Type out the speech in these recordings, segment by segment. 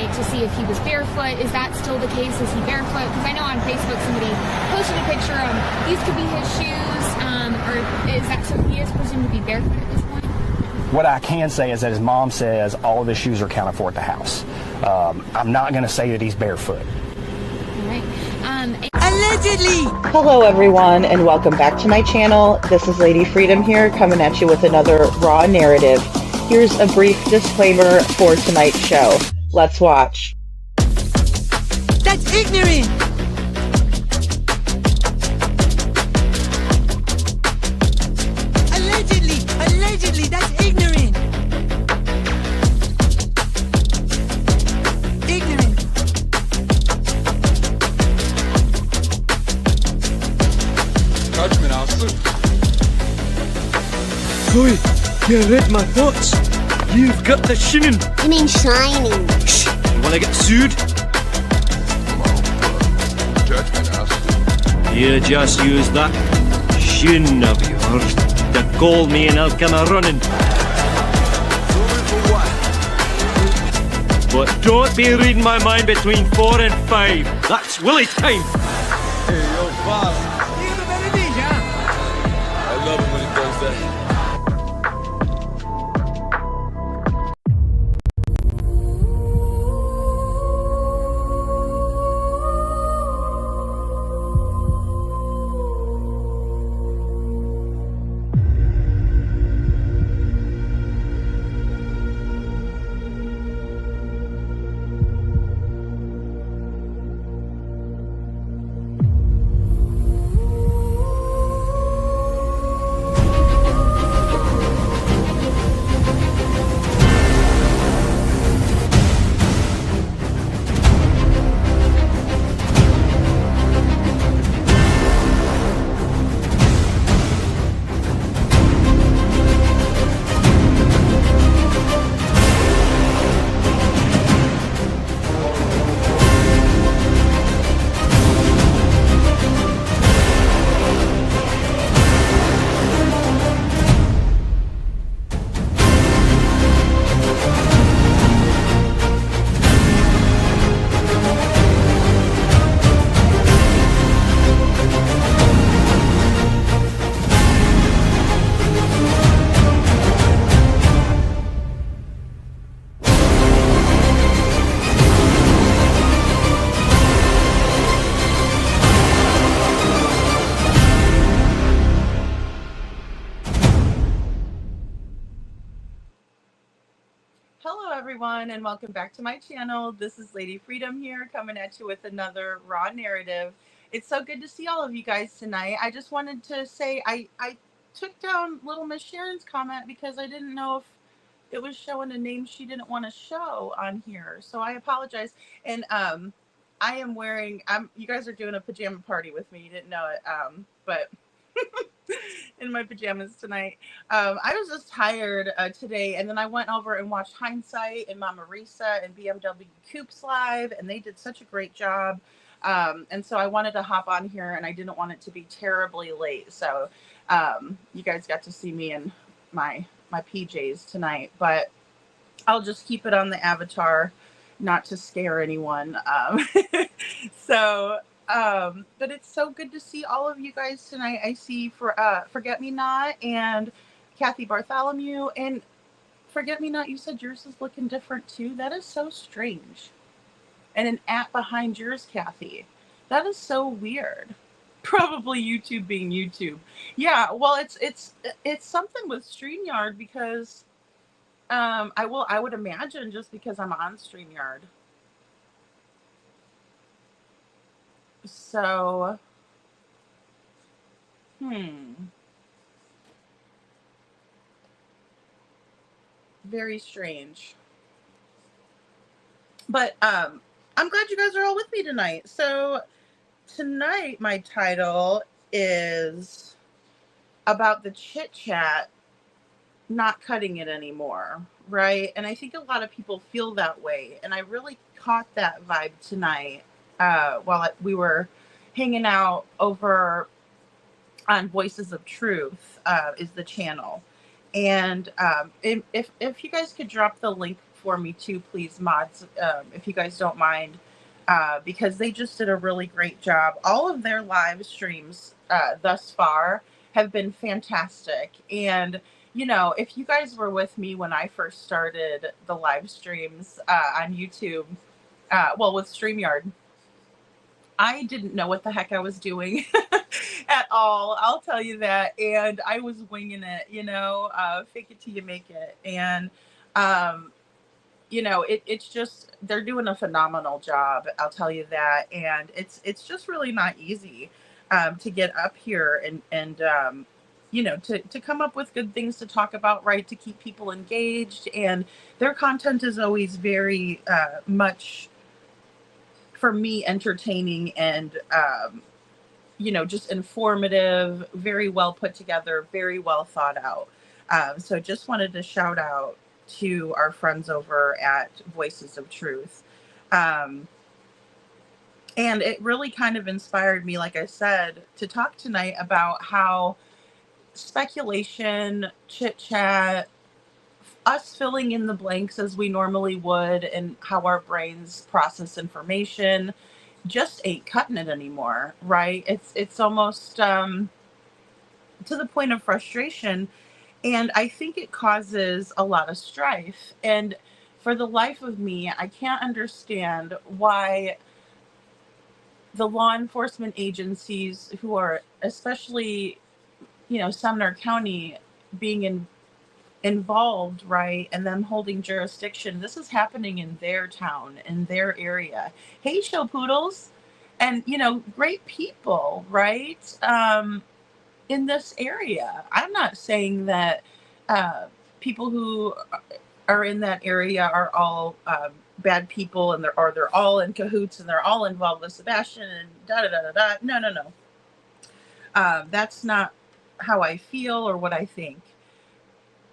tonight to see if he was barefoot. Is that still the case? Is he barefoot? Because I know on Facebook somebody posted a picture of these could be his shoes, or is that so he is presumed to be barefoot at this point? What I can say is that his mom says all of his shoes are accounted for at the house. I'm not going to say that he's barefoot. All right. Allegedly! Hello everyone and welcome back to my channel. This is Lady Freedom here coming at you with another raw narrative. Here's a brief disclaimer for tonight's show. Let's watch. That's ignorant! Allegedly, that's ignorant! Ignorant! Judgment, Alston. Boy, you read my thoughts. You've got the shinin. You mean shining? Shh! You wanna get sued? Judgment, Alston. You just use that shin of yours to call me and I'll come a running. But don't be reading my mind between 4 and 5. That's Willie's time. Hey, yo, boss. I love it when he does that. Everyone and welcome back to my channel. This is Lady Freedom here coming at you with another raw narrative. It's so good to see all of you guys tonight. I just wanted to say I took down little Miss Sharon's comment because I didn't know if it was showing a name she didn't want to show on here, so I apologize. And I am wearing you guys are doing a pajama party with me. You didn't know it, but in my pajamas tonight. I was just tired today, and then I went over and watched Hindsight and Mama Risa and BMW Coops live, and they did such a great job. And so I wanted to hop on here, and I didn't want it to be terribly late. So you guys got to see me in my PJs tonight, but I'll just keep it on the avatar, not to scare anyone. But it's so good to see all of you guys tonight. I see Forget Me Not and Kathy Bartholomew. And Forget Me Not, you said yours is looking different too. That is so strange. And an @ behind yours, Kathy. That is so weird. Probably YouTube being YouTube. Yeah, well, it's something with StreamYard because I would imagine just because I'm on StreamYard. So, very strange. But I'm glad you guys are all with me tonight. So tonight my title is about the chit chat not cutting it anymore, right? And I think a lot of people feel that way, and I really caught that vibe tonight while we were hanging out over on Voices of Truth is the channel. And if you guys could drop the link for me too, please, mods, if you guys don't mind, because they just did a really great job. All of their live streams thus far have been fantastic. And, you know, if you guys were with me when I first started the live streams on YouTube, well, with StreamYard, I didn't know what the heck I was doing at all. I'll tell you that. And I was winging it, you know, fake it till you make it. And, you know, it's just, they're doing a phenomenal job. I'll tell you that. And it's just really not easy to get up here and you know, to come up with good things to talk about, right? To keep people engaged. And their content is always very much, for me, entertaining and, you know, just informative, very well put together, very well thought out. So just wanted to shout out to our friends over at Voices of Truth. And it really kind of inspired me, like I said, to talk tonight about how speculation, chit chat, us filling in the blanks as we normally would, and how our brains process information just ain't cutting it anymore, right? It's almost to the point of frustration, and I think it causes a lot of strife. And for the life of me, I can't understand why the law enforcement agencies, who are, especially, you know, Sumner County being involved, right, and them holding jurisdiction. This is happening in their town, in their area. Hey, show poodles, and, you know, great people, right, in this area. I'm not saying that people who are in that area are all bad people, and they're all in cahoots and they're all involved with Sebastian and da da da da da. No. That's not how I feel or what I think.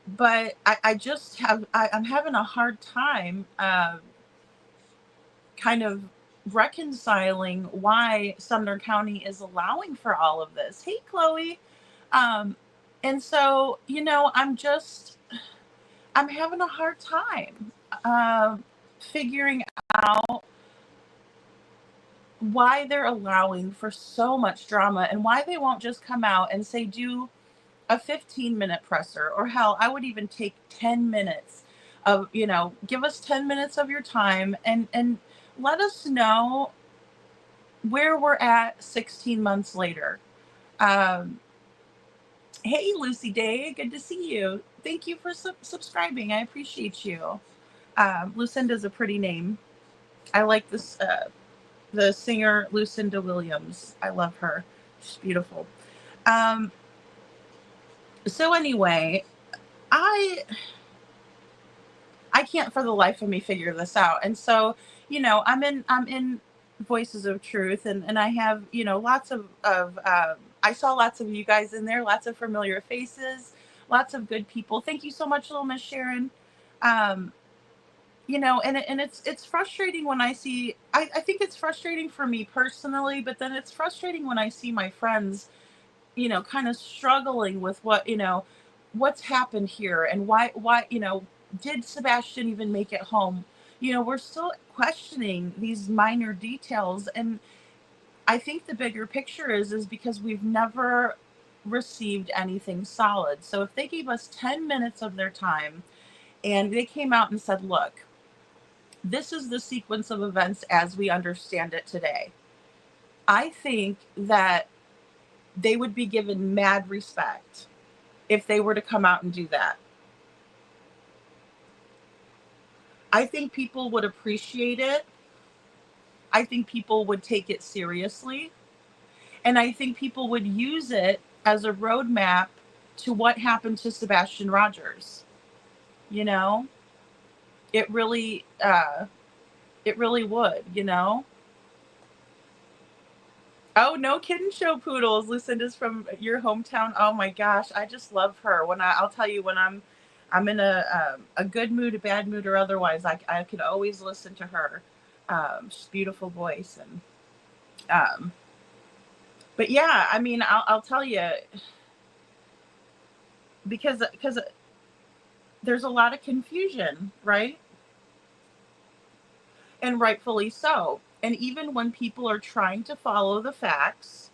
But I just I'm having a hard time kind of reconciling why Sumner County is allowing for all of this. Hey, Chloe. And so, you know, I'm having a hard time figuring out why they're allowing for so much drama, and why they won't just come out and say, do a 15-minute presser, or hell, I would even take 10 minutes of, you know, give us 10 minutes of your time and let us know where we're at 16 months later. Hey, Lucy Day, good to see you. Thank you for subscribing. I appreciate you. Lucinda's a pretty name. I like this, the singer Lucinda Williams. I love her. She's beautiful. So anyway, I can't for the life of me figure this out. And so, you know, I'm in Voices of Truth, and I have, you know, lots of I saw lots of you guys in there, lots of familiar faces, lots of good people. Thank you so much, little Miss Sharon. You know, and it's frustrating when I see, I think it's frustrating for me personally, but then it's frustrating when I see my friends, you know, kind of struggling with what, you know, what's happened here, and why, you know, did Sebastian even make it home? You know, we're still questioning these minor details. And I think the bigger picture is because we've never received anything solid. So if they gave us 10 minutes of their time and they came out and said, look, this is the sequence of events as we understand it today, I think that they would be given mad respect if they were to come out and do that. I think people would appreciate it. I think people would take it seriously. And I think people would use it as a roadmap to what happened to Sebastian Rogers. You know, it really would, you know. Oh, no kidding, show poodles. Lucinda's from your hometown. Oh my gosh, I just love her. I'll tell you, when I'm in a good mood, a bad mood, or otherwise, I could always listen to her. She's a beautiful voice, and but yeah, I mean, I'll tell you, because there's a lot of confusion, right? and rightfully so. And even when people are trying to follow the facts,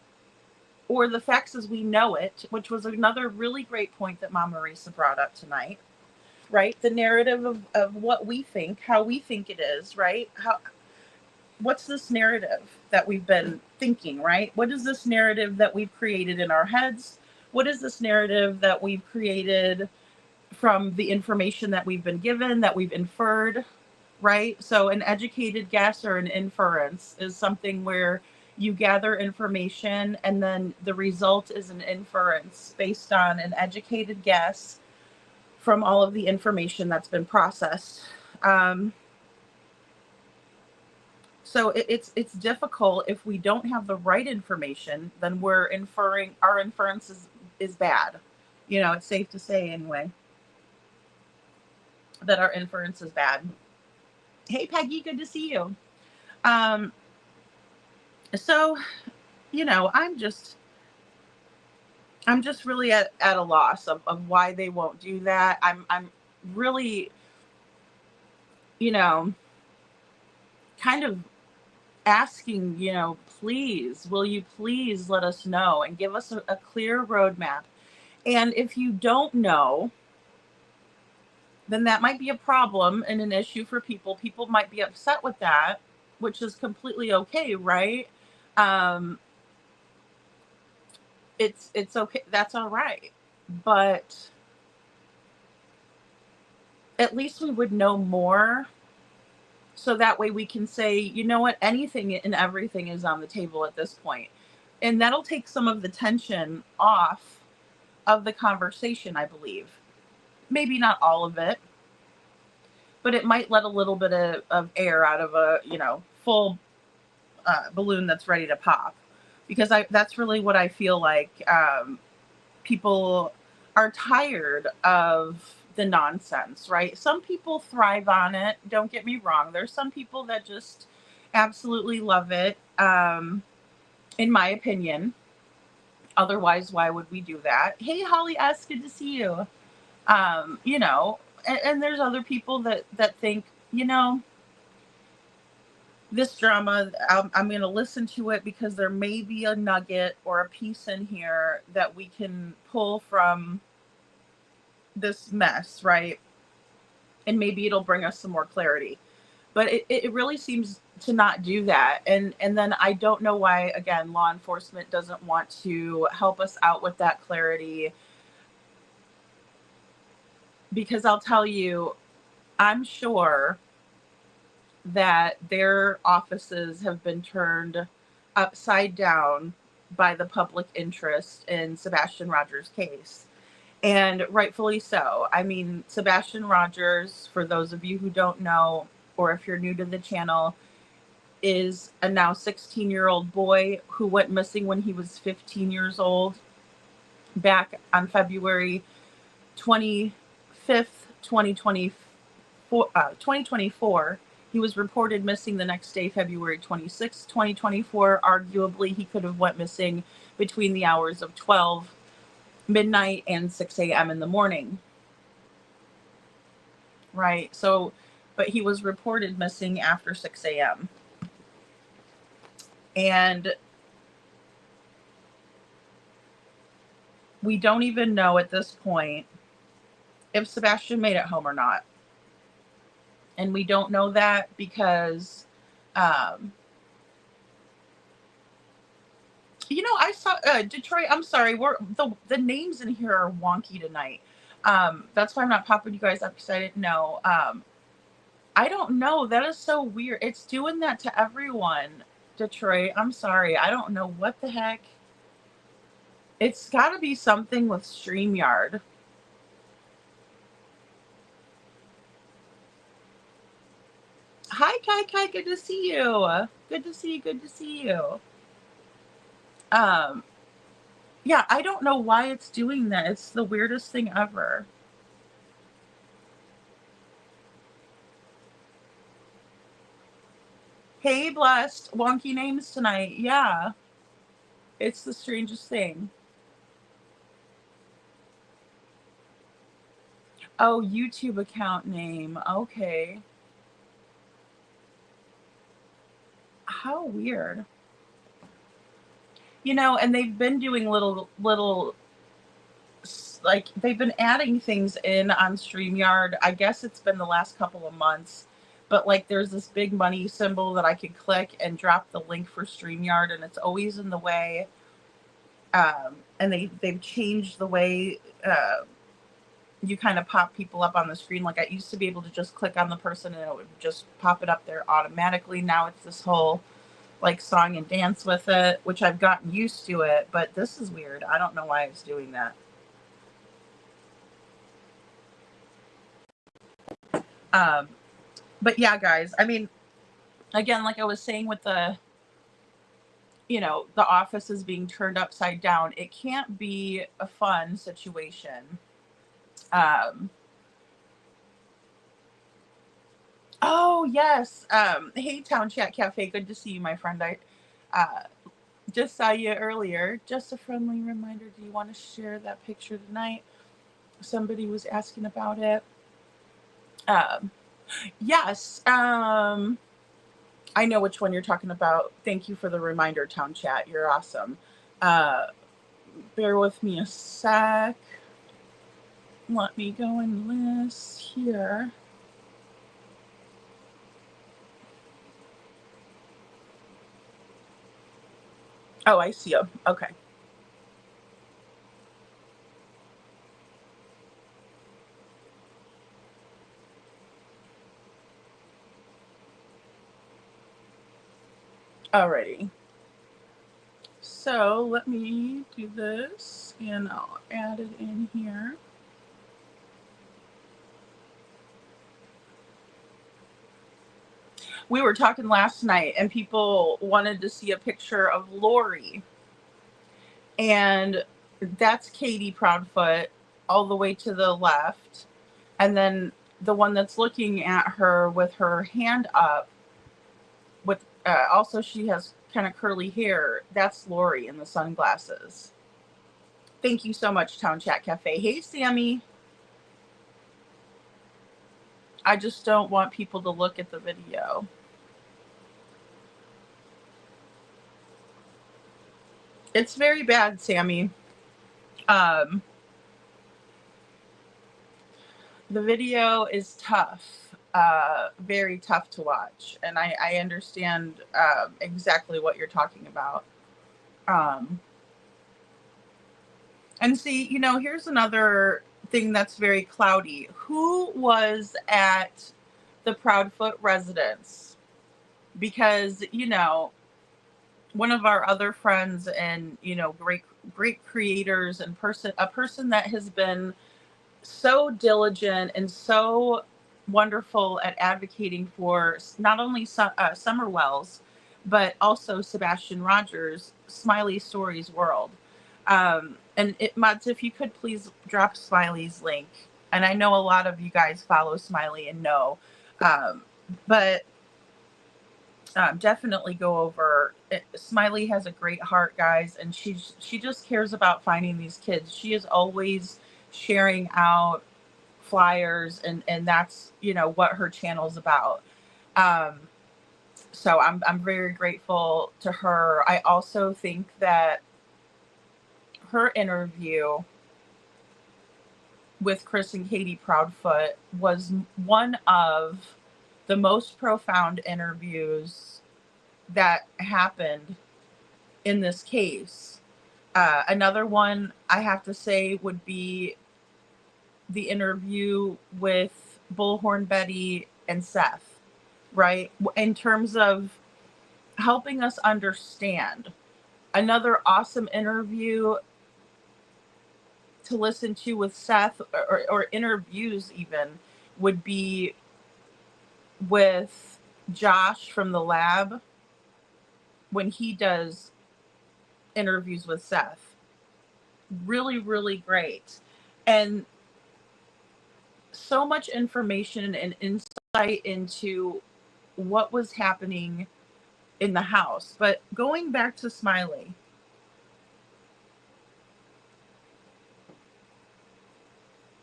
or the facts as we know it, which was another really great point that Mama Marisa brought up tonight, right? The narrative of what we think, how we think it is, right? What's this narrative that we've been thinking, right? What is this narrative that we've created in our heads? What is this narrative that we've created from the information that we've been given, that we've inferred, right? So an educated guess or an inference is something where you gather information and then the result is an inference based on an educated guess from all of the information that's been processed. So it's difficult if we don't have the right information, then we're inferring, our inference is bad. You know, it's safe to say anyway that our inference is bad. Hey Peggy, good to see you. So, you know, I'm just really at a loss of why they won't do that. I'm really, you know, kind of asking, you know, please, will you please let us know and give us a clear roadmap? And if you don't know, then that might be a problem and an issue for people. People might be upset with that, which is completely okay, right? It's okay. That's all right. But at least we would know more. So that way we can say, you know what, anything and everything is on the table at this point. And that'll take some of the tension off of the conversation, I believe. Maybe not all of it, but it might let a little bit of air out of a, you know, full balloon that's ready to pop. Because that's really what I feel like. People are tired of the nonsense, right? Some people thrive on it. Don't get me wrong. There's some people that just absolutely love it, in my opinion. Otherwise, why would we do that? Hey, Holly S., good to see you. You know, and there's other people that think, you know, this drama, I'm going to listen to it because there may be a nugget or a piece in here that we can pull from this mess, right? And maybe it'll bring us some more clarity. But it really seems to not do that. And then I don't know why, again, law enforcement doesn't want to help us out with that clarity. Because I'll tell you, I'm sure that their offices have been turned upside down by the public interest in Sebastian Rogers' case. And rightfully so. I mean, Sebastian Rogers, for those of you who don't know, or if you're new to the channel, is a now 16-year-old boy who went missing when he was 15 years old back on February 25th, 2024. He was reported missing the next day, February 26th, 2024. Arguably, he could have went missing between the hours of 12 midnight and 6 a.m. in the morning. Right? So, but he was reported missing after 6 a.m. And we don't even know at this point if Sebastian made it home or not. And we don't know that because, you know, I saw Detroit. I'm sorry. The names in here are wonky tonight. That's why I'm not popping you guys up because I didn't know. I don't know. That is so weird. It's doing that to everyone. Detroit. I'm sorry. I don't know what the heck. It's got to be something with StreamYard. Hi, Kai. Good to see you. Good to see you. Yeah, I don't know why it's doing that. It's the weirdest thing ever. Hey, Blessed. Wonky names tonight. Yeah. It's the strangest thing. Oh, YouTube account name. Okay. How weird. You know, and they've been doing little, like, they've been adding things in on StreamYard. I guess it's been the last couple of months. But, like, there's this big money symbol that I could click and drop the link for StreamYard, and it's always in the way. And they've changed the way you kind of pop people up on the screen. Like, I used to be able to just click on the person and it would just pop it up there automatically. Now it's this whole, like, song and dance with it, which I've gotten used to it, but this is weird. I don't know why it's doing that. But yeah, guys, I mean, again, like I was saying with the, you know, the office is being turned upside down. It can't be a fun situation. Oh yes. Hey, Town Chat Cafe, good to see you, my friend. I just saw you earlier. Just a friendly reminder, do you want to share that picture tonight? Somebody was asking about it. Yes. I know which one you're talking about. Thank you for the reminder, Town Chat. You're awesome. Bear with me a sec. Let me go and list here. Oh, I see them. Okay. Alrighty. So let me do this and I'll add it in here. We were talking last night and people wanted to see a picture of Lori. And that's Katie Proudfoot all the way to the left. And then the one that's looking at her with her hand up, with also she has kind of curly hair. That's Lori in the sunglasses. Thank you so much, Town Chat Cafe. Hey, Sammy. I just don't want people to look at the video. It's very bad, Sammy. The video is tough, very tough to watch, and I understand exactly what you're talking about. And see, you know, here's another thing that's very cloudy. Who was at the Proudfoot residence? Because, you know, one of our other friends and, you know, great creators and a person that has been so diligent and so wonderful at advocating for not only Summer Wells, but also Sebastian Rogers' Smiley Stories World. And Mods, if you could please drop Smiley's link. And I know a lot of you guys follow Smiley and know, but definitely go over it. Smiley has a great heart, guys, and she just cares about finding these kids. She is always sharing out flyers, and that's, you know, what her channel's about. So I'm very grateful to her. I also think that her interview with Chris and Katie Proudfoot was one of the most profound interviews that happened in this case. Another one I have to say would be the interview with Bullhorn Betty and Seth, right? In terms of helping us understand. Another awesome interview to listen to with Seth, or interviews even, would be with Josh from the lab when he does interviews with Seth. Really, really great. And so much information and insight into what was happening in the house. But going back to Smiley,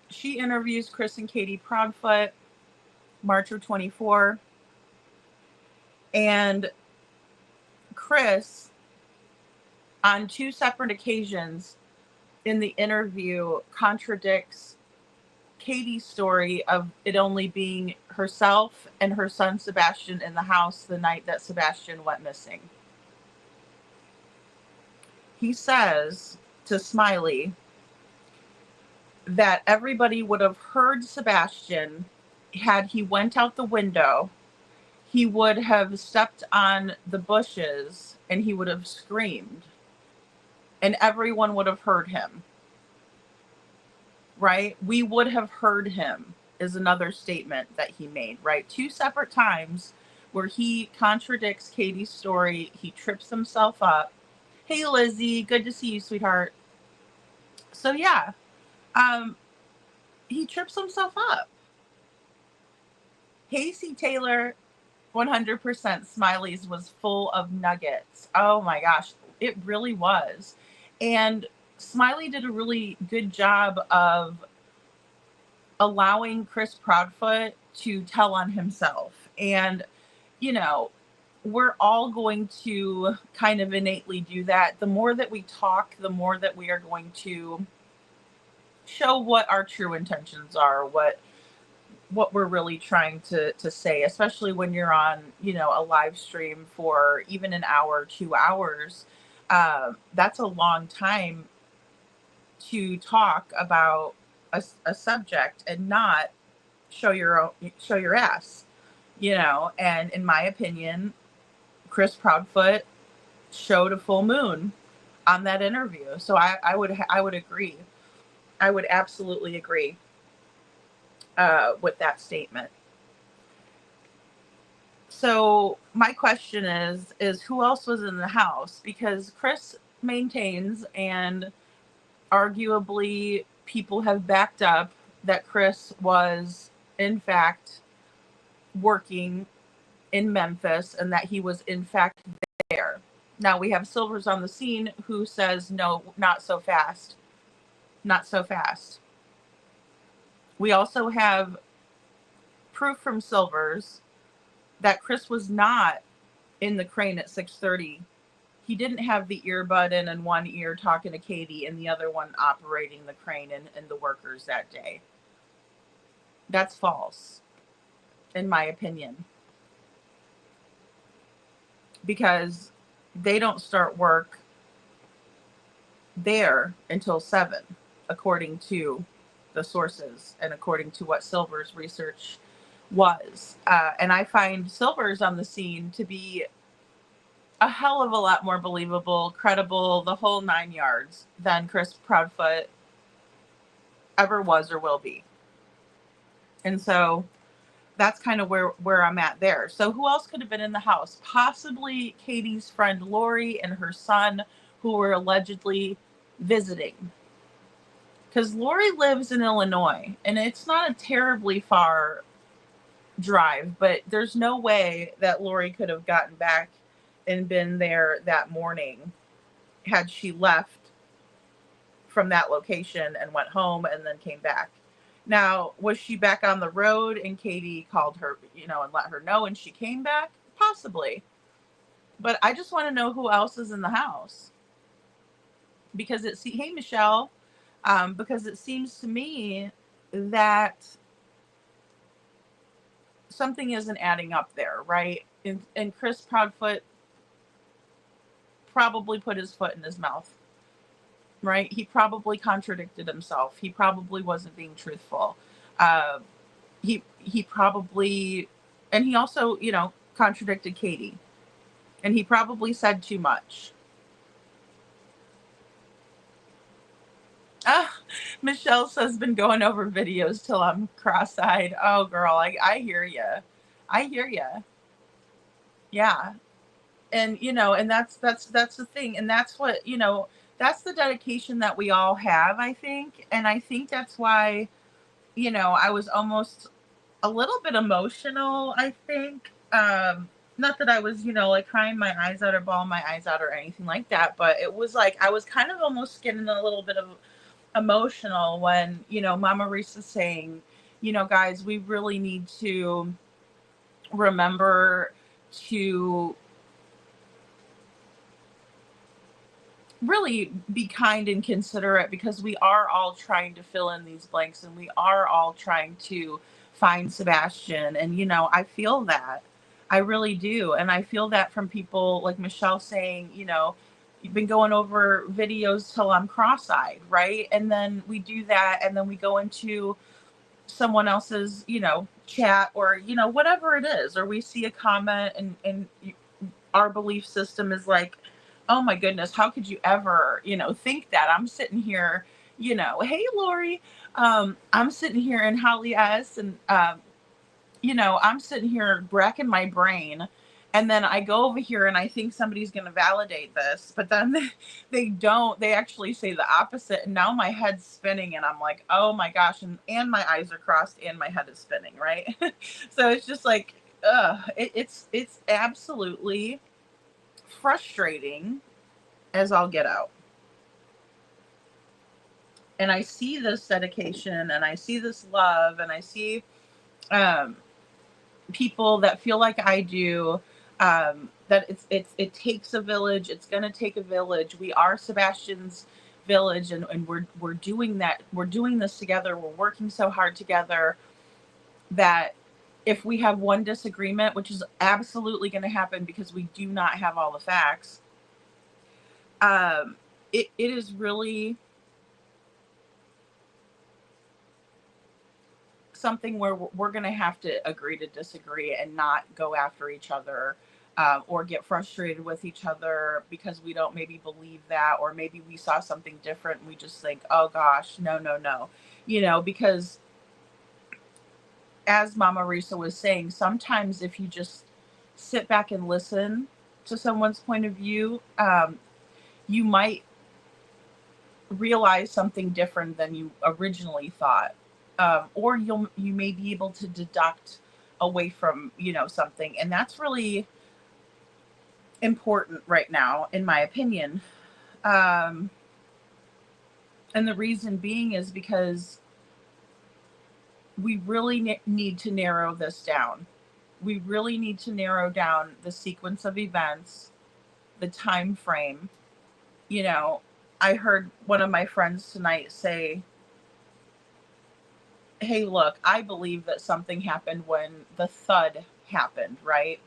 she interviews Chris and Katie Proudfoot March of 24. And Chris, on 2 separate occasions in the interview, contradicts Katie's story of it only being herself and her son Sebastian in the house the night that Sebastian went missing. He says to Smiley that everybody would have heard Sebastian had he went out the window. He would have stepped on the bushes and he would have screamed, and everyone would have heard him. Right? We would have heard him is another statement that he made, right? 2 separate times where he contradicts Katie's story. He trips himself up. Hey, Lizzie, good to see you, sweetheart. So yeah, he trips himself up. Casey Taylor, 100% Smiley's was full of nuggets. Oh my gosh, it really was. And Smiley did a really good job of allowing Chris Proudfoot to tell on himself. And, you know, we're all going to kind of innately do that. The more that we talk, the more that we are going to show what our true intentions are, what we're really trying to say, especially when you're on, you know, a live stream for even an hour, 2 hours. That's a long time to talk about a subject and not show your ass, you know. And in my opinion, Chris Proudfoot showed a full moon on that interview. So I would agree. I would absolutely agree with that statement. So my question is who else was in the house? Because Chris maintains, and arguably people have backed up, that Chris was in fact working in Memphis and that he was in fact there. Now we have Silvers on the scene who says, no, not so fast. Not so fast. We also have proof from Silvers that Chris was not in the crane at 6:30. He didn't have the earbud in one ear talking to Katie and the other one operating the crane and the workers that day. That's false, in my opinion. Because they don't start work there until 7, according to the sources and according to what Silver's research was. And I find Silver's on the scene to be a hell of a lot more believable, credible, the whole 9 yards than Chris Proudfoot ever was or will be. And so that's kind of where I'm at there. So who else could have been in the house? Possibly Katie's friend Lori and her son, who were allegedly visiting. Because Lori lives in Illinois, and it's not a terribly far drive, but there's no way that Lori could have gotten back and been there that morning had she left from that location and went home and then came back. Now, was she back on the road and Katie called her, you know, and let her know and she came back? Possibly. But I just want to know who else is in the house. Because hey, Michelle, because it seems to me that something isn't adding up there, right? And Chris Proudfoot probably put his foot in his mouth, right? He probably contradicted himself. He probably wasn't being truthful. He probably, and he also, you know, contradicted Katie. And he probably said too much. Michelle says, been going over videos till I'm cross-eyed. Oh, girl, I hear you. I hear you. Yeah. And, you know, and that's the thing. And that's what, you know, that's the dedication that we all have, I think. And I think that's why, you know, I was almost a little bit emotional, I think. Not that I was, you know, like crying my eyes out or bawling my eyes out or anything like that. But it was like, I was kind of almost getting a little bit of emotional when, you know, Mama Reese is saying, you know, guys, we really need to remember to really be kind and considerate, because we are all trying to fill in these blanks, and we are all trying to find Sebastian. And, I feel that. I really do. And I feel that from people like Michelle saying, you've been going over videos till I'm cross-eyed, right? And then we do that, and then we go into someone else's, chat, or, whatever it is, or we see a comment, and our belief system is like, oh my goodness, how could you ever, think that? I'm sitting here, hey, Lori, I'm sitting here in Holly S. and, I'm sitting here racking my brain. And then I go over here and I think somebody's going to validate this, but then they don't. They actually say the opposite. And now my head's spinning and I'm like, oh my gosh. And my eyes are crossed and my head is spinning, right? So it's just like, it's absolutely frustrating as I'll get out. And I see this dedication and I see this love and I see people that feel like I do, that it takes a village. It's going to take a village. We are Sebastian's village, and we're doing that. We're doing this together. We're working so hard together that if we have one disagreement, which is absolutely going to happen because we do not have all the facts, it is really something where we're going to have to agree to disagree and not go after each other, or get frustrated with each other because we don't maybe believe that, or maybe we saw something different and we just think, oh gosh, no, because as Mama Risa was saying, sometimes if you just sit back and listen to someone's point of view, you might realize something different than you originally thought. Or you may be able to deduct away from, something. And that's really important right now, in my opinion. And the reason being is because we really need to narrow this down. We really need to narrow down the sequence of events, the time frame. I heard one of my friends tonight say, hey, look, I believe that something happened when the thud happened, right?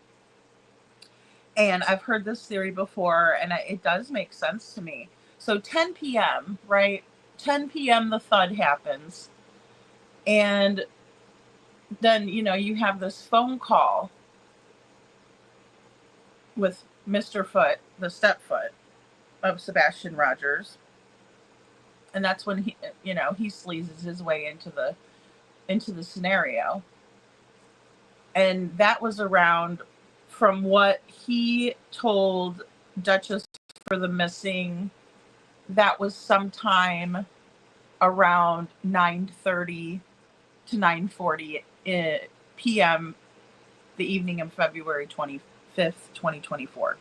And I've heard this theory before, and it does make sense to me. So 10 p.m., right? 10 p.m. the thud happens. And then, you have this phone call with Mr. Foot, the stepfoot of Sebastian Rogers. And that's when he sleazes his way into the scenario. And that was around, from what he told Duchess for the missing, that was sometime around 9:30 to 9:40 p.m. the evening of February 25th, 2024.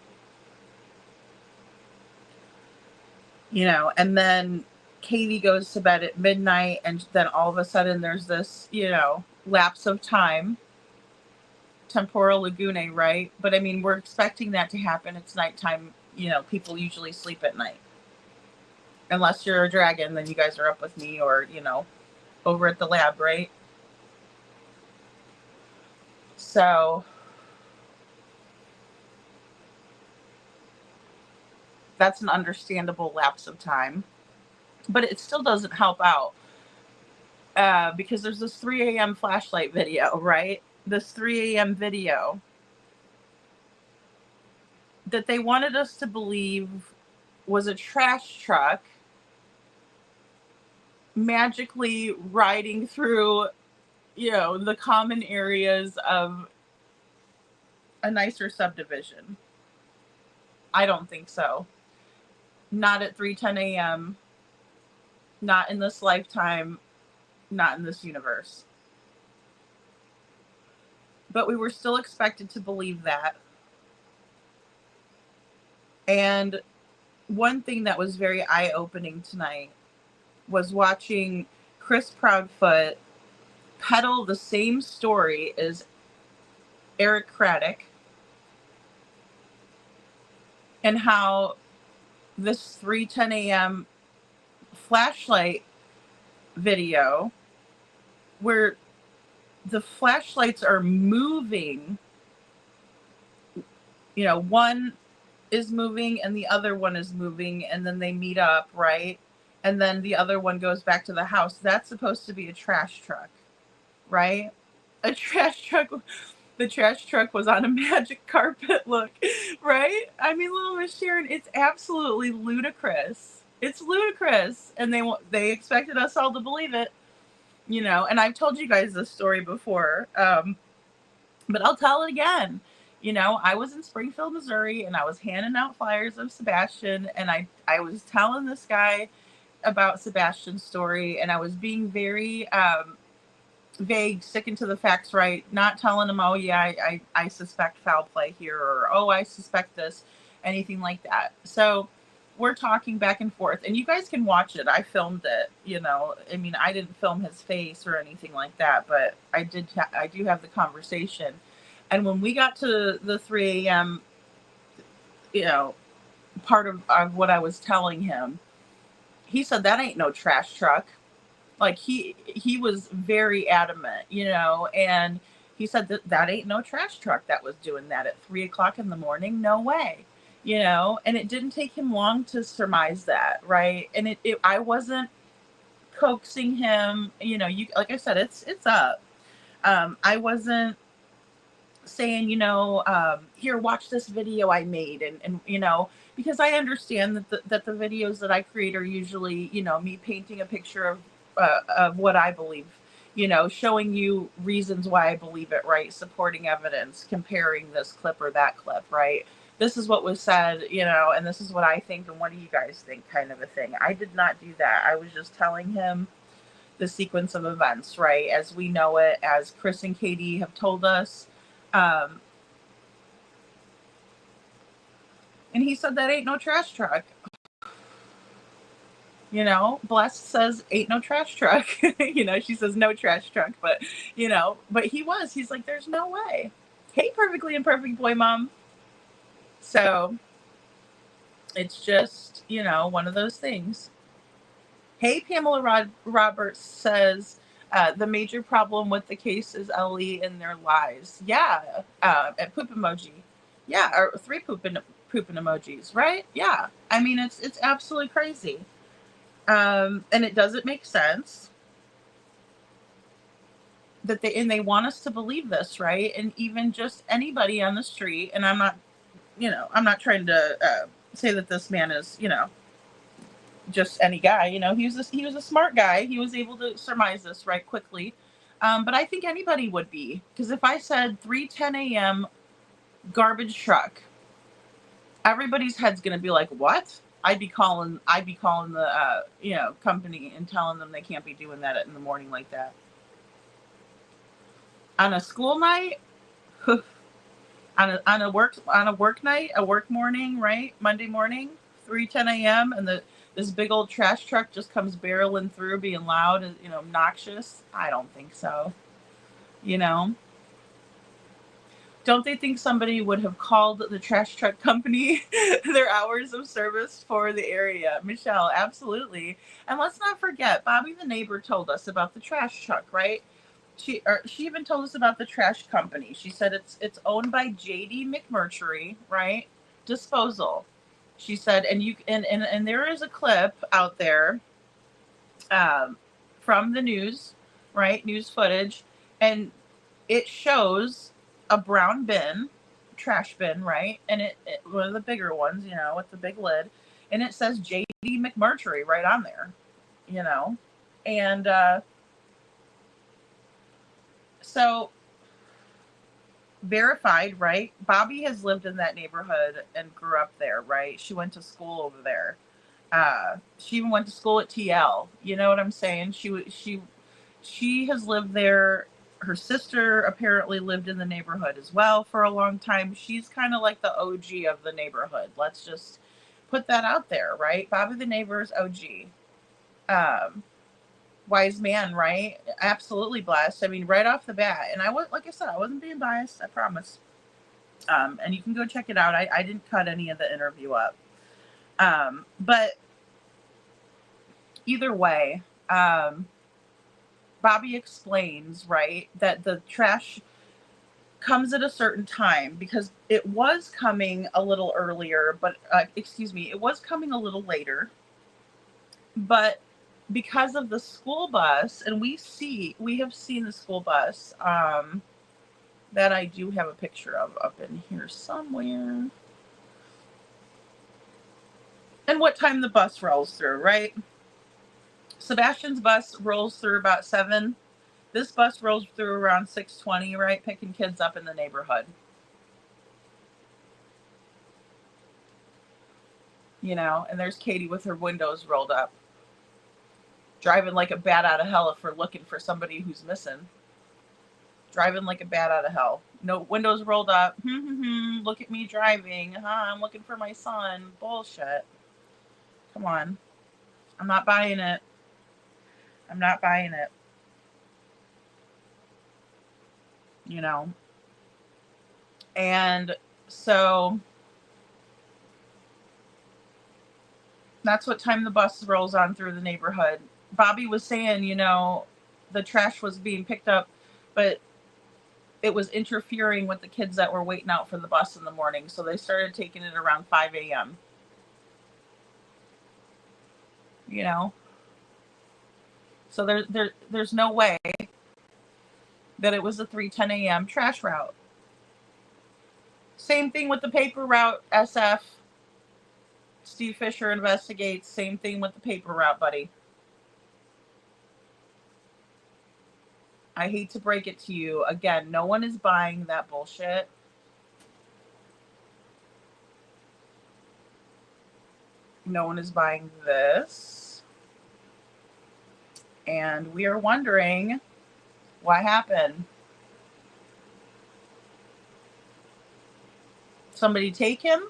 And then Katie goes to bed at midnight, and then all of a sudden there's this, lapse of time, temporal lagune, right? But I mean, we're expecting that to happen. It's nighttime. People usually sleep at night. Unless you're a dragon, then you guys are up with me, or, over at the lab, right? So that's an understandable lapse of time. But it still doesn't help out, because there's this 3 a.m. flashlight video, right? This 3 a.m. video that they wanted us to believe was a trash truck magically riding through, the common areas of a nicer subdivision. I don't think so. Not at 3:10 a.m., not in this lifetime, not in this universe. But we were still expected to believe that. And one thing that was very eye-opening tonight was watching Chris Proudfoot peddle the same story as Eric Craddock, and how this 3:10 a.m. flashlight video where the flashlights are moving. You know, one is moving and the other one is moving, and then they meet up, right? And then the other one goes back to the house. That's supposed to be a trash truck, right? A trash truck. The trash truck was on a magic carpet look, right? I mean, little Miss Sharon, it's absolutely ludicrous. It's ludicrous. And they expected us all to believe it, you know. And I've told you guys this story before, but I'll tell it again. You know, I was in Springfield, Missouri, and I was handing out flyers of Sebastian, and I was telling this guy about Sebastian's story, and I was being very vague, sticking to the facts, right? Not telling him, oh yeah, I suspect foul play here, or oh, I suspect this, anything like that. So we're talking back and forth, and you guys can watch it. I filmed it, you know. I mean, I didn't film his face or anything like that, but I do have the conversation. And when we got to the 3 a.m., you know, part of what I was telling him, he said, that ain't no trash truck. Like, he was very adamant, you know, and he said that ain't no trash truck that was doing that at 3 o'clock in the morning. No way, you know. And it didn't take him long to surmise that, right? And I wasn't coaxing him, you know. Like I said, it's up. I wasn't saying, you know, here, watch this video I made, and you know, because I understand that the videos that I create are usually, you know, me painting a picture of what I believe, you know, showing you reasons why I believe it, right? Supporting evidence, comparing this clip or that clip, right? This is what was said, you know, and this is what I think, and what do you guys think, kind of a thing. I did not do that. I was just telling him the sequence of events, right, as we know it, as Chris and Katie have told us. And he said that ain't no trash truck. You know, Blessed says ain't no trash truck. You know, she says no trash truck, but you know, but he's like, there's no way. Hey, perfectly imperfect boy mom. So it's just, you know, one of those things. Hey, Pamela Roberts says, the major problem with the case is Ellie and their lies. Yeah. And poop emoji. Yeah. Or 3 pooping emojis, right? Yeah. I mean, it's absolutely crazy. And it doesn't make sense that they want us to believe this, right? And even just anybody on the street, and I'm not trying to say that this man is, you know, just any guy, you know. He was a smart guy. He was able to surmise this right quickly. But I think anybody would be, because if I said 3:10 a.m. garbage truck, everybody's head's gonna be like, what? I'd be calling the you know, company and telling them they can't be doing that in the morning like that. On a school night, on a work night, a work morning, right? Monday morning, 3:10 a.m. and this big old trash truck just comes barreling through, being loud and, you know, obnoxious. I don't think so. You know. Don't they think somebody would have called the trash truck company their hours of service for the area? Michelle, absolutely. And let's not forget, Bobby the neighbor told us about the trash truck, right? She even told us about the trash company. She said it's owned by J.D. McMurtry, right? Disposal. She said, and there is a clip out there from the news, right? News footage, and it shows a brown bin, trash bin, right? And it one of the bigger ones, you know, with the big lid, and it says J.D. McMurtry right on there, you know. And so verified, right? Bobby has lived in that neighborhood and grew up there, right? She went to school over there. She even went to school at TL. You know what I'm saying? She has lived there. Her sister apparently lived in the neighborhood as well for a long time. She's kind of like the OG of the neighborhood. Let's just put that out there, right? Bobby the neighbor is OG. Wise man, right? Absolutely blessed. I mean, right off the bat. And like I said, I wasn't being biased. I promise. And you can go check it out. I didn't cut any of the interview up. But either way, Bobby explains, right, that the trash comes at a certain time because it was coming a little earlier, but it was coming a little later. But because of the school bus, and we have seen the school bus, that I do have a picture of up in here somewhere. And what time the bus rolls through, right? Sebastian's bus rolls through about 7. This bus rolls through around 6:20, right? Picking kids up in the neighborhood. You know, and there's Katie with her windows rolled up. Driving like a bat out of hell if we're looking for somebody who's missing. Driving like a bat out of hell. No windows rolled up. Look at me driving. I'm looking for my son. Bullshit. Come on. I'm not buying it. I'm not buying it. You know. And so that's what time the bus rolls on through the neighborhood. Bobby was saying, you know, the trash was being picked up, but it was interfering with the kids that were waiting out for the bus in the morning. So they started taking it around 5 a.m. You know? So there's no way that it was a 3:10 a.m. trash route. Same thing with the paper route, SF. Steve Fisher investigates. Same thing with the paper route, buddy. I hate to break it to you. Again, no one is buying that bullshit. No one is buying this. And we are wondering what happened. Somebody take him?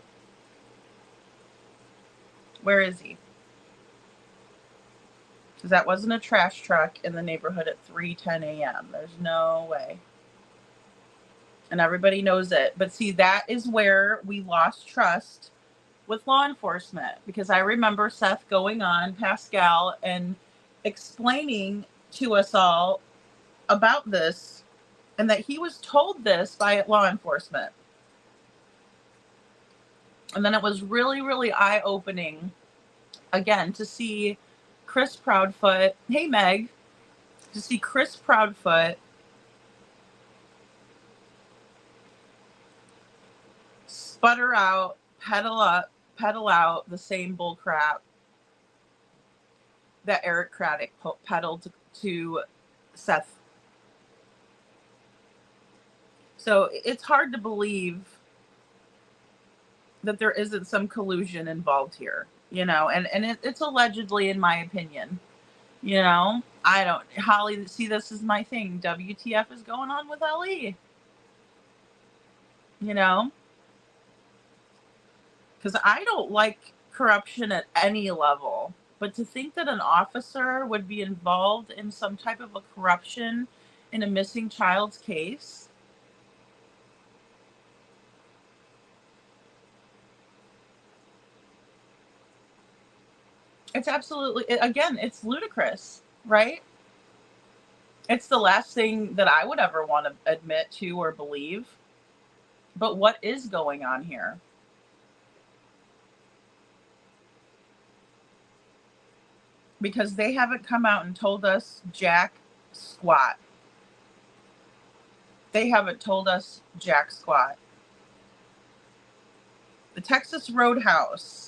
Where is he? Because that wasn't a trash truck in the neighborhood at 3:10 a.m. There's no way. And everybody knows it. But see, that is where we lost trust with law enforcement. Because I remember Seth going on, Pascal, and explaining to us all about this. And that he was told this by law enforcement. And then it was really, really eye-opening, again, to see Chris Proudfoot. Hey, Meg. To see Chris Proudfoot sputter out, pedal out the same bull crap that Eric Craddock peddled to Seth. So it's hard to believe that there isn't some collusion involved here. You know, and it's allegedly, in my opinion. You know, I don't, Holly, see, this is my thing. WTF is going on with LE? You know? Because I don't like corruption at any level. But to think that an officer would be involved in some type of a corruption in a missing child's case. It's absolutely, again, it's ludicrous, right? It's the last thing that I would ever want to admit to or believe. But what is going on here? Because they haven't come out and told us jack squat. They haven't told us jack squat. The Texas Roadhouse.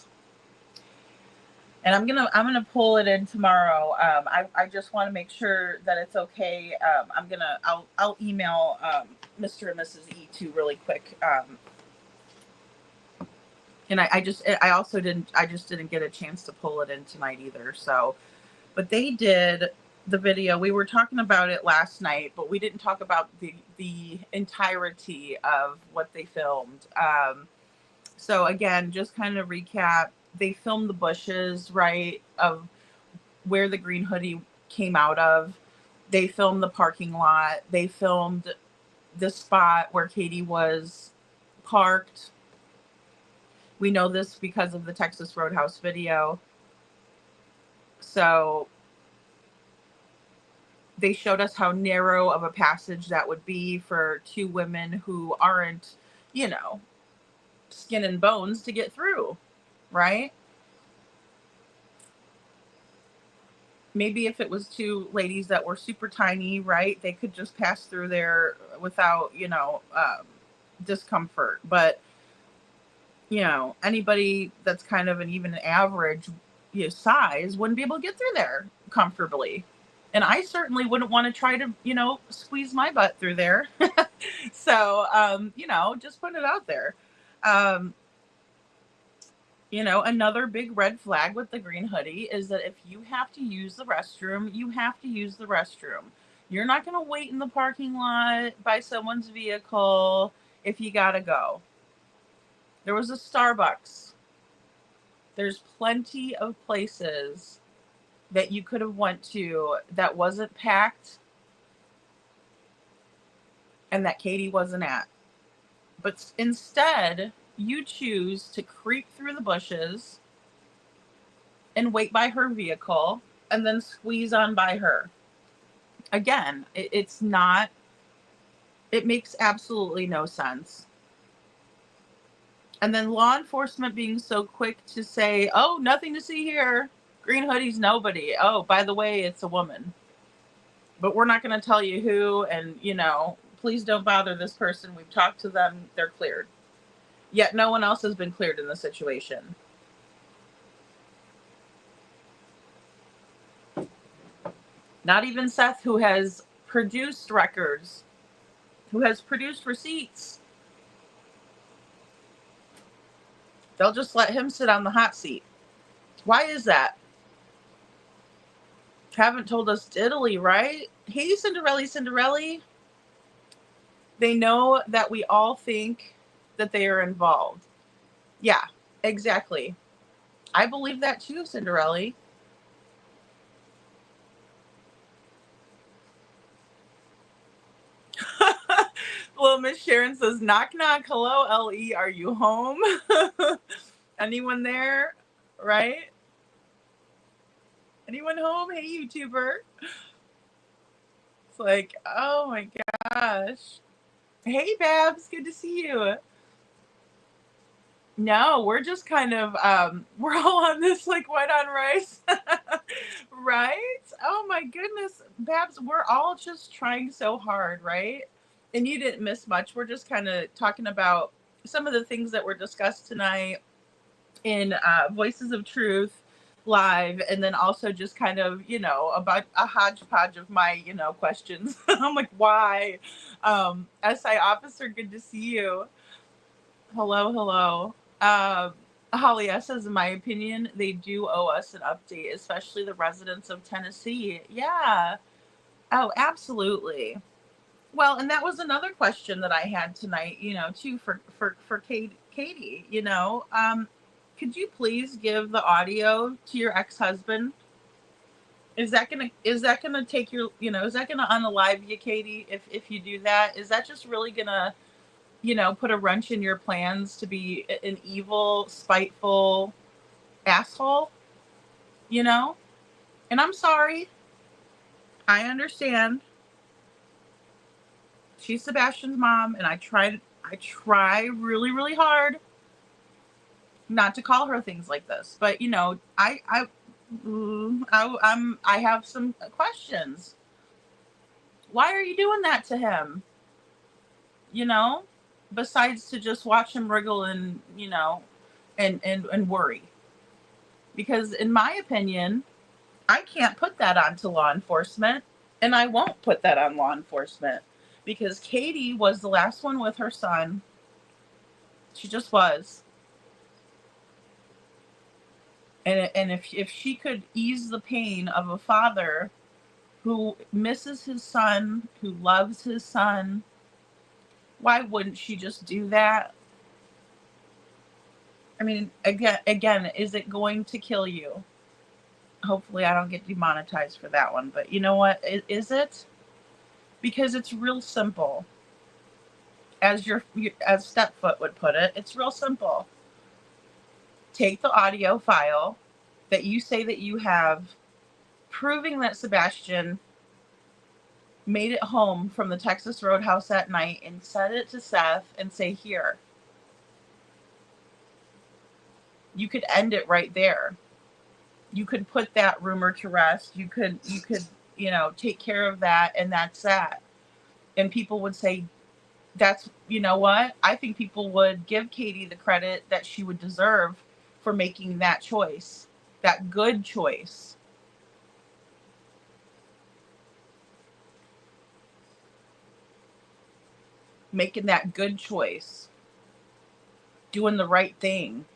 And I'm gonna pull it in tomorrow. I just want to make sure that it's okay. I'll email Mr. and Mrs. E2 really quick. And I just didn't get a chance to pull it in tonight either. So, but they did the video. We were talking about it last night, but we didn't talk about the entirety of what they filmed. So again, just kind of recap. They filmed the bushes, right, of where the green hoodie came out of. They filmed the parking lot. They filmed the spot where Katie was parked. We know this because of the Texas Roadhouse video. So they showed us how narrow of a passage that would be for two women who aren't, you know, skin and bones to get through, right? Maybe if it was two ladies that were super tiny, right, they could just pass through there without, you know, discomfort. But, you know, anybody that's kind of an even average, you know, size wouldn't be able to get through there comfortably. And I certainly wouldn't want to try to, you know, squeeze my butt through there. So, you know, just putting it out there. You know, another big red flag with the green hoodie is that if you have to use the restroom, you have to use the restroom. You're not going to wait in the parking lot by someone's vehicle if you got to go. There was a Starbucks. There's plenty of places that you could have went to that wasn't packed and that Katie wasn't at. But instead, you choose to creep through the bushes and wait by her vehicle and then squeeze on by her. Again, it makes absolutely no sense. And then law enforcement being so quick to say, oh, nothing to see here. Green hoodie's nobody. Oh, by the way, it's a woman. But we're not going to tell you who, and, you know, please don't bother this person. We've talked to them. They're cleared. Yet no one else has been cleared in the situation. Not even Seth, who has produced records, who has produced receipts. They'll just let him sit on the hot seat. Why is that? Haven't told us diddly, right? Hey, Cinderelli. They know that we all think that they are involved. Yeah, exactly. I believe that too, Cinderelli. Well, Miss Sharon says, knock, knock. Hello, L.E. Are you home? Anyone there? Right? Anyone home? Hey, YouTuber. It's like, oh my gosh. Hey, Babs. Good to see you. No, we're just kind of, we're all on this like white on rice. Right? Oh my goodness. Babs, we're all just trying so hard, right? And you didn't miss much. We're just kind of talking about some of the things that were discussed tonight in Voices of Truth live, and then also just kind of, you know, about a hodgepodge of my, you know, questions. I'm like, why? SI officer, good to see you. Hello. Holly S says, in my opinion, they do owe us an update, especially the residents of Tennessee. Yeah. Oh, absolutely. Well, and that was another question that I had tonight, you know, too, for Katie, you know, could you please give the audio to your ex-husband? Is that gonna take your, you know, is that gonna unalive you, Katie? If you do that, is that just really gonna, you know, put a wrench in your plans to be an evil, spiteful asshole, you know? And I'm sorry. I understand. She's Sebastian's mom, and I try really, really hard not to call her things like this. But, you know, I have some questions. Why are you doing that to him? You know, besides to just watch him wriggle and, you know, and worry. Because in my opinion, I can't put that onto law enforcement, and I won't put that on law enforcement, because Katie was the last one with her son. She just was. And if she could ease the pain of a father who misses his son, who loves his son, why wouldn't she just do that? I mean, again, is it going to kill you? Hopefully I don't get demonetized for that one. But you know what? Is it? Because it's real simple. As Stepfoot would put it, it's real simple. take the audio file that you say that you have, proving that Sebastian made it home from the Texas Roadhouse that night, and send it to Seth and say, here. You could end it right there. You could put that rumor to rest. You could, take care of that, and that's that. And people would say, that's, you know what? I think people would give Katie the credit that she would deserve for making that choice, that good choice. Making that good choice. Doing the right thing.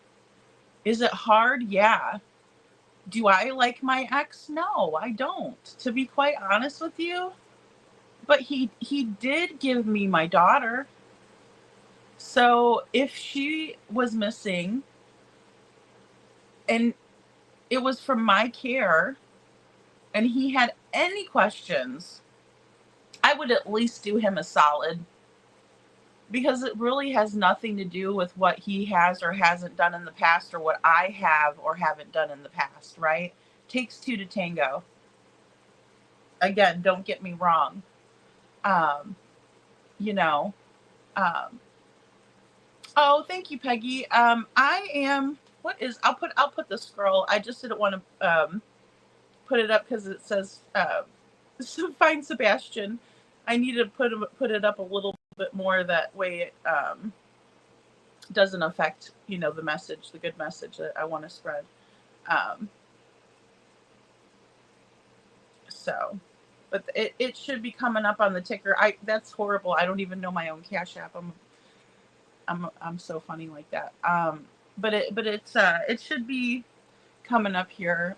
Is it hard? Yeah. Do I like my ex? No, I don't. To be quite honest with you. But he did give me my daughter. So if she was missing and it was from my care and he had any questions, I would at least do him a solid, because it really has nothing to do with what he has or hasn't done in the past, or what I have or haven't done in the past, right? Takes two to tango. Again, don't get me wrong. Oh, thank you, Peggy. I'll put the scroll. I just didn't want to put it up because it says find Sebastian. I need to put it up a little bit more, that way it doesn't affect, the message, the good message that I want to spread. But it should be coming up on the ticker. That's horrible. I don't even know my own Cash App. I'm so funny like that. But it should be coming up here.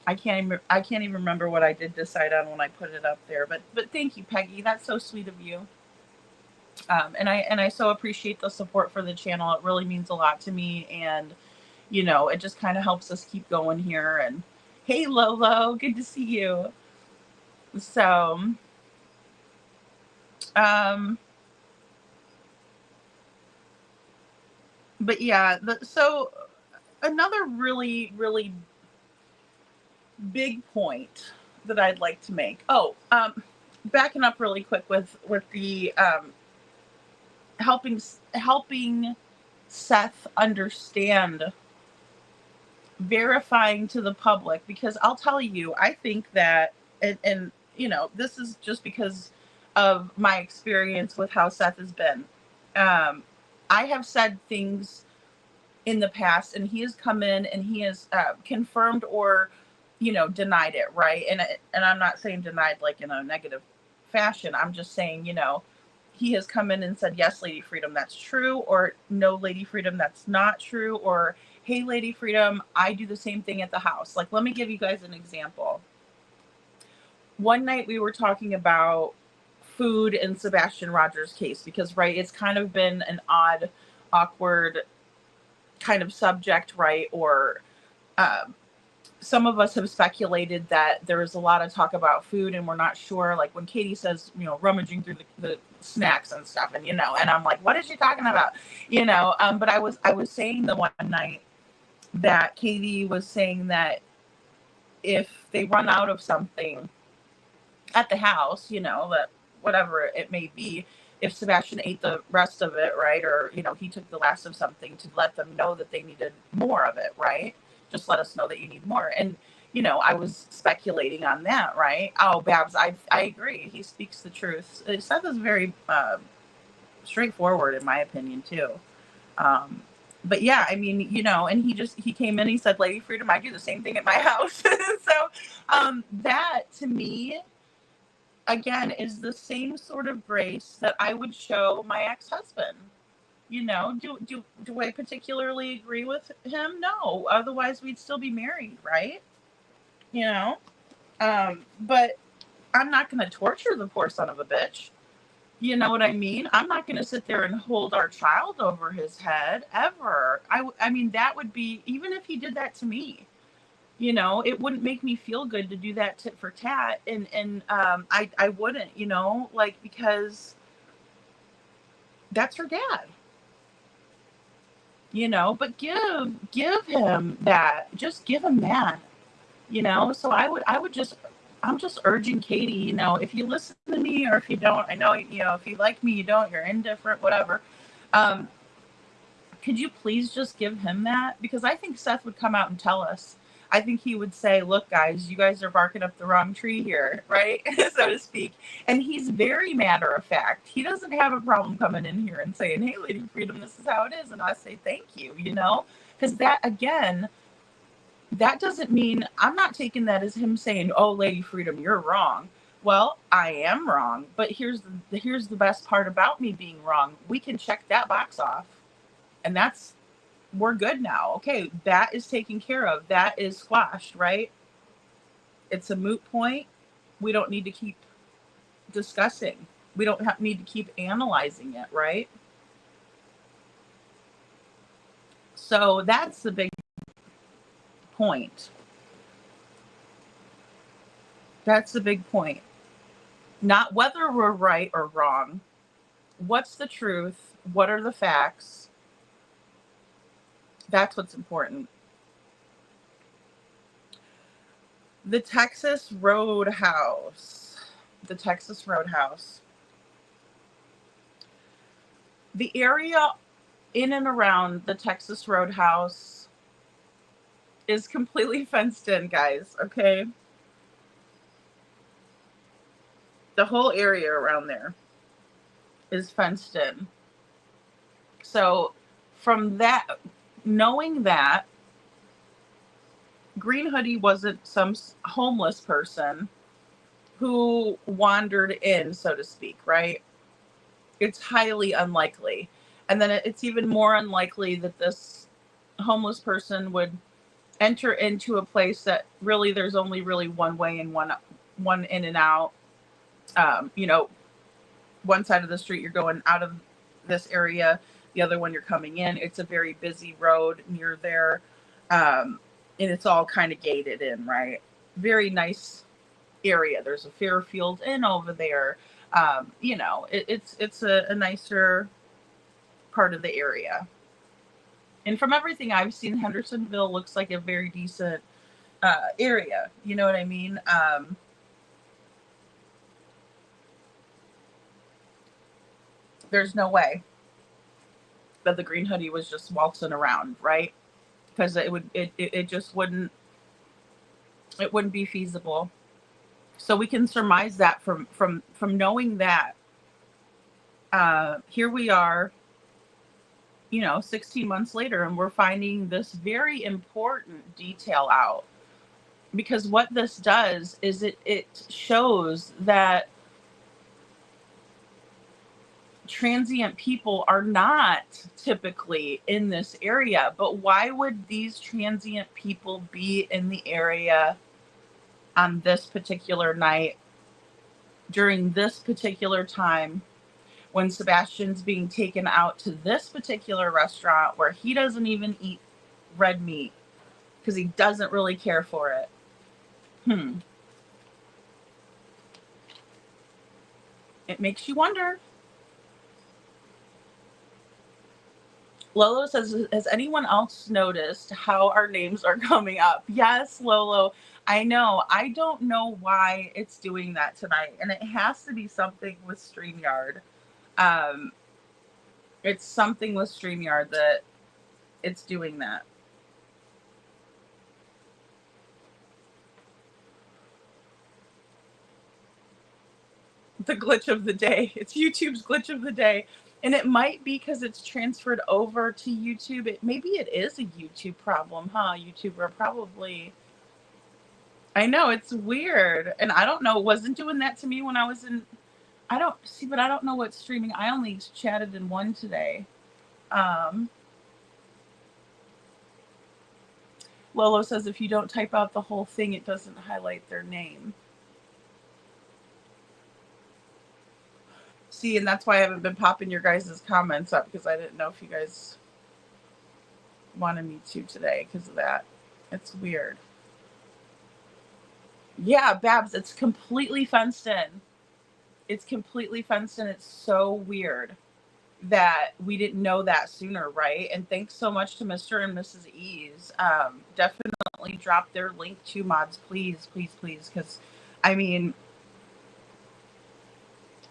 I can't even remember what I did decide on when I put it up there. But thank you, Peggy. That's so sweet of you. And I so appreciate the support for the channel. It really means a lot to me, and it just kind of helps us keep going here. And hey, Lolo, good to see you. So, but yeah, so another really, really big point that I'd like to make. Backing up really quick with the helping Seth understand, verifying to the public, because I'll tell you, I think that, and this is just because of my experience with how Seth has been. I have said things in the past, and he has come in and he has confirmed or denied it, right? And I'm not saying denied like in a negative fashion. I'm just saying, he has come in and said, yes, Lady Freedom, that's true, or no, Lady Freedom, that's not true, or hey, Lady Freedom, I do the same thing at the house. Like, let me give you guys an example. One night we were talking about food in Sebastian Rogers' case, because, right, it's kind of been an odd, awkward kind of subject, right? Or some of us have speculated that there is a lot of talk about food and we're not sure, like when Katie says, rummaging through the snacks and stuff, and and I'm like, what is she talking about? But I was saying the one night that Katie was saying that if they run out of something at the house, that whatever it may be, if Sebastian ate the rest of it, right, or he took the last of something, to let them know that they needed more of it, right? Just let us know that you need more. And I was speculating on that, right? Oh, Babs, I agree. He speaks the truth. Seth is very straightforward, in my opinion, too. But yeah, I mean, and he came in, he said, Lady Freedom, I do the same thing at my house. So that, to me, again, is the same sort of grace that I would show my ex-husband. Do I particularly agree with him? No. Otherwise, we'd still be married, right? But I'm not going to torture the poor son of a bitch. You know what I mean? I'm not going to sit there and hold our child over his head ever. I mean, that would be, even if he did that to me, it wouldn't make me feel good to do that tit for tat. And I wouldn't, because that's her dad. you know, but give him that. Just give him that, you know. So I'm just urging Katie, you know, if you listen to me or if you don't, I know, you know, if you like me, you don't, you're indifferent, whatever. Um, could you please just give him that? Because I think Seth would come out and tell us. I think he would say, look, guys, you guys are barking up the wrong tree here, right? So to speak. And he's very matter of fact. He doesn't have a problem coming in here and saying, hey, Lady Freedom, this is how it is. And I say, thank you, you know? Because that, again, that doesn't mean, I'm not taking that as him saying, oh, Lady Freedom, you're wrong. Well, I am wrong. But here's the best part about me being wrong. We can check that box off. And we're good now. Okay, that is taken care of. That is squashed, right? It's a moot point. We don't need to keep discussing. We don't need to keep analyzing it, right? So that's the big point. That's the big point. Not whether we're right or wrong. What's the truth? What are the facts? That's what's important. The Texas Roadhouse. The Texas Roadhouse. The area in and around the Texas Roadhouse is completely fenced in, guys, okay? The whole area around there is fenced in. So from that, knowing that, Green Hoodie wasn't some homeless person who wandered in, so to speak, right? It's highly unlikely. And then it's even more unlikely that this homeless person would enter into a place that really there's only really one way and one in and out. You know, one side of the street you're going out of this area, the other one you're coming in. It's a very busy road near there. And it's all kind of gated in, right? Very nice area. There's a Fairfield Inn over there. You know, it's a nicer part of the area. And from everything I've seen, Hendersonville looks like a very decent area. You know what I mean? There's no way that the Green Hoodie was just waltzing around, right? Because it just wouldn't be feasible. So we can surmise that from knowing that. Here we are, you know, 16 months later, and we're finding this very important detail out. Because what this does is it shows that transient people are not typically in this area. But why would these transient people be in the area on this particular night during this particular time when Sebastian's being taken out to this particular restaurant where he doesn't even eat red meat because he doesn't really care for it? It makes you wonder. Lolo says, has anyone else noticed how our names are coming up? Yes, Lolo. I know. I don't know why it's doing that tonight. And it has to be something with StreamYard. It's something with StreamYard that it's doing that. The glitch of the day. It's YouTube's glitch of the day. And it might be because it's transferred over to YouTube. Maybe it is a YouTube problem, huh? YouTuber probably. I know, it's weird. And I don't know, it wasn't doing that to me when I was in. I don't see, but I don't know what's streaming. I only chatted in one today. Lolo says if you don't type out the whole thing, it doesn't highlight their name. See, and that's why I haven't been popping your guys' comments up, because I didn't know if you guys wanted me to today because of that. It's weird. Yeah, Babs, it's completely fenced in. It's completely fenced in. It's so weird. that we didn't know that sooner, right? And thanks so much to Mr. and Mrs. Ease. Definitely drop their link to mods, please, please, please, because I mean,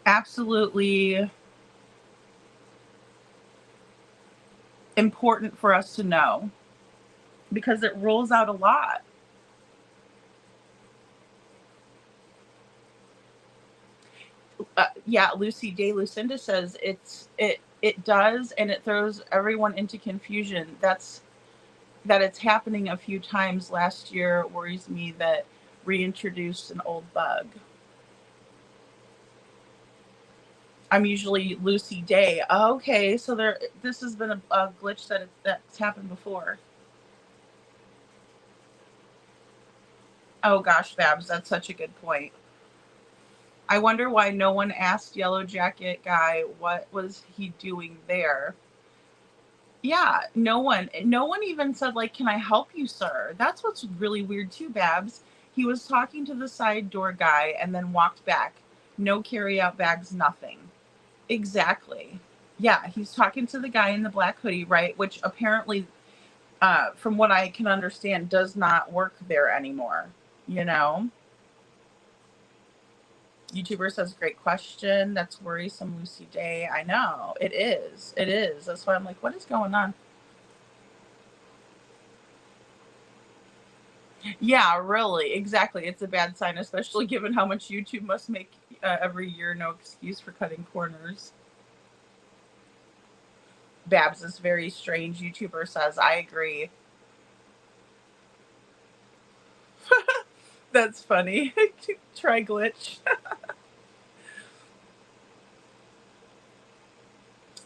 absolutely important for us to know because it rolls out a lot. Yeah, Lucy Day Lucinda says it does, and it throws everyone into confusion. That it's happening a few times last year worries me that reintroduced an old bug. I'm usually Lucy Day. Okay, so this has been a glitch that's happened before. Oh gosh, Babs, that's such a good point. I wonder why no one asked Yellow Jacket guy what was he doing there. Yeah, no one even said, like, can I help you, sir? That's what's really weird too, Babs. He was talking to the side door guy and then walked back. No carry out bags, nothing. Exactly. Yeah, he's talking to the guy in the black hoodie, right? Which apparently, from what I can understand, does not work there anymore. You know? YouTuber says, great question. That's worrisome, Lucy Day. I know. It is. It is. That's why I'm like, what is going on? Yeah, really. Exactly. It's a bad sign, especially given how much YouTube must make every year. No excuse for cutting corners. Babs is very strange. YouTuber says, I agree. That's funny. Try glitch.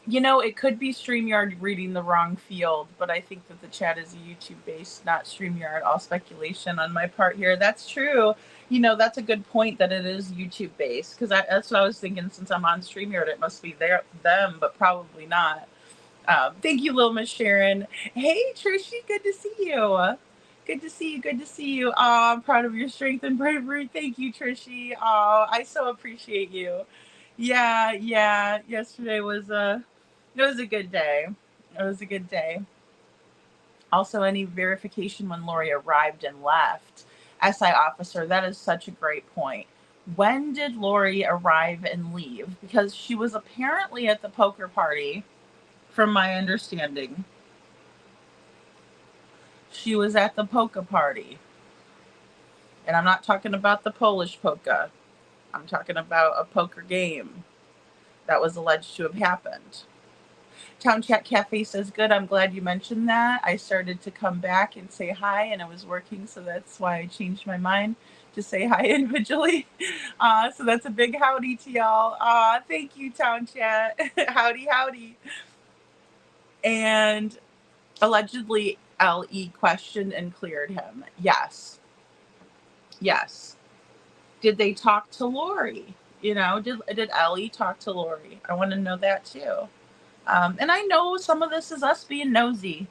You know, it could be StreamYard reading the wrong field, but I think that the chat is YouTube-based, not StreamYard. All speculation on my part here. That's true. You know, that's a good point that it is YouTube-based, because that's what I was thinking. Since I'm on StreamYard, it must be them, but probably not. Thank you, Little Miss Sharon. Hey, Trishy, good to see you. Good to see you. Good to see you. Oh, I'm proud of your strength and bravery. Thank you, Trishy. Oh, I so appreciate you. Yeah. Yesterday was a good day. It was a good day. Also, any verification when Lori arrived and left. SI officer, that is such a great point. When did Lori arrive and leave? Because she was apparently at the poker party, from my understanding. She was at the poker party. And I'm not talking about the Polish polka. I'm talking about a poker game that was alleged to have happened. Town Chat Cafe says, good, I'm glad you mentioned that. I started to come back and say hi, and it was working, so that's why I changed my mind to say hi individually. So that's a big howdy to y'all. Thank you, Town Chat. Howdy. And allegedly, LE questioned and cleared him. Yes. Did they talk to Lori? You know, did LE talk to Lori? I want to know that too. And I know some of this is us being nosy.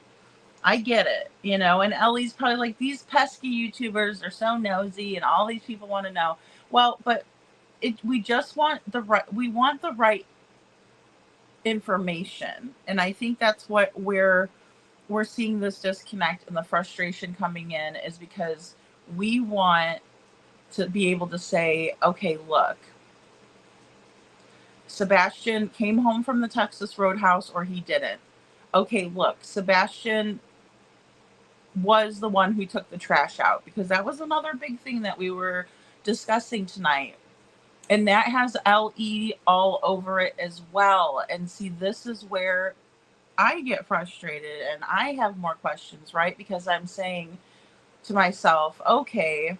I get it, you know, and Ellie's probably like, these pesky YouTubers are so nosy and all these people want to know. Well, but we just want the right information. And I think that's what we're seeing this disconnect and the frustration coming in, is because we want to be able to say, okay, look, Sebastian came home from the Texas Roadhouse or he didn't. Okay, look, Sebastian was the one who took the trash out, because that was another big thing that we were discussing tonight. And that has LE all over it as well. And see, this is where I get frustrated and I have more questions, right? Because I'm saying to myself, okay,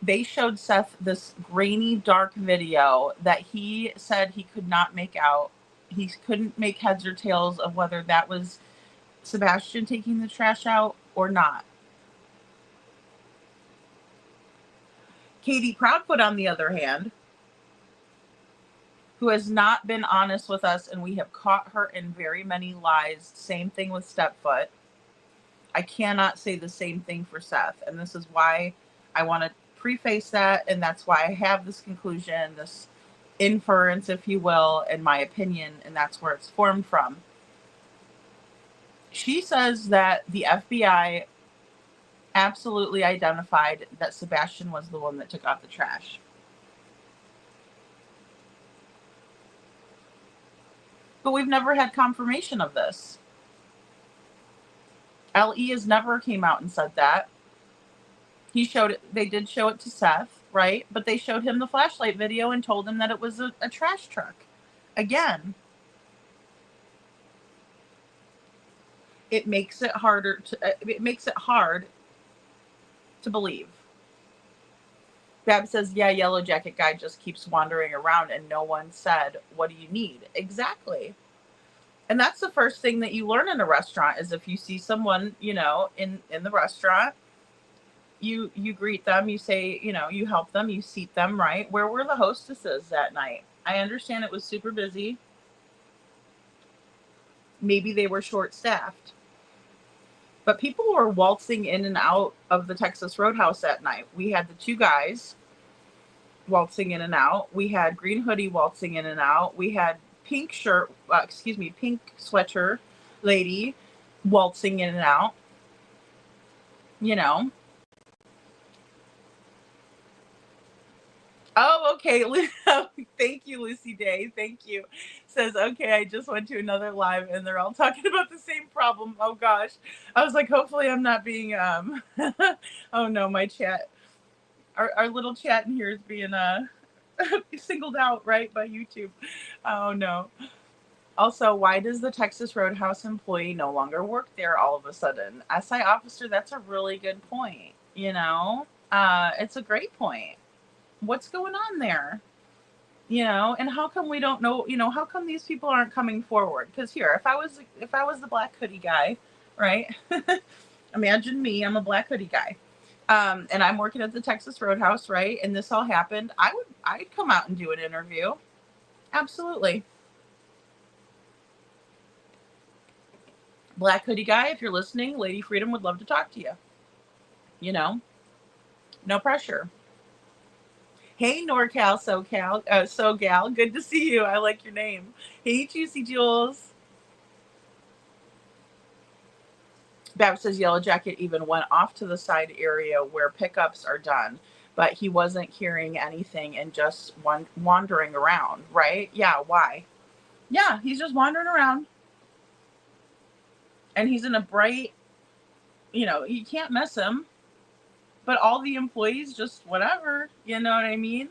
they showed Seth this grainy, dark video that he said he could not make out. He couldn't make heads or tails of whether that was Sebastian taking the trash out or not. Katie Proudfoot, on the other hand, who has not been honest with us, and we have caught her in very many lies. Same thing with Stepfoot. I cannot say the same thing for Seth. And this is why I want to preface that, and that's why I have this conclusion, this inference, if you will, in my opinion, and that's where it's formed from. She says that the FBI absolutely identified that Sebastian was the one that took out the trash. But we've never had confirmation of this. LE has never came out and said that. He showed it. They did show it to Seth, right? But they showed him the flashlight video and told him that it was a trash truck. Again, it makes it harder to. It makes it hard to believe. Bab says, "Yeah, Yellow Jacket guy just keeps wandering around, and no one said, 'What do you need?'" Exactly. And that's the first thing that you learn in a restaurant is if you see someone, you know, in the restaurant, you greet them, you say, you know, you help them, you seat them, right? Where were the hostesses that night? I understand it was super busy. Maybe they were short-staffed. But people were waltzing in and out of the Texas Roadhouse that night. We had the two guys waltzing in and out. We had Green Hoodie waltzing in and out. We had pink sweater lady waltzing in and out. You know. Oh, okay. Thank you, Lucy Day. Thank you. Says, okay, I just went to another live and they're all talking about the same problem. Oh gosh. I was like, hopefully I'm not being oh no, my chat. Our little chat in here is being singled out, right, by YouTube. Oh no. Also, why does the Texas Roadhouse employee no longer work there all of a sudden? SI officer, that's a really good point. You know, it's a great point. What's going on there? You know, and how come we don't know, you know, how come these people aren't coming forward? Because here, if I was the black hoodie guy, right? Imagine me, I'm a black hoodie guy. And I'm working at the Texas Roadhouse, right? And this all happened. I'd come out and do an interview. Absolutely. Black hoodie guy, if you're listening, Lady Freedom would love to talk to you. You know, no pressure. Hey, NorCal, SoGal. Good to see you. I like your name. Hey, Juicy Jules. Bab says Yellow Jacket even went off to the side area where pickups are done, but he wasn't hearing anything and just wandering around, right? Yeah, why? Yeah, he's just wandering around. And he's in a bright, you know, you can't miss him. But all the employees just whatever, you know what I mean?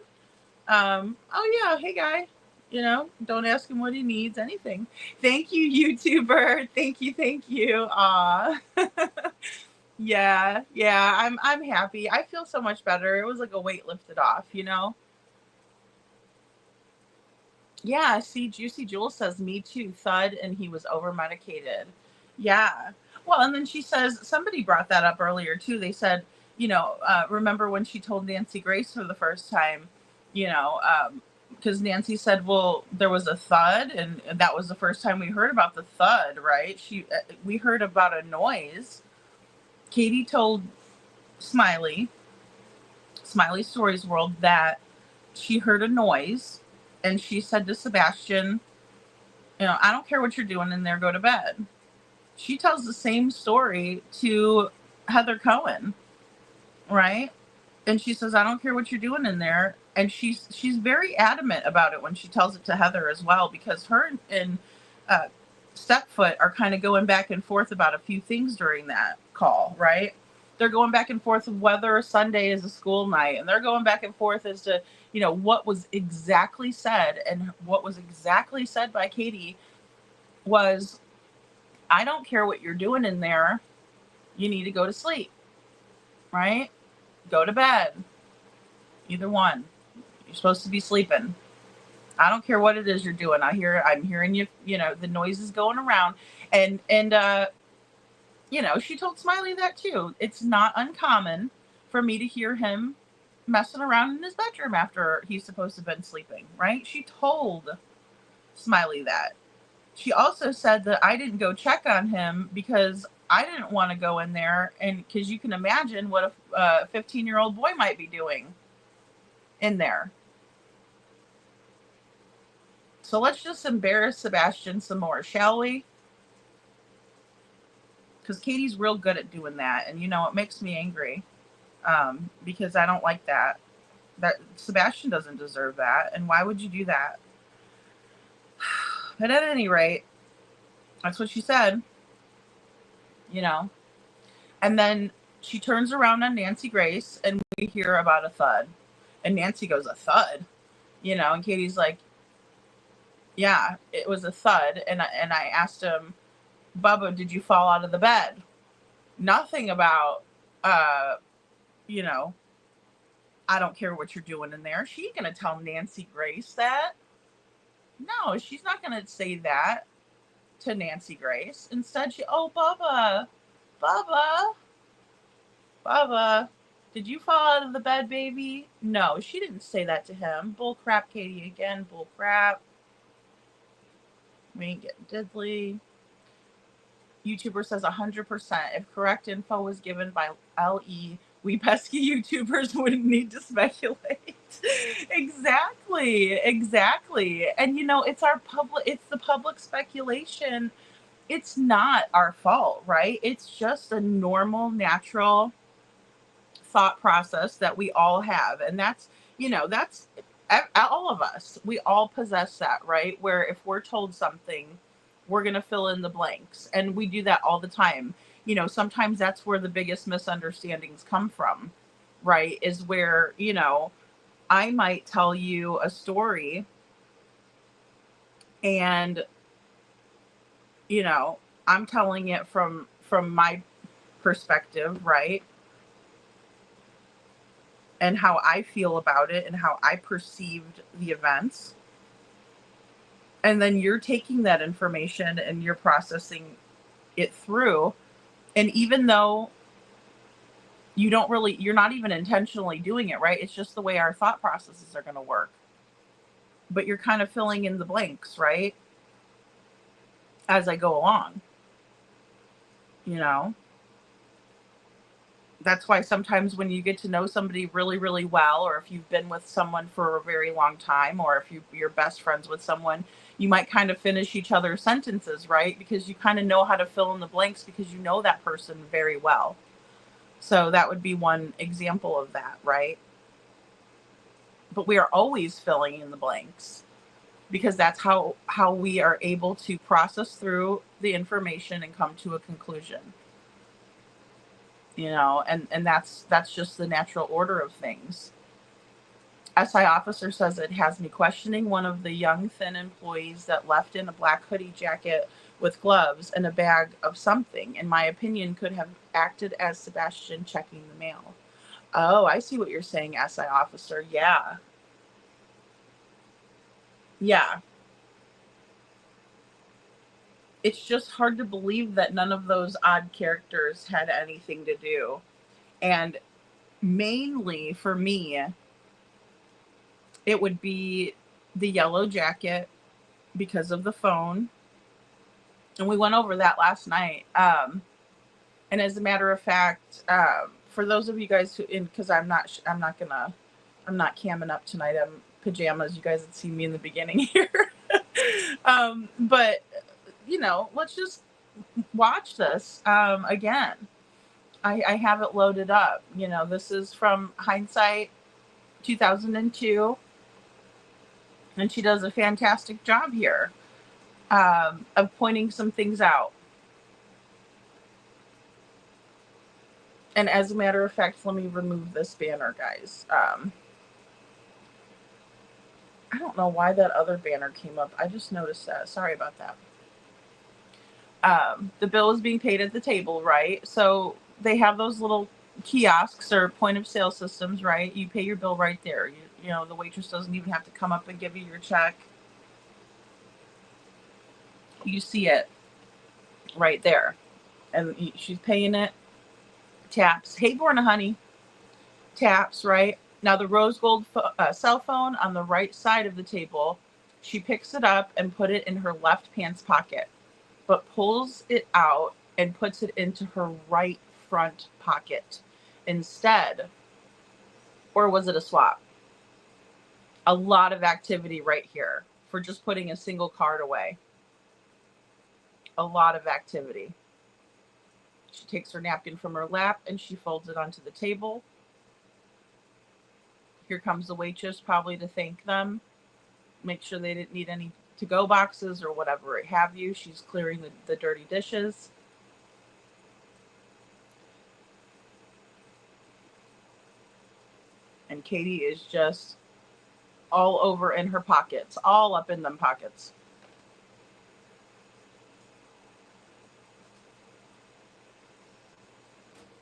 Oh yeah, hey guy, you know, don't ask him what he needs, anything. Thank you, YouTuber. Thank you. Aw. yeah, I'm happy. I feel so much better. It was like a weight lifted off, you know? Yeah, see, Juicy Jewel says, me too, thud, and he was over medicated. Yeah. Well, and then she says, somebody brought that up earlier too. They said, you know, remember when she told Nancy Grace for the first time, you know, because Nancy said, well, there was a thud, and that was the first time we heard about the thud, right? We heard about a noise. Katie told Smiley Stories World, that she heard a noise, and she said to Sebastian, you know, I don't care what you're doing in there, go to bed. She tells the same story to Heather Cohen, right? And she says, I don't care what you're doing in there. And she's very adamant about it when she tells it to Heather as well, because her and Stepfoot are kind of going back and forth about a few things during that call, right? They're going back and forth of whether Sunday is a school night, and they're going back and forth as to, you know, what was exactly said. And what was exactly said by Katie was, I don't care what you're doing in there. You need to go to sleep, right? Go to bed. Either one. You're supposed to be sleeping. I don't care what it is you're doing. I'm hearing you, you know, the noise is going around. And you know, she told Smiley that too. It's not uncommon for me to hear him messing around in his bedroom after he's supposed to have been sleeping, right? She told Smiley that. She also said that I didn't go check on him because I didn't want to go in there, and because you can imagine what a 15-year-old boy might be doing in there. So let's just embarrass Sebastian some more, shall we? Because Katie's real good at doing that. And, you know, it makes me angry because I don't like that. That Sebastian doesn't deserve that. And why would you do that? But at any rate, that's what she said, you know. And then she turns around on Nancy Grace and we hear about a thud. And Nancy goes, a thud? You know, and Katie's like, yeah, it was a thud. And I asked him, Bubba, did you fall out of the bed? Nothing about, you know, I don't care what you're doing in there. She ain't going to tell Nancy Grace that. No, she's not going to say that to Nancy Grace. Instead, oh, Bubba, did you fall out of the bed, baby? No, she didn't say that to him. Bull crap, Katie, again, bull crap. We ain't getting diddly. YouTuber says 100%. If correct info was given by LE, we pesky YouTubers wouldn't need to speculate. Exactly. And you know, it's the public speculation. It's not our fault, right? It's just a normal, natural thought process that we all have. And that's, you know, that's all of us. We all possess that, right? Where if we're told something, we're going to fill in the blanks. And we do that all the time. You know, sometimes that's where the biggest misunderstandings come from, right? Is where, you know, I might tell you a story and, you know, I'm telling it from my perspective, right? And how I feel about it and how I perceived the events. And then you're taking that information and you're processing it through. And even though you're not even intentionally doing it, right? It's just the way our thought processes are going to work. But you're kind of filling in the blanks, right? As I go along. You know? That's why sometimes when you get to know somebody really, really well, or if you've been with someone for a very long time, or if you're best friends with someone, you might kind of finish each other's sentences, right? Because you kind of know how to fill in the blanks because you know that person very well. So that would be one example of that, right? But we are always filling in the blanks because that's how we are able to process through the information and come to a conclusion. You know, and that's just the natural order of things. SI officer says it has me questioning one of the young, thin employees that left in a black hoodie jacket with gloves and a bag of something. In my opinion, could have acted as Sebastian checking the mail. Oh, I see what you're saying, SI officer. Yeah. Yeah. It's just hard to believe that none of those odd characters had anything to do. And mainly for me, it would be the yellow jacket because of the phone. And we went over that last night. And as a matter of fact, for those of you guys who, because I'm not camming up tonight. I'm pajamas. You guys had seen me in the beginning here. But you know, let's just watch this again. I have it loaded up. You know, this is from Hindsight 2002. And she does a fantastic job here of pointing some things out. And as a matter of fact, let me remove this banner, guys. I don't know why that other banner came up. I just noticed that. Sorry about that. The bill is being paid at the table, right? So they have those little kiosks or point of sale systems, right? You pay your bill right there. You know, the waitress doesn't even have to come up and give you your check. You see it right there. And she's paying it. Taps. Hey, Borna, honey. Taps, right? Now the rose gold cell phone on the right side of the table. She picks it up and put it in her left pants pocket, but pulls it out and puts it into her right front pocket instead. Or was it a swap? A lot of activity right here for just putting a single card away. A lot of activity. She takes her napkin from her lap and she folds it onto the table. Here comes the waitress, probably to thank them. Make sure they didn't need any to-go boxes or whatever have you. She's clearing the dirty dishes. And Katie is just all over in her pockets, all up in them pockets.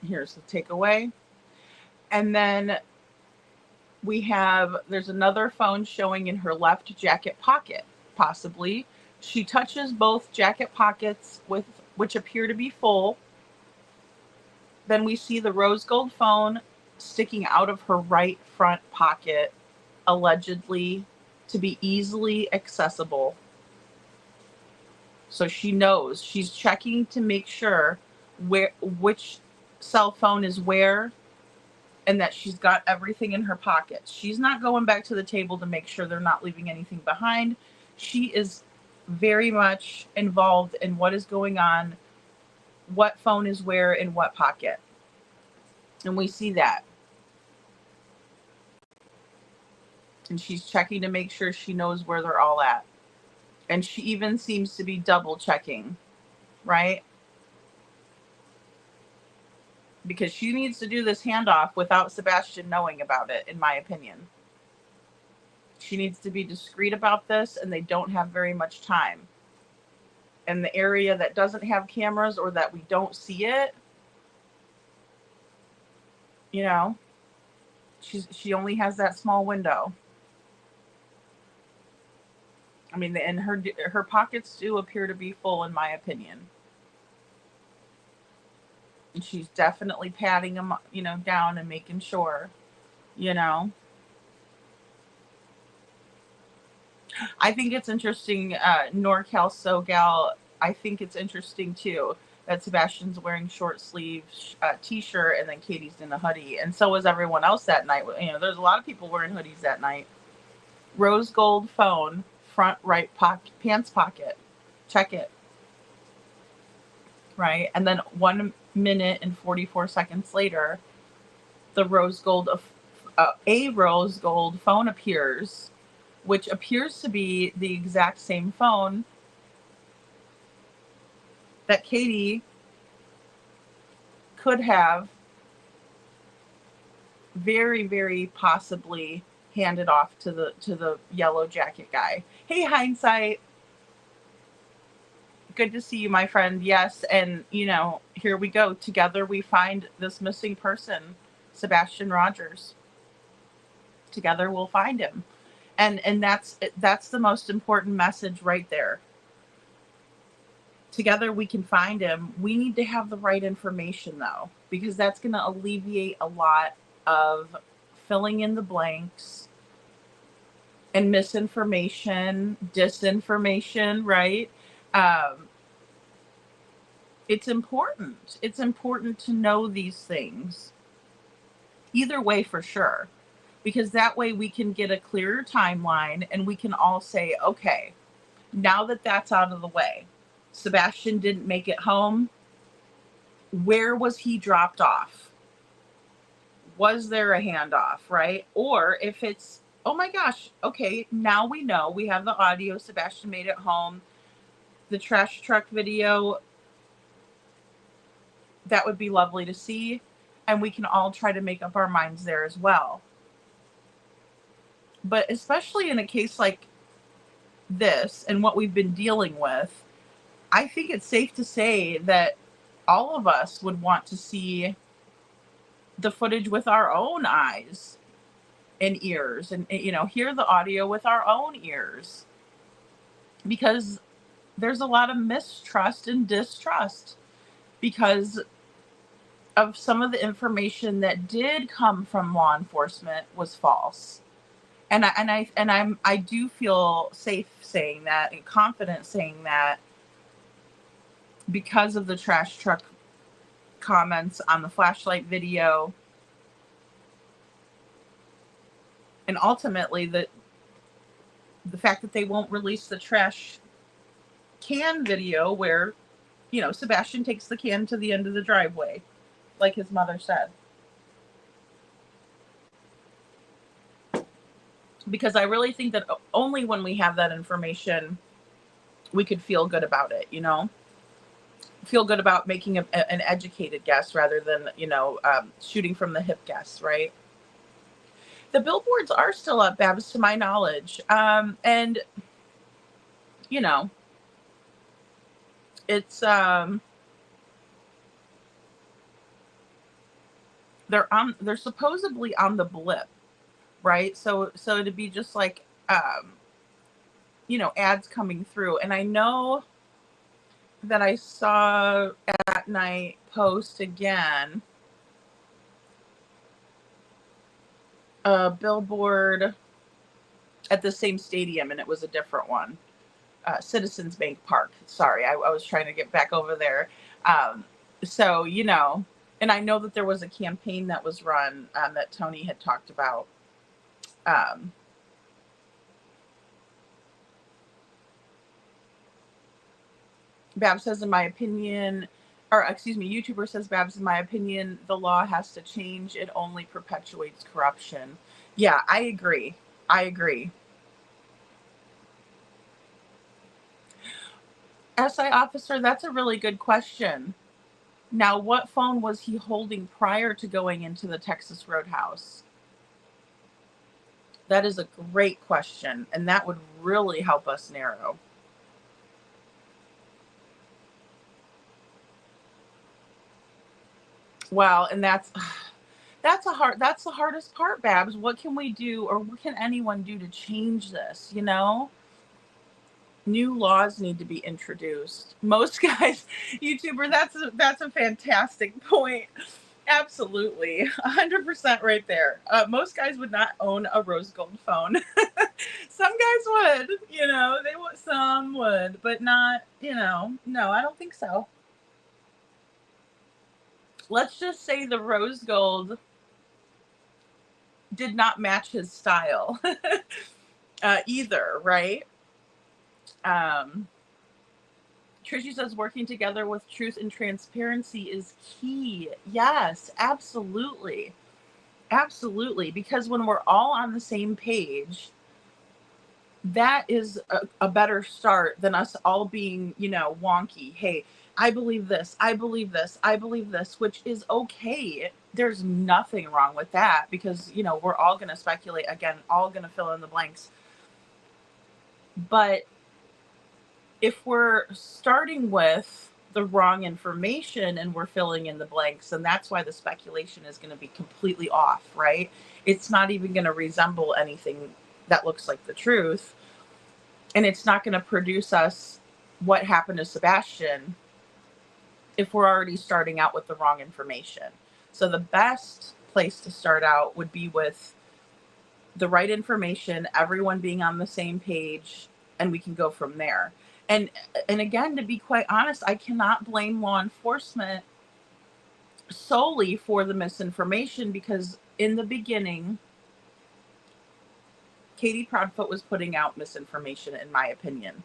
Here's the takeaway. And then there's another phone showing in her left jacket pocket, possibly. She touches both jacket pockets which appear to be full. Then we see the rose gold phone sticking out of her right front pocket, allegedly to be easily accessible. So she knows. She's checking to make sure which cell phone is where, and that she's got everything in her pockets. She's not going back to the table to make sure they're not leaving anything behind. She is very much involved in what is going on, what phone is where in what pocket. And we see that. And she's checking to make sure she knows where they're all at. And she even seems to be double checking, right? Because she needs to do this handoff without Sebastian knowing about it, in my opinion. She needs to be discreet about this, and they don't have very much time. And the area that doesn't have cameras or that we don't see it, you know, she only has that small window. I mean, and her pockets do appear to be full, in my opinion. And she's definitely patting them, you know, down and making sure, you know. I think it's interesting, NorCal SoGal, I think it's interesting too that Sebastian's wearing short sleeve t-shirt and then Katie's in a hoodie. And so was everyone else that night. You know, there's a lot of people wearing hoodies that night. Rose gold phone, front right pants pocket. Check it. Right? And then 1 minute and 44 seconds later, the rose gold phone appears, which appears to be the exact same phone that Katie could have very, very possibly handed off to the yellow jacket guy. Hey, hindsight. Good to see you, my friend. Yes, and you know, here we go. Together we find this missing person, Sebastian Rogers. Together we'll find him. And that's the most important message right there. Together we can find him. We need to have the right information though, because that's going to alleviate a lot of filling in the blanks and misinformation, disinformation, right? It's important. It's important to know these things. Either way, for sure. Because that way we can get a clearer timeline and we can all say, okay, now that that's out of the way, Sebastian didn't make it home. Where was he dropped off? Was there a handoff, right? Or if it's, oh my gosh, okay, now we know. We have the audio. Sebastian made it home. The trash truck video, that would be lovely to see. And we can all try to make up our minds there as well. But especially in a case like this and what we've been dealing with, I think it's safe to say that all of us would want to see the footage with our own eyes and ears and, you know, hear the audio with our own ears. Because there's a lot of mistrust and distrust because of some of the information that did come from law enforcement was false. And I do feel safe saying that and confident saying that because of the trash truck comments on the flashlight video. And ultimately the fact that they won't release the trash can video where, Sebastian takes the can to the end of the driveway, like his mother said. Because I really think that only when we have that information, we could feel good about it, feel good about making an educated guess rather than, shooting from the hip guess, right? The billboards are still up, Babs, to my knowledge. And, it's, they're supposedly on the blip, right? So it'd be just like, ads coming through. And I know that I saw at night post again a billboard at the same stadium, and it was a different one. Citizens Bank Park. Sorry, I was trying to get back over there. So, and I know that there was a campaign that was run that Tony had talked about. Bab says, in my opinion, YouTuber says, Babs, in my opinion, the law has to change. It only perpetuates corruption. Yeah, I agree. SI officer, that's a really good question. Now, what phone was he holding prior to going into the Texas Roadhouse? That is a great question, and that would really help us narrow. Well, and that's the hardest part, Babs. What can we do, or what can anyone do to change this? New laws need to be introduced. Most guys, YouTuber, that's a fantastic point. Absolutely, 100% right there. Most guys would not own a rose gold phone. Some guys would, some would, but not, no, I don't think so. Let's just say the rose gold did not match his style either, right? Trishy says working together with truth and transparency is key. Yes, absolutely. Absolutely. Because when we're all on the same page, that is a better start than us all being, wonky. Hey, I believe this, I believe this, I believe this, which is okay. There's nothing wrong with that because, we're all going to speculate, again, all going to fill in the blanks. But if we're starting with the wrong information and we're filling in the blanks, and that's why the speculation is going to be completely off, right? It's not even going to resemble anything that looks like the truth. And it's not going to produce us what happened to Sebastian if we're already starting out with the wrong information. So the best place to start out would be with the right information, everyone being on the same page, and we can go from there. And again, to be quite honest, I cannot blame law enforcement solely for the misinformation because in the beginning, Katie Proudfoot was putting out misinformation, in my opinion.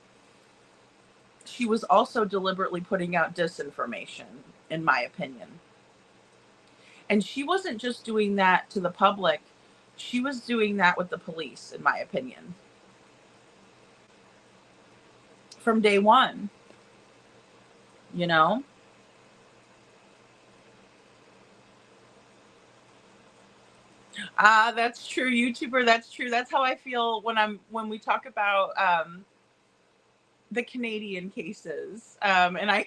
She was also deliberately putting out disinformation, in my opinion. And she wasn't just doing that to the public. She was doing that with the police, in my opinion. From day one, That's true, YouTuber. That's true. That's how I feel when we talk about the Canadian cases. And I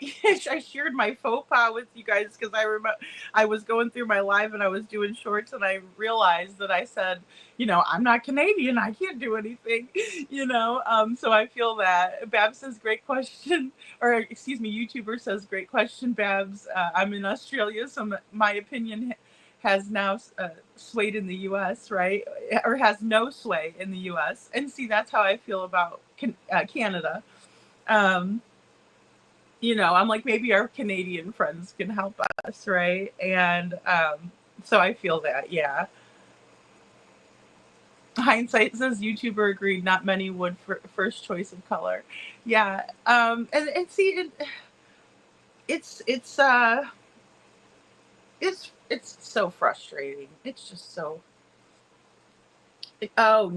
shared my faux pas with you guys because I remember I was going through my live and I was doing shorts and I realized that I said, I'm not Canadian. I can't do anything, so I feel that. Babs says, great question. Or excuse me, YouTuber says, great question, Babs. I'm in Australia, so my opinion has now swayed in the U.S., right? Or has no sway in the U.S. And see, that's how I feel about Canada. I'm like, maybe our Canadian friends can help us, right? And so I feel that, yeah. Hindsight says YouTuber agreed. Not many would for first choice of color. Yeah. And see, it's it's uh it's so frustrating. It's just so. Oh,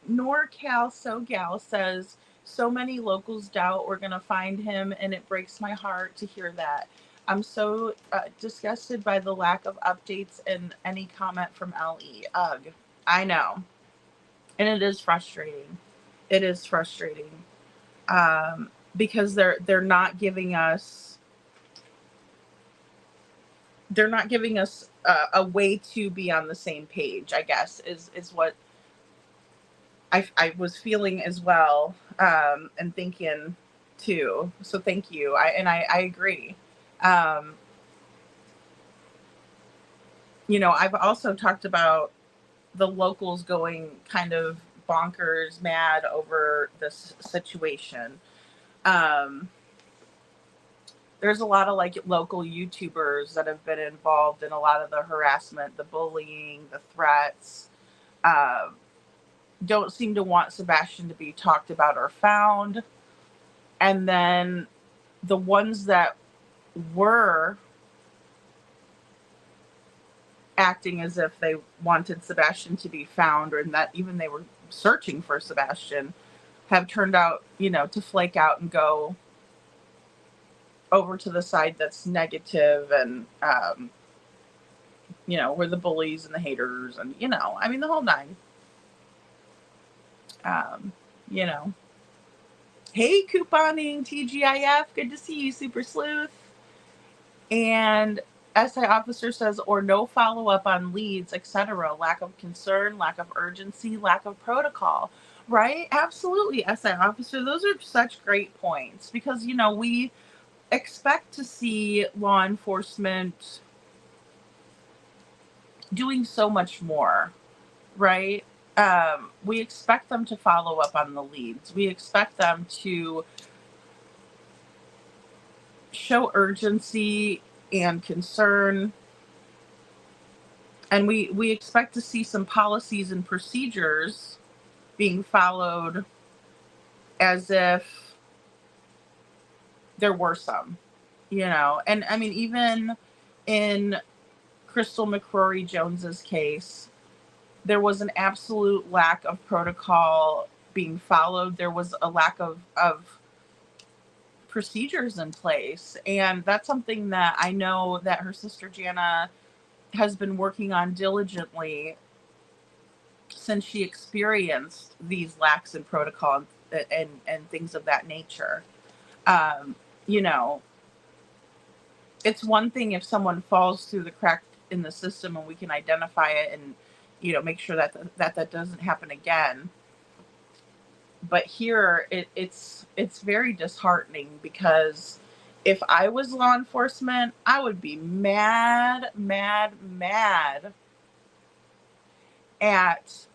NorCal SoGal says so many locals doubt we're gonna find him, and it breaks my heart to hear that. I'm so disgusted by the lack of updates and any comment from LE. Ugh, I know, and it is frustrating. It is frustrating because they're not giving us a way to be on the same page. I guess is what I was feeling as well, and thinking too. So thank you. I agree. Um, I've also talked about the locals going kind of bonkers mad over this situation. Um, there's a lot of like local YouTubers that have been involved in a lot of the harassment, the bullying, the threats. Um, don't seem to want Sebastian to be talked about or found. And then the ones that were acting as if they wanted Sebastian to be found, or that even they were searching for Sebastian, have turned out, to flake out and go over to the side that's negative and, we're the bullies and the haters and, the whole nine. You know. Hey, couponing TGIF. Good to see you, Super Sleuth. And SI officer says, or no follow-up on leads, etc. Lack of concern, lack of urgency, lack of protocol. Right? Absolutely, SI officer. Those are such great points because, we expect to see law enforcement doing so much more, right? We expect them to follow up on the leads. We expect them to show urgency and concern. And we expect to see some policies and procedures being followed as if there were some, And I mean, even in Crystal McCrory Jones's case, there was an absolute lack of protocol being followed. There was a lack of procedures in place. And that's something that I know that her sister Jana has been working on diligently since she experienced these lacks in protocol and things of that nature. You know, it's one thing if someone falls through the crack in the system and we can identify it and, make sure that doesn't happen again. But here it's very disheartening because if I was law enforcement, I would be mad at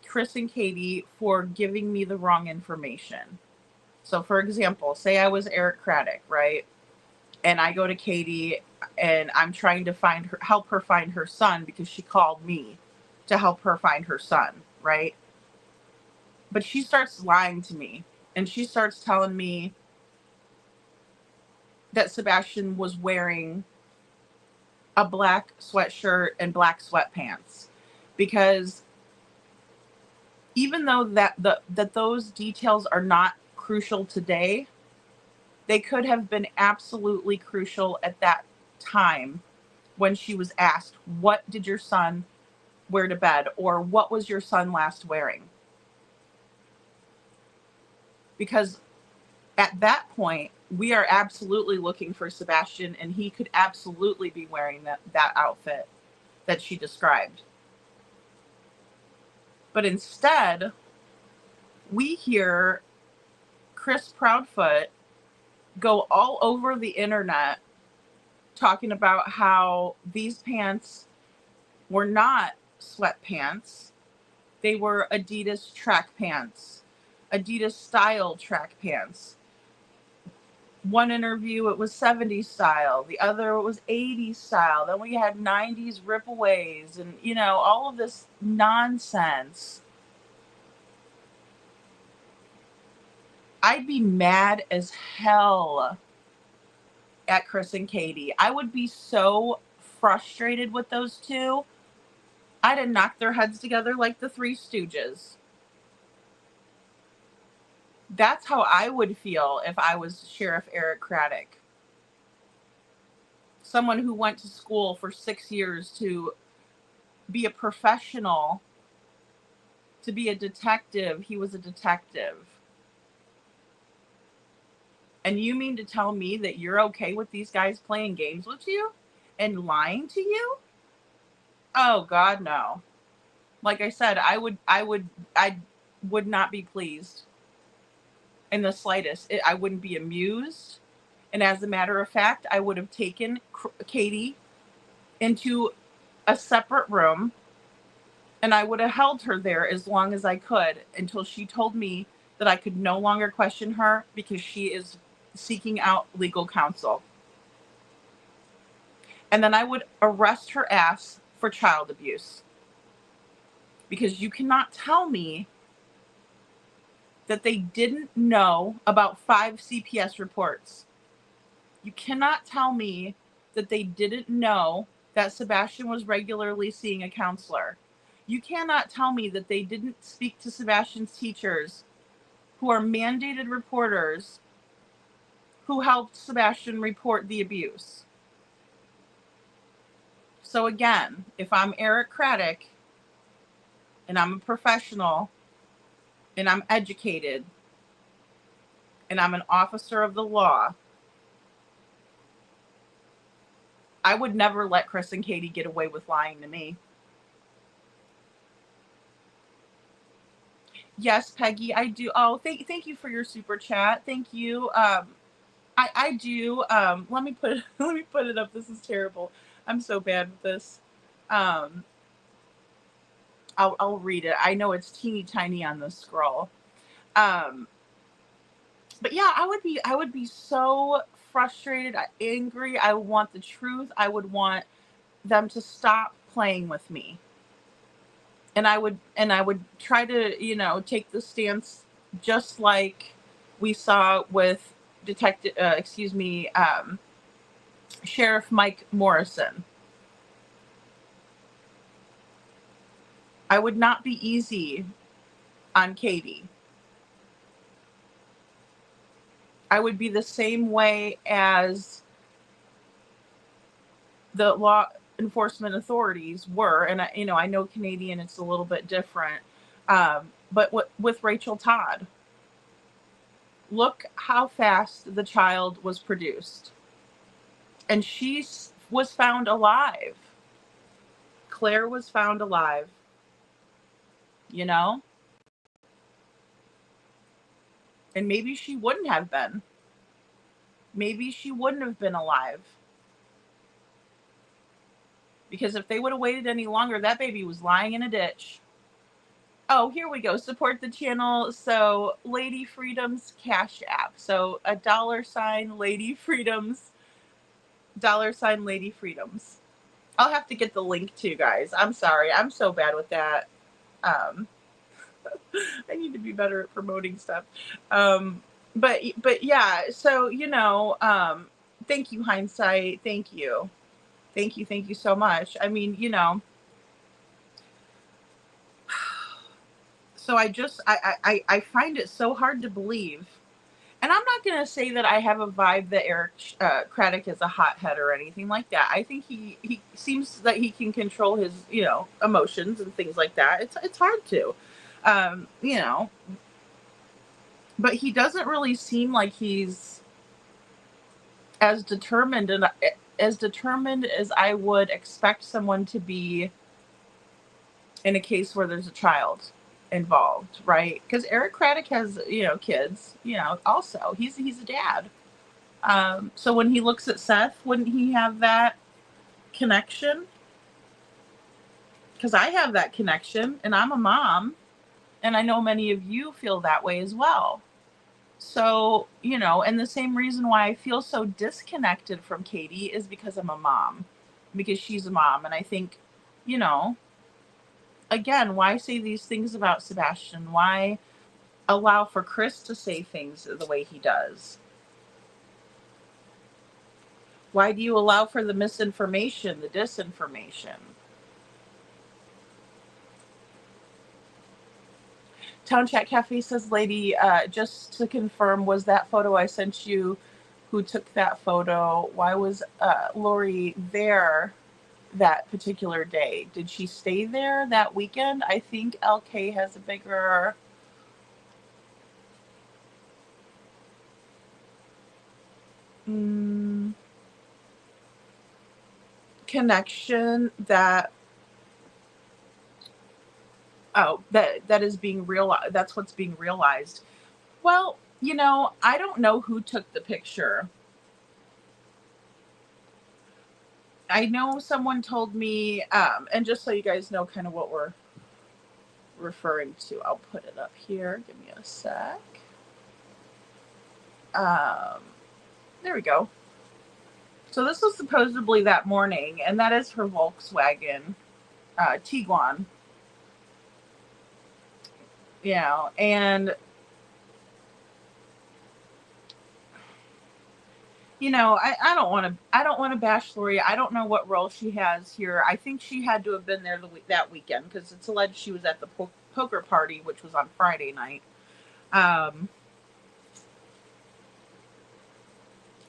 Chris and Katie for giving me the wrong information. So for example, say I was Eric Craddock, right? And I go to Katie and I'm trying to help her find her son because she called me to help her find her son, right? But she starts lying to me and she starts telling me that Sebastian was wearing a black sweatshirt and black sweatpants, because even though that those details are not crucial today, they could have been absolutely crucial at that time when she was asked, what did your son wear to bed, or what was your son last wearing? Because at that point, we are absolutely looking for Sebastian, and he could absolutely be wearing that outfit that she described. But instead, we hear Chris Proudfoot go all over the internet talking about how these pants were not sweatpants. They were Adidas track pants, Adidas style track pants. one interview, it was 70s style. The other, it was 80s style. Then we had 90s ripaways and, you know, all of this nonsense. I'd be mad as hell at Chris and Katie. I would be so frustrated with those two. I'd have knocked their heads together like the Three Stooges. That's how I would feel if I was Sheriff Eric Craddock. Someone who went to school for 6 years to be a professional, to be a detective. He was a detective. And you mean to tell me that you're okay with these guys playing games with you and lying to you? Oh God, no. Like I said, I would not be pleased in the slightest. I wouldn't be amused. And as a matter of fact, I would have taken Katie into a separate room and I would have held her there as long as I could until she told me that I could no longer question her because she is seeking out legal counsel. And then I would arrest her ass for child abuse. Because you cannot tell me that they didn't know about 5 CPS reports. You cannot tell me that they didn't know that Sebastian was regularly seeing a counselor. You cannot tell me that they didn't speak to Sebastian's teachers, who are mandated reporters, who helped Sebastian report the abuse. So again, if I'm Eric Craddock, and I'm a professional, and I'm educated, and I'm an officer of the law, I would never let Chris and Katie get away with lying to me. Yes, Peggy, I do. Oh, thank you for your super chat. Thank you. I do. Let me put it up. This is terrible. I'm so bad with this. I'll read it. I know it's teeny tiny on the scroll. But yeah, I would be so frustrated, angry. I would want the truth. I would want them to stop playing with me. And I would try to, you know, take the stance just like we saw with Sheriff Mike Morrison. I would not be easy on Katie. I would be the same way as the law enforcement authorities were. And I know Canadian, it's a little bit different. But with Rachel Todd, look how fast the child was produced. And she was found alive. Claire was found alive. You know? And maybe she wouldn't have been. Maybe she wouldn't have been alive. Because if they would have waited any longer, that baby was lying in a ditch. Oh, here we go. Support the channel. So, Lady Freedom's Cash App. So, $, Lady Freedom's, $Lady Freedom's. I'll have to get the link too, guys. I'm sorry. I'm so bad with that. I need to be better at promoting stuff. But yeah, so, you know, thank you, Hindsight. Thank you. Thank you so much. I mean, you know, so I find it so hard to believe. And I'm not going to say that I have a vibe that Eric Craddock is a hothead or anything like that. I think he seems that he can control his, you know, emotions and things like that. It's hard to, you know, but he doesn't really seem like he's as determined as I would expect someone to be in a case where there's a child involved, right? Because Eric Craddock has, you know, kids, you know, also he's a dad. So when he looks at Seth, wouldn't he have that connection? Because I have that connection and I'm a mom and I know many of you feel that way as well. So, and the same reason why I feel so disconnected from Katie is because I'm a mom, because she's a mom. And I think, you know, again, why say these things about Sebastian? Why allow for Chris to say things the way he does? Why do you allow for the misinformation, the disinformation? Town Chat Cafe says, lady, just to confirm, was that photo I sent you who took that photo? Why was Lori there that particular day? Did she stay there that weekend? I think LK has a bigger connection that that is being realized. That's what's being realized. Well, I don't know who took the picture. I know someone told me, and just so you guys know kind of what we're referring to, I'll put it up here. Give me a sec. There we go. So this was supposedly that morning, and that is her Volkswagen Tiguan. And I don't want to bash Lori. I don't know what role she has here. I think she had to have been there that weekend, because it's alleged she was at the poker party, which was on Friday night.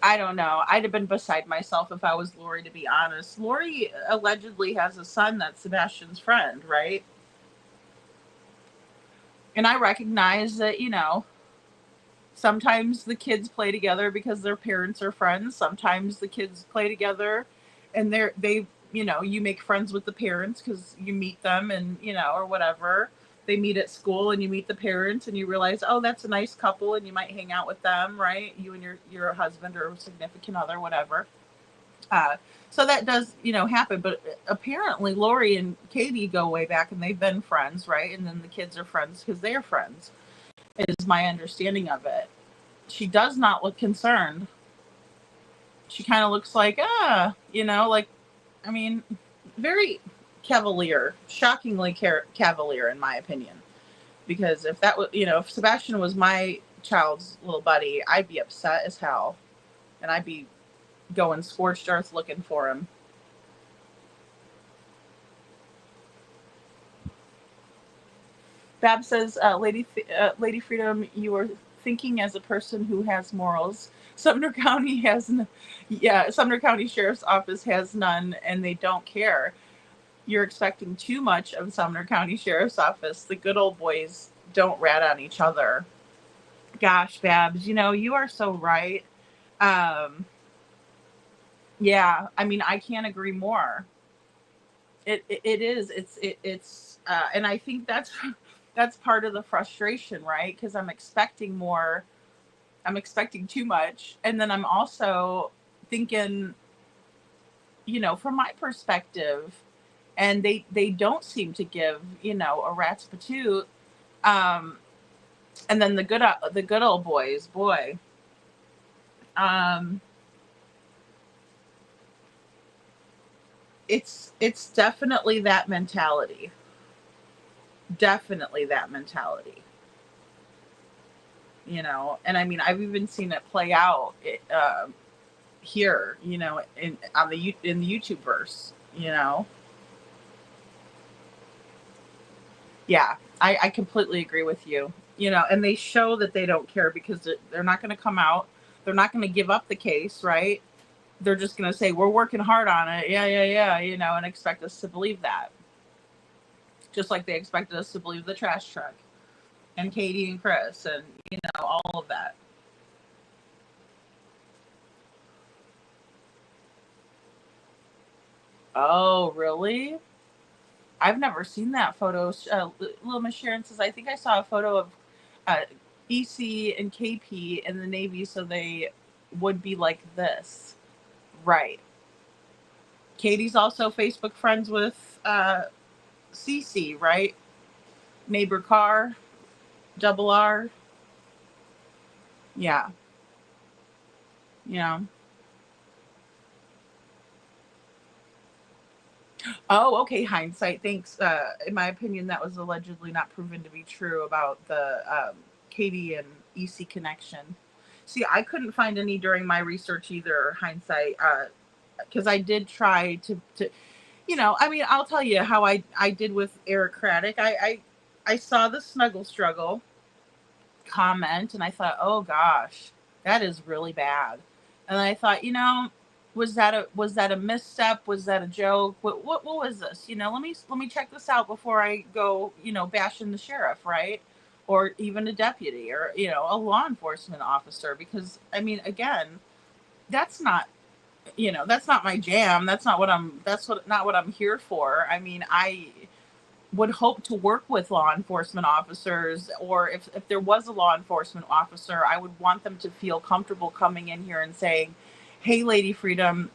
I don't know. I'd have been beside myself if I was Lori, to be honest. Lori allegedly has a son that's Sebastian's friend, right? And I recognize that, sometimes the kids play together because their parents are friends. Sometimes the kids play together and you make friends with the parents because you meet them and, or whatever. They meet at school and you meet the parents and you realize, oh, that's a nice couple, and you might hang out with them, right? You and your husband or significant other, whatever. So that does, happen. But apparently Lori and Katie go way back and they've been friends, right? And then the kids are friends because they're friends, is my understanding of it. She does not look concerned. She kind of looks like, very cavalier, shockingly cavalier, in my opinion. Because if that was, if Sebastian was my child's little buddy, I'd be upset as hell. And I'd be going scorched earth looking for him. Bab says, Lady Freedom, you are thinking as a person who has morals. Sumner County Sumner County Sheriff's Office has none, and they don't care. You're expecting too much of Sumner County Sheriff's Office. The good old boys don't rat on each other. Gosh, Babs, you are so right. Yeah, I can't agree more. It is. It's and I think that's part of the frustration, right? Because I'm expecting more. I'm expecting too much. And then I'm also thinking, from my perspective, and they don't seem to give, a rat's patoot. And then the good old boys, boy. It's definitely that mentality. Definitely that mentality. And I've even seen it play out here, in the YouTube verse, Yeah, I completely agree with you. And they show that they don't care because they're not going to come out. They're not going to give up the case, right? They're just going to say, we're working hard on it. Yeah, and expect us to believe that. Just like they expected us to believe the trash truck and Katie and Chris and, all of that. Oh, really? I've never seen that photo. Little Miss Sharon says, I think I saw a photo of EC and KP in the Navy, so they would be like this. Right. Katie's also Facebook friends with CC, right? Neighbor Carr, Double R. Yeah. Yeah. Oh, okay. Hindsight. Thanks. In my opinion, that was allegedly not proven to be true about the Katie and EC connection. See, I couldn't find any during my research either. Hindsight, because I did try to, I mean, I'll tell you how I did with Eric Craddock. I saw the snuggle struggle comment, and I thought, oh gosh, that is really bad. And I thought, was that a misstep? Was that a joke? What was this? Let me check this out before I go, bashing the sheriff, right? Or even a deputy, or a law enforcement officer, because I mean, again, that's not my jam. Not what I'm here for. I mean, I would hope to work with law enforcement officers, or if there was a law enforcement officer, I would want them to feel comfortable coming in here and saying, hey, Lady Freedom,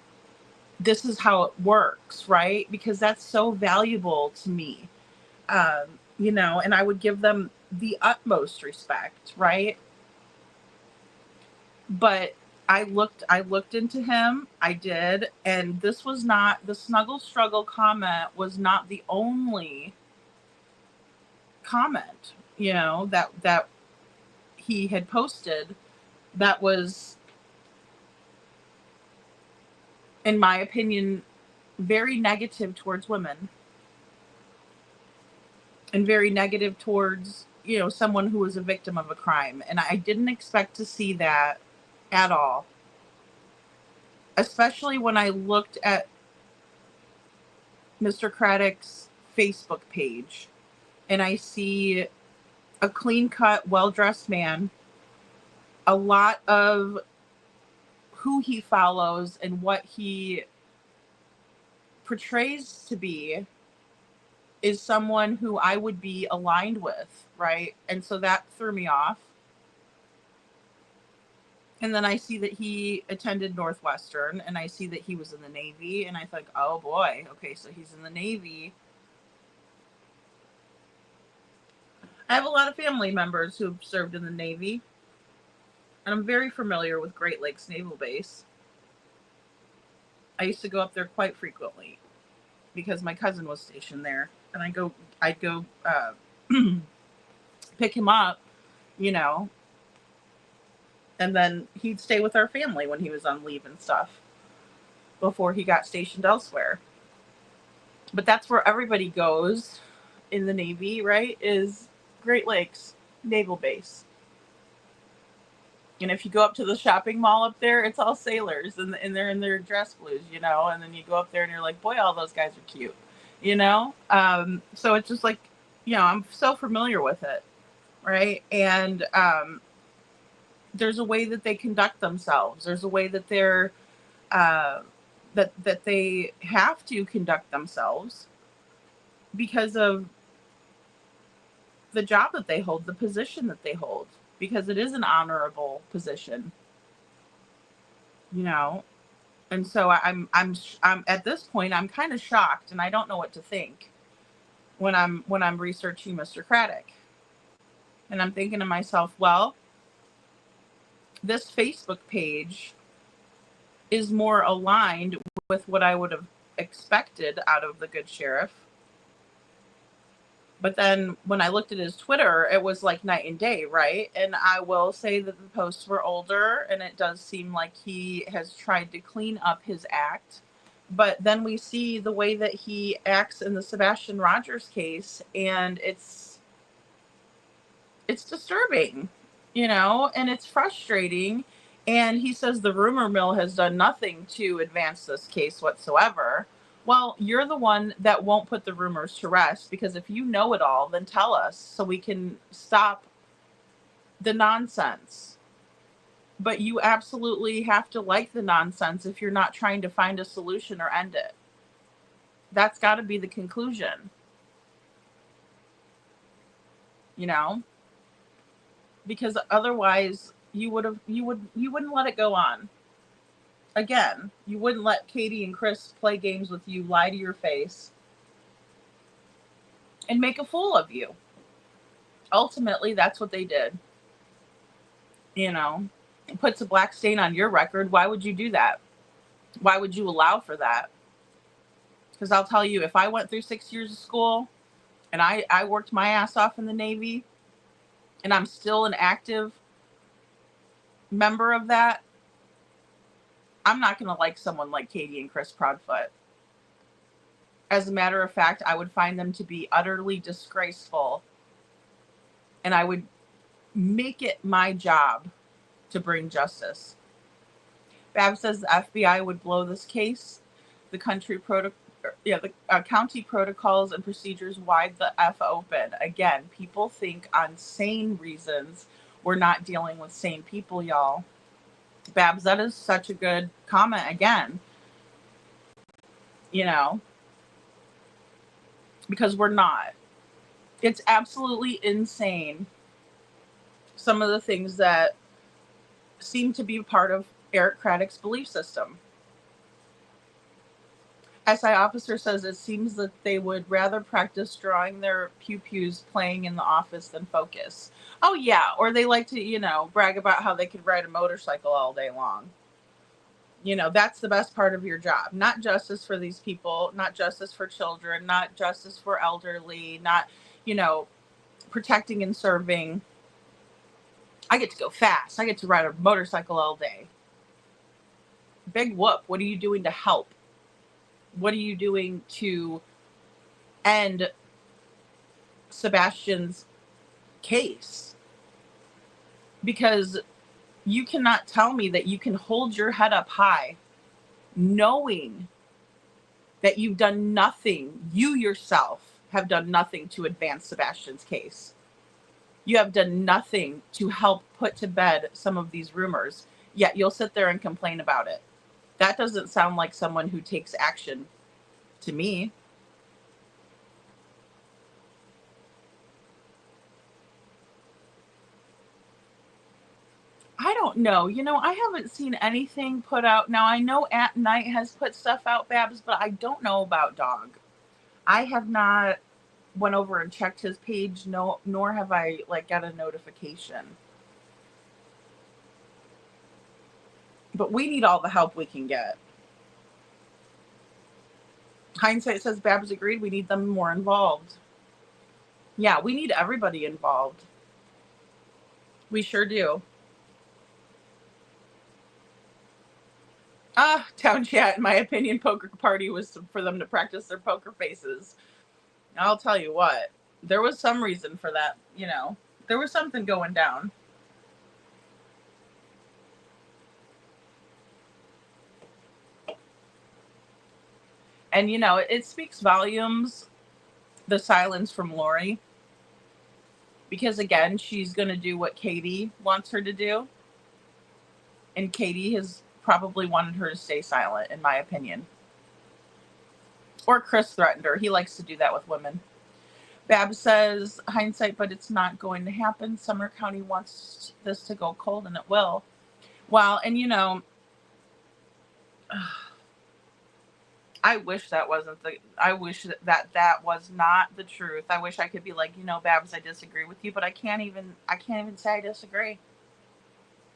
this is how it works, right? Because that's so valuable to me. And I would give them the utmost respect, right? But I looked into him. I did, and this was not the snuggle struggle comment was not the only comment, that he had posted that was, in my opinion, very negative towards women and very negative towards, someone who was a victim of a crime. And I didn't expect to see that at all, especially when I looked at Mr. Craddock's Facebook page and I see a clean-cut, well-dressed man, a lot of who he follows and what he portrays to be is someone who I would be aligned with, right? And so that threw me off. And then I see that he attended Northwestern, and I see that he was in the Navy, and I think, oh boy, okay, so he's in the Navy. I have a lot of family members who've served in the Navy, and I'm very familiar with Great Lakes Naval Base. I used to go up there quite frequently because my cousin was stationed there, and I'd go pick him up, and then he'd stay with our family when he was on leave and stuff before he got stationed elsewhere. But that's where everybody goes in the Navy, right? Is Great Lakes Naval Base. And if you go up to the shopping mall up there, it's all sailors, and they're in their dress blues, and then you go up there and you're like, boy, all those guys are cute, so it's just like, I'm so familiar with it, right? And there's a way that they conduct themselves. There's a way that they're that they have to conduct themselves because of the job that they hold, the position that they hold, because it is an honorable position, And so I'm at this point, I'm kind of shocked, and I don't know what to think when I'm researching Mr. Craddock. And I'm thinking to myself, well, this Facebook page is more aligned with what I would have expected out of the good sheriff. But then when I looked at his Twitter, it was like night and day, right? And I will say that the posts were older, and it does seem like he has tried to clean up his act. But then we see the way that he acts in the Sebastian Rogers case, and it's disturbing, and it's frustrating. And he says the rumor mill has done nothing to advance this case whatsoever. Well, you're the one that won't put the rumors to rest, because if you know it all, then tell us so we can stop the nonsense. But you absolutely have to like the nonsense if you're not trying to find a solution or end it. That's got to be the conclusion. Because otherwise you wouldn't let it go on. Again, you wouldn't let Katie and Chris play games with you, lie to your face, and make a fool of you. Ultimately, that's what they did. you know, it puts a black stain on your record. Why would you do that? Why would you allow for that? Because I'll tell you, if I went through 6 years of school and I worked my ass off in the Navy and I'm still an active member of that, I'm not going to like someone like Katie and Chris Proudfoot. As a matter of fact, I would find them to be utterly disgraceful, and I would make it my job to bring justice. Bab says the FBI would blow this case. The county protocols and procedures wide the F open. Again, people think on sane reasons. We're not dealing with sane people, y'all. Babs, that is such a good comment again. You know, because we're not. It's absolutely insane. Some of the things that seem to be part of Eric Craddock's belief system. SI officer says it seems that they would rather practice drawing their pew-pews playing in the office than focus. Oh, yeah. Or they like to, you know, brag about how they could ride a motorcycle all day long. You know, that's the best part of your job. Not justice for these people, not justice for children, not justice for elderly, not, you know, protecting and serving. I get to go fast. I get to ride a motorcycle all day. Big whoop. What are you doing to help? What are you doing to end Sebastian's case? Because you cannot tell me that you can hold your head up high knowing that you've done nothing, you yourself have done nothing to advance Sebastian's case. You have done nothing to help put to bed some of these rumors, yet you'll sit there and complain about it. That doesn't sound like someone who takes action to me. I don't know. You know, I haven't seen anything put out. Now, I know At Night has put stuff out, Babs, but I don't know about Dog. I have not went over and checked his page, nor have I, like, got a notification. But we need all the help we can get. Hindsight says Babs agreed. We need them more involved. Yeah, we need everybody involved. We sure do. Town chat, in my opinion, poker party was for them to practice their poker faces. I'll tell you what, there was some reason for that, you know. There was something going down. And, you know, it speaks volumes, the silence from Lori. Because, again, she's going to do what Katie wants her to do. And Katie has probably wanted her to stay silent, in my opinion. Or Chris threatened her. He likes to do that with women. Bab says, hindsight, but it's not going to happen. Sumner County wants this to go cold, and it will. Well, and, you know, I wish that wasn't I wish that was not the truth. I wish I could be like, you know, Babs, I disagree with you, but I can't even say I disagree.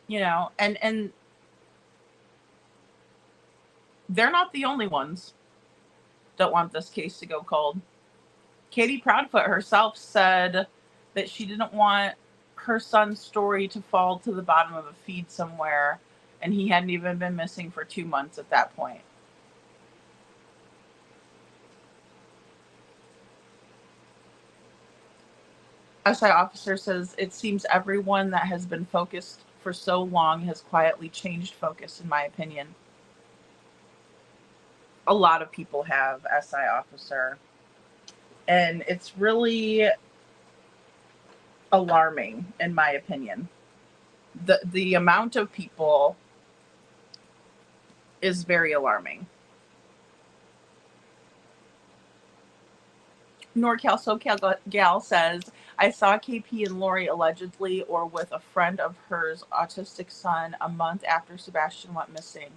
You know, and they're not the only ones that want this case to go cold. Katie Proudfoot herself said that she didn't want her son's story to fall to the bottom of a feed somewhere, and he hadn't even been missing for 2 months at that point. SI officer says, it seems everyone that has been focused for so long has quietly changed focus, in my opinion. A lot of people have, SI officer. And it's really alarming, in my opinion. The amount of people is very alarming. NorCal SoCal Gal says, I saw KP and Lori allegedly or with a friend of hers autistic son a month after Sebastian went missing.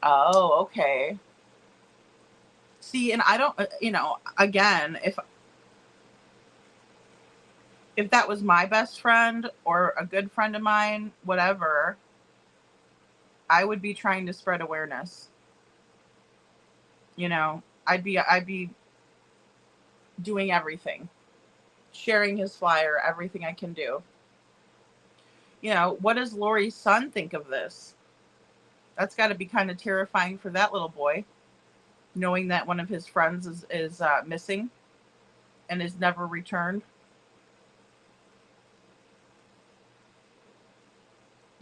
Oh, okay. See, and I don't, you know, again, If that was my best friend or a good friend of mine, whatever, I would be trying to spread awareness. You know, I'd be doing everything, sharing his flyer, everything I can do. You know, what does Lori's son think of this? That's got to be kind of terrifying for that little boy, knowing that one of his friends is missing and is never returned.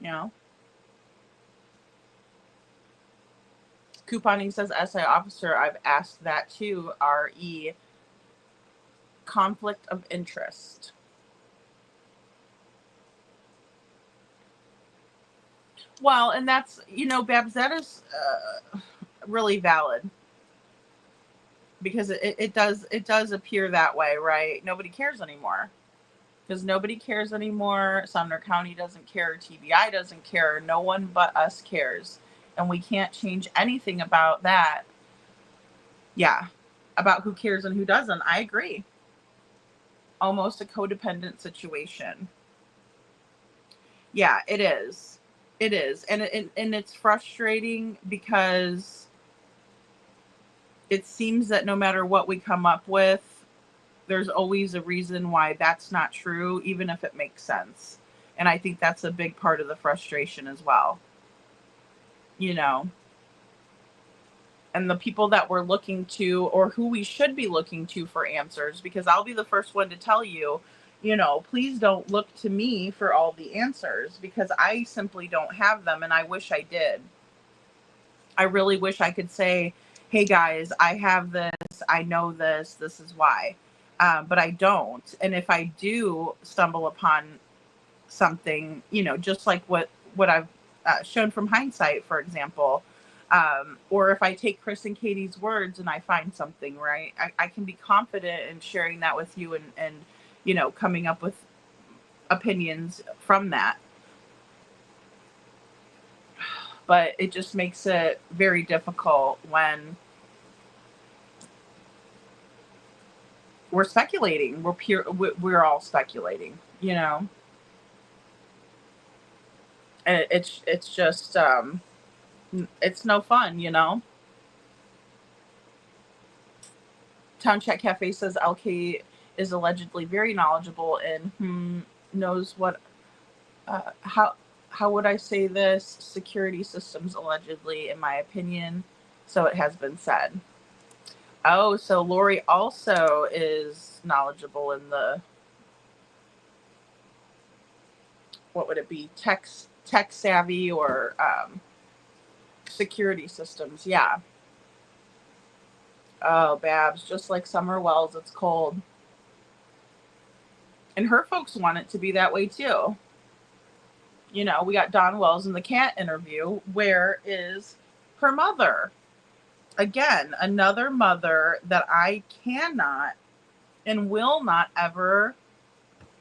You know, couponing says, SI officer, I've asked that too. RE, conflict of interest. Well, and that's, you know, Babs, that is really valid, because it does appear that way, right? Nobody cares anymore. Because nobody cares anymore. Sumner County doesn't care. TBI doesn't care. No one but us cares. And we can't change anything about that. Yeah. About who cares and who doesn't. I agree. Almost a codependent situation. Yeah, it is. It is. And it's frustrating because it seems that no matter what we come up with, there's always a reason why that's not true, even if it makes sense. And I think that's a big part of the frustration as well. You know, and the people that we're looking to, or who we should be looking to for answers, because I'll be the first one to tell you, you know, please don't look to me for all the answers, because I simply don't have them, and I wish I did. I really wish I could say, hey guys, I have this, I know this, this is why. But I don't. And if I do stumble upon something, you know, just like what I've shown from hindsight, for example, or if I take Chris and Katie's words and I find something, right, I can be confident in sharing that with you and, you know, coming up with opinions from that. But it just makes it very difficult when we're speculating. We're all speculating, you know. And it's just it's no fun, you know. Town Chat Cafe says LK is allegedly very knowledgeable and knows what how would I say this, security systems allegedly, in my opinion, so it has been said. Oh, so Lori also is knowledgeable in the, what would it be, tech savvy or security systems. Yeah. Oh, Babs, just like Summer Wells, it's cold. And her folks want it to be that way too. You know, we got Dawn Wells in the cat interview. Where is her mother? Again, another mother that I cannot and will not ever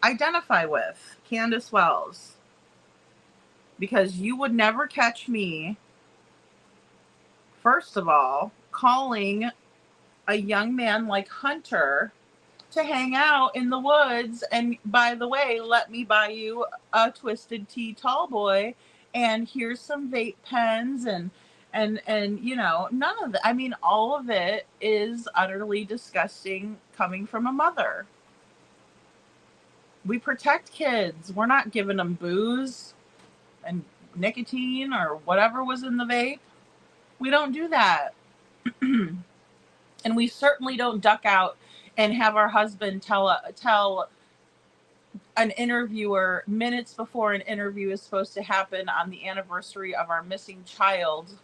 identify with, Candace Wells. Because you would never catch me, first of all, calling a young man like Hunter to hang out in the woods. And by the way, let me buy you a Twisted Tea Tall Boy, and here's some vape pens and you know, none of that. I mean, all of it is utterly disgusting coming from a mother. We protect kids. We're not giving them booze and nicotine or whatever was in the vape. We don't do that. And we certainly don't duck out and have our husband tell an interviewer minutes before an interview is supposed to happen on the anniversary of our missing child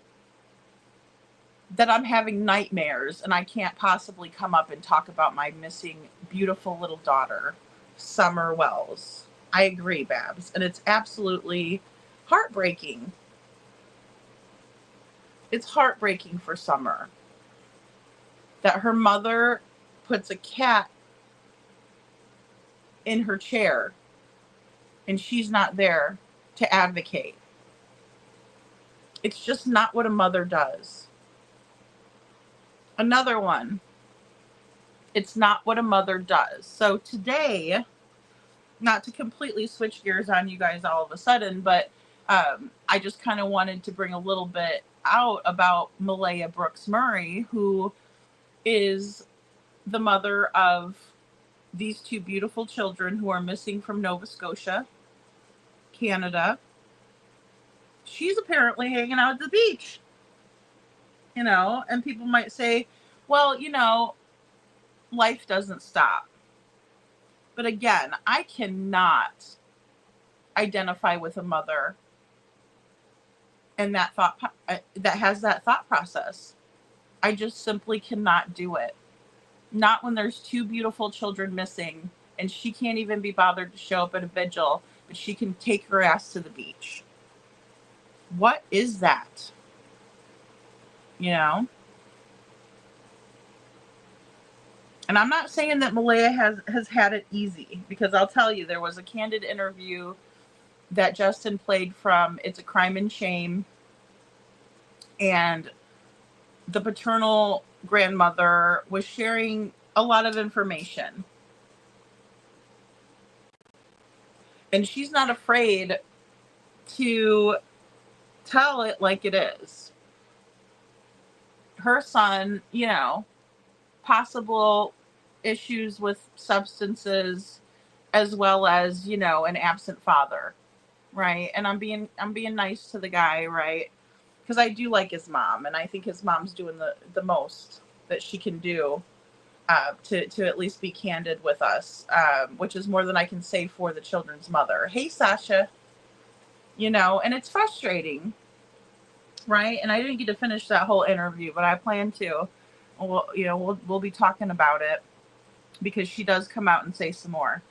that I'm having nightmares and I can't possibly come up and talk about my missing beautiful little daughter, Summer Wells. I agree, Babs. And it's absolutely heartbreaking. It's heartbreaking for Summer that her mother puts a cat in her chair and she's not there to advocate. It's just not what a mother does. Another one. It's not what a mother does. So today, not to completely switch gears on you guys all of a sudden, but I just kind of wanted to bring a little bit out about Malaya Brooks Murray, who is the mother of these two beautiful children who are missing from Nova Scotia, Canada. She's apparently hanging out at the beach, you know, and people might say, well, you know, life doesn't stop. But again, I cannot identify with a mother and that has that thought process. I just simply cannot do it. Not when there's two beautiful children missing and she can't even be bothered to show up at a vigil, but she can take her ass to the beach. What is that? You know? And I'm not saying that Malaya has had it easy, because I'll tell you, there was a candid interview that Justin played from It's a Crime and Shame, and the paternal grandmother was sharing a lot of information. And she's not afraid to tell it like it is. Her son, you know, possible issues with substances, as well as, you know, an absent father, right? And I'm being nice to the guy, right? Because I do like his mom, and I think his mom's doing the most that she can do to at least be candid with us, which is more than I can say for the children's mother. Hey, Sasha. You know, and it's frustrating, right? And I didn't get to finish that whole interview, but I plan to. Well, you know, we'll be talking about it, because she does come out and say some more.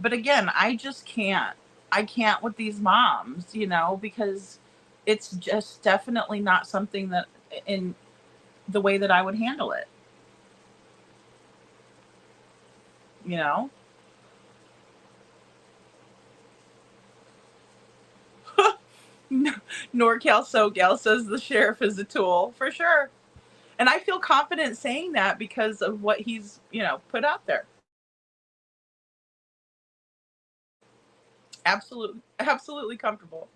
But again, I just can't. I can't with these moms, you know, because it's just definitely not something that in the way that I would handle it. You know? NorCal SoCal says the sheriff is a tool, for sure. And I feel confident saying that because of what he's, you know, put out there. Absolutely comfortable.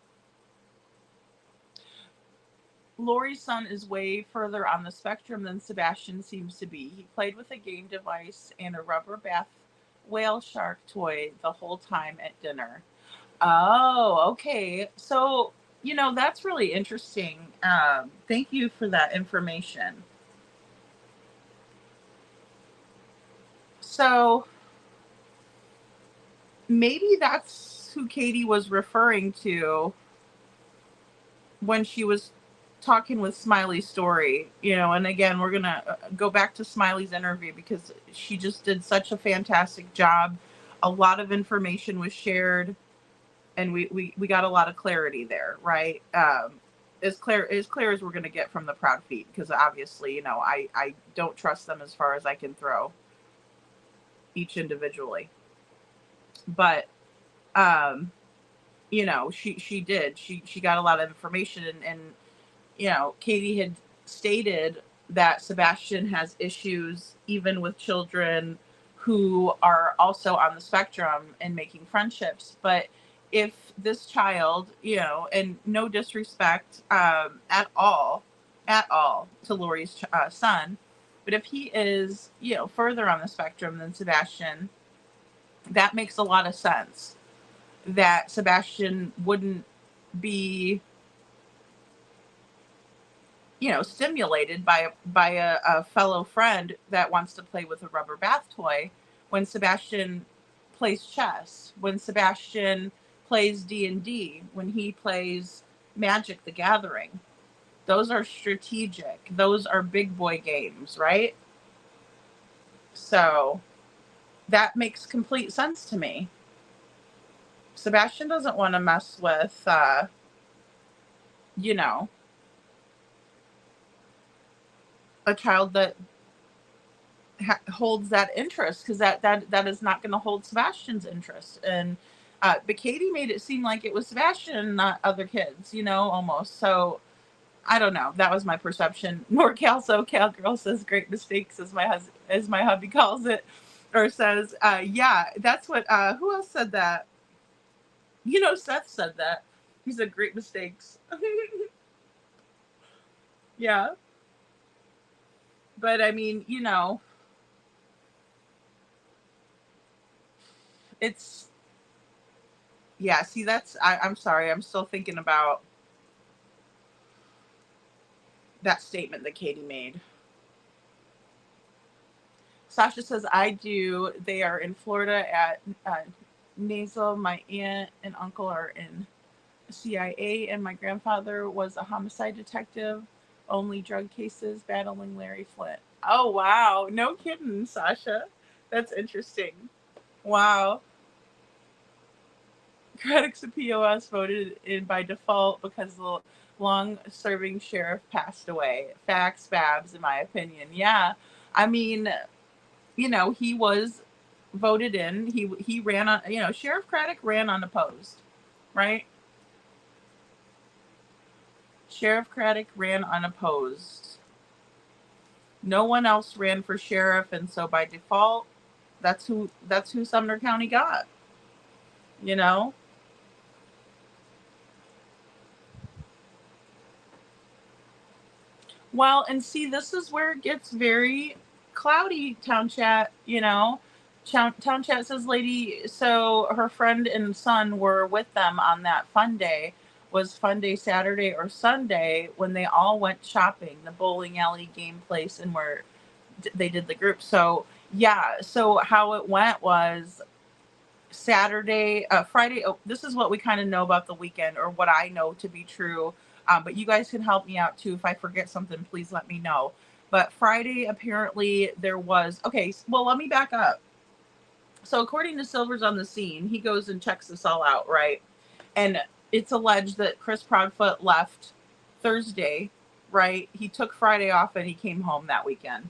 Lori's son is way further on the spectrum than Sebastian seems to be. He played with a game device and a rubber bath whale shark toy the whole time at dinner. Oh, okay. So, you know, that's really interesting. Thank you for that information. So maybe that's who Katie was referring to when she was talking with Smiley's story, you know. And again, we're going to go back to Smiley's interview, because she just did such a fantastic job. A lot of information was shared, and we got a lot of clarity there, right? As clear as we're going to get from the Proud Feet, because obviously, you know, I don't trust them as far as I can throw each individually. But you know, she got a lot of information, and you know, Katie had stated that Sebastian has issues even with children who are also on the spectrum and making friendships. But if this child, you know, and no disrespect at all to Lori's son, but if he is, you know, further on the spectrum than Sebastian, that makes a lot of sense. That Sebastian wouldn't be, you know, stimulated by a fellow friend that wants to play with a rubber bath toy, when Sebastian plays chess, when Sebastian plays D&D, when he plays Magic the Gathering. Those are strategic. Those are big boy games, right? So that makes complete sense to me. Sebastian doesn't want to mess with, you know, a child that holds that interest, because that is not going to hold Sebastian's interest. And but Katie made it seem like it was Sebastian, not other kids, you know, almost. So I don't know. That was my perception. NorCal SoCal girl says great mistakes, as my hubby calls it. or says, yeah, that's what, who else said that? Seth said that. He said great mistakes. Yeah. But I mean, it's, yeah, see, I'm sorry. I'm still thinking about that statement that Katie made. Sasha says, I do. They are in Florida at Nasal. My aunt and uncle are in CIA, and my grandfather was a homicide detective, only drug cases, battling Larry Flint. Oh, wow. No kidding, Sasha. That's interesting. Wow. Critics of POS voted in by default because the long-serving sheriff passed away. Facts, Babs, in my opinion. Yeah. I mean, he was voted in. He ran on, Sheriff Craddock ran unopposed, right? Sheriff Craddock ran unopposed. No one else ran for sheriff, and so by default, that's who Sumner County got. Well, and see, this is where it gets very cloudy, Town Chat, Town Chat says, lady, so her friend and son were with them on that fun day. Was fun day Saturday or Sunday when they all went shopping, the bowling alley, game place, and where they did the group. So, yeah, so how it went was Friday. Oh, this is what we kind of know about the weekend, or what I know to be true. But you guys can help me out too. If I forget something, please let me know. But Friday, apparently there was, okay, well, let me back up. So according to Silver's on the scene, he goes and checks this all out, right? And it's alleged that Chris Proudfoot left Thursday, right? He took Friday off and he came home that weekend.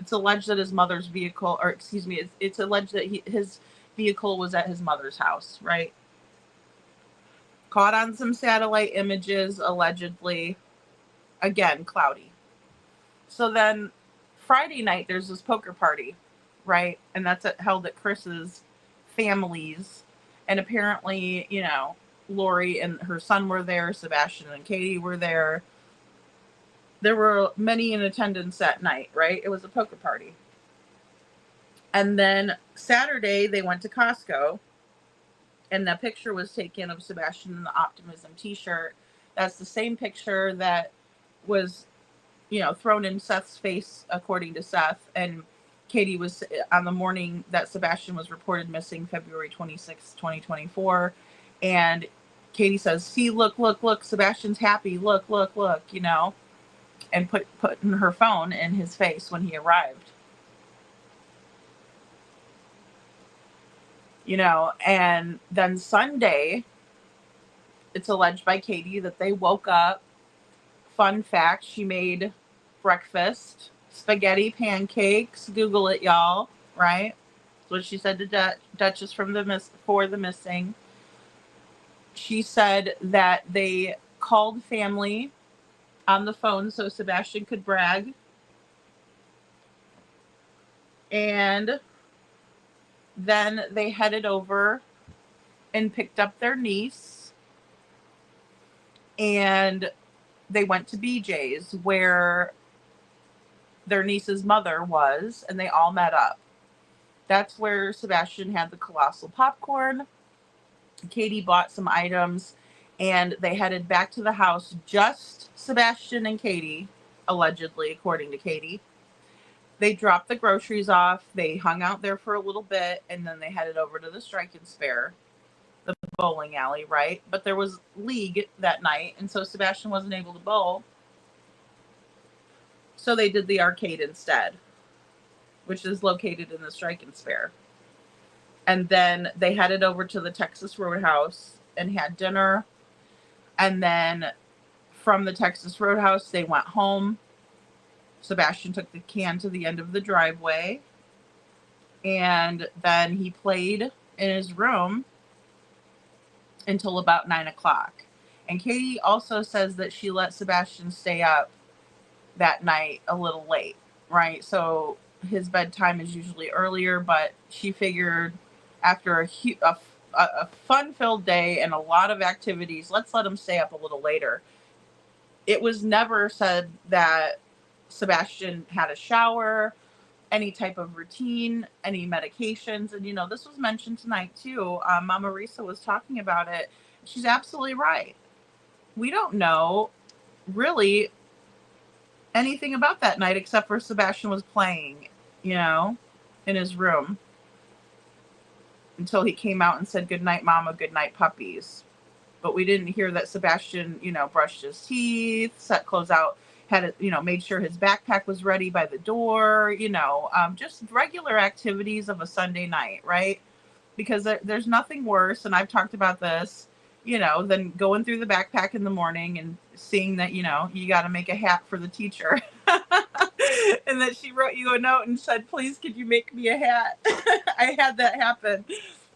It's alleged that his mother's vehicle, or excuse me, it's alleged that his vehicle was at his mother's house, right? Caught on some satellite images, allegedly. Again, cloudy. So then Friday night, there's this poker party, right? And that's held at Chris's family's. And apparently, Lori and her son were there. Sebastian and Katie were there. There were many in attendance that night, right? It was a poker party. And then Saturday, they went to Costco. And the picture was taken of Sebastian in the Optimism t-shirt. That's the same picture that was, thrown in Seth's face, according to Seth. And Katie was on the morning that Sebastian was reported missing, February 26, 2024. And Katie says, see, look, Sebastian's happy. Look, and putting her phone in his face when he arrived. And then Sunday, it's alleged by Katie that they woke up. Fun fact, she made breakfast, spaghetti pancakes. Google it, y'all, right? That's what she said to Duchess for the missing. She said that they called family on the phone so Sebastian could brag. And then they headed over and picked up their niece. And they went to BJ's where their niece's mother was, and they all met up. That's where Sebastian had the colossal popcorn. Katie bought some items, and they headed back to the house, just Sebastian and Katie, allegedly, according to Katie. They dropped the groceries off. They hung out there for a little bit, and then they headed over to the Strike and Spare, the bowling alley, right? But there was league that night, and so Sebastian wasn't able to bowl. So they did the arcade instead, which is located in the Strike and Spare. And then they headed over to the Texas Roadhouse and had dinner. And then from the Texas Roadhouse, they went home. Sebastian took the can to the end of the driveway. And then he played in his room until about 9 o'clock. And Katie also says that she let Sebastian stay up that night a little late, right? So his bedtime is usually earlier, but she figured after a fun-filled day and a lot of activities, let's let him stay up a little later. It was never said that Sebastian had a shower, any type of routine, any medications. And, this was mentioned tonight too. Mama Risa was talking about it. She's absolutely right. We don't know really anything about that night except for Sebastian was playing, in his room until he came out and said, "Good night, Mama, good night, puppies." But we didn't hear that Sebastian, brushed his teeth, set clothes out, made sure his backpack was ready by the door, just regular activities of a Sunday night, right? Because there's nothing worse, and I've talked about this, than going through the backpack in the morning and seeing that, you got to make a hat for the teacher. And that she wrote you a note and said, "Please, could you make me a hat?" I had that happen.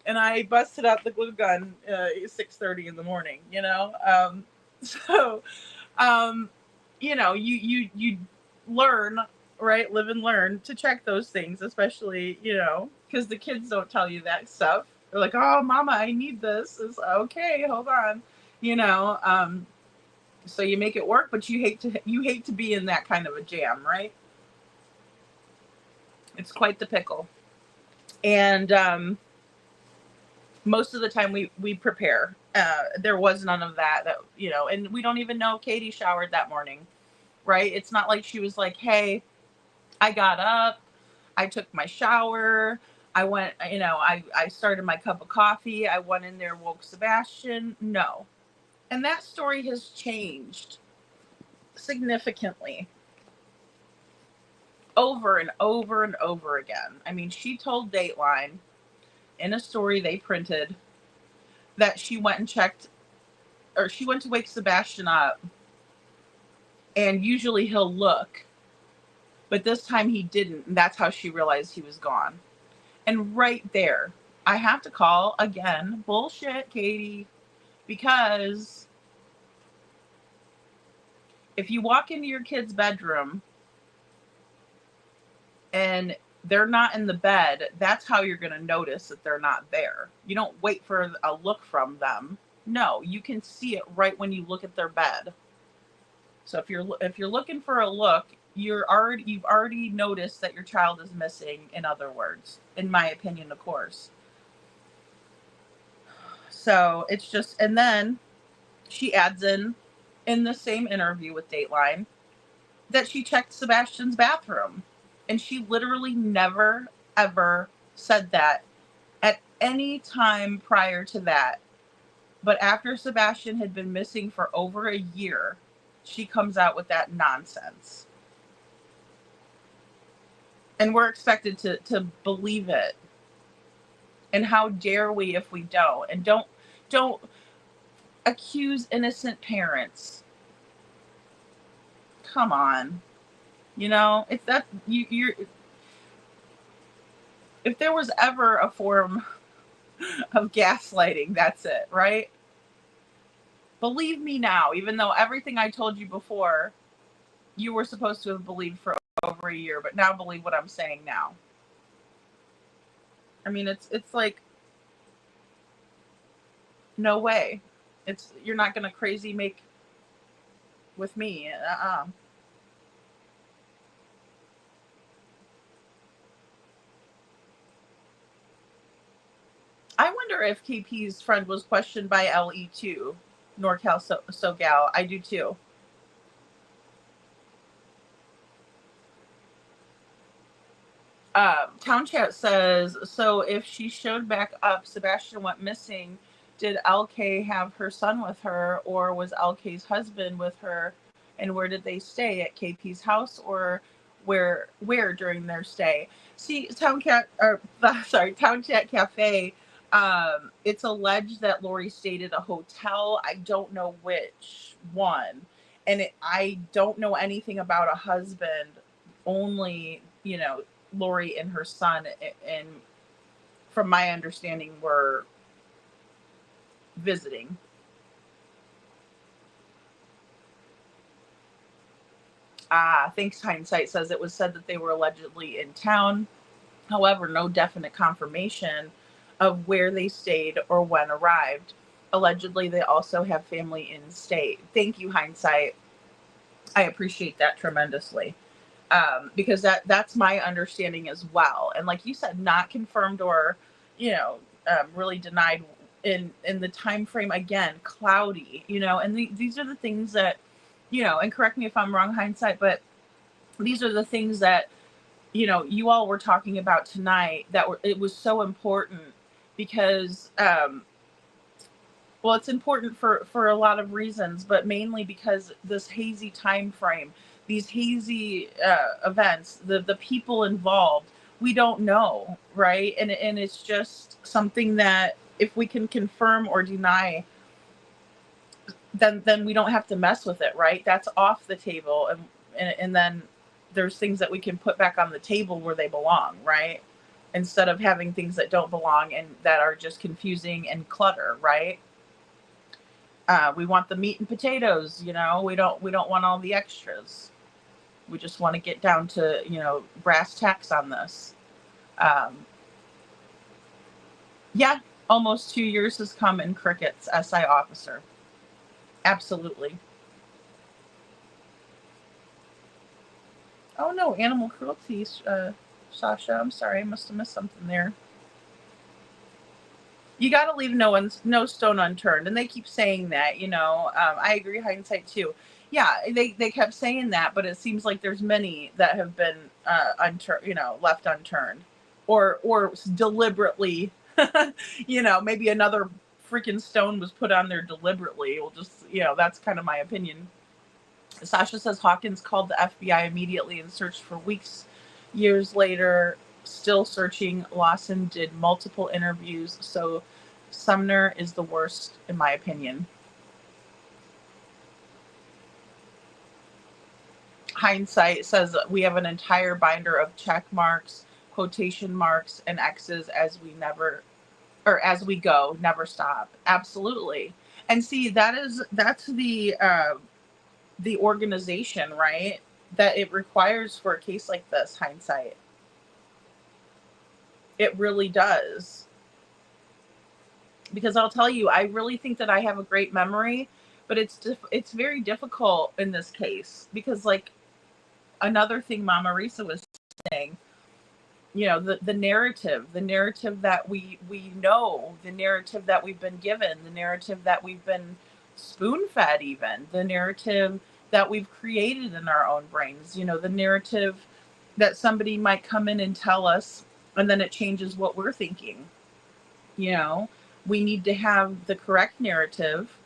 And I busted out the glue gun at 6:30 in the morning, you learn, right? Live and learn to check those things, especially, because the kids don't tell you that stuff. They're like, "Oh, Mama, I need this." It's okay, hold on, so you make it work, but you hate to be in that kind of a jam, right? It's quite the pickle. And most of the time we prepare. There was none of that, and we don't even know Katie showered that morning, right? It's not like she was like, "Hey, I got up, I took my shower, I went, I started my cup of coffee, I went in there, woke Sebastian." No. And that story has changed significantly over and over and over again. I mean, she told Dateline in a story they printed that she went and checked, or she went to wake Sebastian up, and usually he'll look, but this time he didn't, and that's how she realized he was gone. And right there, I have to call again bullshit, Katie, because if you walk into your kid's bedroom and they're not in the bed, that's how you're going to notice that they're not there. You don't wait for a look from them. No, you can see it right when you look at their bed. So if you're looking for a look, you've already noticed that your child is missing, in other words, in my opinion, of course. So it's just, and then she adds in the same interview with Dateline that she checked Sebastian's bathroom. And she literally never, ever said that at any time prior to that. But after Sebastian had been missing for over a year, she comes out with that nonsense. And we're expected to believe it. And how dare we if we don't? And don't accuse innocent parents. Come on. If that you're if there was ever a form of gaslighting, that's it, right? Believe me now, even though everything I told you before, you were supposed to have believed for over a year, but now believe what I'm saying now. I mean, it's like, no way. You're not gonna crazy make with me. I wonder if KP's friend was questioned by LE too. NorCal SoGal. I do too. Town Chat says, so if she showed back up, Sebastian went missing, did LK have her son with her, or was LK's husband with her, and where did they stay? At KP's house, or where during their stay? See, Town Chat Cafe, it's alleged that Lori stayed at a hotel. I don't know which one. And I don't know anything about a husband, only, Lori and her son, and from my understanding, were visiting. Thanks Hindsight says it was said that they were allegedly in town. However, no definite confirmation of where they stayed or when arrived. Allegedly, they also have family in state. Thank you, Hindsight. I appreciate that tremendously. Because that's my understanding as well. And like you said, not confirmed or, really denied in the time frame, again, cloudy, and these are the things that, and correct me if I'm wrong, Hindsight, but these are the things that, you all were talking about tonight it was so important because, well, it's important for a lot of reasons, but mainly because this hazy time frame, these hazy events, the people involved, we don't know, right? And it's just something that if we can confirm or deny, then we don't have to mess with it, right? That's off the table, and then there's things that we can put back on the table where they belong, right? Instead of having things that don't belong and that are just confusing and clutter, right? We want the meat and potatoes, we don't want all the extras. We just want to get down to, brass tacks on this. Yeah, almost 2 years has come in crickets, SI officer. Absolutely. Oh no, animal cruelty, Sasha. I'm sorry, I must have missed something there. You got to leave no stone unturned, and they keep saying that. I agree, Hindsight too. Yeah, they kept saying that, but it seems like there's many that have been left unturned, or deliberately, maybe another freaking stone was put on there deliberately. We'll just, that's kind of my opinion. Sasha says Hawkins called the FBI immediately and searched for weeks. Years later, still searching. Lawson did multiple interviews, so Sumner is the worst in my opinion. Hindsight says we have an entire binder of check marks, quotation marks, and X's as we go, never stop. Absolutely. And see, that's the organization, right, that it requires for a case like this, Hindsight. It really does. Because I'll tell you, I really think that I have a great memory, but it's very difficult in this case because, like, another thing Mama Risa was saying, the narrative that we know, the narrative that we've been given, the narrative that we've been spoon-fed, even the narrative that we've created in our own brains, the narrative that somebody might come in and tell us, and then it changes what we're thinking. We need to have the correct narrative,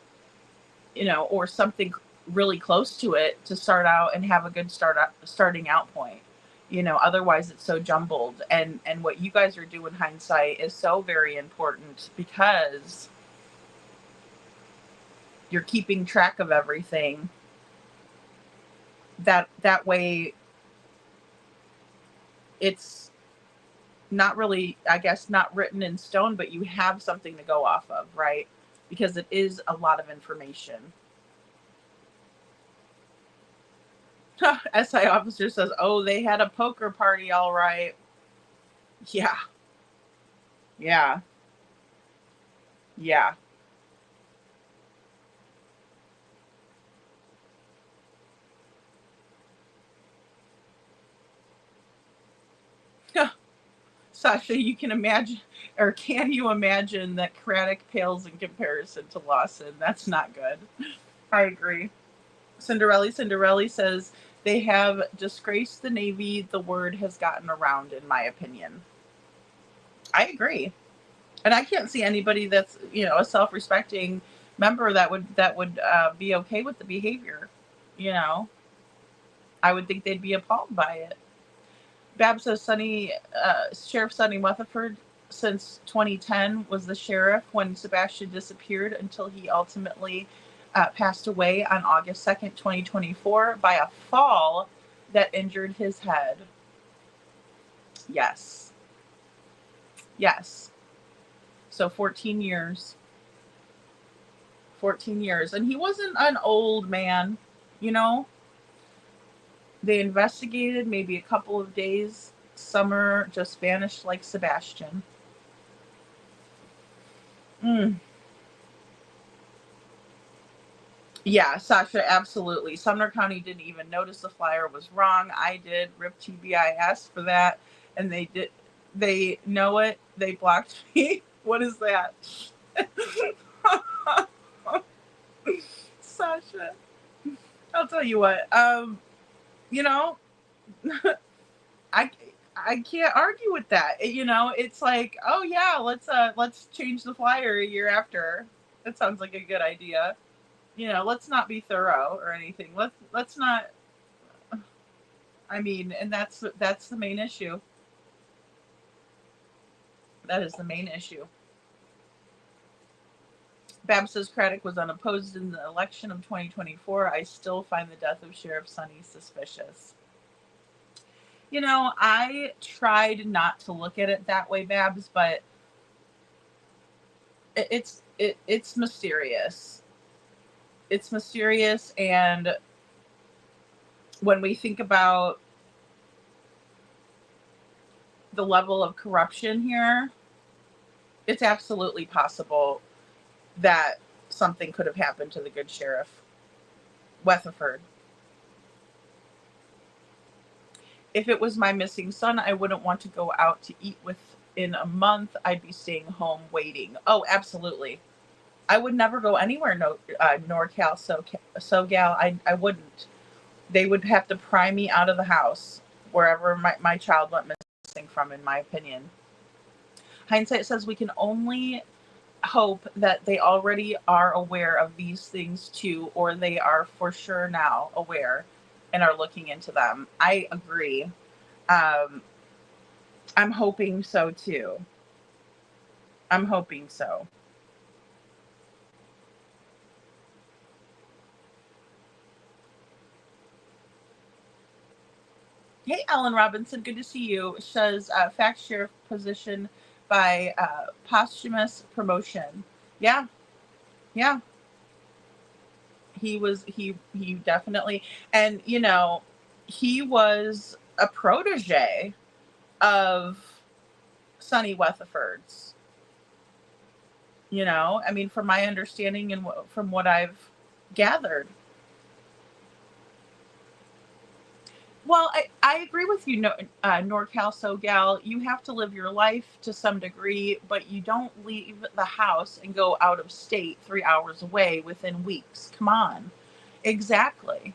or something really close to it to start out and have a good starting out point. Otherwise it's so jumbled. And what you guys are doing, Hindsight, is so very important because you're keeping track of everything. That way it's not really, I guess, not written in stone, but you have something to go off of, right? Because it is a lot of information. SI officer says, oh, they had a poker party, all right. Yeah. Sasha, you can imagine, or can you imagine that Craddock pales in comparison to Lawson? That's not good. I agree. Cinderelli says they have disgraced the Navy. The word has gotten around, in my opinion. I agree. And I can't see anybody that's, a self-respecting member that would be okay with the behavior. I would think they'd be appalled by it. Bab says Sheriff Sonny Weatherford since 2010 was the sheriff when Sebastian disappeared until he ultimately passed away on August 2nd, 2024 by a fall that injured his head. Yes. So 14 years. 14 years. And he wasn't an old man, They investigated maybe a couple of days. Summer just vanished like Sebastian. Mm. Yeah, Sasha, absolutely. Sumner County didn't even notice the flyer was wrong. I did. Rip TBIS for that. And they did. They know it. They blocked me. What is that? Sasha, I'll tell you what. You know, I I can't argue with that. You know, it's like, oh yeah, let's change the flyer a year after. That sounds like a good idea. You know, let's not be thorough or anything. Let's not. I mean, and that's the main issue. That is the main issue. Bab says Craddock was unopposed in the election of 2024. I still find the death of Sheriff Sonny suspicious. You know, I tried not to look at it that way, Babs, but it's mysterious. It's mysterious, and when we think about the level of corruption here, it's absolutely possible that something could have happened to the good sheriff Weatherford. If it was my missing son, I wouldn't want to go out to eat within a month. I'd be staying home waiting. Oh, absolutely. I would never go anywhere, NorCal, SoGal. I wouldn't. They would have to pry me out of the house wherever my child went missing from, in my opinion. Hindsight says we can only hope that they already are aware of these things too, or they are for sure now aware and are looking into them. I agree. I'm hoping so too. I'm hoping so. Hey, Ellen Robinson, good to see you. Says fact sheriff position by posthumous promotion. Yeah, yeah. He definitely, and you know, he was a protege of Sonny Weatherford's. You know, I mean, from my understanding and from what I've gathered. Well, I agree with you, NorCal SoGal. You have to live your life to some degree, but you don't leave the house and go out of state 3 hours away within weeks. Come on. Exactly.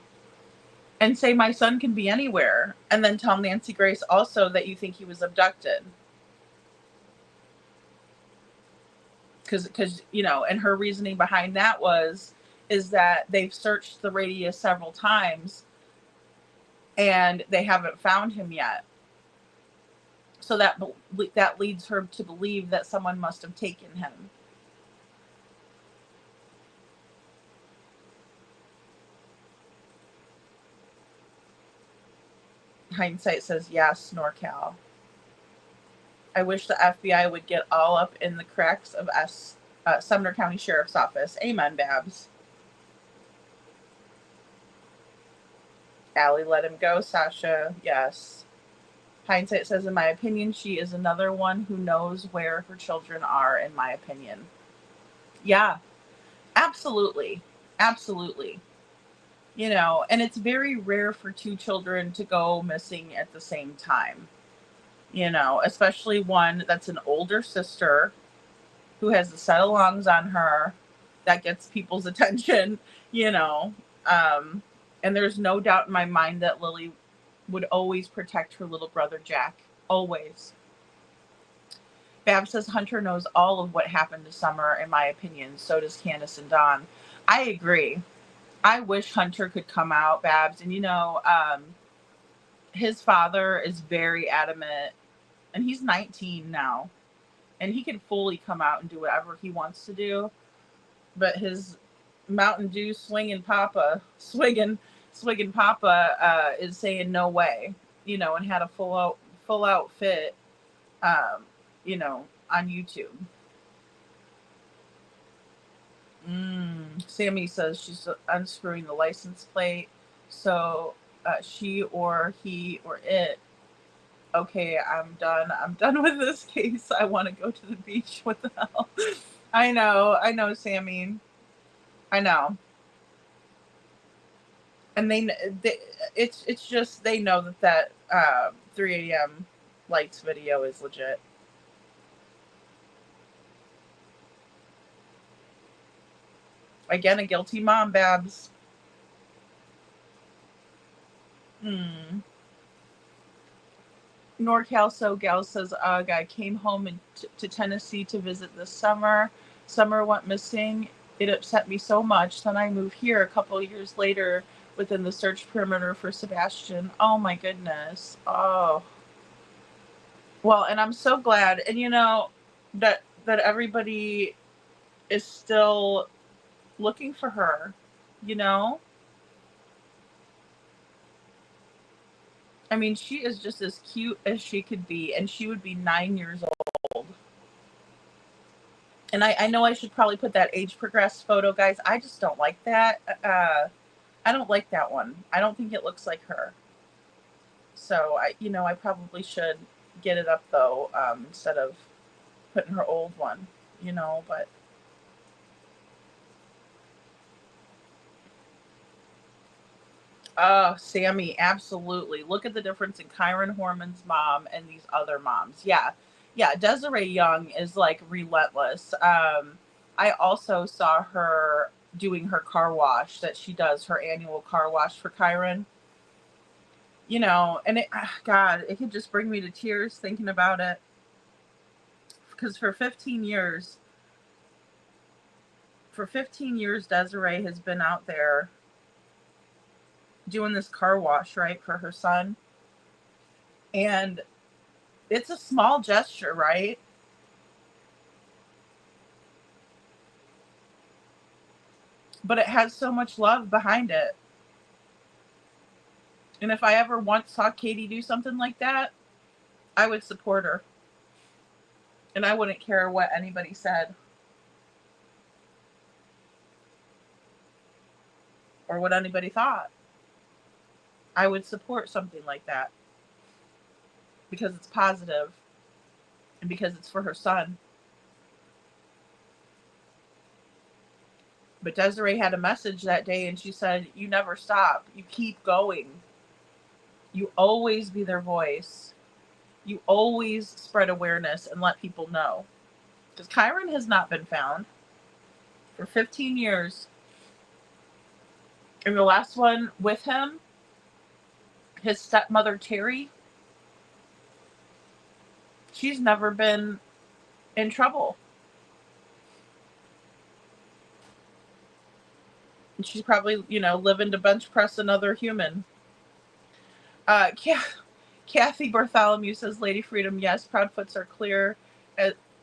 And say my son can be anywhere, and then tell Nancy Grace also that you think he was abducted. Because you know, and her reasoning behind that is that they've searched the radius several times and they haven't found him yet. So that leads her to believe that someone must have taken him. Hindsight says yes, NorCal. I wish the FBI would get all up in the cracks of Sumner County Sheriff's Office. Amen, Babs. Allie, let him go. Sasha, yes. Hindsight says, in my opinion, she is another one who knows where her children are, in my opinion. Yeah, absolutely. Absolutely. You know, and it's very rare for two children to go missing at the same time. You know, especially one that's an older sister who has a set of lungs on her that gets people's attention, you know. And there's no doubt in my mind that Lily would always protect her little brother, Jack. Always. Bab says Hunter knows all of what happened to Summer, in my opinion. So does Candace and Dawn. I agree. I wish Hunter could come out, Babs. And, you know, his father is very adamant. And he's 19 now. And he can fully come out and do whatever he wants to do. But his Mountain Dew swinging Papa is saying no way, you know, and had a full outfit, you know, on YouTube. Sammy says she's unscrewing the license plate so she or he or it. Okay, I'm done. I'm done with this case. I want to go to the beach. What the hell? I know, Sammy. I know. And it's just they know that 3 a.m. lights video is legit. Again, a guilty mom, Babs. NorCal So Gal says, ugh, I came home to Tennessee to visit this summer. Summer went missing. It upset me so much. Then I moved here a couple of years later within the search perimeter for Sebastian. Oh my goodness. Oh. Well, and I'm so glad. And you know, that everybody is still looking for her, you know? I mean, she is just as cute as she could be, and she would be 9 years old. And I know I should probably put that age progressed photo, guys. I just don't like that. I don't like that one. I don't think it looks like her. So I probably should get it up though, instead of putting her old one, but. Oh, Sammy, absolutely. Look at the difference in Kyron Horman's mom and these other moms. Yeah. Desiree Young is like relentless. I also saw her doing her car wash that she does, her annual car wash for Kyron. And God, it could just bring me to tears thinking about it. Because for 15 years, Desiree has been out there doing this car wash, right, for her son. And it's a small gesture, right? But it has so much love behind it. And if I ever once saw Katie do something like that, I would support her. And I wouldn't care what anybody said. Or what anybody thought. I would support something like that. Because it's positive. And because it's for her son. But Desiree had a message that day and she said, you never stop. You keep going. You always be their voice. You always spread awareness and let people know. Because Kyron has not been found for 15 years. And the last one with him, his stepmother, Terry, she's never been in trouble. And she's probably, living to bench press another human. Kathy Bartholomew says, Lady Freedom, yes, Proudfoots are clear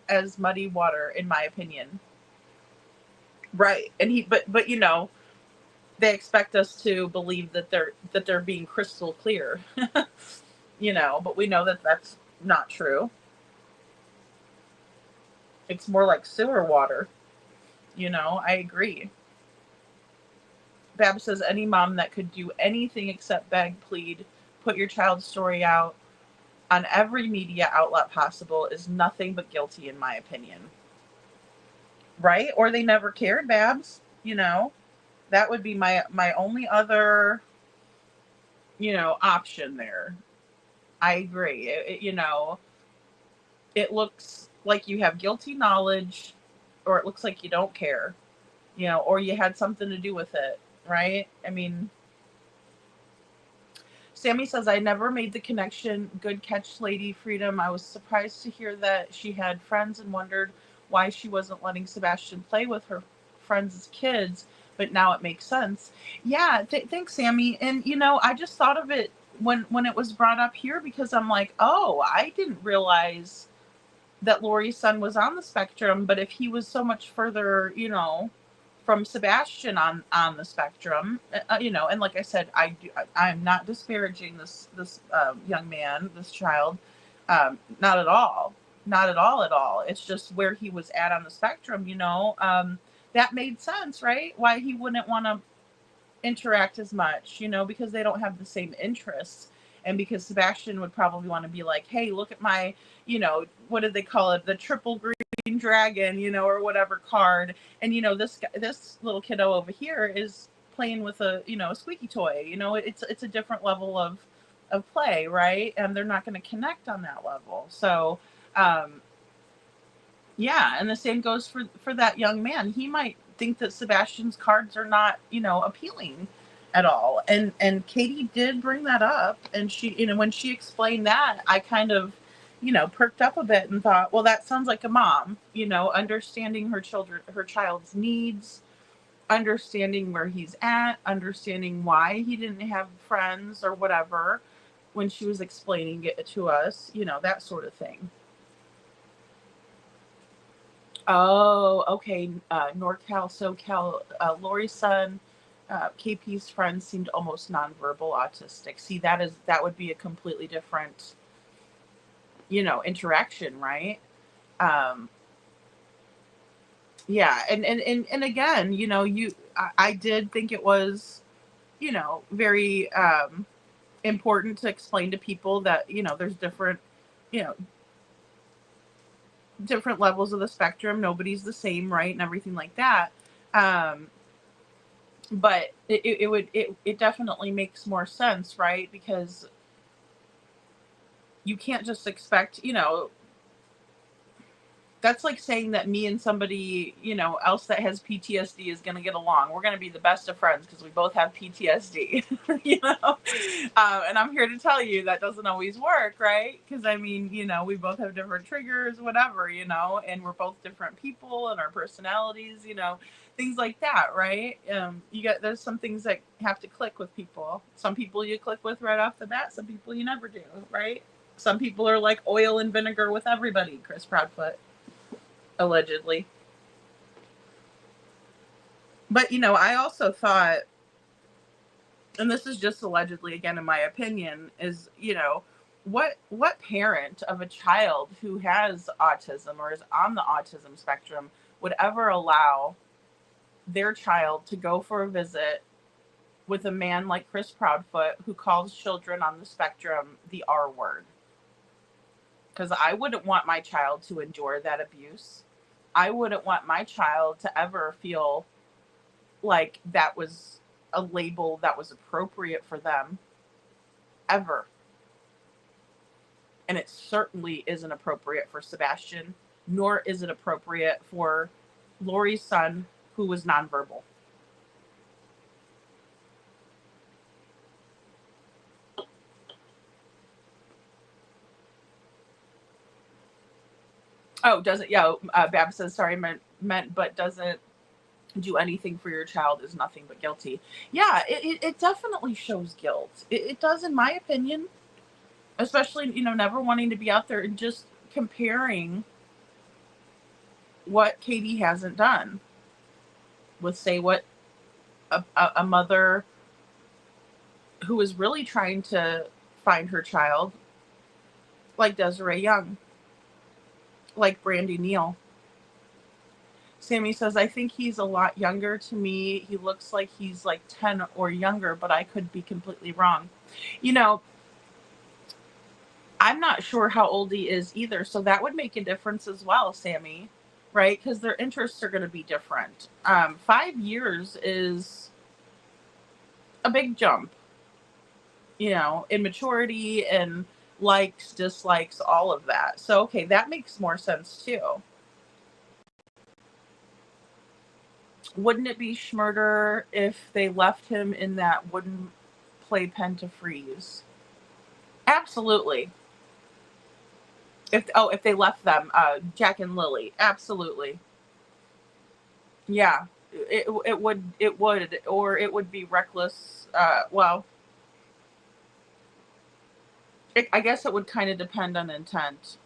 as muddy water, in my opinion. Right. And but they expect us to believe that they're being crystal clear. But we know that that's not true. It's more like sewer water. I agree. Bab says, any mom that could do anything except beg, plead, put your child's story out on every media outlet possible is nothing but guilty, in my opinion. Right? Or they never cared, Babs. That would be my only other, option there. I agree. It looks like you have guilty knowledge, or it looks like you don't care, or you had something to do with it. Right? I mean, Sammy says, I never made the connection. Good catch, Lady Freedom. I was surprised to hear that she had friends and wondered why she wasn't letting Sebastian play with her friends as kids, but now it makes sense. Yeah, thanks, Sammy. And, I just thought of it when it was brought up here because I'm like, oh, I didn't realize that Lori's son was on the spectrum, but if he was so much further, from Sebastian on the spectrum, and like I said, I'm not disparaging this young man, this child, not at all. It's just where he was at on the spectrum, that made sense, right? Why he wouldn't want to interact as much, because they don't have the same interests. And because Sebastian would probably want to be like, hey, look at my, what did they call it? The triple green dragon, or whatever card. And, this little kiddo over here is playing with a squeaky toy. It's a different level of play, right? And they're not going to connect on that level. So, yeah, and the same goes for that young man. He might think that Sebastian's cards are not, appealing at all. And Katie did bring that up, and she, when she explained that, I kind of, perked up a bit and thought, well, that sounds like a mom, understanding her child's needs, understanding where he's at, understanding why he didn't have friends or whatever when she was explaining it to us, that sort of thing. Oh, okay. NorCal, SoCal, Lori's son, KP's friend seemed almost nonverbal autistic. See, that would be a completely different, interaction, right? Yeah, and again, I did think it was, very important to explain to people that, there's different, different levels of the spectrum. Nobody's the same, right? And everything like that. But it definitely makes more sense, right? Because you can't just expect, that's like saying that me and somebody, else that has PTSD is going to get along. We're going to be the best of friends because we both have PTSD, and I'm here to tell you that doesn't always work, right? Because we both have different triggers, whatever, and we're both different people and our personalities, things like that, right? There's some things that have to click with people. Some people you click with right off the bat. Some people you never do, right? Some people are like oil and vinegar with everybody, Chris Proudfoot. Allegedly. But, I also thought, and this is just allegedly, again, in my opinion, is, what parent of a child who has autism or is on the autism spectrum would ever allow their child to go for a visit with a man like Chris Proudfoot who calls children on the spectrum the R word? Because I wouldn't want my child to endure that abuse. I wouldn't want my child to ever feel like that was a label that was appropriate for them. Ever. And it certainly isn't appropriate for Sebastian, nor is it appropriate for Lori's son, who was nonverbal. Oh, doesn't, yeah, Bab says, sorry, meant, but doesn't do anything for your child is nothing but guilty. Yeah, it definitely shows guilt. It does, in my opinion, especially, never wanting to be out there and just comparing what Katie hasn't done with, say, what a mother who is really trying to find her child, like Desiree Young, like Brandy Neal. Sammy says, I think he's a lot younger to me. He looks like he's like 10 or younger, but I could be completely wrong. I'm not sure how old he is either. So that would make a difference as well, Sammy, right? Because their interests are going to be different. 5 years is a big jump, in maturity and likes, dislikes, all of that. So, okay, that makes more sense too. Wouldn't it be schmurder if they left him in that wooden playpen to freeze? Absolutely. If they left them, Jack and Lily, absolutely. Yeah, it would, or it would be reckless. I guess it would kind of depend on intent.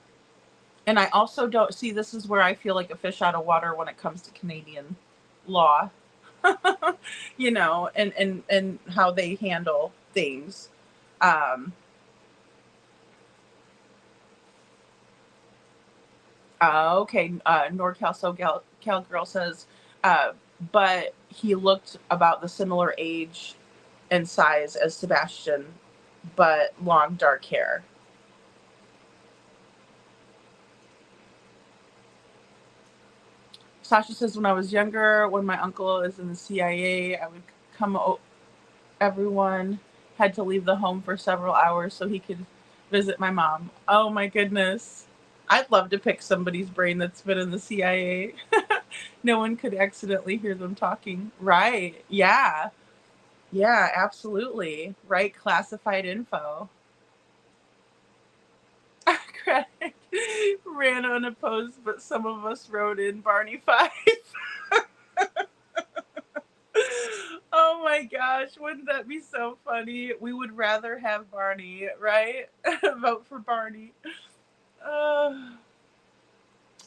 And I also don't see, this is where I feel like a fish out of water when it comes to Canadian law, and how they handle things. Okay, NorCal SoCal Girl says, but he looked about the similar age and size as Sebastian, but long dark hair. Sasha says, when I was younger, when my uncle is in the CIA, I would come. Everyone had to leave the home for several hours so he could visit my mom. Oh my goodness. I'd love to pick somebody's brain that's been in the CIA. No one could accidentally hear them talking. Right. Yeah. Yeah, absolutely. Right. Classified info. Credit ran unopposed, but some of us wrote in Barney 5. Oh my gosh, wouldn't that be so funny? We would rather have Barney, right? Vote for Barney.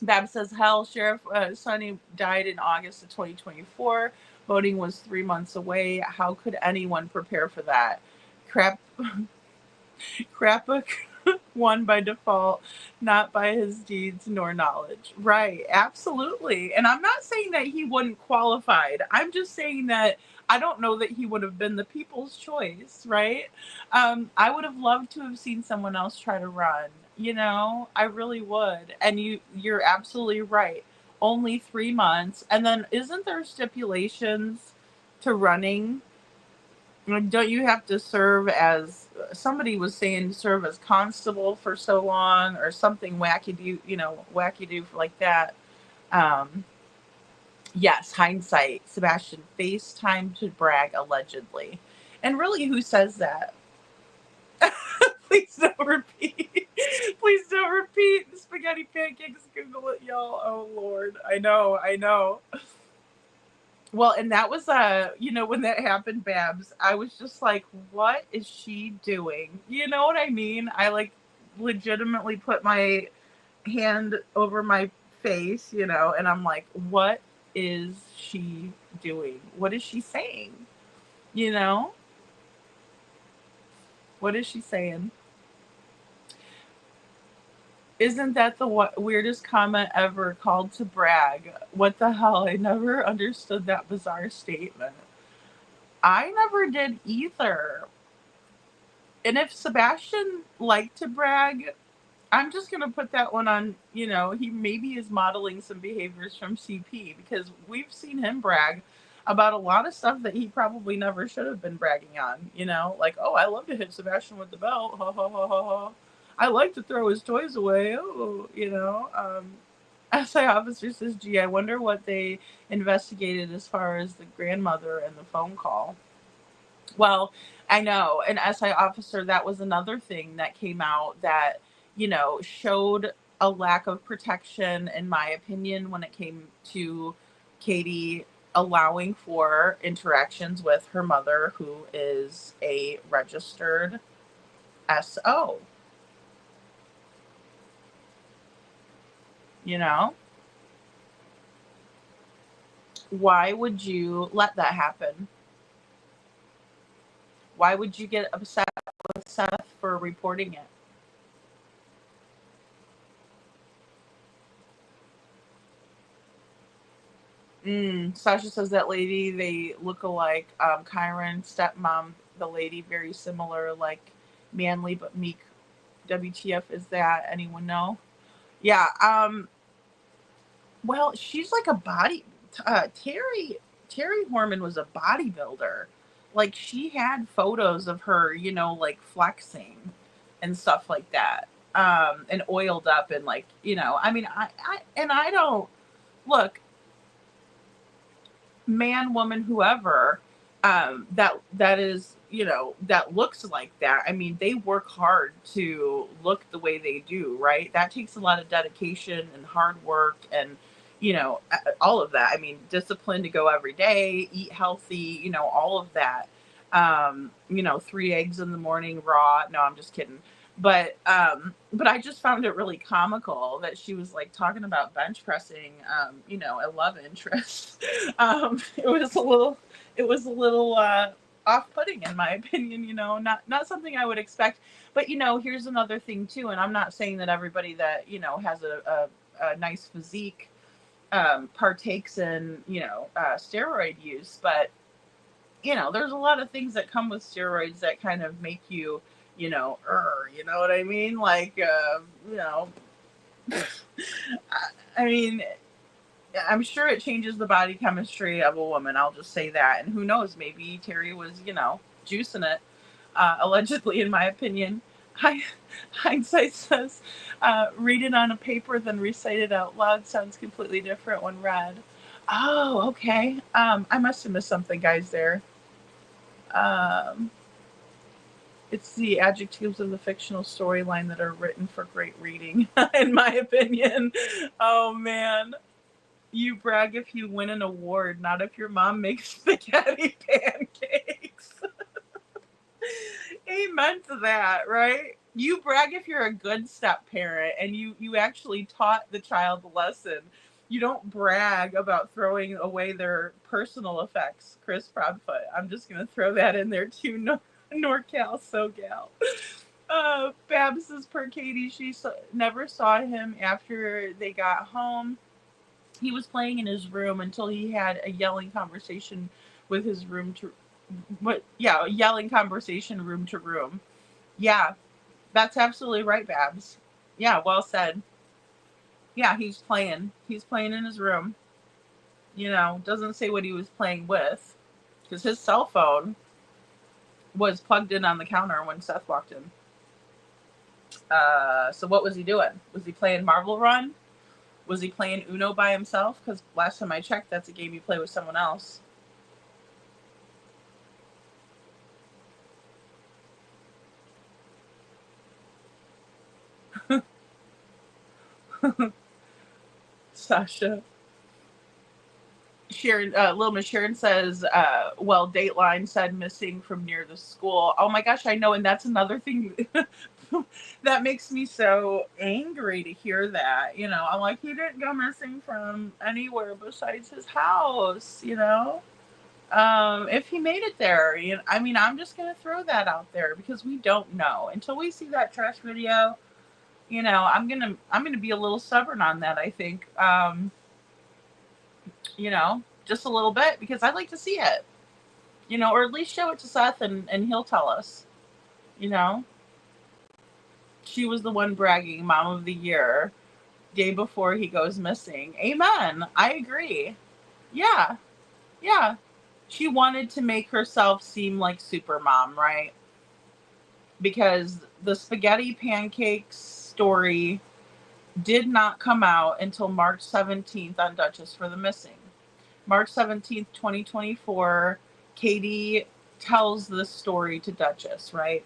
Bab says, hell, Sheriff Sonny died in August of 2024. Voting was 3 months away. How could anyone prepare for that? Crapbook won by default, not by his deeds nor knowledge. Right, absolutely. And I'm not saying that he wouldn't qualified. I'm just saying that I don't know that he would have been the people's choice, right? I would have loved to have seen someone else try to run. You know, I really would. And you're absolutely right. Only 3 months. And then isn't there stipulations to running? Don't you have to serve as, somebody was saying, serve as constable for so long or something wacky-do like that. Yes, hindsight. Sebastian FaceTime to brag, allegedly. And really, who says that? Please don't repeat. Please don't repeat. Spaghetti pancakes, Google it, y'all. Oh, Lord. I know. Well, and that was, when that happened, Babs, I was just like, what is she doing? You know what I mean? I, legitimately put my hand over my face, and I'm like, what is she doing? What is she saying? What is she saying? Isn't that the weirdest comment ever? Called to brag. What the hell? I never understood that bizarre statement. I never did either. And if Sebastian liked to brag, I'm just going to put that one on, he maybe is modeling some behaviors from CP, because we've seen him brag about a lot of stuff that he probably never should have been bragging on, like, oh, I love to hit Sebastian with the belt. Ha, ha, ha, ha, ha. I like to throw his toys away. Oh, SI officer says, gee, I wonder what they investigated as far as the grandmother and the phone call. Well, I know, an SI officer, that was another thing that came out that, showed a lack of protection, in my opinion, when it came to Katie allowing for interactions with her mother, who is a registered SO. Why would you let that happen? Why would you get upset with Seth for reporting it? Sasha says that lady, they look alike. Kyron, stepmom, the lady, very similar, like manly but meek. WTF is that? Anyone know? Yeah. Well, she's like a body. Terry Horman was a bodybuilder. Like, she had photos of her, like flexing and stuff like that, and oiled up, and I don't look, man, woman, whoever, that is, that looks like that. I mean, they work hard to look the way they do, right? That takes a lot of dedication and hard work and, all of that. I mean, discipline to go every day, eat healthy, all of that. 3 eggs in the morning raw. No, I'm just kidding. But I just found it really comical that she was like talking about bench pressing, a love interest. It was a little off-putting, in my opinion, not something I would expect. But, here's another thing too. And I'm not saying that everybody that, has a nice physique partakes in, steroid use. But, there's a lot of things that come with steroids that kind of make you, you know what I mean? Like, I mean, I'm sure it changes the body chemistry of a woman. I'll just say that. And who knows? Maybe Terry was, juicing it, allegedly, in my opinion. Hindsight says, read it on a paper, then recite it out loud sounds completely different when read. Oh, okay. I must have missed something, guys, there. It's the adjectives of the fictional storyline that are written for great reading, in my opinion. Oh, man. You brag if you win an award, not if your mom makes spaghetti pancakes. Amen to that, right? You brag if you're a good step parent and you actually taught the child the lesson. You don't brag about throwing away their personal effects, Chris Proudfoot. I'm just going to throw that in there too. NorCal, SoCal. Babs says, per Katie, she never saw him after they got home. He was playing in his room until he had a yelling conversation with his room to... a yelling conversation room to room. Yeah, that's absolutely right, Babs. Yeah, well said. Yeah, he's playing. He's playing in his room. Doesn't say what he was playing with, because his cell phone was plugged in on the counter when Seth walked in. So what was he doing? Was he playing Marvel Run? Was he playing Uno by himself? Because last time I checked, that's a game you play with someone else. Sasha. Sharon, Lil Miss Sharon says, Dateline said missing from near the school. Oh my gosh, I know. And that's another thing that makes me so angry to hear that. I'm like, he didn't go missing from anywhere besides his house, if he made it there. I'm just going to throw that out there because we don't know until we see that trash video. I'm gonna be a little stubborn on that, I think. Just a little bit, because I'd like to see it. Or at least show it to Seth and he'll tell us. She was the one bragging Mom of the Year day before he goes missing. Amen. I agree. Yeah. Yeah. She wanted to make herself seem like super mom, right? Because the spaghetti pancakes story did not come out until March 17th on Duchess for the Missing. March 17th, 2024, Katie tells this story to Duchess, right?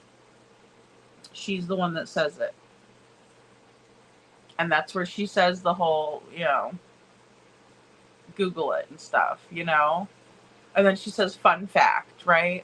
She's the one that says it. And that's where she says the whole, Google it and stuff, And then she says, fun fact, right?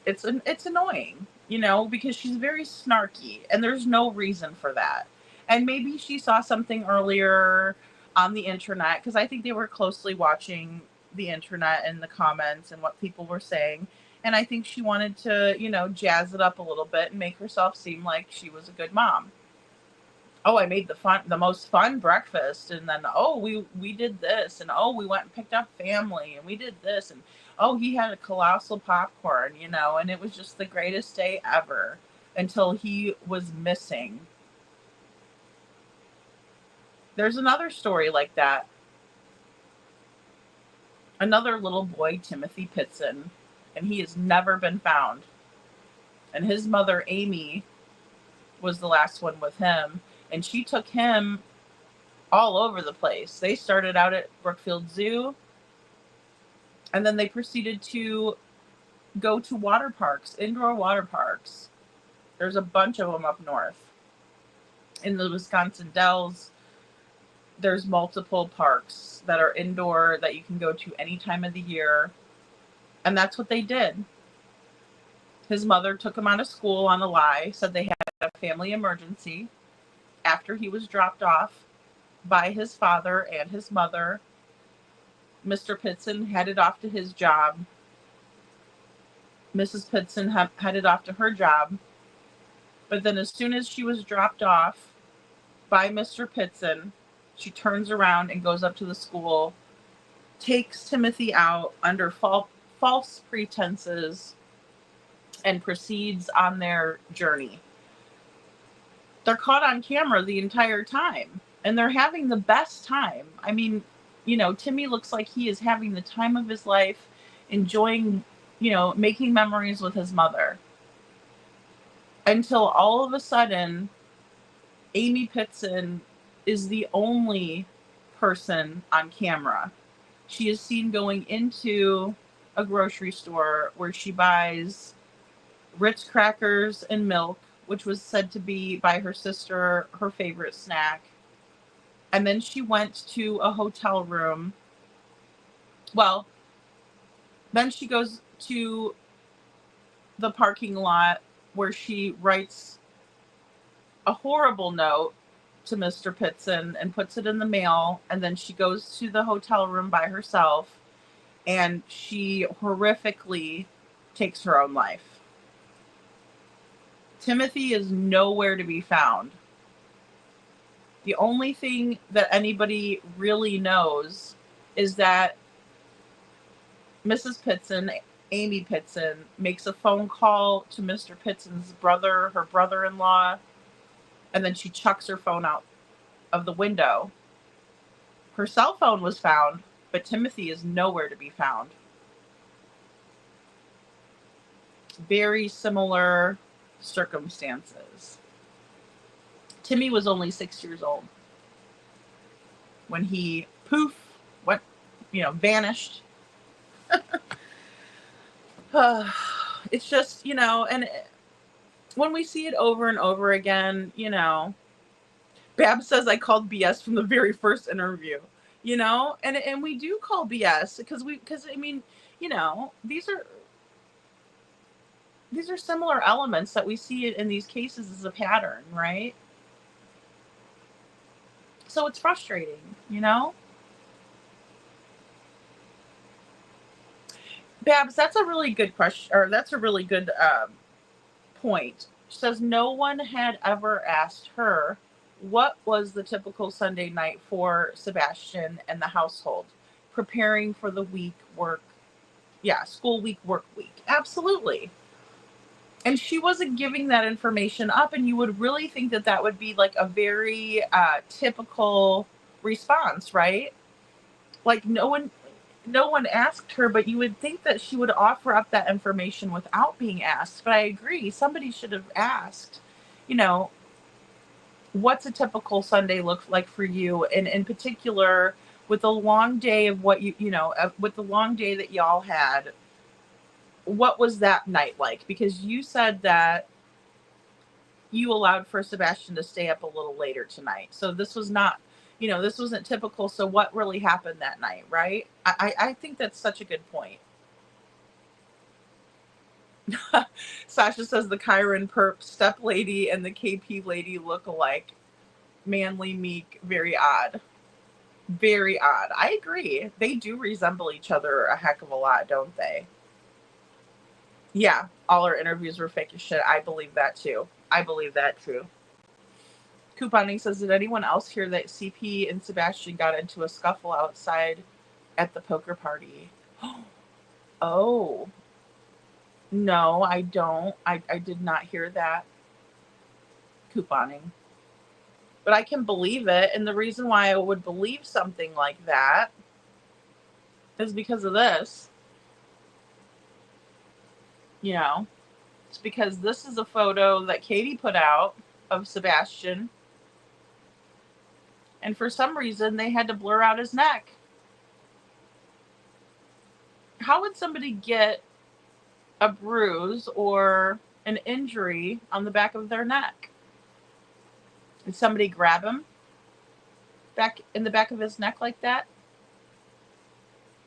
It's annoying, because she's very snarky and there's no reason for that. And maybe she saw something earlier on the internet, because I think they were closely watching the internet and the comments and what people were saying. And I think she wanted to, jazz it up a little bit and make herself seem like she was a good mom. Oh, I made the most fun breakfast. And then, we did this. And, we went and picked up family and we did this. And, he had a colossal popcorn, and it was just the greatest day ever until he was missing. There's another story like that. Another little boy, Timothy Pitson, and he has never been found. And his mother, Amy, was the last one with him. And she took him all over the place. They started out at Brookfield Zoo. And then they proceeded to go to water parks, indoor water parks. There's a bunch of them up north. In the Wisconsin Dells, there's multiple parks that are indoor that you can go to any time of the year. And that's what they did. His mother took him out of school on a lie, said they had a family emergency after he was dropped off by his father and his mother. Mr. Pitson headed off to his job. Mrs. Pitson headed off to her job. But then as soon as she was dropped off by Mr. Pitson, She turns around and goes up to the school, takes Timothy out under false pretenses, and proceeds on their journey. They're caught on camera the entire time, and they're having the best time. I mean, Timmy looks like he is having the time of his life, enjoying, making memories with his mother. Until all of a sudden, Amy Pitson is the only person on camera. She is seen going into a grocery store where she buys Ritz crackers and milk, which was said to be by her sister her favorite snack. And then she went to a hotel room. Well, then she goes to the parking lot where she writes a horrible note to Mr. Pitson and puts it in the mail. And then she goes to the hotel room by herself, and she horrifically takes her own life. Timothy is nowhere to be found. The only thing that anybody really knows is that Mrs. Pitson, Amy Pitson, makes a phone call to Mr. Pitson's brother, her brother-in-law, and then she chucks her phone out of the window. Her cell phone was found, but Timothy is nowhere to be found. Very similar circumstances. Timmy was only 6 years old when he went, vanished. It's just, and when we see it over and over again, Bab says I called BS from the very first interview, and we do call BS because these are similar elements that we see in these cases as a pattern, right? So it's frustrating, Babs, that's a really good question, or that's a really good point. She says no one had ever asked her what was the typical Sunday night for Sebastian and the household, preparing for the school week, work week. Absolutely. And she wasn't giving that information up, and you would really think that that would be like a very typical response, right? Like no one asked her, but you would think that she would offer up that information without being asked. But I agree, somebody should have asked, what's a typical Sunday look like for you? And in particular, with the long day of what with the long day that y'all had, what was that night like? Because you said that you allowed for Sebastian to stay up a little later tonight. So this was not, this wasn't typical. So what really happened that night, right? I think that's such a good point. Sasha says the Chiron perp step lady and the KP lady look alike. Manly, meek, very odd. Very odd. I agree. They do resemble each other a heck of a lot, don't they? Yeah, all our interviews were fake as shit. I believe that too. Couponing says, did anyone else hear that CP and Sebastian got into a scuffle outside at the poker party? Oh. No, I don't. I did not hear that. Couponing. But I can believe it. And the reason why I would believe something like that is because of this. It's because this is a photo that Katie put out of Sebastian. And for some reason, they had to blur out his neck. How would somebody get a bruise or an injury on the back of their neck? Did somebody grab him back in the back of his neck like that?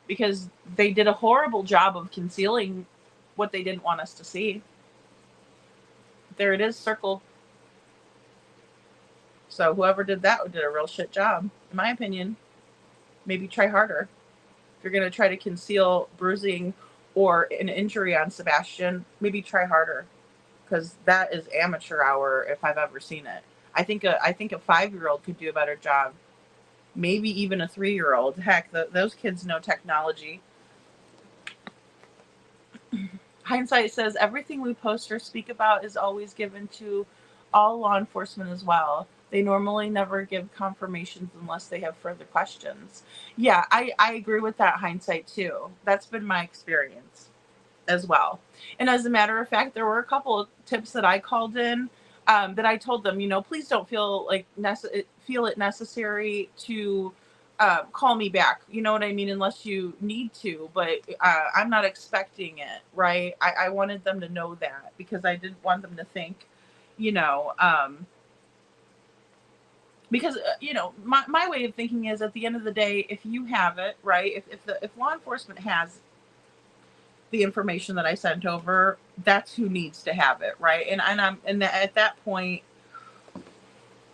Because they did a horrible job of concealing what they didn't want us to see. There it is, circled. So whoever did that did a real shit job, in my opinion. Maybe try harder. If you're going to try to conceal bruising or an injury on Sebastian, maybe try harder, because that is amateur hour if I've ever seen it. I think a 5-year-old could do a better job. maybe even a 3-year-old. Heck, those kids know technology. Hindsight says everything we post or speak about is always given to all law enforcement as well. They normally never give confirmations unless they have further questions. Yeah, I agree with that, Hindsight, too. That's been my experience as well. And as a matter of fact, there were a couple of tips that I called in that I told them, please don't feel like feel it necessary to call me back. You know what I mean? Unless you need to, but I'm not expecting it, right? I wanted them to know that because I didn't want them to think, because my way of thinking is at the end of the day, if you have it, right, if law enforcement has the information that I sent over, that's who needs to have it, right? And at that point,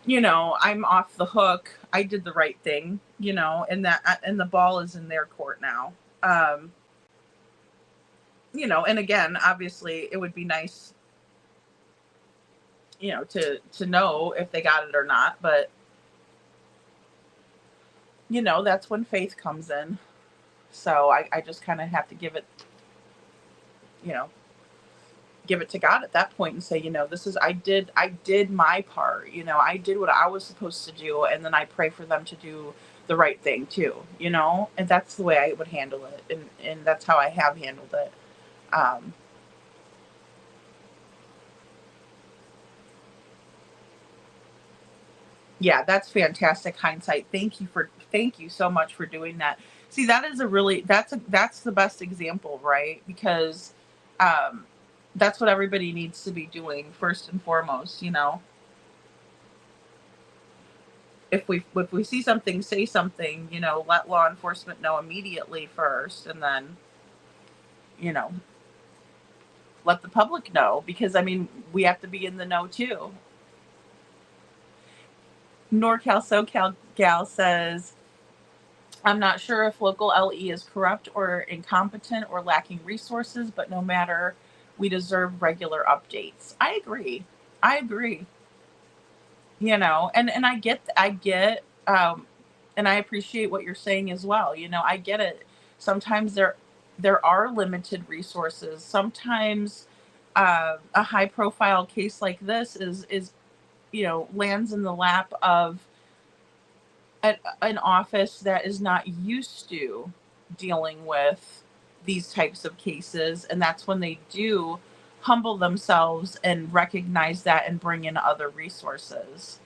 I'm off the hook. I did the right thing, and the ball is in their court now. And again, obviously it would be nice, to know if they got it or not, but that's when faith comes in. So I just kind of have to give it to God at that point and say, I did my part, I did what I was supposed to do. And then I pray for them to do the right thing too, and that's the way I would handle it. And that's how I have handled it. Yeah, that's fantastic, Hindsight. Thank you so much for doing that. See, that is that's the best example, right? Because, that's what everybody needs to be doing first and foremost. If we see something, say something. Let law enforcement know immediately first, and then let the public know, because we have to be in the know too. NorCal SoCal Gal says, I'm not sure if local LE is corrupt or incompetent or lacking resources, but no matter, we deserve regular updates. I agree. And I get, and I appreciate what you're saying as well. I get it. Sometimes there are limited resources. Sometimes, a high profile case like this is lands in the lap of an office that is not used to dealing with these types of cases. And that's when they do humble themselves and recognize that and bring in other resources,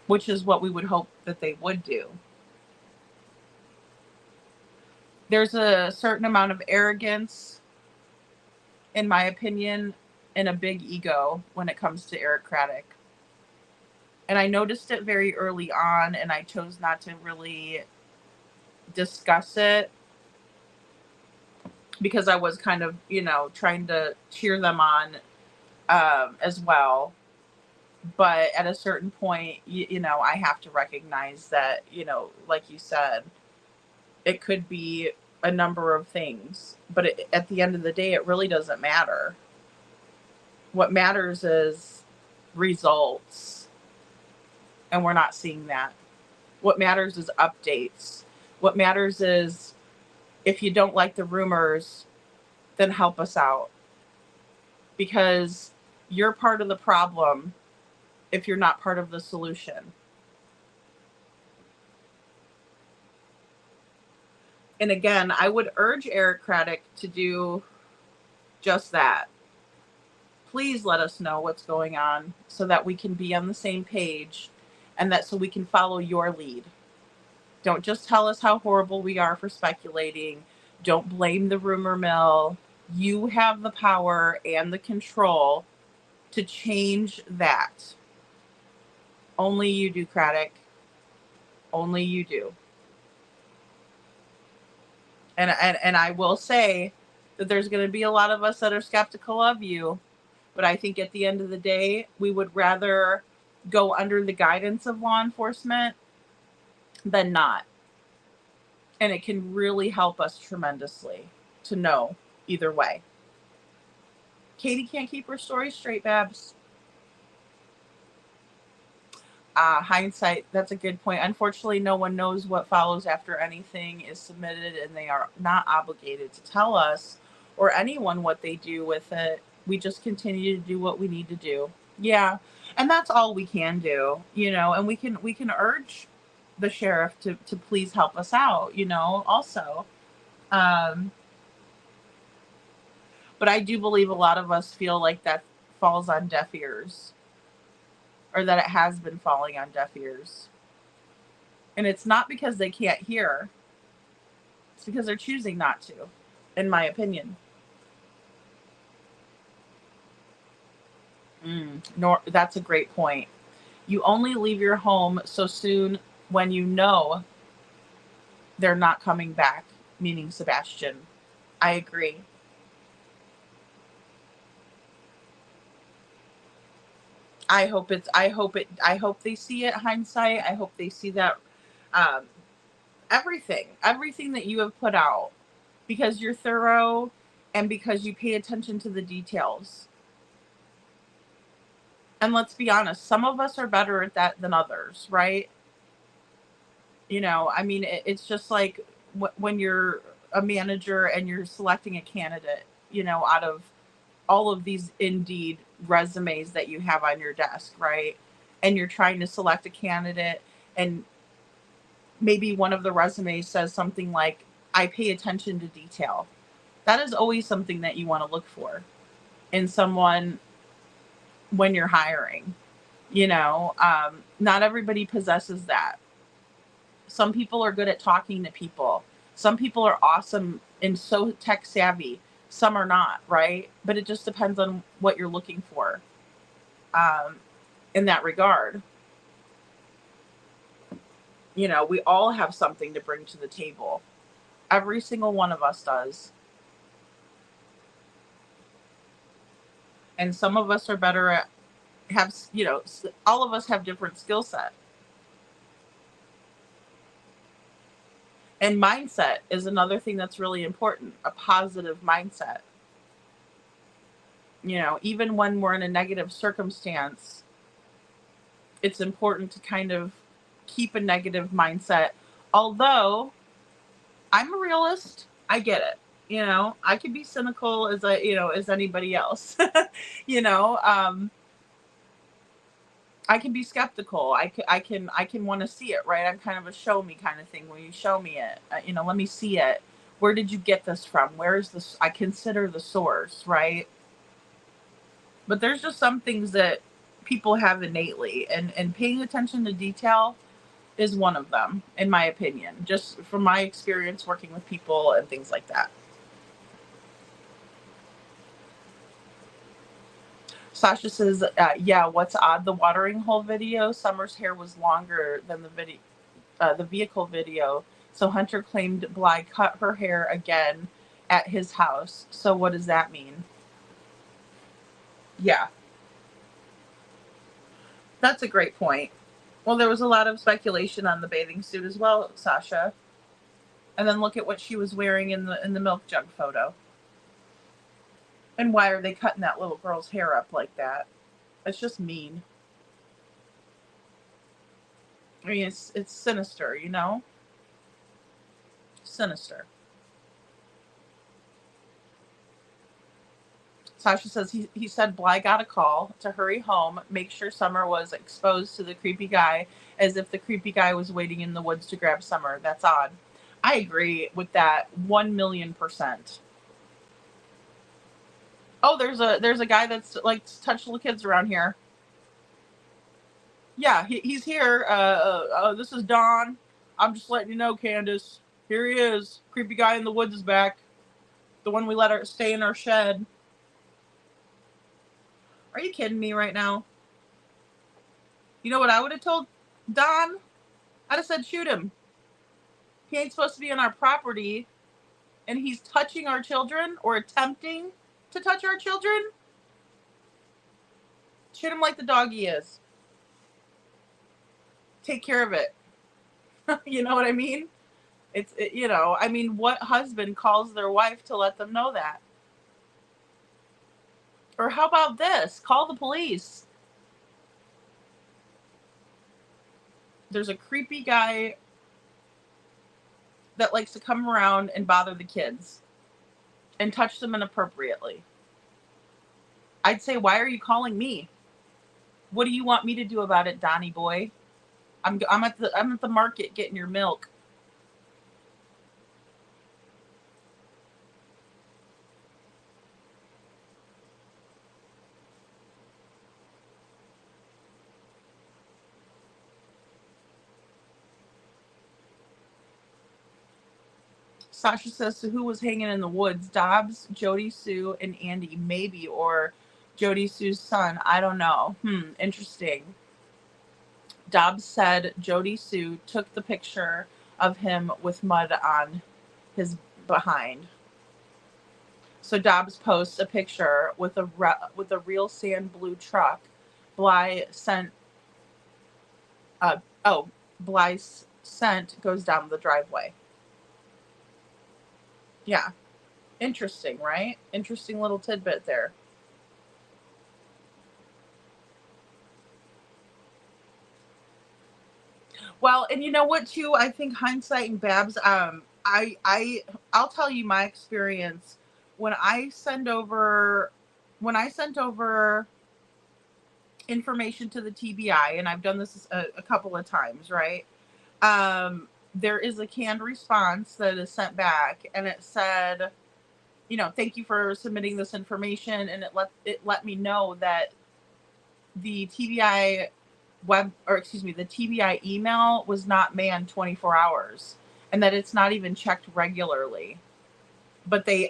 which is what we would hope that they would do. There's a certain amount of arrogance, in my opinion, and a big ego when it comes to Eric Craddock. And I noticed it very early on, and I chose not to really discuss it because I was kind of, trying to cheer them on as well. But at a certain point, I have to recognize that, like you said, it could be a number of things. But at the end of the day, it really doesn't matter. What matters is results. And we're not seeing that. What matters is updates. What matters is, if you don't like the rumors, then help us out. Because you're part of the problem if you're not part of the solution. And again, I would urge Eric Craddock to do just that. Please let us know what's going on so that we can be on the same page, and so we can follow your lead. Don't just tell us how horrible we are for speculating. Don't blame the rumor mill. You have the power and the control to change that. Only you do, Craddock. Only you do. And I will say that there's going to be a lot of us that are skeptical of you. But I think at the end of the day, we would rather go under the guidance of law enforcement than not. And it can really help us tremendously to know either way. Katie can't keep her story straight, Babs. Hindsight, that's a good point. Unfortunately, no one knows what follows after anything is submitted, and they are not obligated to tell us or anyone what they do with it. We just continue to do what we need to do. Yeah. And that's all we can do, and we can urge the sheriff to please help us out, also. Um, but I do believe a lot of us feel like that falls on deaf ears, or that it has been falling on deaf ears. And it's not because they can't hear. It's because they're choosing not to, in my opinion. That's a great point. You only leave your home so soon when you know they're not coming back, meaning Sebastian. I agree. I hope they see it, hindsight. I hope they see that um, everything that you have put out, because you're thorough and because you pay attention to the details. And let's be honest, some of us are better at that than others, right? It's just like when you're a manager and you're selecting a candidate, out of all of these Indeed resumes that you have on your desk, right? And you're trying to select a candidate, and maybe one of the resumes says something like, I pay attention to detail. That is always something that you want to look for in someone when you're hiring. Not everybody possesses that. Some people are good at talking to people. Some people are awesome and so tech savvy. Some are not, right? But it just depends on what you're looking for in that regard. We all have something to bring to the table. Every single one of us does. And some of us are better at all of us have different skill set. And mindset is another thing that's really important, a positive mindset. Even when we're in a negative circumstance, it's important to kind of keep a negative mindset. Although I'm a realist, I get it. I could be cynical as anybody else. I can be skeptical. I can want to see it, right? I'm kind of a show me kind of thing. Will you show me it? Let me see it. Where did you get this from? Where is this? I consider the source, right? But there's just some things that people have innately, and paying attention to detail is one of them, in my opinion, just from my experience working with people and things like that. Sasha says, yeah, what's odd, the watering hole video, Summer's hair was longer than the vehicle video. So Hunter claimed Bly cut her hair again at his house. So what does that mean? Yeah. That's a great point. Well, there was a lot of speculation on the bathing suit as well, Sasha. And then look at what she was wearing in the milk jug photo. And why are they cutting that little girl's hair up like that? It's just mean. I mean, it's sinister, Sinister. Sasha says he said Bly got a call to hurry home, make sure Summer was exposed to the creepy guy, as if the creepy guy was waiting in the woods to grab Summer. That's odd. I agree with that 1,000,000%. Oh, there's a guy that's like touched little kids around here. Yeah, he's here. This is Don. I'm just letting you know, Candace. Here he is. Creepy guy in the woods is back. The one we let her stay in our shed. Are you kidding me right now? You know what I would have told Don? I'd have said, shoot him. He ain't supposed to be on our property, and he's touching our children or attempting to touch our children. Shoot him like the dog he is. Take care of it. You know what I mean? What husband calls their wife to let them know that? Or how about this? Call the police. there's a creepy guy that likes to come around and bother the kids and touch them inappropriately. I'd say, why are you calling me? What do you want me to do about it, Donnie boy? I'm at the market getting your milk. Sasha says, so who was hanging in the woods? Dobbs, Jody Sue, and Andy, maybe, or Jody Sue's son. I don't know. Interesting. Dobbs said Jody Sue took the picture of him with mud on his behind. So Dobbs posts a picture with a real sand blue truck. Bly's scent goes down the driveway. Yeah. Interesting, right? Interesting little tidbit there. Well, and you know what too? I think hindsight and Babs, I'll tell you my experience when I sent over information to the TBI, and I've done this a couple of times, right? There is a canned response that is sent back, and it said, thank you for submitting this information, and it let me know that the TBI the TBI email was not manned 24 hours, and that it's not even checked regularly. But they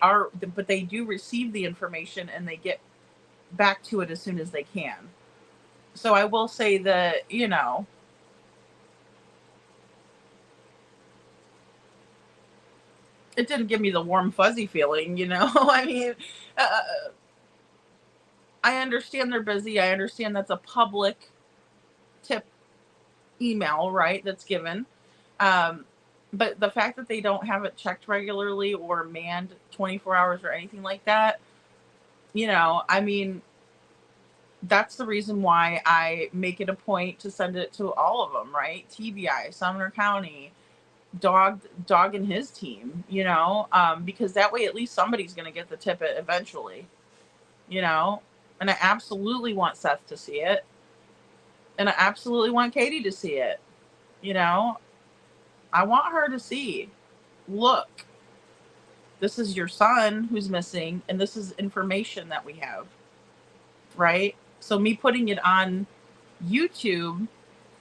do receive the information, and they get back to it as soon as they can. So I will say that, it didn't give me the warm fuzzy feeling, I mean, I understand they're busy. I understand that's a public tip email, right? That's given. But the fact that they don't have it checked regularly or manned 24 hours or anything like that, I mean, that's the reason why I make it a point to send it to all of them, right? TBI, Sumner County, Dog and his team, because that way at least somebody's going to get the tip eventually, and I absolutely want Seth to see it, and I absolutely want Katie to see it. I want her to see, look, this is your son who's missing, and this is information that we have, right? So me putting it on YouTube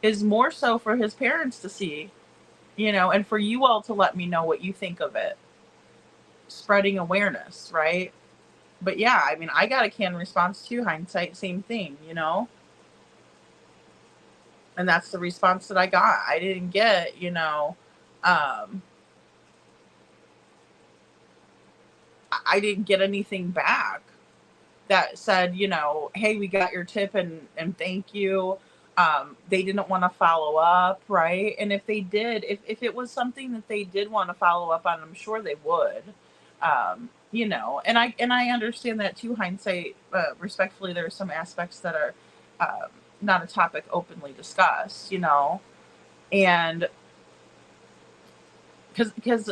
is more so for his parents to see, and for you all to let me know what you think of it. Spreading awareness, right? But yeah, I mean, I got a canned response too. Hindsight, same thing, And that's the response that I got. I didn't get, I didn't get anything back that said, hey, we got your tip and thank you. They didn't want to follow up, right? And if they did, if it was something that they did want to follow up on, I'm sure they would. And I understand that too. Hindsight, respectfully, there are some aspects that are not a topic openly discussed, and because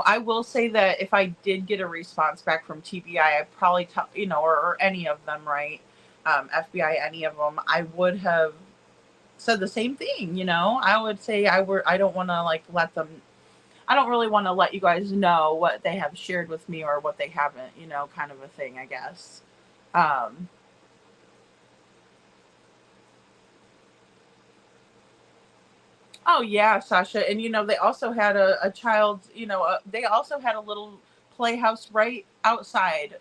I will say that if I did get a response back from TBI, I probably or any of them, right? FBI, any of them, I would have said the same thing. I would say I don't want to let them. I don't really want to let you guys know what they have shared with me or what they haven't, kind of a thing, I guess. Oh yeah, Sasha. And they also had a child, they also had a little playhouse right outside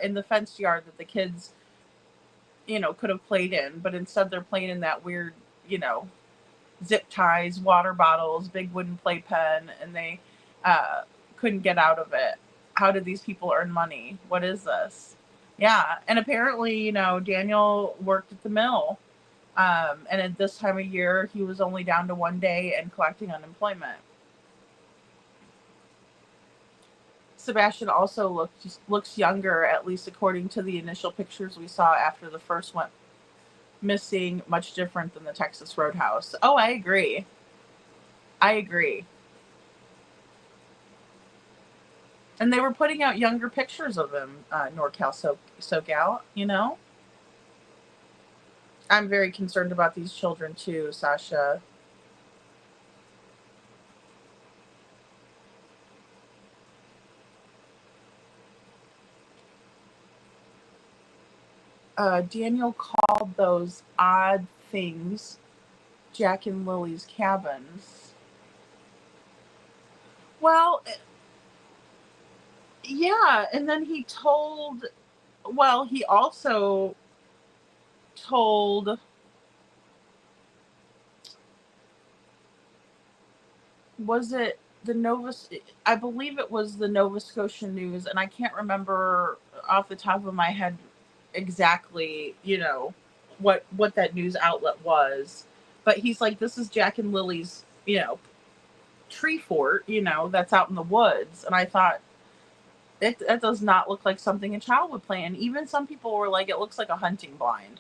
in the fenced yard that the kids, could have played in, but instead they're playing in that weird, zip ties, water bottles, big wooden playpen, and they couldn't get out of it. How did these people earn money? What is this? Yeah. And apparently, Daniel worked at the mill. And at this time of year, he was only down to 1 day and collecting unemployment. Sebastian also looks younger, at least according to the initial pictures we saw after the first missing much different than the Texas Roadhouse. Oh, I agree. I agree. And they were putting out younger pictures of him, NorCal, SoCal, you know? I'm very concerned about these children too, Sasha. Daniel called those odd things Jack and Lily's cabins. Well, yeah, and then he also told, was it the I believe it was the Nova Scotia News, and I can't remember off the top of my head exactly, what that news outlet was. But he's like, this is Jack and Lily's, tree fort, that's out in the woods. And I thought, it does not look like something a child would play. And even some people were like, it looks like a hunting blind,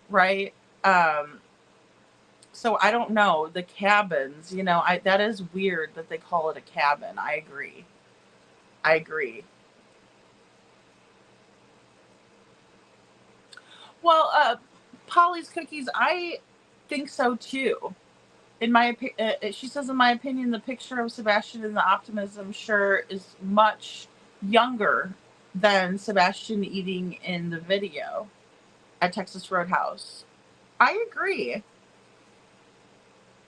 right? So I don't know, the cabins, that is weird that they call it a cabin. I agree. Well, Polly's Cookies, I think so too. She says, in my opinion, the picture of Sebastian in the optimism sure is much younger than Sebastian eating in the video at Texas Roadhouse. I agree.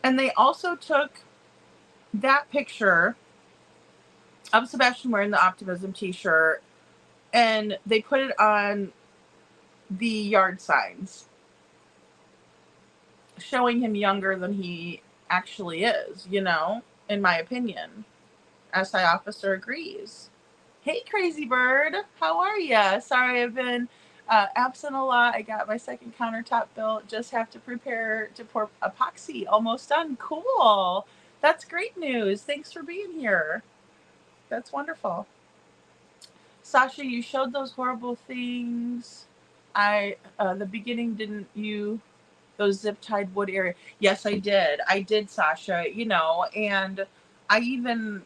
And they also took that picture of Sebastian wearing the optimism t-shirt and they put it on the yard signs, showing him younger than he actually is, in my opinion. SI officer agrees. Hey, Crazy Bird, how are ya? Sorry, I've been absent a lot. I got my second countertop built. Just have to prepare to pour epoxy. Almost done. Cool. That's great news. Thanks for being here. That's wonderful. Sasha, you showed those horrible things. The beginning, didn't you? Those zip-tied wood area. Yes, I did, Sasha, and I even,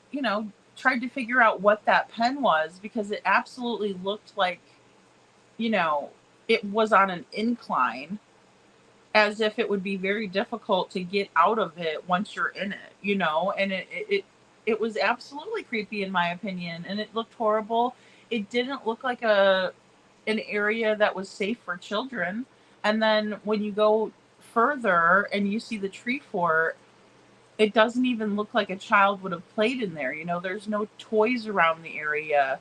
tried to figure out what that pen was because it absolutely looked like, it was on an incline, as if it would be very difficult to get out of it once you're in it, and it was absolutely creepy in my opinion, and it looked horrible. It didn't look like an area that was safe for children. And then when you go further and you see the tree fort, it doesn't even look like a child would have played in there. There's no toys around the area.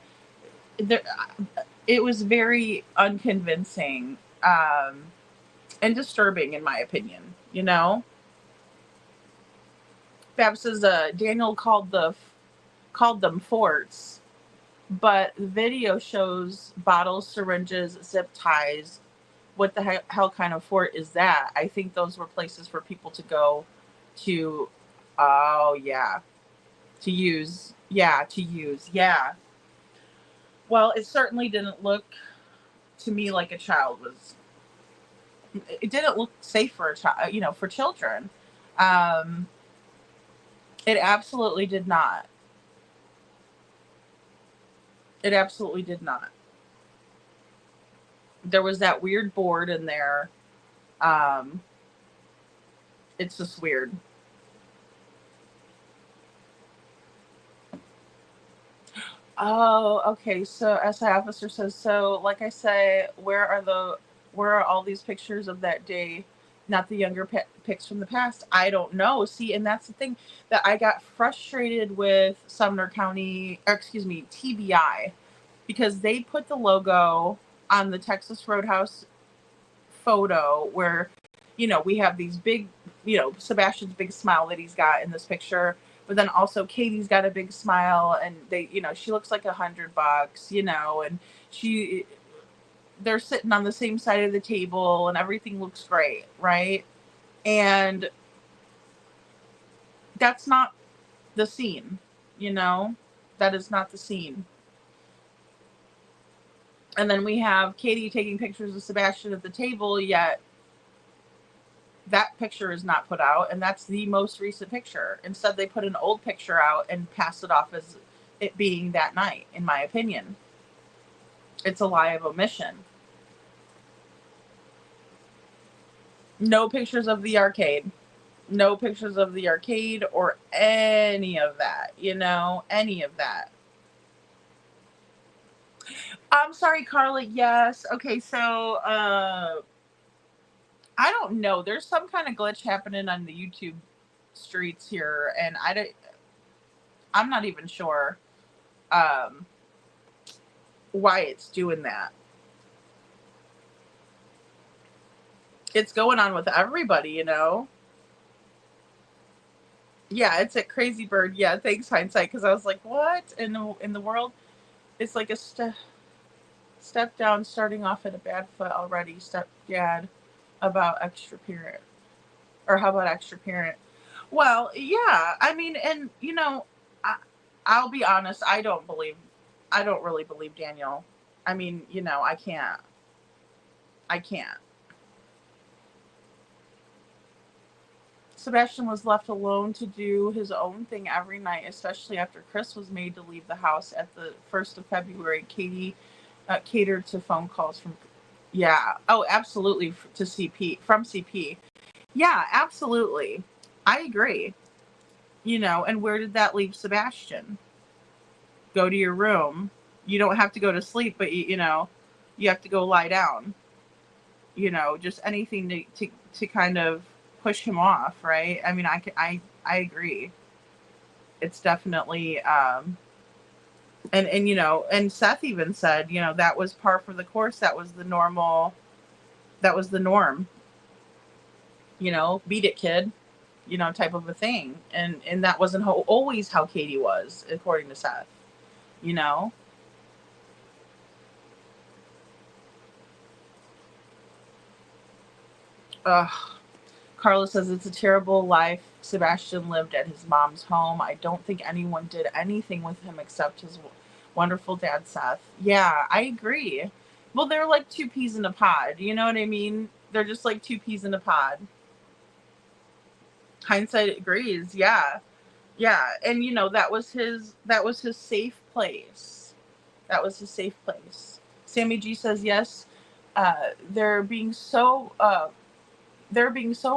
It was very unconvincing and disturbing in my opinion. Fab says Daniel called them forts, but the video shows bottles, syringes, zip ties. What the hell kind of fort is that? I think those were places for people to go to. Oh, yeah. To use. Yeah. Well, it certainly didn't look to me like a child was. It didn't look safe for a child, for children. It absolutely did not. It absolutely did not. There was that weird board in there. It's just weird. Oh, okay. So SI officer says, so like I say, where are all these pictures of that day? Not the younger pics from the past. I don't know. See, and that's the thing that I got frustrated with Sumner County, TBI, because they put the logo on the Texas Roadhouse photo where, we have these big, Sebastian's big smile that he's got in this picture, but then also Katie's got a big smile and they, she looks like $100, and they're sitting on the same side of the table and everything looks great, right? And that's not the scene, that is not the scene. And then we have Katie taking pictures of Sebastian at the table, yet that picture is not put out, and that's the most recent picture. Instead, they put an old picture out and passed it off as it being that night, in my opinion. It's a lie of omission. No pictures of the arcade. No pictures of the arcade or any of that, any of that. I'm sorry, Carla. Yes. Okay, so I don't know. There's some kind of glitch happening on the YouTube streets here, and I'm not even sure why it's doing that. It's going on with everybody, Yeah, it's at Crazy Bird. Yeah, thanks, Hindsight, because I was like, what in the world? It's like a step down, starting off at a bad foot already. Stepdad about extra parent, or how about extra parent? Well, yeah, I mean, and I'll be honest, I don't really believe Daniel. I mean, I can't. Sebastian was left alone to do his own thing every night, especially after Chris was made to leave the house at the 1st of February. Katie catered to phone calls from, yeah. Oh, absolutely. From CP. Yeah, absolutely. I agree. And where did that leave Sebastian? Go to your room. You don't have to go to sleep, but you have to go lie down. Just anything to kind of push him off, right? I mean, I agree. It's definitely and Seth even said, that was par for the course. That was the norm. Beat it, kid, type of a thing. And that wasn't always how Katie was, according to Seth, Carla says it's a terrible life Sebastian lived at his mom's home. I don't think anyone did anything with him except his wonderful dad, Seth. Yeah, I agree. Well, they're like two peas in a pod. You know what I mean? They're just like two peas in a pod. Hindsight agrees. Yeah. Yeah. And that was his safe place. That was his safe place. Sammy G says, yes, there being so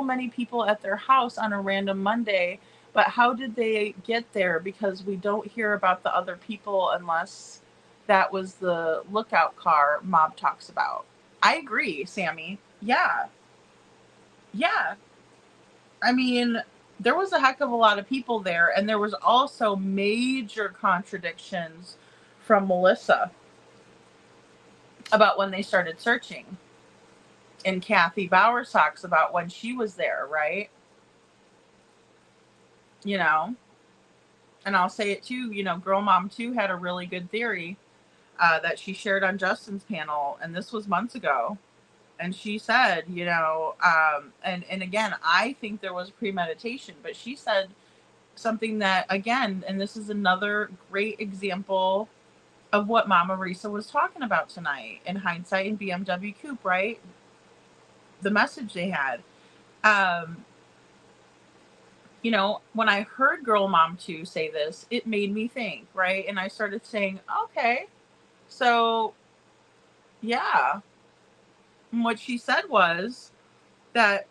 many people at their house on a random Monday, but how did they get there? Because we don't hear about the other people unless that was the lookout car Mob talks about. I agree, Sammy. Yeah. Yeah. I mean, there was a heck of a lot of people there, and there was also major contradictions from Melissa about when they started searching. And Kathy Bauer talks about when she was there, right? And I'll say it too, Girl Mom 2 had a really good theory that she shared on Justin's panel, and this was months ago. And she said, and again, I think there was premeditation, but she said something that, again, and this is another great example of what Mama Risa was talking about tonight in Hindsight and BMW Coupe, right? The message they had. When I heard Girl Mom 2 say this, it made me think, right? And I started saying, okay, so yeah. And what she said was that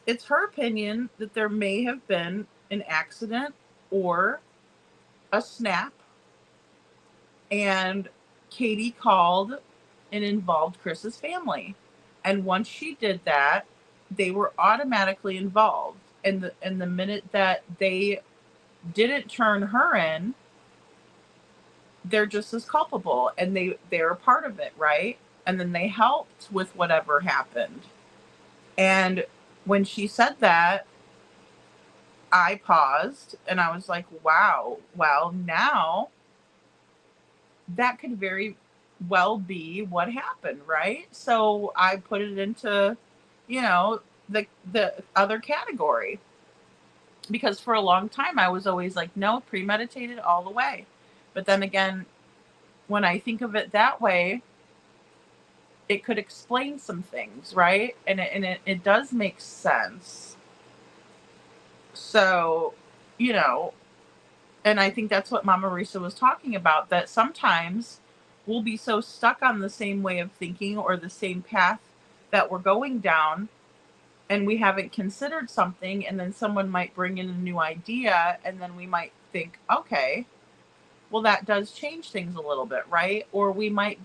it's her opinion that there may have been an accident or a snap, and Katie called and involved Chris's family. And once she did that, they were automatically involved. And the minute that they didn't turn her in, they're just as culpable, and they're a part of it, right? And then they helped with whatever happened. And when she said that, I paused and I was like, wow, well, now that could very well be what happened, right? So I put it into, the other category, because for a long time I was always like, no, premeditated all the way. But then again, when I think of it that way, it could explain some things, right? And it does make sense. So, you know, and I think that's what Mama Risa was talking about, that sometimes we'll be so stuck on the same way of thinking or the same path that we're going down, and we haven't considered something, and then someone might bring in a new idea, and then we might think, okay, well, that does change things a little bit, right? Or we might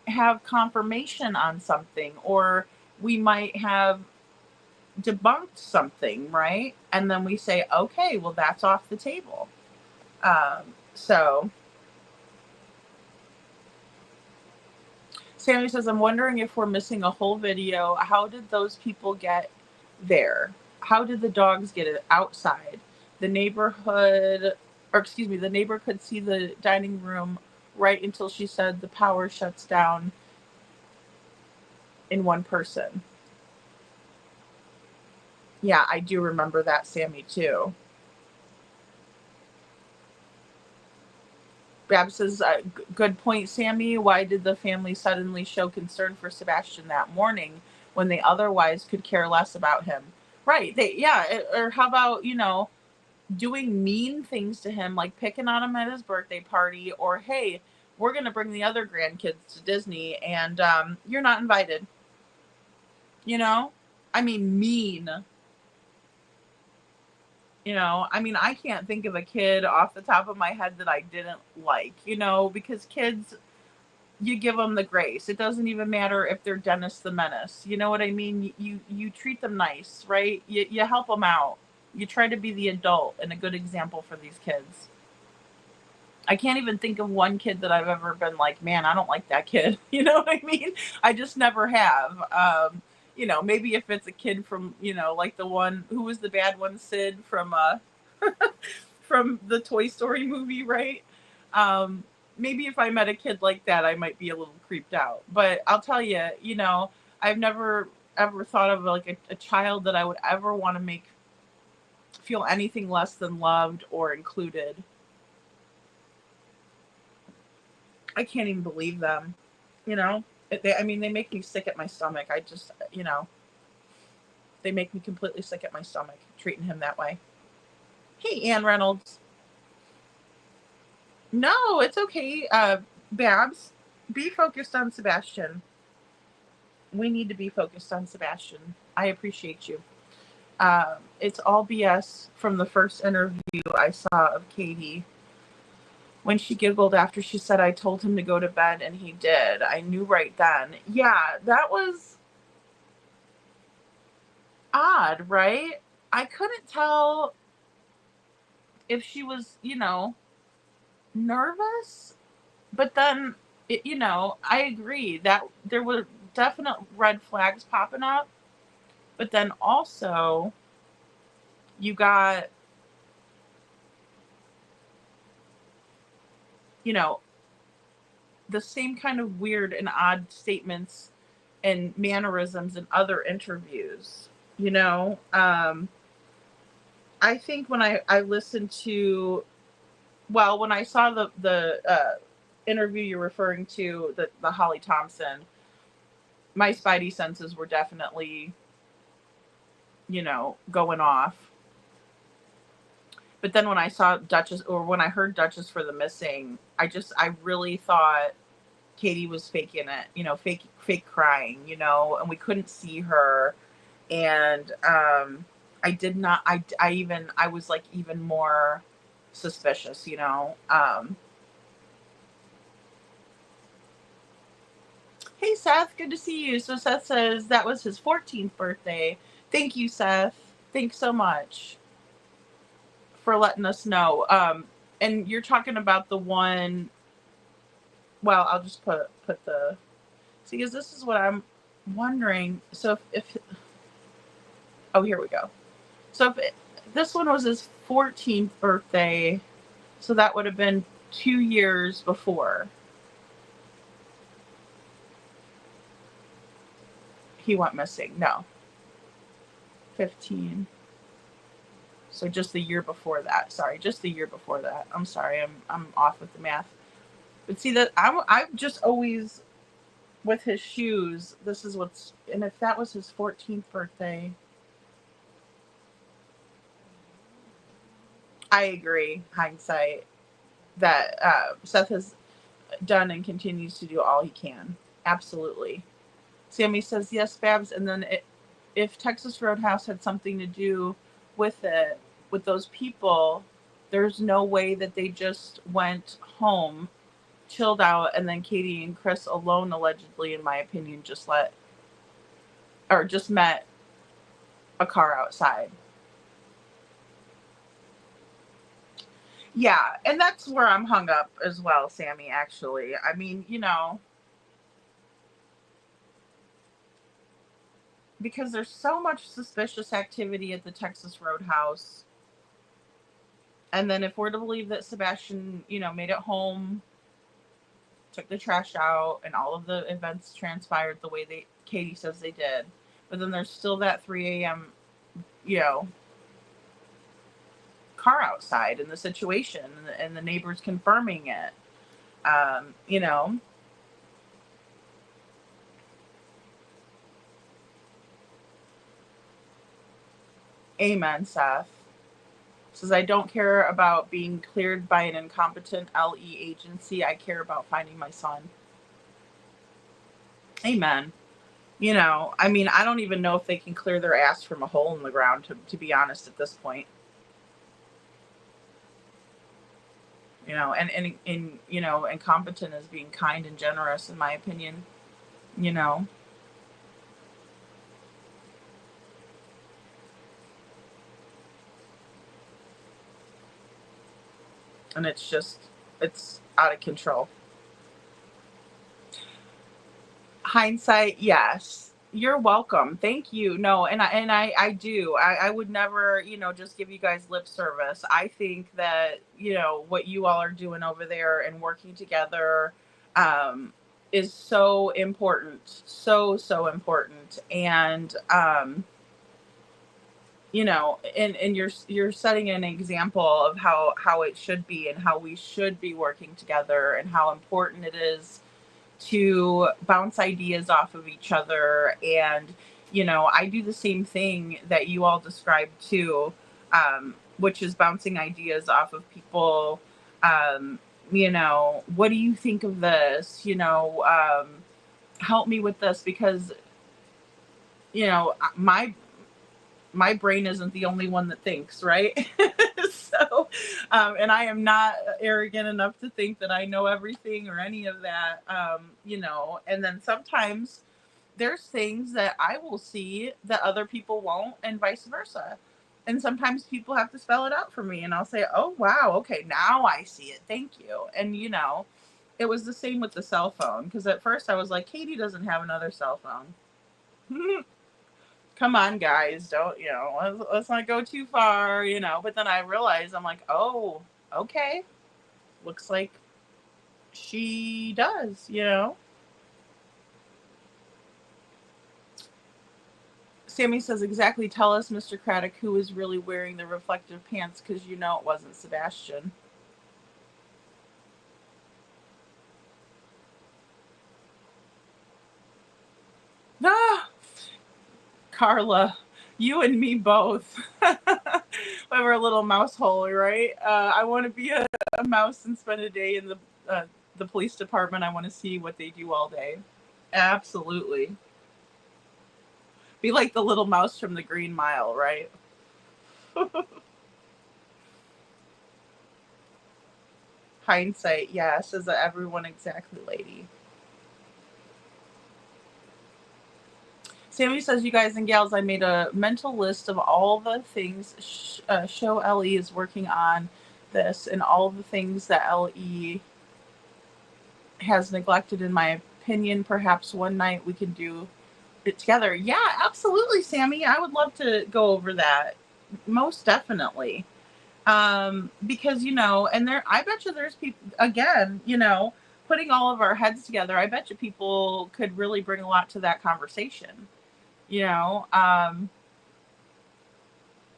have confirmation on something, or we might have debunked something, right? And then we say, okay, well, that's off the table. So Sammy says, I'm wondering if we're missing a whole video. How did those people get there? How did the dogs get it outside? The neighbor could see the dining room right until she said the power shuts down in one person. Yeah, I do remember that, Sammy, too. Bab says, good point, Sammy. Why did the family suddenly show concern for Sebastian that morning when they otherwise could care less about him? Right. Or how about, doing mean things to him, like picking on him at his birthday party, or, hey, we're going to bring the other grandkids to Disney and you're not invited. I mean, mean. I can't think of a kid off the top of my head that I didn't like, because kids, you give them the grace. It doesn't even matter if they're Dennis the Menace. You know what I mean? You treat them nice, right? You help them out. You try to be the adult and a good example for these kids. I can't even think of one kid that I've ever been like, man, I don't like that kid. You know what I mean? I just never have. Maybe if it's a kid from, like the one, who was the bad one, Sid from from the Toy Story movie, right? Maybe if I met a kid like that, I might be a little creeped out. But I'll tell you, I've never ever thought of like a child that I would ever want to make feel anything less than loved or included. I can't even believe them, they make me sick at my stomach. I just, they make me completely sick at my stomach treating him that way. Hey, Ann Reynolds. No, it's okay. Babs, be focused on Sebastian. We need to be focused on Sebastian. I appreciate you. It's all BS from the first interview I saw of Katie. When she giggled after she said, I told him to go to bed, and he did. I knew right then. Yeah, that was odd, right? I couldn't tell if she was, nervous. But then, I agree that there were definite red flags popping up. But then also, you got, the same kind of weird and odd statements and mannerisms in other interviews, I think when I listened to, when I saw the interview you're referring to, the Holly Thompson, my spidey senses were definitely, going off. But then when I saw Duchess, or when I heard Duchess for the Missing, I really thought Katie was faking it, fake crying, and we couldn't see her. And I did not, I was like even more suspicious, Hey, Seth, good to see you. So Seth says that was his 14th birthday. Thank you, Seth. Thanks so much for letting us know. And you're talking about the one, I'll just put the, see, because this is what I'm wondering. So if oh, here we go. So if this one was his 14th birthday, so that would have been 2 years before he went missing. No. 15. So just the year before that. Sorry, just the year before that. I'm sorry, I'm off with the math. But see that I'm just always with his shoes. This is what's, and if that was his 14th birthday, I agree. Hindsight that Seth has done and continues to do all he can. Absolutely. Sammy says yes, Babs, and then if Texas Roadhouse had something to do with it, with those people, there's no way that they just went home, chilled out, and then Katie and Chris alone, allegedly, in my opinion, just met a car outside. Yeah, and that's where I'm hung up as well, Sammy, actually. I mean, because there's so much suspicious activity at the Texas Roadhouse. And then if we're to believe that Sebastian, made it home, took the trash out, and all of the events transpired the way Katie says they did. But then there's still that 3 a.m., car outside and the situation and the neighbors confirming it. Amen, Seth. Says, I don't care about being cleared by an incompetent LE agency. I care about finding my son. Amen. I mean, I don't even know if they can clear their ass from a hole in the ground, to be honest, at this point. And incompetent as being kind and generous, in my opinion, And it's out of control. Hindsight, yes. You're welcome. Thank you. No, and I do. I would never, just give you guys lip service. I think that, what you all are doing over there and working together is so important. So, so important. And, and you're setting an example of how it should be and how we should be working together and how important it is to bounce ideas off of each other. And, I do the same thing that you all described too, which is bouncing ideas off of people. What do you think of this? Help me with this, because, my brain isn't the only one that thinks, right? So, and I am not arrogant enough to think that I know everything or any of that, and then sometimes there's things that I will see that other people won't, and vice versa. And sometimes people have to spell it out for me, and I'll say, oh, wow, okay, now I see it. Thank you. And, it was the same with the cell phone, because at first I was like, Katie doesn't have another cell phone. Come on, guys, don't, let's not go too far, but then I realized, I'm like, oh, okay, looks like she does, Sammy says, exactly, tell us, Mr. Craddock, who is really wearing the reflective pants, because it wasn't Sebastian. Ah! Carla, you and me both. We have our little mouse hole, right? I want to be a mouse and spend a day in the police department. I want to see what they do all day. Absolutely. Be like the little mouse from the Green Mile, right? Hindsight, yeah, says everyone exactly, lady. Sammy says, you guys and gals, I made a mental list of all the things Show LE is working on this and all the things that LE has neglected, in my opinion. Perhaps one night we can do it together. Yeah, absolutely, Sammy. I would love to go over that. Most definitely. Because, and I bet you there's people, again, putting all of our heads together, I bet you people could really bring a lot to that conversation.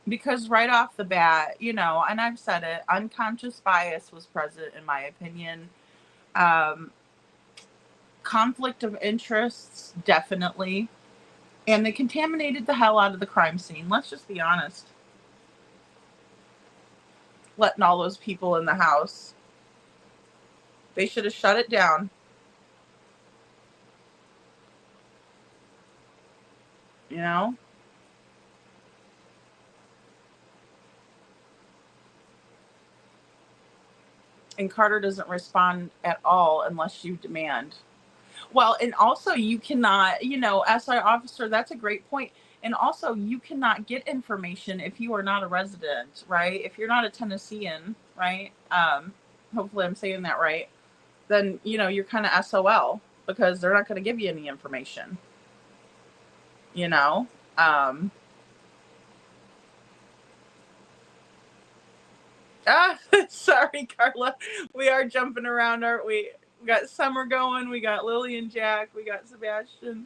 Because right off the bat, and I've said it, unconscious bias was present, in my opinion. Conflict of interests, definitely. And they contaminated the hell out of the crime scene. Let's just be honest. Letting all those people in the house. They should have shut it down. You know? And Carter doesn't respond at all unless you demand. Well, and also you cannot, SI officer, that's a great point. And also you cannot get information if you are not a resident, right? If you're not a Tennessean, right? Hopefully I'm saying that right. Then, you're kind of SOL because they're not going to give you any information. Sorry, Carla. We are jumping around, aren't we? We got Summer going. We got Lily and Jack. We got Sebastian.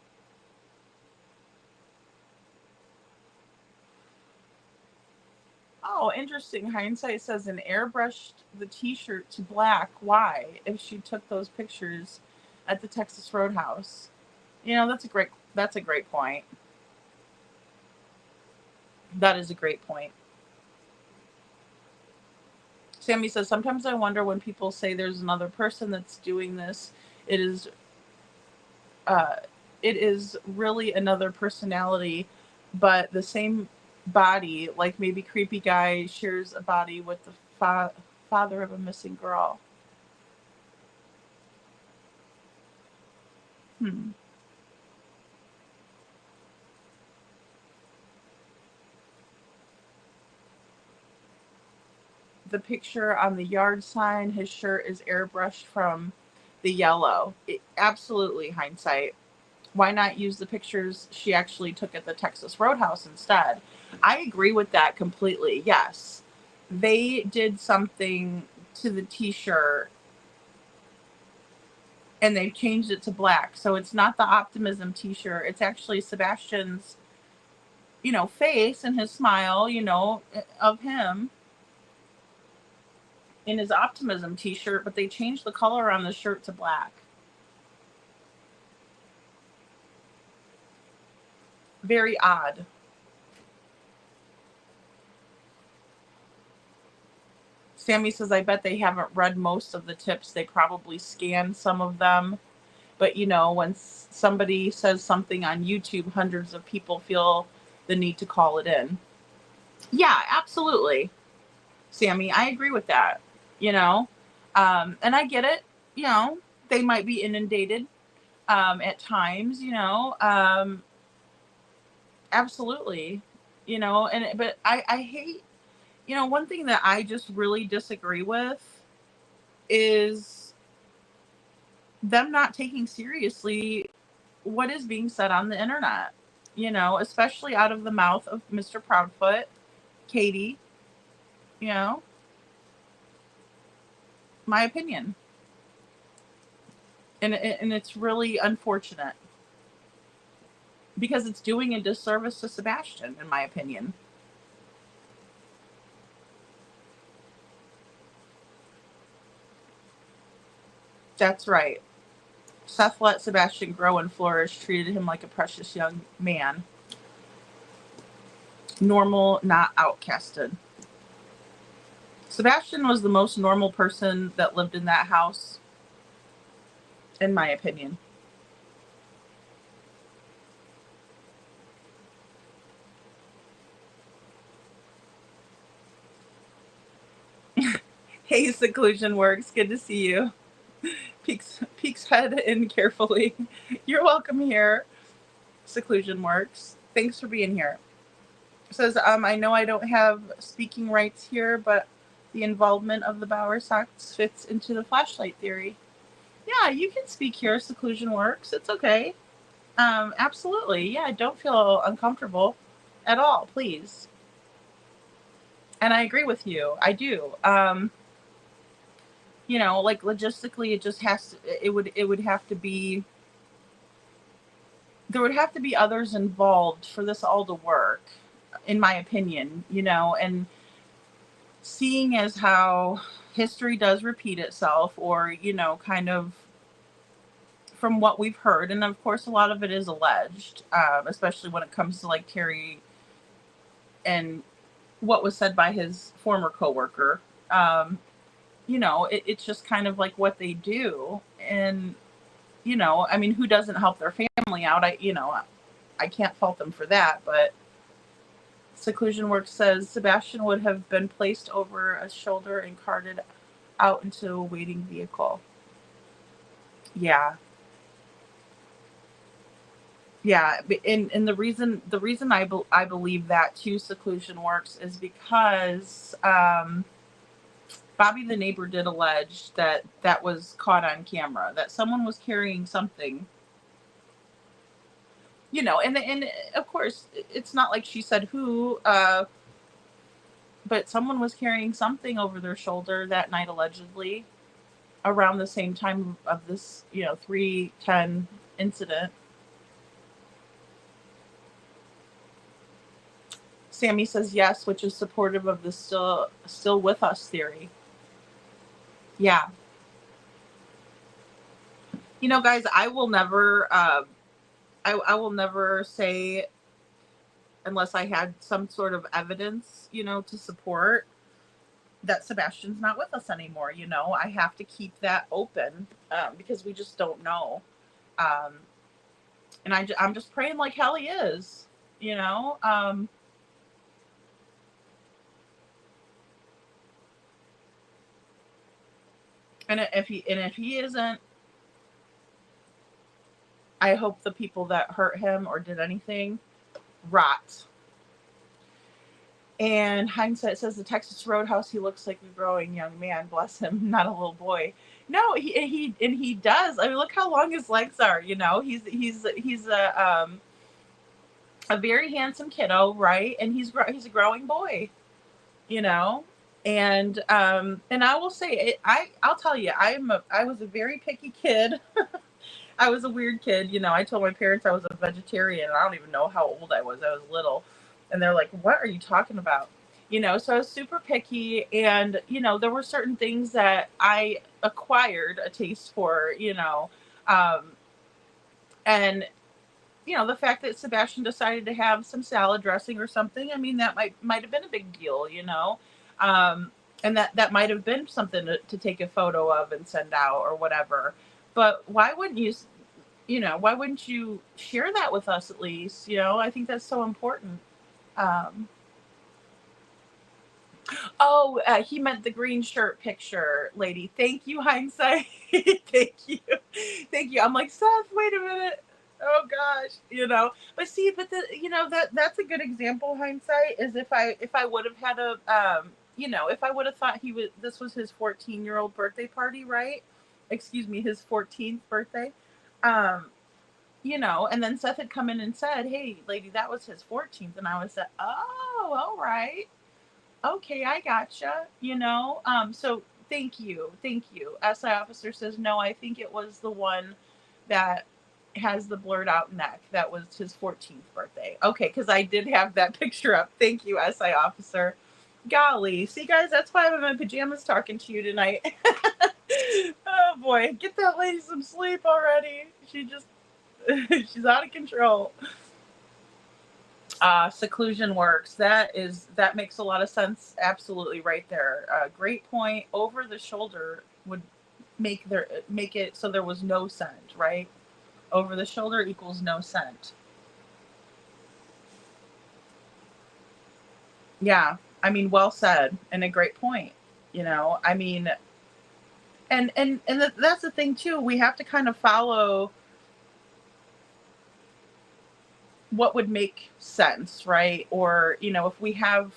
Oh, interesting. Hindsight says an airbrushed the t-shirt to black. Why? If she took those pictures at the Texas Roadhouse. That's a great point. That is a great point. Sammy says, sometimes I wonder when people say there's another person that's doing this, it is really another personality, but the same body, like maybe creepy guy shares a body with the father of a missing girl. The picture on the yard sign, his shirt is airbrushed from the yellow. Absolutely, hindsight. Why not use the pictures she actually took at the Texas Roadhouse instead? I agree with that completely. Yes. They did something to the t-shirt and they changed it to black. So it's not the optimism t-shirt. It's actually Sebastian's, face and his smile, of him in his optimism t-shirt, but they changed the color on the shirt to black. Very odd. Sammy says, I bet they haven't read most of the tips. They probably scanned some of them. But, when somebody says something on YouTube, hundreds of people feel the need to call it in. Yeah, absolutely. Sammy, I agree with that. And I get it. They might be inundated at times, absolutely, but I hate, one thing that I just really disagree with is them not taking seriously what is being said on the internet, especially out of the mouth of Mr. Proudfoot, Katie, my opinion. And it's really unfortunate because it's doing a disservice to Sebastian, in my opinion. That's right. Seth let Sebastian grow and flourish, treated him like a precious young man. Normal, not outcasted. Sebastian was the most normal person that lived in that house, in my opinion. Hey, Seclusion Works. Good to see you. Peeks head in carefully. You're welcome here, Seclusion Works. Thanks for being here. Says, I know I don't have speaking rights here, but the involvement of the Bower Sox fits into the flashlight theory. Yeah, you can speak here, Seclusion Works. It's okay. Absolutely. Yeah, don't feel uncomfortable at all, please. And I agree with you. I do. Like logistically, it just has to, it would have to be, there would have to be others involved for this all to work, in my opinion, and seeing as how history does repeat itself, or, you know, kind of from what we've heard. And of course, a lot of it is alleged, especially when it comes to like Terry and what was said by his former coworker. You know, it's just kind of like what they do. And, you know, I mean, who doesn't help their family out? I can't fault them for that, but Seclusion Works says Sebastian would have been placed over a shoulder and carted out into a waiting vehicle. Yeah. Yeah, and the reason I believe that too, Seclusion Works, is because Bobby the neighbor did allege that was caught on camera, that someone was carrying something, you know, and of course it's not like she said who, but someone was carrying something over their shoulder that night, allegedly, around the same time of this, you know, 3:10 incident. Sammy says yes, which is supportive of the still with us theory. Yeah. You know, guys, I will never I will never say, unless I had some sort of evidence, you know, to support, that Sebastian's not with us anymore. You know, I have to keep that open, because we just don't know. And I'm just praying like hell he is, you know. And if he isn't, I hope the people that hurt him or did anything rot. And Hindsight says the Texas Roadhouse, he looks like a growing young man. Bless him, not a little boy. No, he does. I mean, look how long his legs are. You know, he's a very handsome kiddo, right? And he's a growing boy. You know. And I will say, I'll tell you, I was a very picky kid. I was a weird kid. You know, I told my parents I was a vegetarian, and I don't even know how old I was. I was little, and they're like, "What are you talking about?" You know, so I was super picky, and, you know, there were certain things that I acquired a taste for, you know, and, you know, the fact that Sebastian decided to have some salad dressing or something, I mean, that might have been a big deal, you know. And that might have been something to take a photo of and send out or whatever. But why wouldn't why wouldn't you share that with us at least? You know, I think that's so important. He meant the green shirt picture, lady. Thank you, Hindsight. Thank you. Thank you. I'm like, Seth, wait a minute. Oh gosh, you know. But see, that's a good example, Hindsight, is if I would have had if I would have thought this was his 14-year-old birthday party, right? Excuse me, his 14th birthday. You know, and then Seth had come in and said, "Hey, lady, that was his 14th," and I was like, "Oh, all right. Okay, I gotcha." You know, so thank you. SI officer says, no, I think it was the one that has the blurred out neck. That was his 14th birthday. Okay, because I did have that picture up. Thank you, SI officer. Golly, see, guys, that's why I'm in my pajamas talking to you tonight. Oh boy, get that lady some sleep already. She's out of control. Seclusion Works. That makes a lot of sense. Absolutely, right there. Great point. Over the shoulder would make it so there was no scent, right? Over the shoulder equals no scent. Yeah, I mean, well said, and a great point. You know, I mean, and that's the thing too. We have to kind of follow what would make sense, right? Or, you know, if we have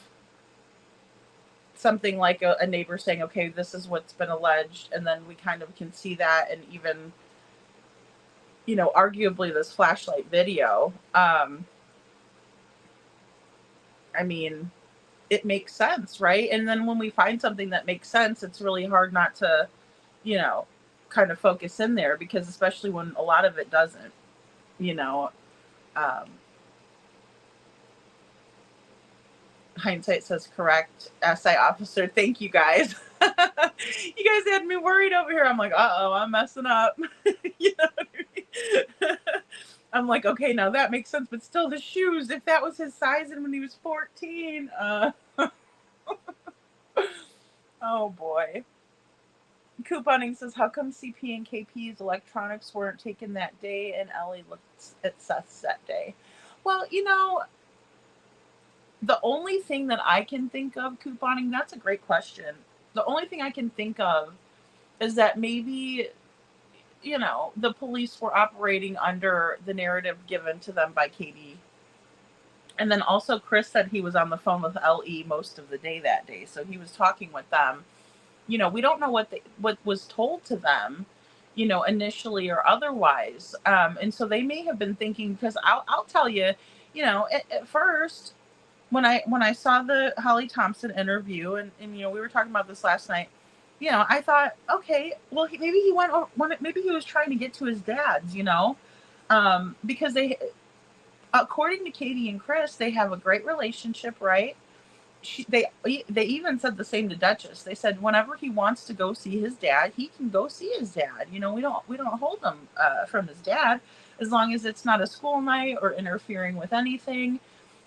something like a neighbor saying, okay, this is what's been alleged, and then we kind of can see that, and even, you know, arguably this flashlight video, I mean, it makes sense, right? And then when we find something that makes sense, it's really hard not to, you know, kind of focus in there, because especially when a lot of it doesn't, you know. Hindsight says correct, SI officer. Thank you, guys. You guys had me worried over here. I'm like, uh-oh, I'm messing up. You know what I mean? I'm like, okay, now that makes sense, but still the shoes, if that was his size and when he was 14, oh boy. Couponing says, how come CP and KP's electronics weren't taken that day and Ellie looked at Seth's that day? Well, the only thing that I can think of, couponing, that's a great question. The only thing I can think of is that maybe, the police were operating under the narrative given to them by Katie. And then also Chris said he was on the phone with LE most of the day that day. So he was talking with them. We don't know what was told to them, initially or otherwise. And so they may have been thinking, because I'll tell you, at first, when I saw the Holly Thompson interview, and we were talking about this last night, I thought, okay, well, maybe he was trying to get to his dad's, because according to Katie and Chris, they have a great relationship, right? They even said the same to Duchess. They said whenever he wants to go see his dad, he can go see his dad. We don't hold him from his dad, as long as it's not a school night or interfering with anything.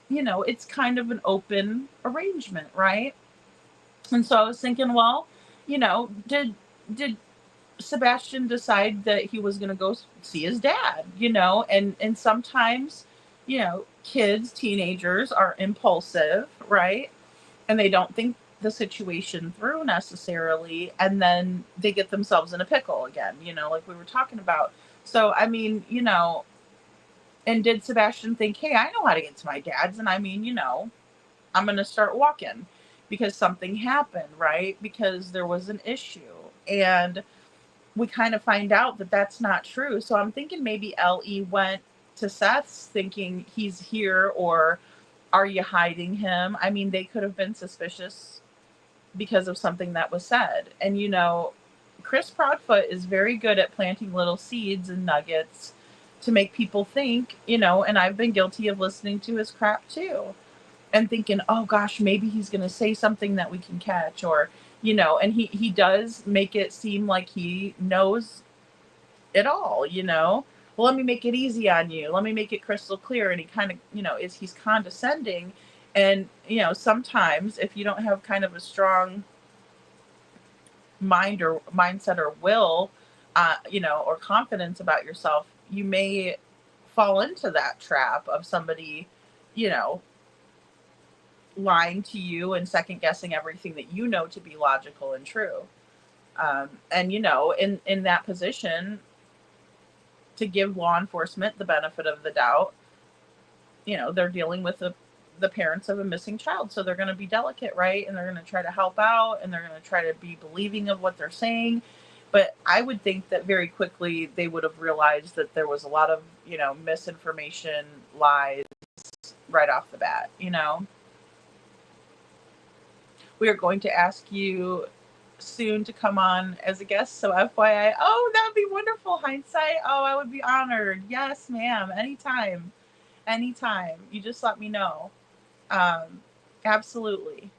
It's kind of an open arrangement, right? And so I was thinking, well, did Sebastian decide that he was going to go see his dad? And sometimes, kids, teenagers are impulsive, right? And they don't think the situation through necessarily, and then they get themselves in a pickle again, like we were talking about. So, I mean, and did Sebastian think, hey, I know how to get to my dad's, and I'm going to start walking because something happened, right? Because there was an issue. And we kind of find out that that's not true. So I'm thinking maybe LE went to Seth's thinking he's here, or are you hiding him? I mean, they could have been suspicious because of something that was said. And, Chris Proudfoot is very good at planting little seeds and nuggets to make people think, and I've been guilty of listening to his crap too. And thinking, oh gosh, maybe he's going to say something that we can catch, or, and he does make it seem like he knows it all, well, let me make it easy on you. Let me make it crystal clear. And he kind of, he's condescending. And, sometimes if you don't have kind of a strong mindset or will, or confidence about yourself, you may fall into that trap of somebody, lying to you and second guessing everything that you know to be logical and true. And, in that position, to give law enforcement the benefit of the doubt, they're dealing with the parents of a missing child. So they're going to be delicate, right? And they're going to try to help out, and they're going to try to be believing of what they're saying. But I would think that very quickly they would have realized that there was a lot of, misinformation, lies right off the bat, We are going to ask you soon to come on as a guest. So FYI, oh, that would be wonderful. Hindsight. Oh, I would be honored. Yes, ma'am. Anytime. You just let me know. Absolutely.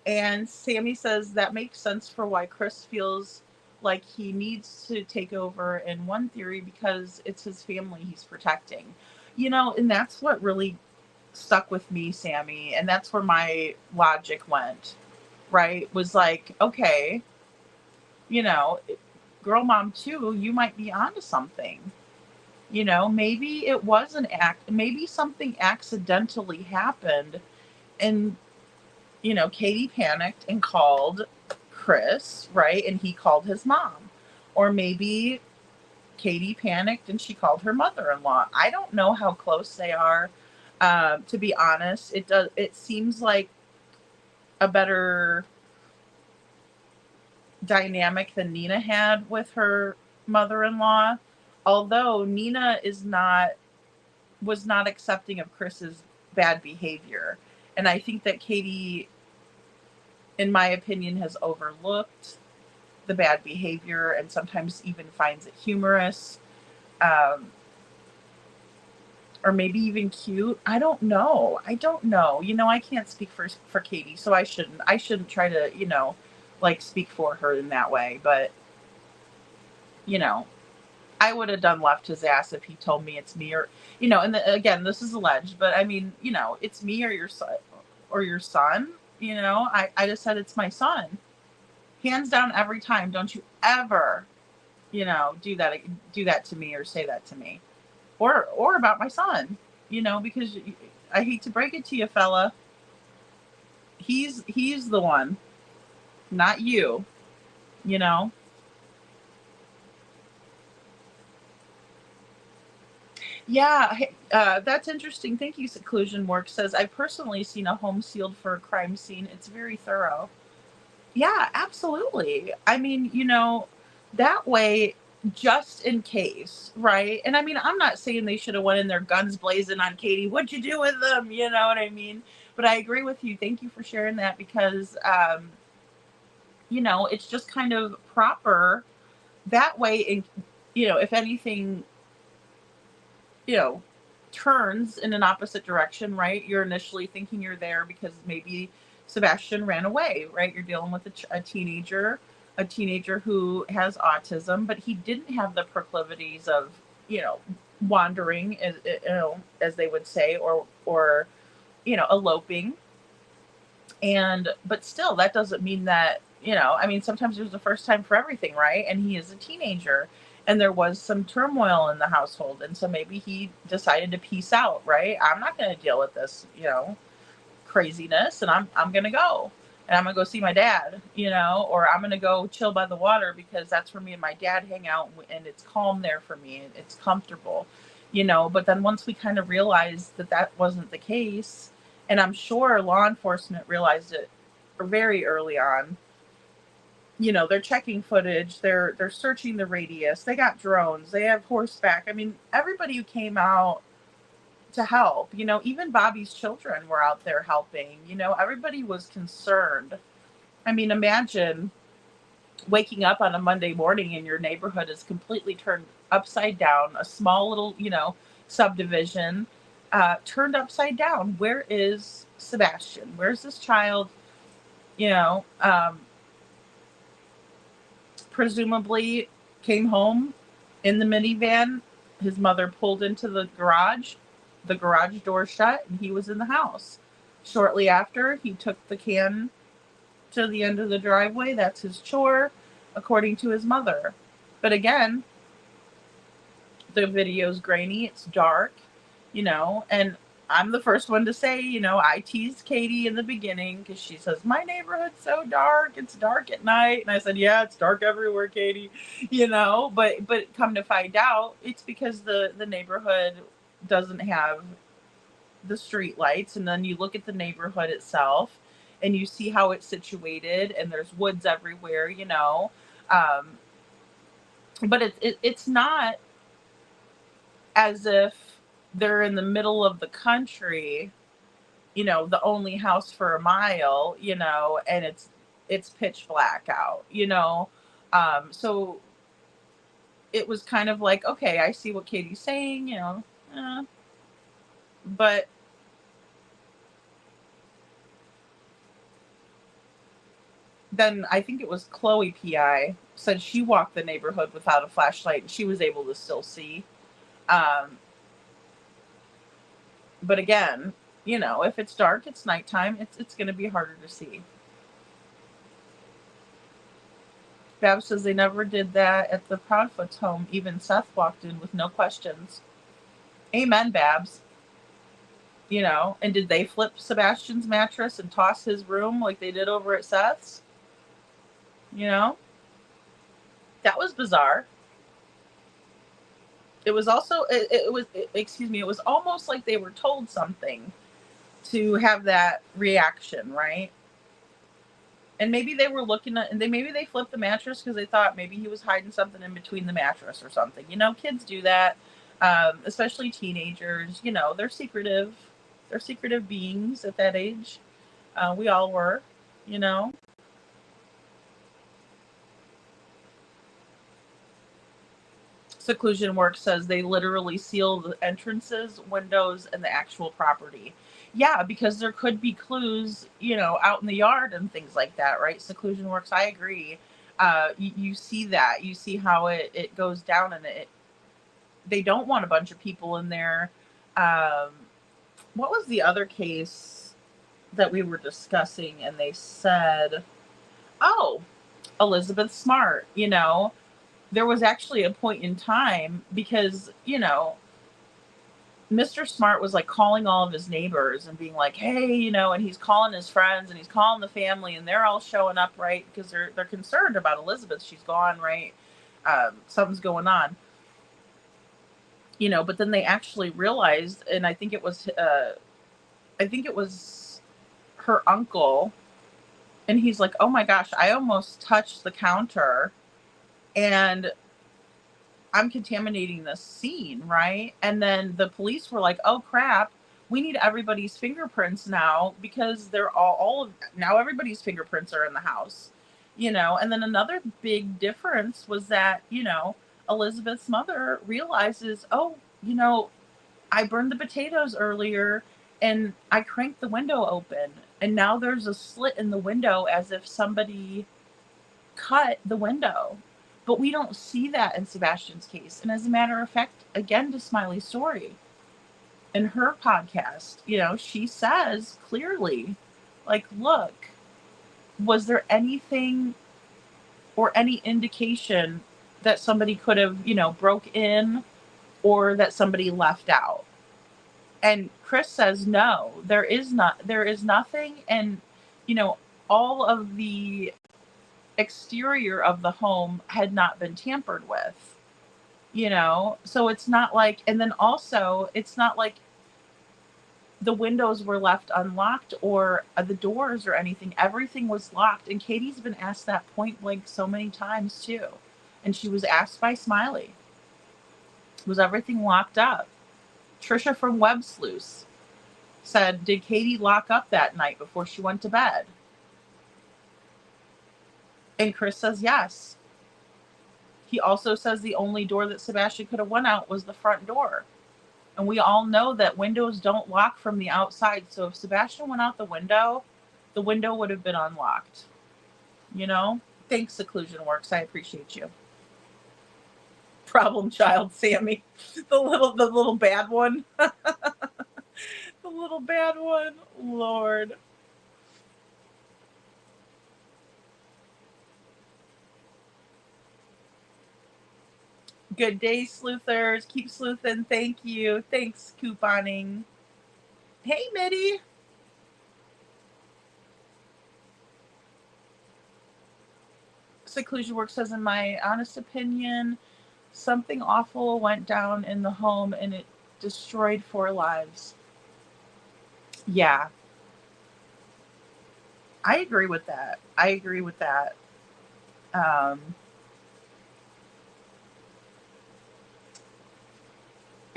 And Sammy says that makes sense for why Chris feels like he needs to take over in one theory, because it's his family he's protecting. And that's what really stuck with me, Sammy. And that's where my logic went, right? Was like, okay, girl mom too, you might be onto something. Maybe it was an act, maybe something accidentally happened, and Katie panicked and called Chris, right? And he called his mom. Or maybe Katie panicked and she called her mother-in-law. I don't know how close they are. To be honest, it seems like a better dynamic than Nina had with her mother-in-law. Although Nina was not accepting of Chris's bad behavior. And I think that Katie, in my opinion, has overlooked the bad behavior and sometimes even finds it humorous. or maybe even cute. I don't know. I can't speak for Katie, so I shouldn't try to, like, speak for her in that way. But, you know, I would have done left his ass if he told me it's me, or, again, this is alleged, but I mean, it's me or your son, I just said it's my son. Hands down every time. Don't you ever, do that to me or say that to me, or about my son, because I hate to break it to you, fella. He's the one, not you, you know. Yeah, that's interesting. Thank you, Seclusion Work says, I've personally seen a home sealed for a crime scene. It's very thorough. Yeah, absolutely. I mean, that way, just in case, right? And I mean, I'm not saying they should have went in there guns blazing on Katie. What'd you do with them? You know what I mean? But I agree with you. Thank you for sharing that, because, it's just kind of proper that way. And, if anything, you know, turns in an opposite direction, right? You're initially thinking you're there because maybe Sebastian ran away, right? You're dealing with a teenager who has autism, but he didn't have the proclivities of, wandering, as they would say, or eloping. But still, that doesn't mean that, I mean, sometimes there's a first time for everything, right? And he is a teenager, and there was some turmoil in the household. And so maybe he decided to peace out, right? I'm not going to deal with this, craziness, and I'm going to go. And I'm going to go see my dad, or I'm going to go chill by the water because that's where me and my dad hang out, and it's calm there for me. It's comfortable, But then once we kind of realized that that wasn't the case, and I'm sure law enforcement realized it very early on, they're checking footage, they're searching the radius, they got drones, they have horseback. I mean, everybody who came out to help, even Bobby's children were out there helping, everybody was concerned. I mean, imagine waking up on a Monday morning and your neighborhood is completely turned upside down, a small little, subdivision, turned upside down. Where is Sebastian? Where's this child? Presumably came home in the minivan. His mother pulled into the garage door shut, and he was in the house. Shortly after, he took the can to the end of the driveway. That's his chore, according to his mother. But again, the video's grainy, it's dark, and I'm the first one to say, I teased Katie in the beginning because she says, my neighborhood's so dark. It's dark at night. And I said, yeah, it's dark everywhere, Katie, but come to find out, it's because the neighborhood doesn't have the street lights. And then you look at the neighborhood itself and you see how it's situated, and there's woods everywhere, but it's not as if they're in the middle of the country, the only house for a mile, and it's pitch black out, so it was kind of like, okay, I see what Katie's saying, but then I think it was Chloe PI said she walked the neighborhood without a flashlight and she was able to still see. But again, if it's dark, it's nighttime, it's going to be harder to see. Bab says they never did that at the Proudfoot's home. Even Seth walked in with no questions. Amen, Babs. And did they flip Sebastian's mattress and toss his room like they did over at Seth's? That was bizarre. It was also, it was almost like they were told something to have that reaction, right? And maybe they were looking at, and maybe they flipped the mattress because they thought maybe he was hiding something in between the mattress or something. Kids do that, especially teenagers. They're secretive. They're secretive beings at that age. We all were, Seclusion Work says they literally seal the entrances, windows, and the actual property. Yeah, because there could be clues, out in the yard and things like that, right? Seclusion Works, I agree. You see that. You see how it goes down, and they don't want a bunch of people in there. What was the other case that we were discussing? And they said, oh, Elizabeth Smart, there was actually a point in time because, Mr. Smart was like calling all of his neighbors and being like, hey, and he's calling his friends and he's calling the family, and they're all showing up, right? Because they're concerned about Elizabeth. She's gone, right? Something's going on, but then they actually realized, and I think it was her uncle, and he's like, oh my gosh, I almost touched the counter and I'm contaminating this scene, right? And then the police were like, oh crap, we need everybody's fingerprints now, because they're now everybody's fingerprints are in the house, And then another big difference was that, Elizabeth's mother realizes, oh, I burned the potatoes earlier and I cranked the window open, and now there's a slit in the window as if somebody cut the window. But we don't see that in Sebastian's case. And as a matter of fact, again, to Smiley's story, in her podcast, she says clearly, like, look, was there anything or any indication that somebody could have, broke in, or that somebody left out? And Chris says, no, there is nothing. And, all of the exterior of the home had not been tampered with, so it's not like, and then also it's not like the windows were left unlocked or the doors or anything. Everything was locked. And Katie's been asked that point blank so many times too. And she was asked by Smiley, was everything locked up? Trisha from Web Sleuths said, did Katie lock up that night before she went to bed? And Chris says yes. He also says the only door that Sebastian could have went out was the front door. And we all know that windows don't lock from the outside. So if Sebastian went out the window would have been unlocked. Thanks, Seclusion Works. I appreciate you. Problem child, Sammy. The little bad one. The little bad one. Lord. Good day, sleuthers. Keep sleuthing. Thank you. Thanks, couponing. Hey, Mitty. Seclusion Work says, in my honest opinion, something awful went down in the home and it destroyed 4 lives. Yeah. I agree with that.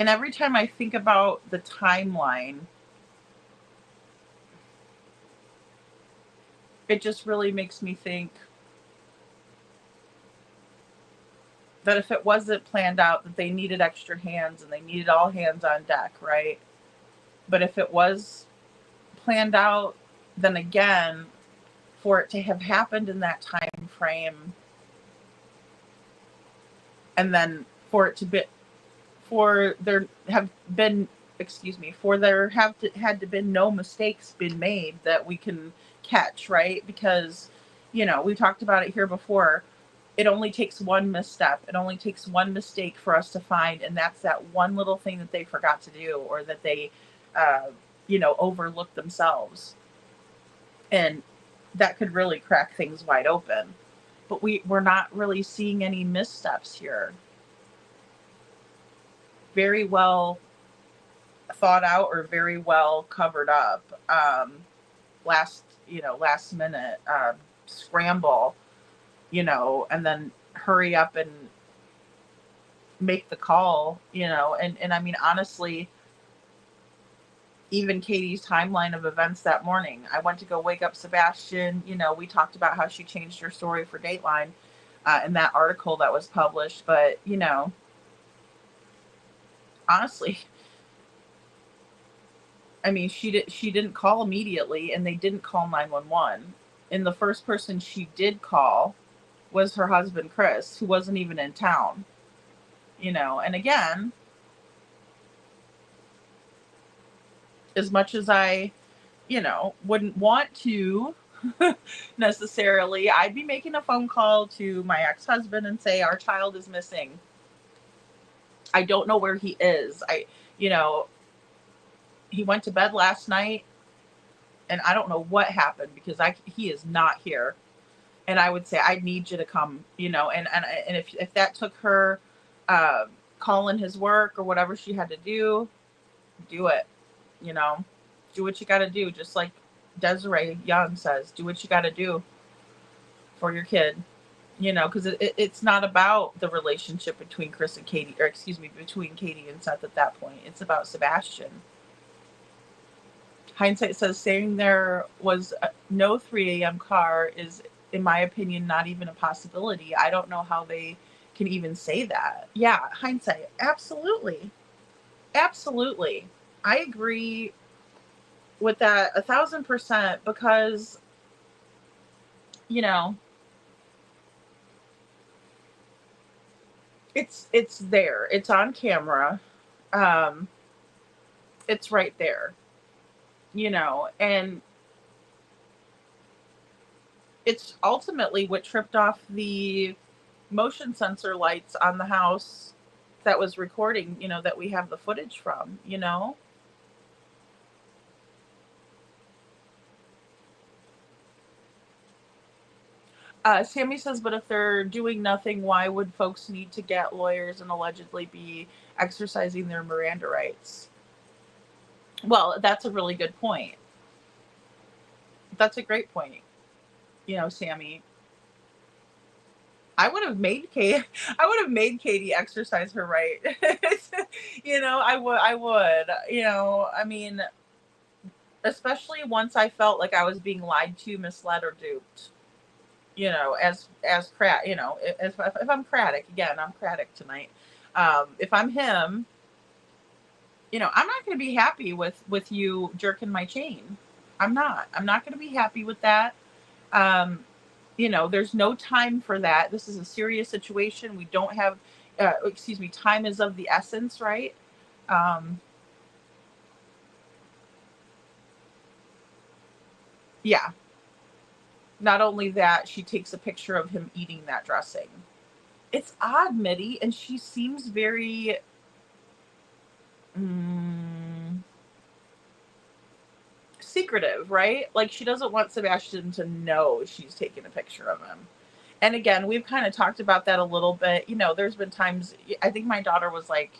And every time I think about the timeline, it just really makes me think that if it wasn't planned out, that they needed extra hands and they needed all hands on deck, right? But if it was planned out, then again, for it to have happened in that time frame, and then for there have had to been no mistakes been made that we can catch, right? Because, we talked about it here before. It only takes one misstep. It only takes one mistake for us to find. And that's that one little thing that they forgot to do, or that they, overlooked themselves. And that could really crack things wide open. But we're not really seeing any missteps here. Very well thought out, or very well covered up. Last minute scramble, and then hurry up and make the call, and I mean, honestly, even Katie's timeline of events that morning. I went to go wake up Sebastian. We talked about how she changed her story for Dateline in that article that was published. But, honestly, I mean, she didn't call immediately, and they didn't call 911. And the first person she did call was her husband, Chris, who wasn't even in town, you know. And again, as much as I, you know, wouldn't want to necessarily, I'd be making a phone call to my ex-husband and say, our child is missing. I don't know where he is. You know, he went to bed last night and I don't know what happened because he is not here. And I would say, I need you to come, you know, and if that took her calling his work or whatever she had to do it, you know, do what you got to do. Just like Desiree Young says, do what you got to do for your kid, you know, because it's not about the relationship between Chris and Katie, or excuse me, between Katie and Seth at that point. It's about Sebastian. Hindsight says saying there was no 3 a.m. car is, in my opinion, not even a possibility. I don't know how they can even say that. Yeah, hindsight. Absolutely. Absolutely. I agree with that 1,000% because, you know, it's there. It's on camera. It's right there. You know, and it's ultimately what tripped off the motion sensor lights on the house that was recording, you know, that we have the footage from, you know. Sammy says, but if they're doing nothing, why would folks need to get lawyers and allegedly be exercising their Miranda rights? Well, that's a really good point. That's a great point. You know, Sammy, I would have made Katie exercise her right. You know, I would, you know, I mean, especially once I felt like I was being lied to, misled, or duped, you know, you know, if I'm Craddock, again, I'm Craddock tonight. If I'm him, you know, I'm not going to be happy with you jerking my chain. I'm not going to be happy with that. You know, there's no time for that. This is a serious situation. We don't have, time is of the essence, right? Yeah. Not only that, she takes a picture of him eating that dressing. It's odd, Mitty, and she seems very secretive, right? Like, she doesn't want Sebastian to know she's taking a picture of him. And again, we've kind of talked about that a little bit. You know, there's been times, I think my daughter was like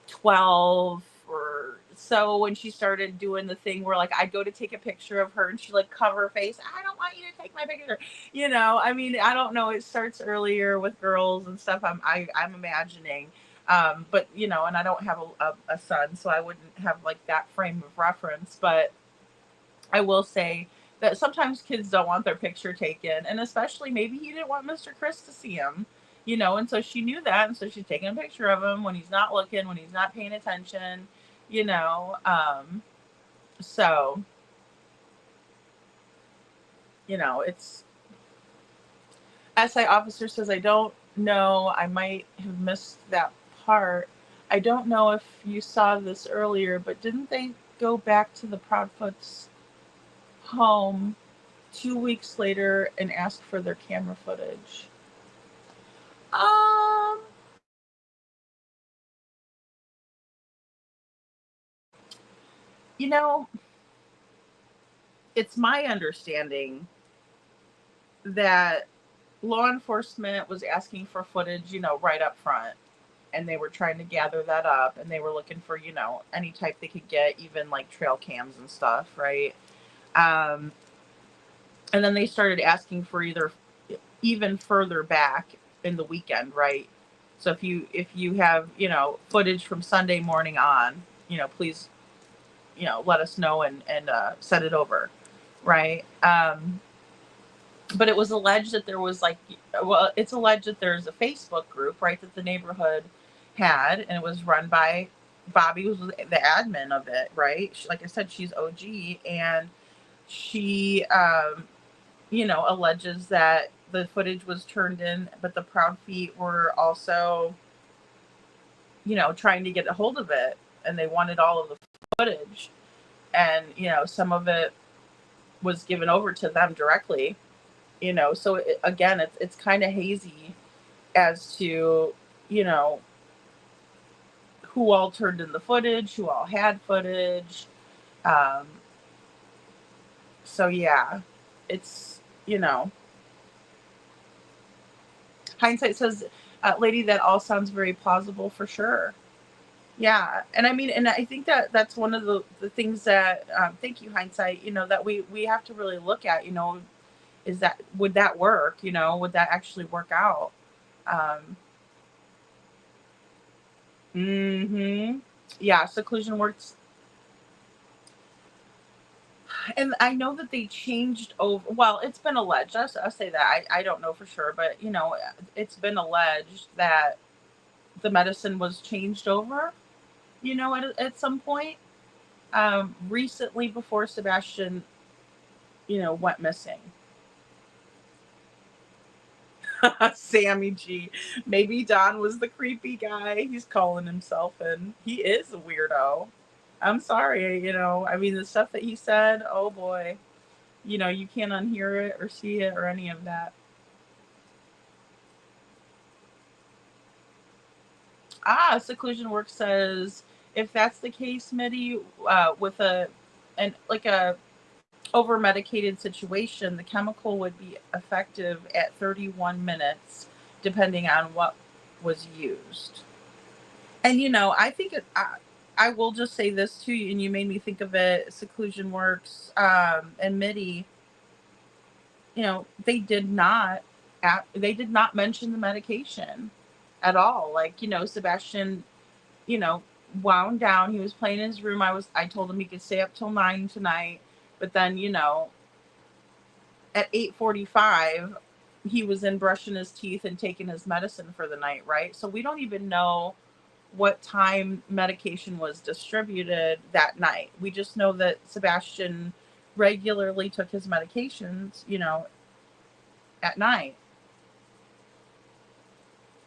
12 or so when she started doing the thing where, like, I'd go to take a picture of her and she'd like cover her face. I don't want you to take my picture. You know, I mean, I don't know. It starts earlier with girls and stuff. I'm imagining. But, you know, and I don't have a son, so I wouldn't have like that frame of reference. But I will say that sometimes kids don't want their picture taken, and especially maybe he didn't want Mr. Chris to see him, you know, and so she knew that, and so she's taking a picture of him when he's not looking, when he's not paying attention, you know. So, you know, it's SI officer says, I don't know, I might have missed that part. I don't know if you saw this earlier, but didn't they go back to the Proudfoots home 2 weeks later and ask for their camera footage? You know, it's my understanding that law enforcement was asking for footage, you know, right up front, and they were trying to gather that up, and they were looking for, you know, any type they could get, even like trail cams and stuff, right? And then they started asking for either even further back in the weekend, right? So if you have, you know, footage from Sunday morning on, you know, please, you know, let us know and send it over, right? But it was alleged that there was it's alleged that there's a Facebook group, right, that the neighborhood had, and it was run by Bobby was the admin of it, right? Like I said, she's OG, and she, alleges that the footage was turned in, but the Proud Feet were also, trying to get a hold of it, and they wanted all of the footage, and some of it was given over to them directly. So again, it's kind of hazy as to who all turned in the footage, who all had footage. Um, so yeah, it's hindsight says, lady, that all sounds very plausible for sure. Yeah, and I mean, and I think that that's one of the things that, thank you, hindsight, that we have to really look at, is that, would that work? Would that actually work out? Um, yeah, seclusion works. And I know that they changed over. Well, it's been alleged. I'll say that. I don't know for sure, but it's been alleged that the medicine was changed over, at some point, recently before Sebastian, went missing. Sammy G. Maybe Don was the creepy guy. He's calling himself in. He is a weirdo. I'm sorry, I mean, the stuff that he said, oh boy, you can't unhear it or see it or any of that. Seclusion Work says, if that's the case, Mitty, with a over medicated situation, the chemical would be effective at 31 minutes, depending on what was used. And I think I will just say this to you, and you made me think of it. Seclusion Works and MIDI, they did not mention the medication at all. Like, Sebastian, wound down. He was playing in his room. I told him he could stay up till 9 tonight, but then at 8:45 he was in brushing his teeth and taking his medicine for the night, right? So we don't even know what time medication was distributed that night. We just know that Sebastian regularly took his medications, at night.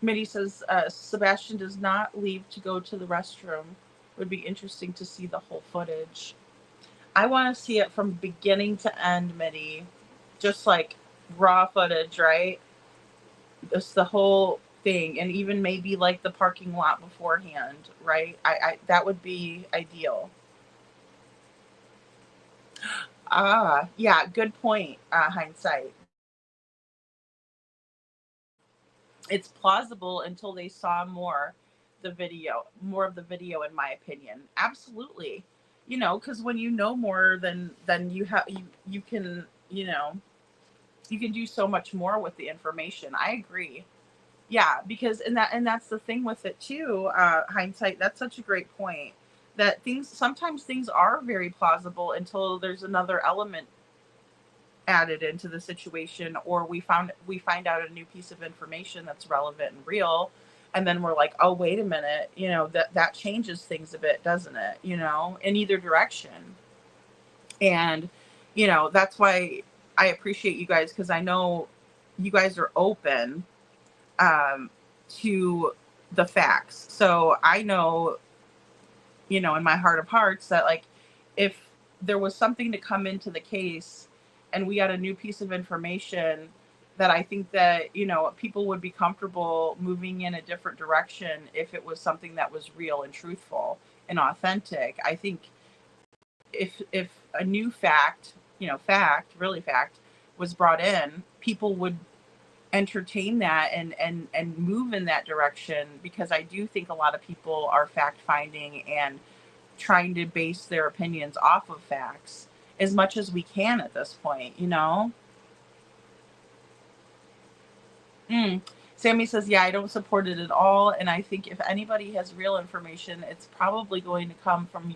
Mitty says, Sebastian does not leave to go to the restroom. Would be interesting to see the whole footage. I want to see it from beginning to end, Mitty. Just like raw footage, right? Just the whole thing, and even maybe like the parking lot beforehand, right? I that would be ideal. Yeah, good point, hindsight. It's plausible until they saw more of the video, in my opinion. Absolutely. Because when you know more, then you can, you can do so much more with the information. I agree. Yeah, because and that's the thing with it too, hindsight. That's such a great point. That sometimes things are very plausible until there's another element added into the situation, or we find out a new piece of information that's relevant and real, and then we're like, oh, wait a minute, that changes things a bit, doesn't it? In either direction. And that's why I appreciate you guys, because I know you guys are open to the facts. So I know, in my heart of hearts, that like, if there was something to come into the case and we got a new piece of information, that I think that, people would be comfortable moving in a different direction if it was something that was real and truthful and authentic. I think if a new fact, fact was brought in, people would entertain that and move in that direction, because I do think a lot of people are fact finding and trying to base their opinions off of facts as much as we can at this point, Sammy says, yeah, I don't support it at all, and I think if anybody has real information, it's probably going to come from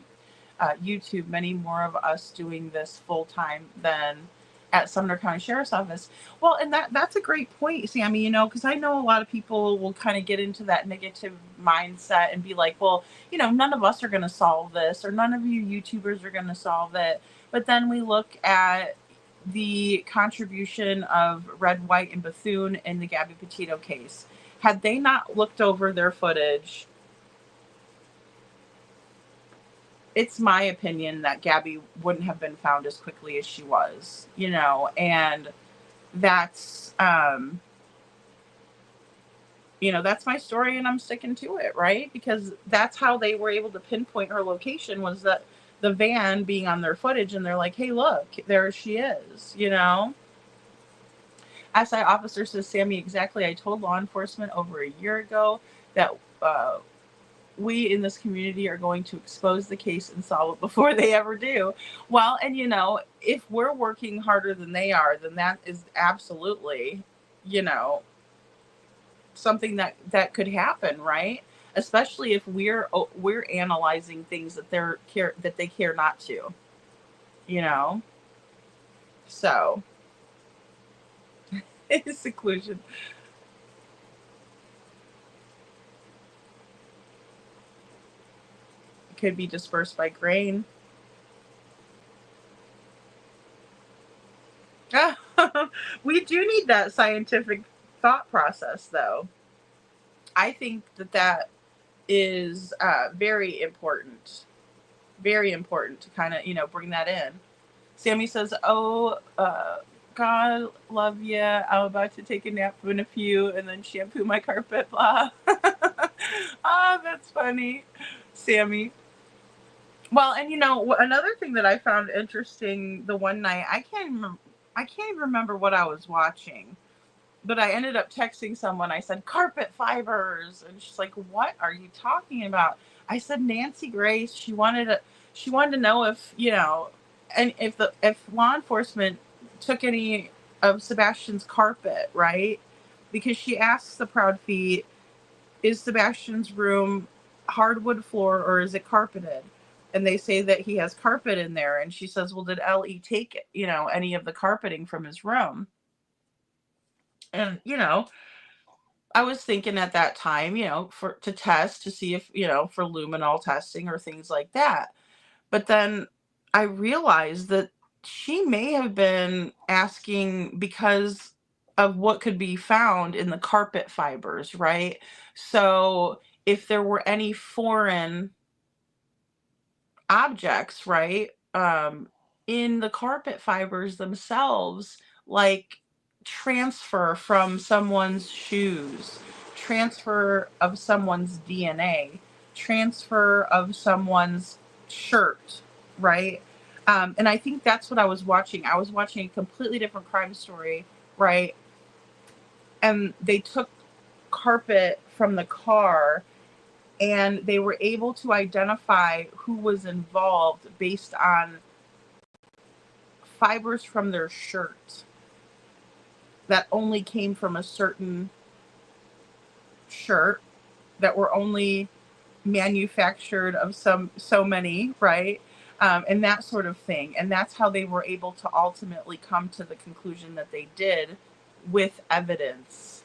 YouTube. Many more of us doing this full time than at Sumner County Sheriff's Office. Well, and that's a great point, Sammy, you know, because I know a lot of people will kind of get into that negative mindset and be like, well, you know, none of us are going to solve this, or none of you YouTubers are going to solve it. But then we look at the contribution of Red, White, and Bethune in the Gabby Petito case. Had they not looked over their footage, it's my opinion that Gabby wouldn't have been found as quickly as she was, you know, and that's, you know, that's my story and I'm sticking to it, right? Because that's how they were able to pinpoint her location, was that the van being on their footage, and they're like, hey, look, there she is, you know? SI officer says, Sammy, exactly. I told law enforcement over a year ago that we in this community are going to expose the case and solve it before they ever do. Well, and you know, if we're working harder than they are, then that is absolutely, you know, something that could happen, right? Especially if we're analyzing things that they care not to, you know. So seclusion. Could be dispersed by grain. We do need that scientific thought process, though. I think that is very important. Very important to kind of, you know, bring that in. Sammy says, oh, God love you. I'm about to take a nap in a few and then shampoo my carpet, blah. Oh, that's funny, Sammy. Well, and you know, another thing that I found interesting the one night, I can't even remember what I was watching, but I ended up texting someone. I said, carpet fibers. And she's like, what are you talking about? I said, Nancy Grace, she wanted to know if, you know, and if law enforcement took any of Sebastian's carpet, right? Because she asks the Proud Feet, is Sebastian's room hardwood floor or is it carpeted? And they say that he has carpet in there. And she says, well, did L.E. take, you know, any of the carpeting from his room? And, you know, I was thinking at that time, you know, to test to see if, you know, for luminol testing or things like that. But then I realized that she may have been asking because of what could be found in the carpet fibers, right? So if there were any foreign objects, right, in the carpet fibers themselves, like transfer from someone's shoes, transfer of someone's DNA, transfer of someone's shirt, right? And I think that's what I was watching. I was watching a completely different crime story, right? And they took carpet from the car and they were able to identify who was involved based on fibers from their shirt that only came from a certain shirt, that were only manufactured of so many, right? And that sort of thing. And that's how they were able to ultimately come to the conclusion that they did with evidence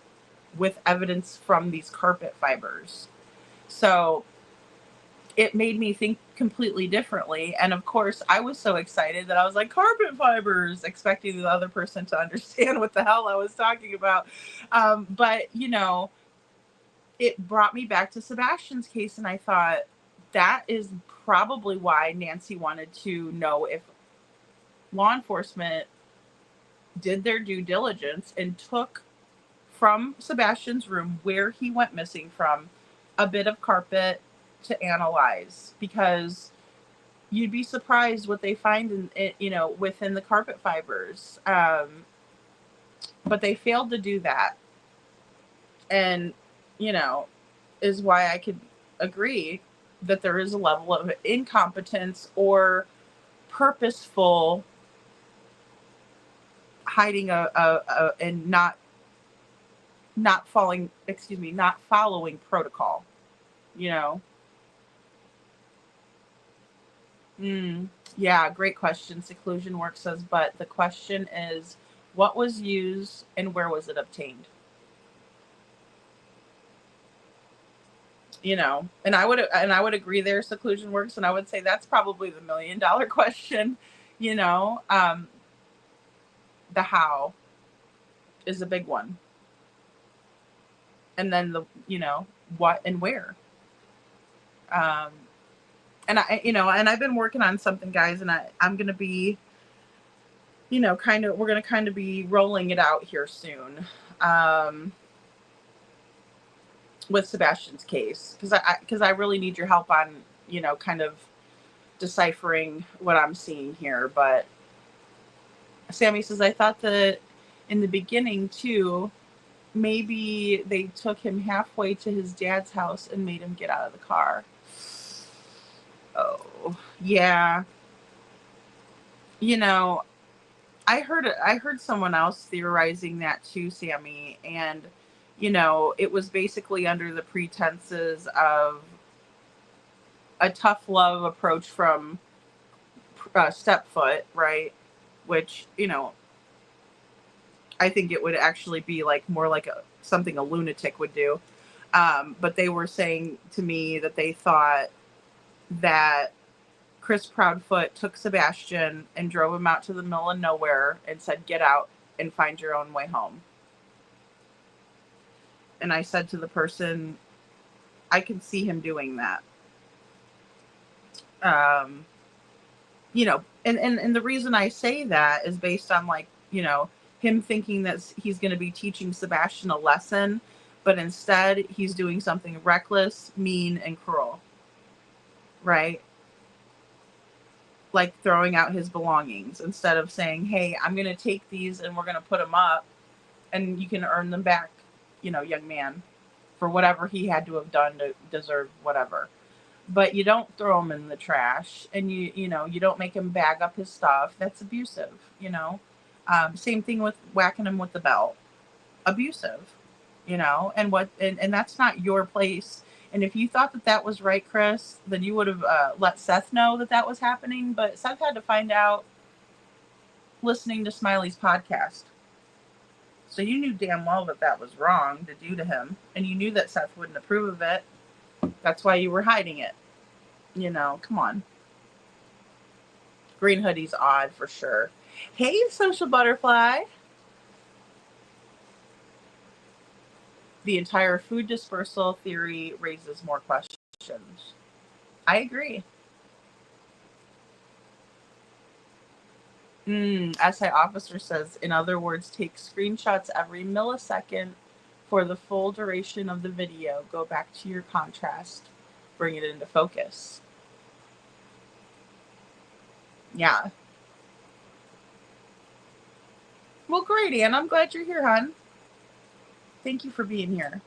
from these carpet fibers. So it made me think completely differently. And of course, I was so excited that I was like, carpet fibers, expecting the other person to understand what the hell I was talking about. But, you know, it brought me back to Sebastian's case. And I thought that is probably why Nancy wanted to know if law enforcement did their due diligence and took from Sebastian's room, where he went missing from, a bit of carpet to analyze, because you'd be surprised what they find in it, you know, within the carpet fibers. But they failed to do that. And, you know, is why I could agree that there is a level of incompetence or purposeful hiding and not following protocol, you know. Yeah, great question. Seclusion work says, but the question is, what was used and where was it obtained? And I would agree there, seclusion works, and I would say that's probably the $1,000,000 question. You know, the how is a big one, and then the what and where. Um, and I've been working on something, guys, and I'm gonna be, we're gonna kind of be rolling it out here soon. With Sebastian's case, because I really need your help on kind of deciphering what I'm seeing here. But Sammy says, I thought that in the beginning too, maybe they took him halfway to his dad's house and made him get out of the car. Oh yeah, I heard someone else theorizing that too, Sammy, and it was basically under the pretenses of a tough love approach from Stepfoot, right? Which I think it would actually be like more like something a lunatic would do. But they were saying to me that they thought that Chris Proudfoot took Sebastian and drove him out to the middle of nowhere and said, "Get out and find your own way home." And I said to the person, I can see him doing that. And the reason I say that is based on him thinking that he's going to be teaching Sebastian a lesson, but instead he's doing something reckless, mean, and cruel. Right? Like throwing out his belongings instead of saying, "Hey, I'm going to take these and we're going to put them up and you can earn them back, young man, for whatever he had to have done to deserve whatever." But you don't throw him in the trash, and you don't make him bag up his stuff. That's abusive. Same thing with whacking him with the belt. Abusive. And that's not your place. And if you thought that was right, Chris, then you would have let Seth know that was happening. But Seth had to find out listening to Smiley's podcast. So you knew damn well that was wrong to do to him. And you knew that Seth wouldn't approve of it. That's why you were hiding it. Come on. Green hoodie's odd for sure. Hey, social butterfly. The entire food dispersal theory raises more questions. I agree. SI officer says, in other words, take screenshots every millisecond for the full duration of the video. Go back to your contrast. Bring it into focus. Yeah. Well, great, Ann. I'm glad you're here, hon. Thank you for being here.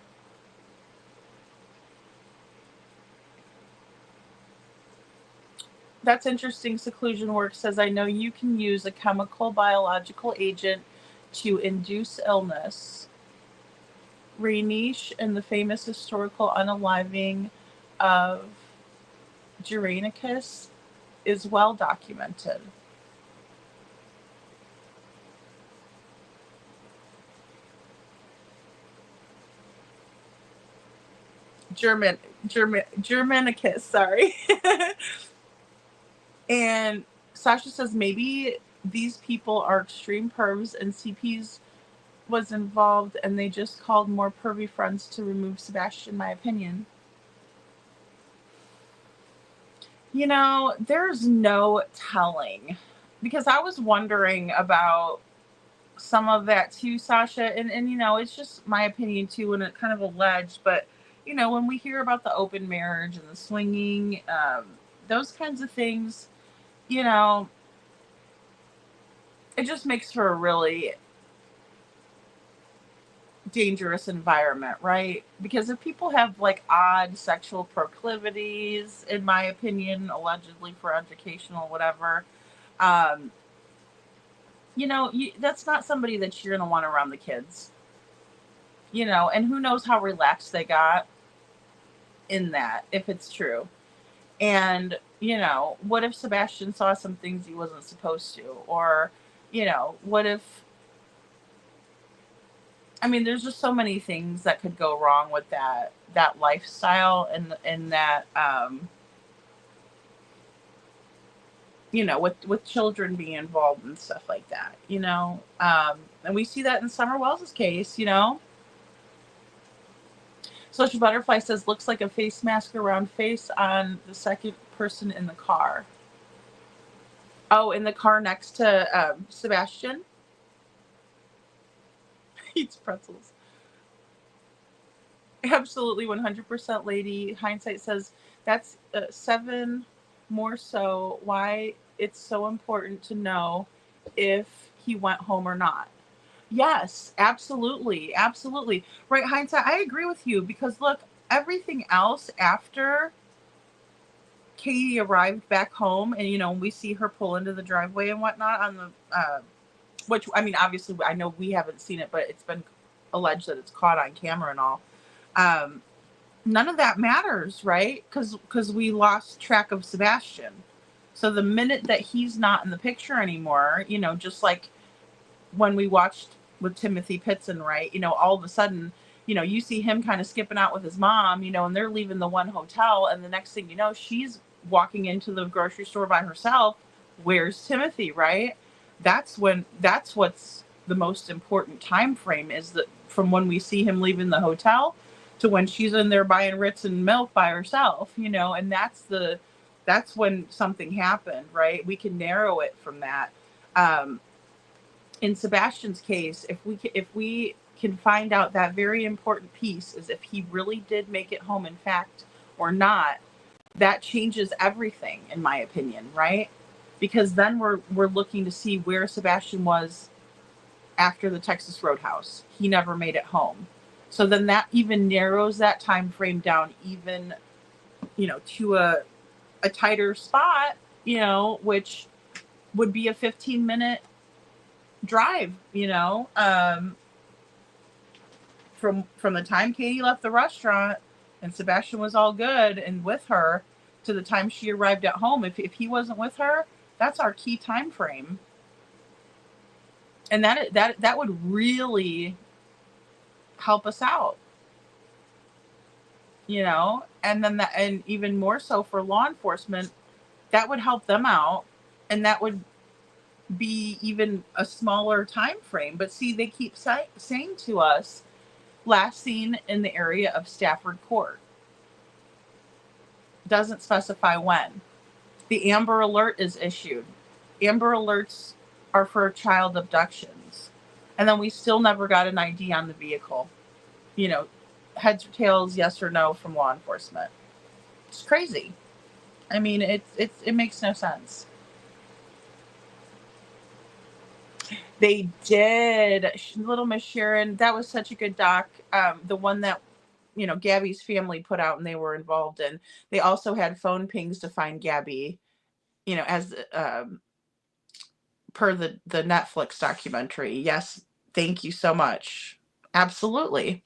That's interesting. Seclusion work says, I know you can use a chemical biological agent to induce illness. Rainesh and the famous historical unaliving of Germanicus is well documented. Germanicus, sorry. And Sasha says maybe these people are extreme pervs and CPs was involved and they just called more pervy friends to remove Sebastian, my opinion. There's no telling, because I was wondering about some of that too, Sasha, and it's just my opinion too, and it kind of alleged, but when we hear about the open marriage and the swinging, those kinds of things, it just makes for a really dangerous environment, right? Because if people have odd sexual proclivities, in my opinion, allegedly for educational whatever, that's not somebody that you're going to want around the kids, and who knows how relaxed they got in that, if it's true. And, what if Sebastian saw some things he wasn't supposed to? Or, what if, I mean, there's just so many things that could go wrong with that lifestyle and that, with children being involved and stuff like that, and we see that in Summer Wells's case, Social Butterfly says, looks like a face mask around face on the second person in the car. Oh, in the car next to Sebastian. Eats pretzels. Absolutely, 100% lady. Hindsight says, that's 7 more so why it's so important to know if he went home or not. Yes, absolutely. Absolutely. Right, Hindsight, I agree with you because look, everything else after Katie arrived back home and, we see her pull into the driveway and whatnot on the, which, I mean, obviously I know we haven't seen it, but it's been alleged that it's caught on camera and all. None of that matters, right? Because we lost track of Sebastian. So the minute that he's not in the picture anymore, just like when we watched with Timothy Pitson, right? All of a sudden, you see him kind of skipping out with his mom, and they're leaving the one hotel. And the next thing you know, she's walking into the grocery store by herself. Where's Timothy, right? That's what's the most important time frame is that from when we see him leaving the hotel to when she's in there buying Ritz and milk by herself, and that's when something happened, right? We can narrow it from that. In Sebastian's case, if we can find out that very important piece is if he really did make it home, in fact, or not, that changes everything, in my opinion, right? Because then we're looking to see where Sebastian was after the Texas Roadhouse. He never made it home. So then that even narrows that time frame down even, to a tighter spot, which would be a 15-minute drive, from the time Katie left the restaurant and Sebastian was all good and with her to the time she arrived at home. If he wasn't with her, that's our key time frame. And that would really help us out, and then and even more so for law enforcement, that would help them out, and that would be even a smaller time frame. But see, they keep saying to us, last seen in the area of Stafford Court. Doesn't specify when. The Amber Alert is issued. Amber Alerts are for child abductions. And then we still never got an ID on the vehicle. Heads or tails, yes or no from law enforcement. It's crazy. I mean, it makes no sense. They did. Little Miss Sharon, that was such a good doc. The one that, Gabby's family put out and they were involved in. They also had phone pings to find Gabby, as per the Netflix documentary. Yes, thank you so much. Absolutely.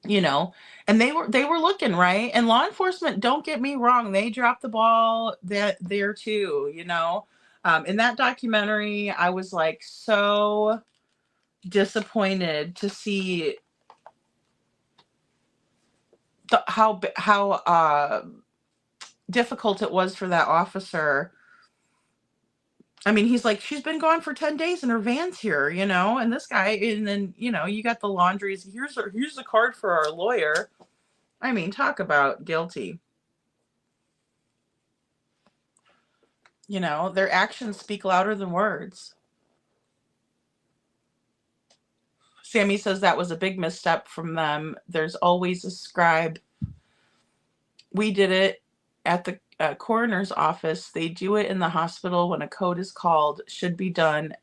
And they were looking, right? And law enforcement, don't get me wrong, they dropped the ball there too, in that documentary, I was like so disappointed to see how difficult it was for that officer. I mean, he's like, she's been gone for 10 days and her van's here, and this guy, and then, you got the laundries. Here's the card for our lawyer. I mean, talk about guilty. Their actions speak louder than words. Sammy says that was a big misstep from them. There's always a scribe. We did it at the coroner's office. They do it in the hospital when a code is called. Should be done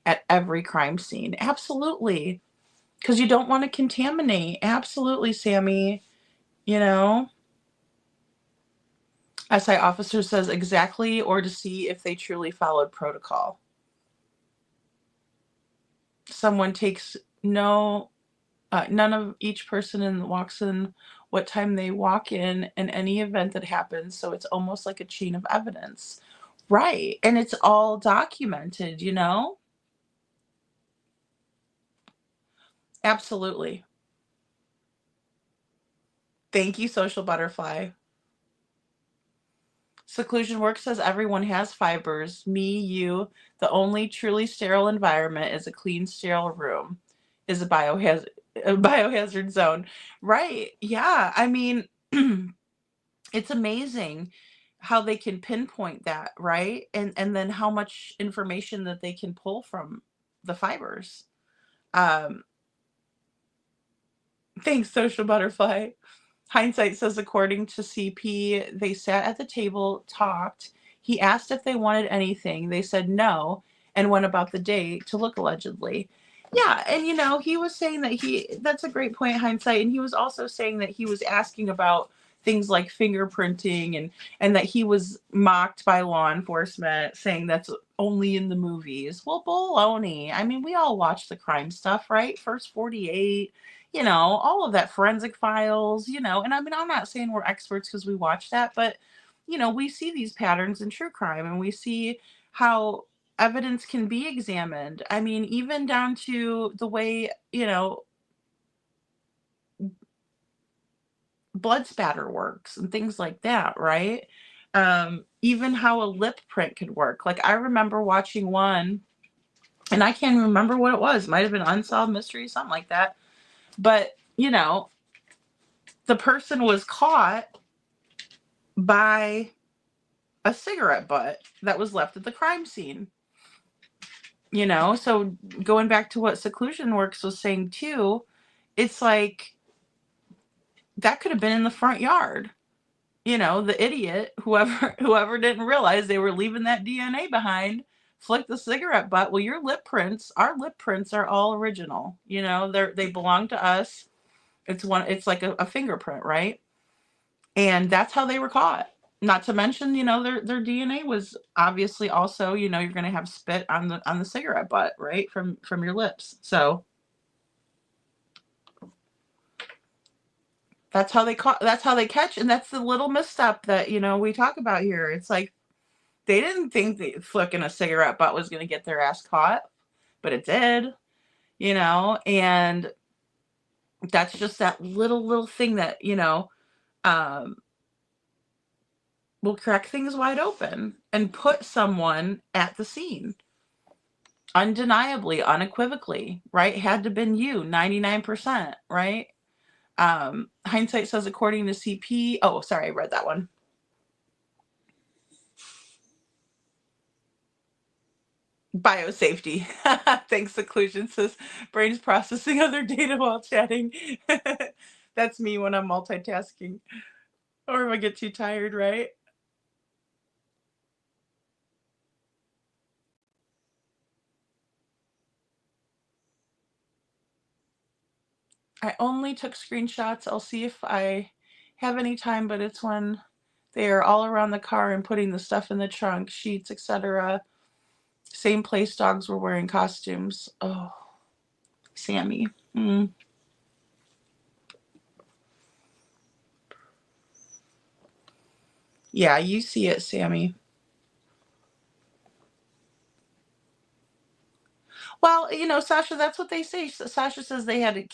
at every crime scene. Absolutely. Because you don't want to contaminate. Absolutely, Sammy. SI officer says exactly, or to see if they truly followed protocol. Someone takes none of each person and walks in what time they walk in, and any event that happens. So it's almost like a chain of evidence. Right. And it's all documented, you know? Absolutely. Thank you, Social Butterfly. Seclusion Work says everyone has fibers. Me, you. The only truly sterile environment is a clean, sterile room, is a biohazard zone. Right. Yeah. I mean, it's amazing how they can pinpoint that, right? And then how much information that they can pull from the fibers. Um, Thanks, Social Butterfly. Hindsight says, according to CP, they sat at the table, talked. He asked if they wanted anything. They said no and went about the day to look, allegedly. Yeah, and he was saying that that's a great point, Hindsight, and he was also saying that he was asking about things like fingerprinting and that he was mocked by law enforcement, saying that's only in the movies. Well, baloney. I mean, we all watch the crime stuff, right? First 48, all of that, Forensic Files, and I mean, I'm not saying we're experts because we watch that, but, we see these patterns in true crime, and we see how evidence can be examined. I mean, even down to the way, blood spatter works and things like that, right? Even how a lip print could work. Like, I remember watching one, and I can't remember what it was. Might have been Unsolved Mystery, something like that. But, the person was caught by a cigarette butt that was left at the crime scene. So going back to what Seclusion Works was saying too, it's like that could have been in the front yard. The idiot, whoever didn't realize they were leaving that DNA behind, flicked the cigarette butt. Well, our lip prints are all original. They belong to us. It's like a fingerprint, right? And that's how they were caught. Not to mention, their DNA was obviously also, you're going to have spit on the cigarette butt, right? From your lips. So that's how they catch. And that's the little misstep that, we talk about here. It's like, they didn't think that flicking a cigarette butt was going to get their ass caught, but it did, and that's just that little thing that, will crack things wide open and put someone at the scene. Undeniably, unequivocally, right? Had to been you, 99%, right? Hindsight says, according to CP, oh, sorry, I read that one. Biosafety. Thanks, Seclusion says, brain's processing other data while chatting. That's me when I'm multitasking. Or if I get too tired, right? I only took screenshots. I'll see if I have any time, but it's when they are all around the car and putting the stuff in the trunk, sheets, etc. Same place dogs were wearing costumes. Oh, Sammy. Yeah, you see it, Sammy. Well, Sasha, that's what they say. Sasha says they had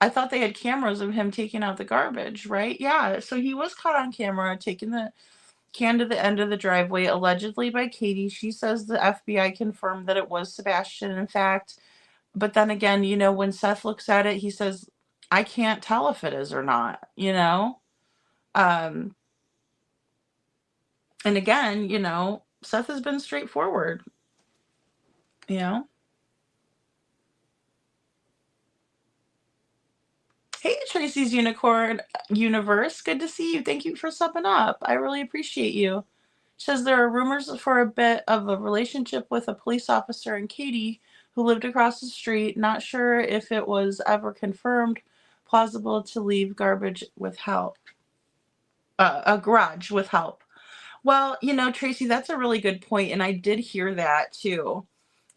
I thought they had cameras of him taking out the garbage, right? Yeah, so he was caught on camera taking the can to the end of the driveway, allegedly by Katie. She says the FBI confirmed that it was Sebastian, in fact. But then again, when Seth looks at it, he says, I can't tell if it is or not, Um, and again, Seth has been straightforward, Hey, Tracy's Unicorn Universe. Good to see you. Thank you for subbing up. I really appreciate you. She says there are rumors for a bit of a relationship with a police officer and Katie, who lived across the street. Not sure if it was ever confirmed. Plausible to leave garbage with help. A garage with help. Well, Tracy, that's a really good point, and I did hear that too.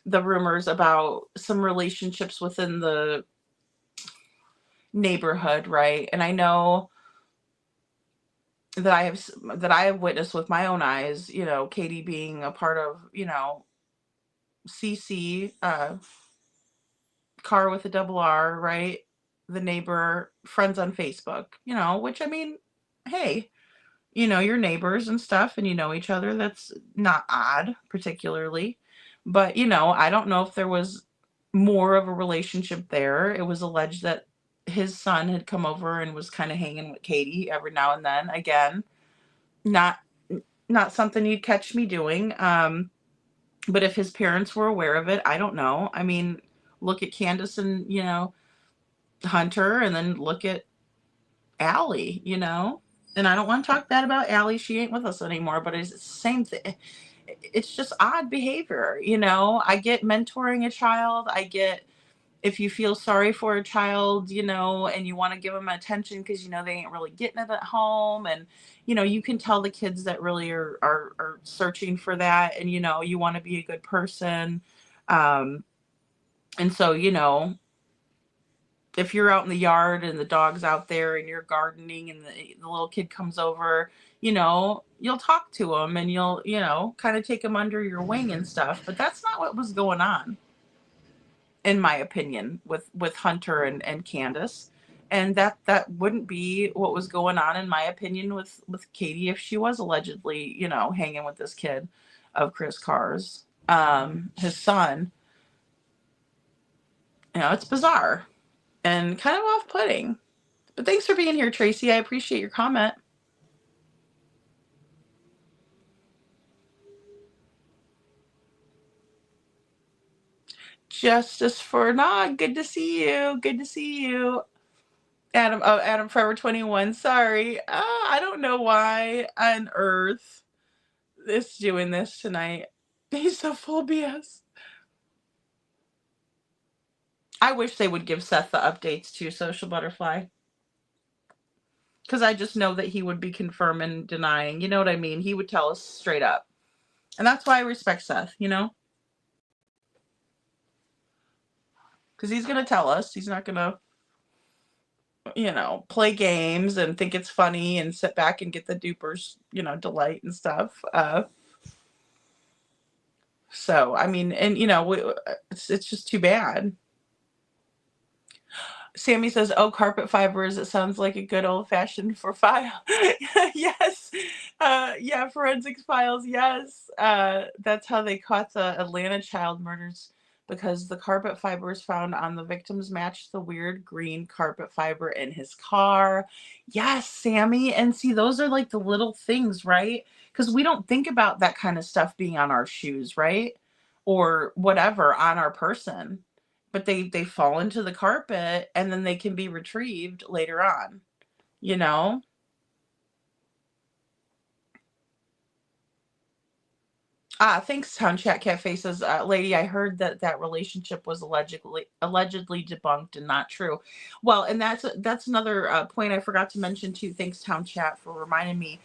The rumors about some relationships within the neighborhood, right? And I know that I have witnessed with my own eyes, Katie being a part of, CC, car with a double R, right? The neighbor, friends on Facebook, which I mean, hey, your neighbors and stuff, and you know each other. That's not odd, particularly. But, I don't know if there was more of a relationship there. It was alleged that his son had come over and was kind of hanging with Katie every now and then. Again, not not something you'd catch me doing. But if his parents were aware of it, I don't know. I mean, look at Candace and, Hunter, and then look at Allie, And I don't want to talk bad about Allie. She ain't with us anymore, but it's the same thing. It's just odd behavior, I get mentoring a child. I get if you feel sorry for a child, and you want to give them attention because, they ain't really getting it at home. And, you can tell the kids that really are searching for that. And, you want to be a good person. And so, if you're out in the yard and the dog's out there and you're gardening and the little kid comes over, you'll talk to him and you'll, kind of take him under your wing and stuff. But that's not what was going on, in my opinion, with Hunter and Candace. And that wouldn't be what was going on, in my opinion, with Katie if she was allegedly, hanging with this kid of Chris Carr's, his son. It's bizarre and kind of off-putting. But thanks for being here, Tracy. I appreciate your comment. Justice for Nog. Good to see you. Good to see you. Adam Forever 21. Sorry. I don't know why on earth it's doing this tonight. He's so full of BS. I wish they would give Seth the updates too, Social Butterfly. Because I just know that he would be confirming, denying. You know what I mean? He would tell us straight up. And that's why I respect Seth, Because he's going to tell us. He's not going to, play games and think it's funny and sit back and get the dupers, delight and stuff. So, I mean, and, it's just too bad. Sammy says, oh, carpet fibers. It sounds like a good old fashioned for file. Yes. Yeah. Forensics files. Yes. That's how they caught the Atlanta child murders, because the carpet fibers found on the victims matched the weird green carpet fiber in his car. Yes, Sammy. And see, those are like the little things, right? Because we don't think about that kind of stuff being on our shoes, right? Or whatever on our person. But they fall into the carpet and then they can be retrieved later on, Thanks, Town Chat Cafe says, lady, I heard that relationship was allegedly debunked and not true. Well, and that's another point I forgot to mention too. Thanks, Town Chat, for reminding me.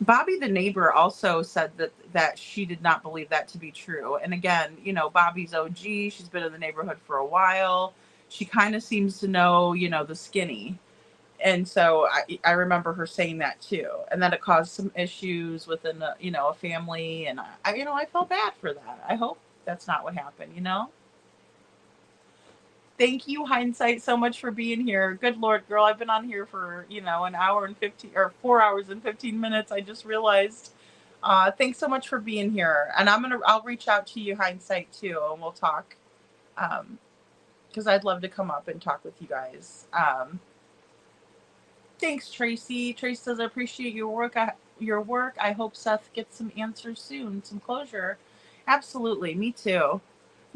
Bobby, the neighbor, also said that she did not believe that to be true. And again, Bobby's OG. She's been in the neighborhood for a while. She kind of seems to know, the skinny. And so I remember her saying that too. And that it caused some issues within, a family. And I felt bad for that. I hope that's not what happened, Thank you, Hindsight, so much for being here. Good Lord, girl, I've been on here for, an hour and 15 or 4 hours and 15 minutes. I just realized. Thanks so much for being here. And I'll reach out to you, Hindsight, too, and we'll talk. Because I'd love to come up and talk with you guys. Thanks, Tracy. Tracy says, I appreciate your work. I hope Seth gets some answers soon, some closure. Absolutely. Me too.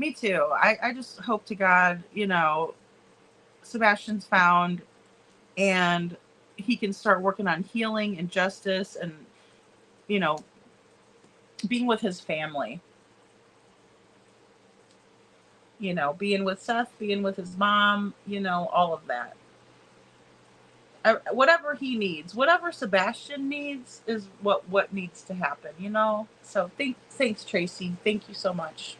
I just hope to God, Sebastian's found and he can start working on healing and justice and, being with his family. Being with Seth, being with his mom, all of that. Whatever he needs, whatever Sebastian needs is what needs to happen, So thanks, Tracy. Thank you so much.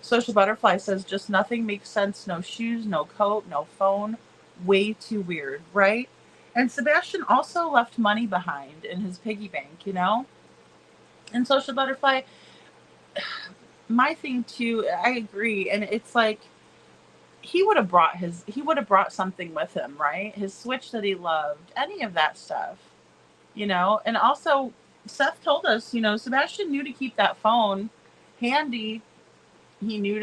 Social Butterfly says, just nothing makes sense. No shoes, no coat, no phone. Way too weird, right? And Sebastian also left money behind in his piggy bank, you know? And Social Butterfly, my thing too, I agree. And it's like, he would have brought something with him, right? His Switch that he loved, any of that stuff, you know? And also, Seth told us, you know, Sebastian knew to keep that phone handy. He knew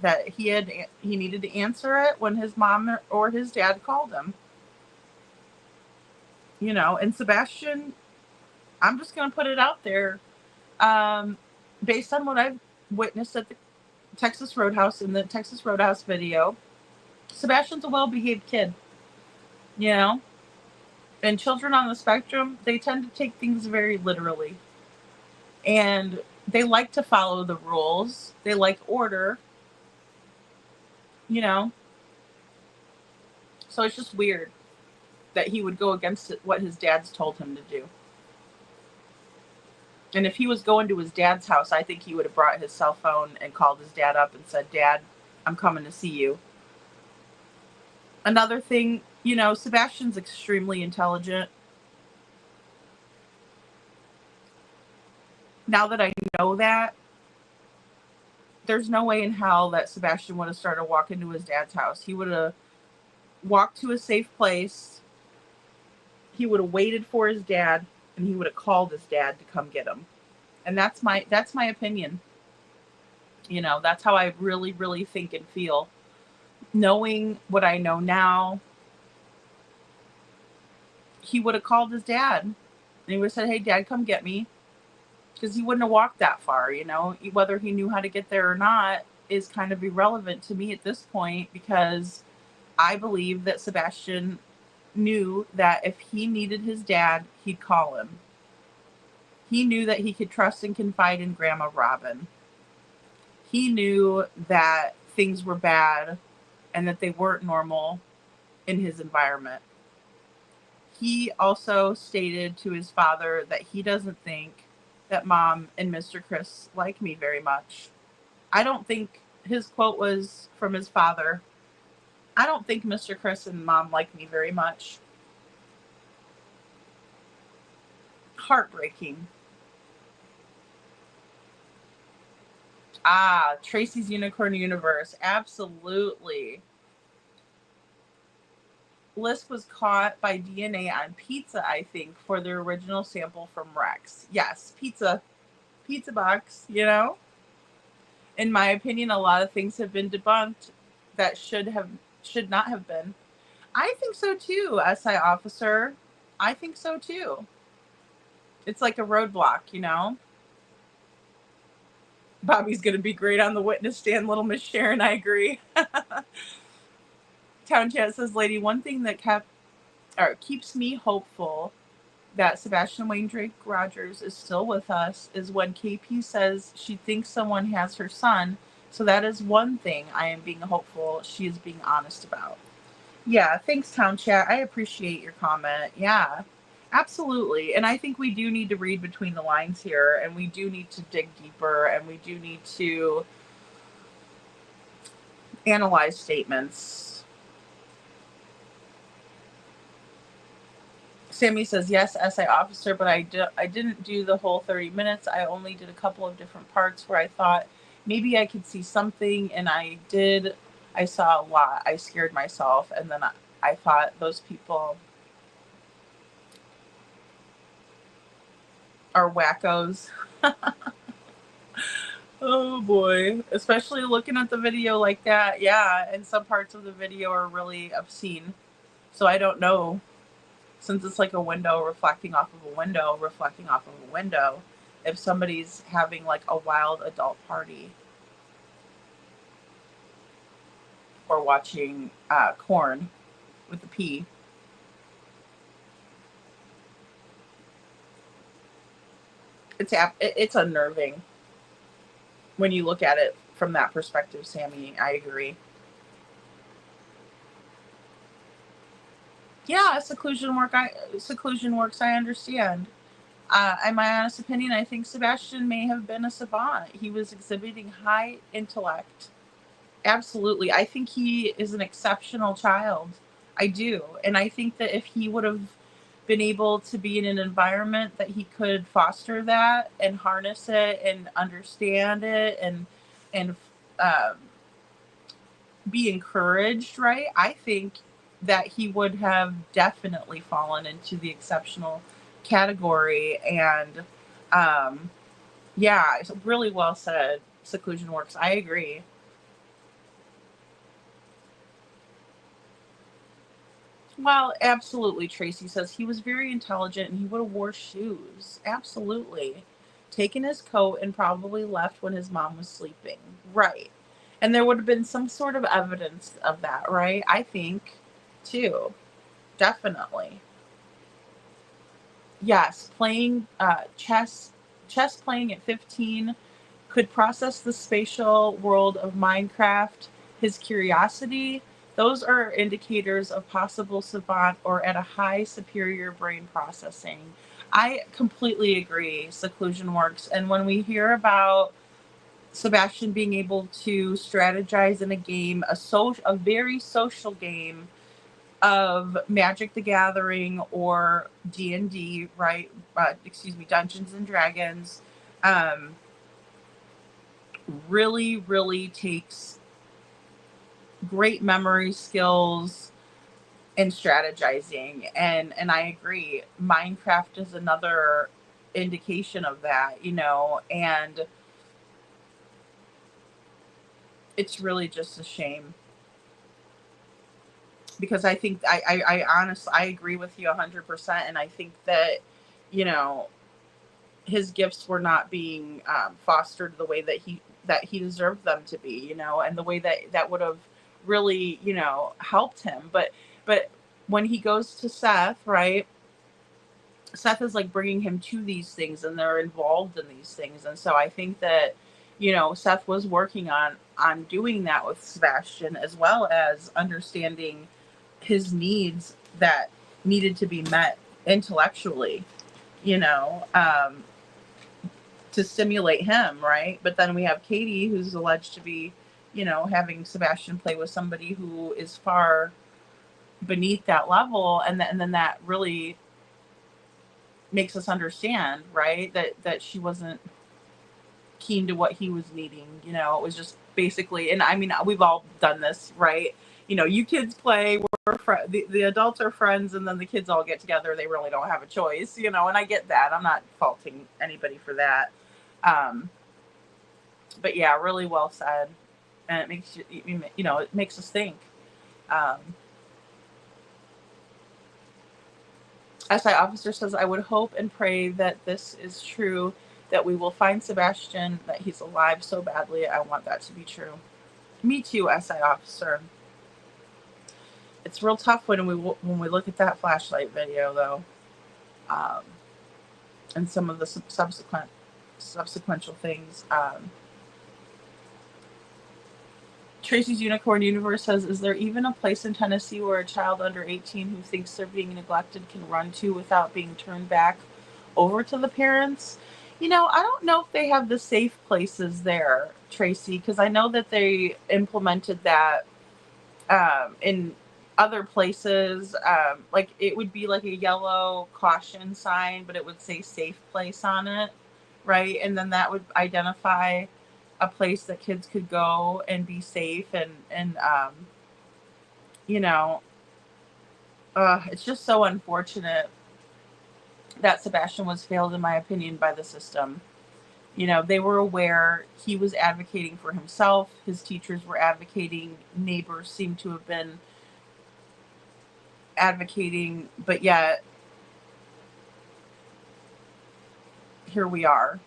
that he needed to answer it when his mom or his dad called him, you know. And Sebastian, I'm just going to put it out there, based on what I've witnessed at the Texas Roadhouse, in the Texas Roadhouse video, Sebastian's a well-behaved kid, you know. And children on the spectrum, they tend to take things very literally, and they like to follow the rules. They like order, you know. So it's just weird that he would go against what his dad's told him to do. And if he was going to his dad's house, I think he would have brought his cell phone and called his dad up and said, Dad, I'm coming to see you. Another thing, you know, Sebastian's extremely intelligent. Now that I know that, there's no way in hell that Sebastian would have started walking to his dad's house. He would have walked to a safe place. He would have waited for his dad, and he would have called his dad to come get him. And that's my opinion. You know, that's how I really, really think and feel. Knowing what I know now, he would have called his dad, and he would have said, hey, Dad, come get me. Because he wouldn't have walked that far, you know. Whether he knew how to get there or not is kind of irrelevant to me at this point, because I believe that Sebastian knew that if he needed his dad, he'd call him. He knew that he could trust and confide in Grandma Robin. He knew that things were bad and that they weren't normal in his environment. He also stated to his father that he doesn't think that Mom and Mr. Chris like me very much. I don't think, his quote was from his father, I don't think Mr. Chris and Mom like me very much. Heartbreaking. Tracy's Unicorn Universe. Absolutely. Bliss was caught by DNA on pizza, I think, for the original sample from Rex. Yes, pizza box, you know? In my opinion, a lot of things have been debunked that should not have been. I think so too, SI officer. I think so too. It's like a roadblock, you know? Bobby's going to be great on the witness stand, little Miss Sharon. I agree. Town Chat says, Lady, one thing that keeps me hopeful that Sebastian Wayne Drake Rogers is still with us is when KP says she thinks someone has her son. So that is one thing I am being hopeful she is being honest about. Yeah, thanks, Town Chat. I appreciate your comment. Yeah, absolutely. And I think we do need to read between the lines here, and we do need to dig deeper, and we do need to analyze statements. Sammy says, yes, SI officer, but I didn't do the whole 30 minutes. I only did a couple of different parts where I thought maybe I could see something, and I did. I saw a lot. I scared myself, and then I thought those people are wackos. Oh boy. Especially looking at the video like that. Yeah, and some parts of the video are really obscene. So I don't know. Since it's like a window reflecting off of a window, if somebody's having like a wild adult party or watching Corn with the P. It's unnerving when you look at it from that perspective, Sammy. I agree. Yeah, seclusion works. I understand. In my honest opinion, I think Sebastian may have been a savant. He was exhibiting high intellect. Absolutely. I think he is an exceptional child. I do. And I think that if he would have been able to be in an environment that he could foster that and harness it and understand it and um, be encouraged, right? I think that he would have definitely fallen into the exceptional category. And yeah, it's really well said. Seclusion works. I agree. Well, absolutely, Tracy says he was very intelligent and he would have wore shoes. Absolutely. Taken his coat and probably left when his mom was sleeping. Right. And there would have been some sort of evidence of that, right? I think, too. Definitely. Yes, playing chess playing at 15, could process the spatial world of Minecraft, his curiosity. Those are indicators of possible savant or at a high superior brain processing. I completely agree, seclusion works. And when we hear about Sebastian being able to strategize in a game, a very social game of Magic the Gathering or D&D, right? Excuse me, Dungeons and Dragons, um, really takes great memory skills and strategizing. And I agree. Minecraft is another indication of that, and it's really just a shame because I think I honestly I agree with you 100%, and I think that you know his gifts were not being fostered the way that he deserved them to be, and the way that would have really helped him. But when he goes to Seth, right? Seth is like bringing him to these things, and they're involved in these things, and so I think that Seth was working on doing that with Sebastian, as well as understanding his needs that needed to be met intellectually, you know, um, to stimulate him, right? But then we have Katie, who's alleged to be, having Sebastian play with somebody who is far beneath that level, and then that really makes us understand, right, that she wasn't keen to what he was needing. It was just basically, and I mean, we've all done this, right? You kids play, the adults are friends, and then the kids all get together. They really don't have a choice, and I get that. I'm not faulting anybody for that. But yeah, really well said. And it makes it makes us think. Um, SI officer says, I would hope and pray that this is true, that we will find Sebastian, that he's alive so badly. I want that to be true. Me too, SI officer. It's real tough when we look at that flashlight video, though, and some of the subsequential things. Tracy's Unicorn Universe says, is there even a place in Tennessee where a child under 18 who thinks they're being neglected can run to without being turned back over to the parents? I don't know if they have the safe places there, Tracy, because I know that they implemented that in other places. Like it would be like a yellow caution sign, but it would say safe place on it, right? And then that would identify a place that kids could go and be safe, and it's just so unfortunate that Sebastian was failed, in my opinion, by the system. They were aware he was advocating for himself. His teachers were advocating. Neighbors seemed to have been advocating, but yet here we are,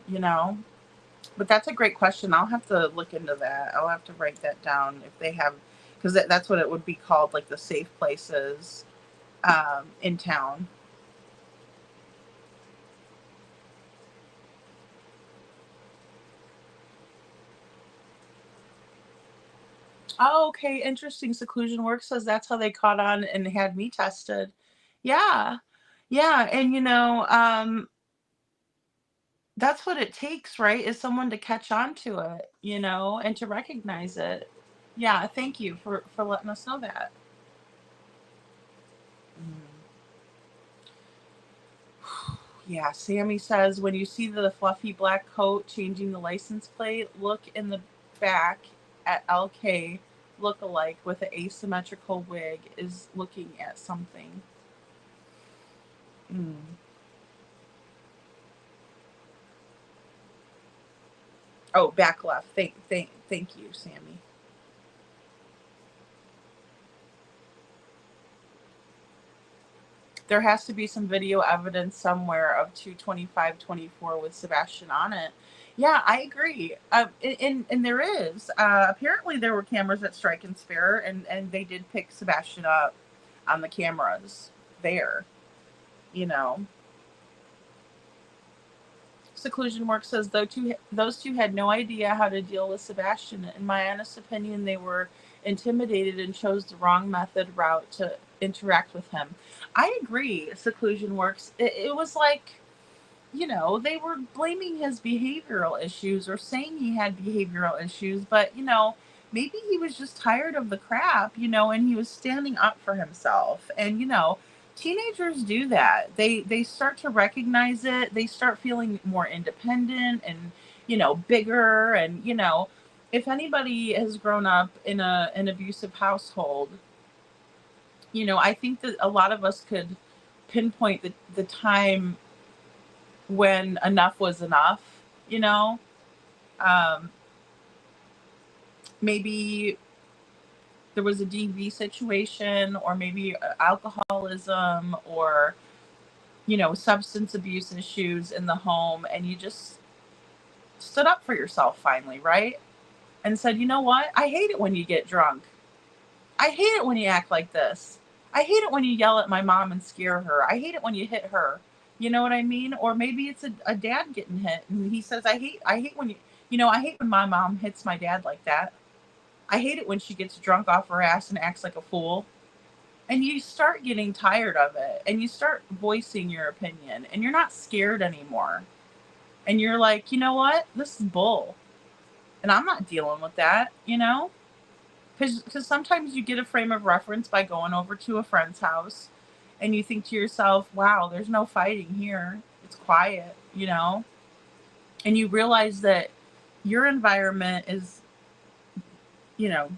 But that's a great question. I'll have to look into that. I'll have to write that down if they have, because that's what it would be called, like the safe places in town. Oh, okay. Interesting. Seclusion Work says that's how they caught on and had me tested. Yeah. Yeah. And, That's what it takes, right? Is someone to catch on to it, and to recognize it. Yeah, thank you for letting us know that. Mm. Yeah, Sammy says when you see the fluffy black coat changing the license plate, look in the back at LK look-alike with an asymmetrical wig is looking at something. Mm. Oh, back left. Thank you, Sammy. There has to be some video evidence somewhere of 22524 with Sebastian on it. Yeah, I agree. And there is. Apparently, there were cameras at Strike and Spare, and they did pick Sebastian up on the cameras there. You know, Seclusion Work says those two had no idea how to deal with Sebastian. In my honest opinion, they were intimidated and chose the wrong route to interact with him. I agree. Seclusion Works. It was like, they were blaming his behavioral issues or saying he had behavioral issues, but maybe he was just tired of the crap, and he was standing up for himself. And teenagers do that. They start to recognize it. They start feeling more independent and bigger. And if anybody has grown up in an abusive household, I think that a lot of us could pinpoint the time when enough was enough, you know. um, Maybe there was a DV situation, or maybe alcoholism, or substance abuse issues in the home, and you just stood up for yourself finally, right? And said, you know what, I hate it when you get drunk. I hate it when you act like this. I hate it when you yell at my mom and scare her. I hate it when you hit her. You know what I mean? Or maybe it's a dad getting hit and he says, I hate when I hate when my mom hits my dad like that. I hate it when she gets drunk off her ass and acts like a fool. And you start getting tired of it and you start voicing your opinion and you're not scared anymore. And you're like, you know what? This is bull. And I'm not dealing with that. Because sometimes you get a frame of reference by going over to a friend's house and you think to yourself, wow, there's no fighting here. It's quiet. And you realize that your environment is, you know,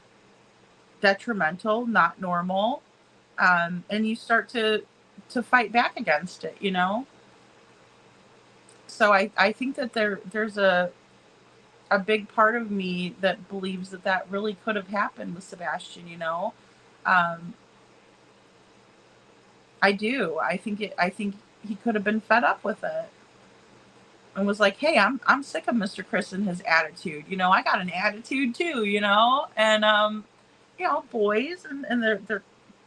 detrimental, not normal. And you start to fight back against it. So I think that there's a big part of me that believes that really could have happened with Sebastian. Um, I do. I think he could have been fed up with it and was like, "Hey, I'm sick of Mr. Chris and his attitude. I got an attitude too. And boys and their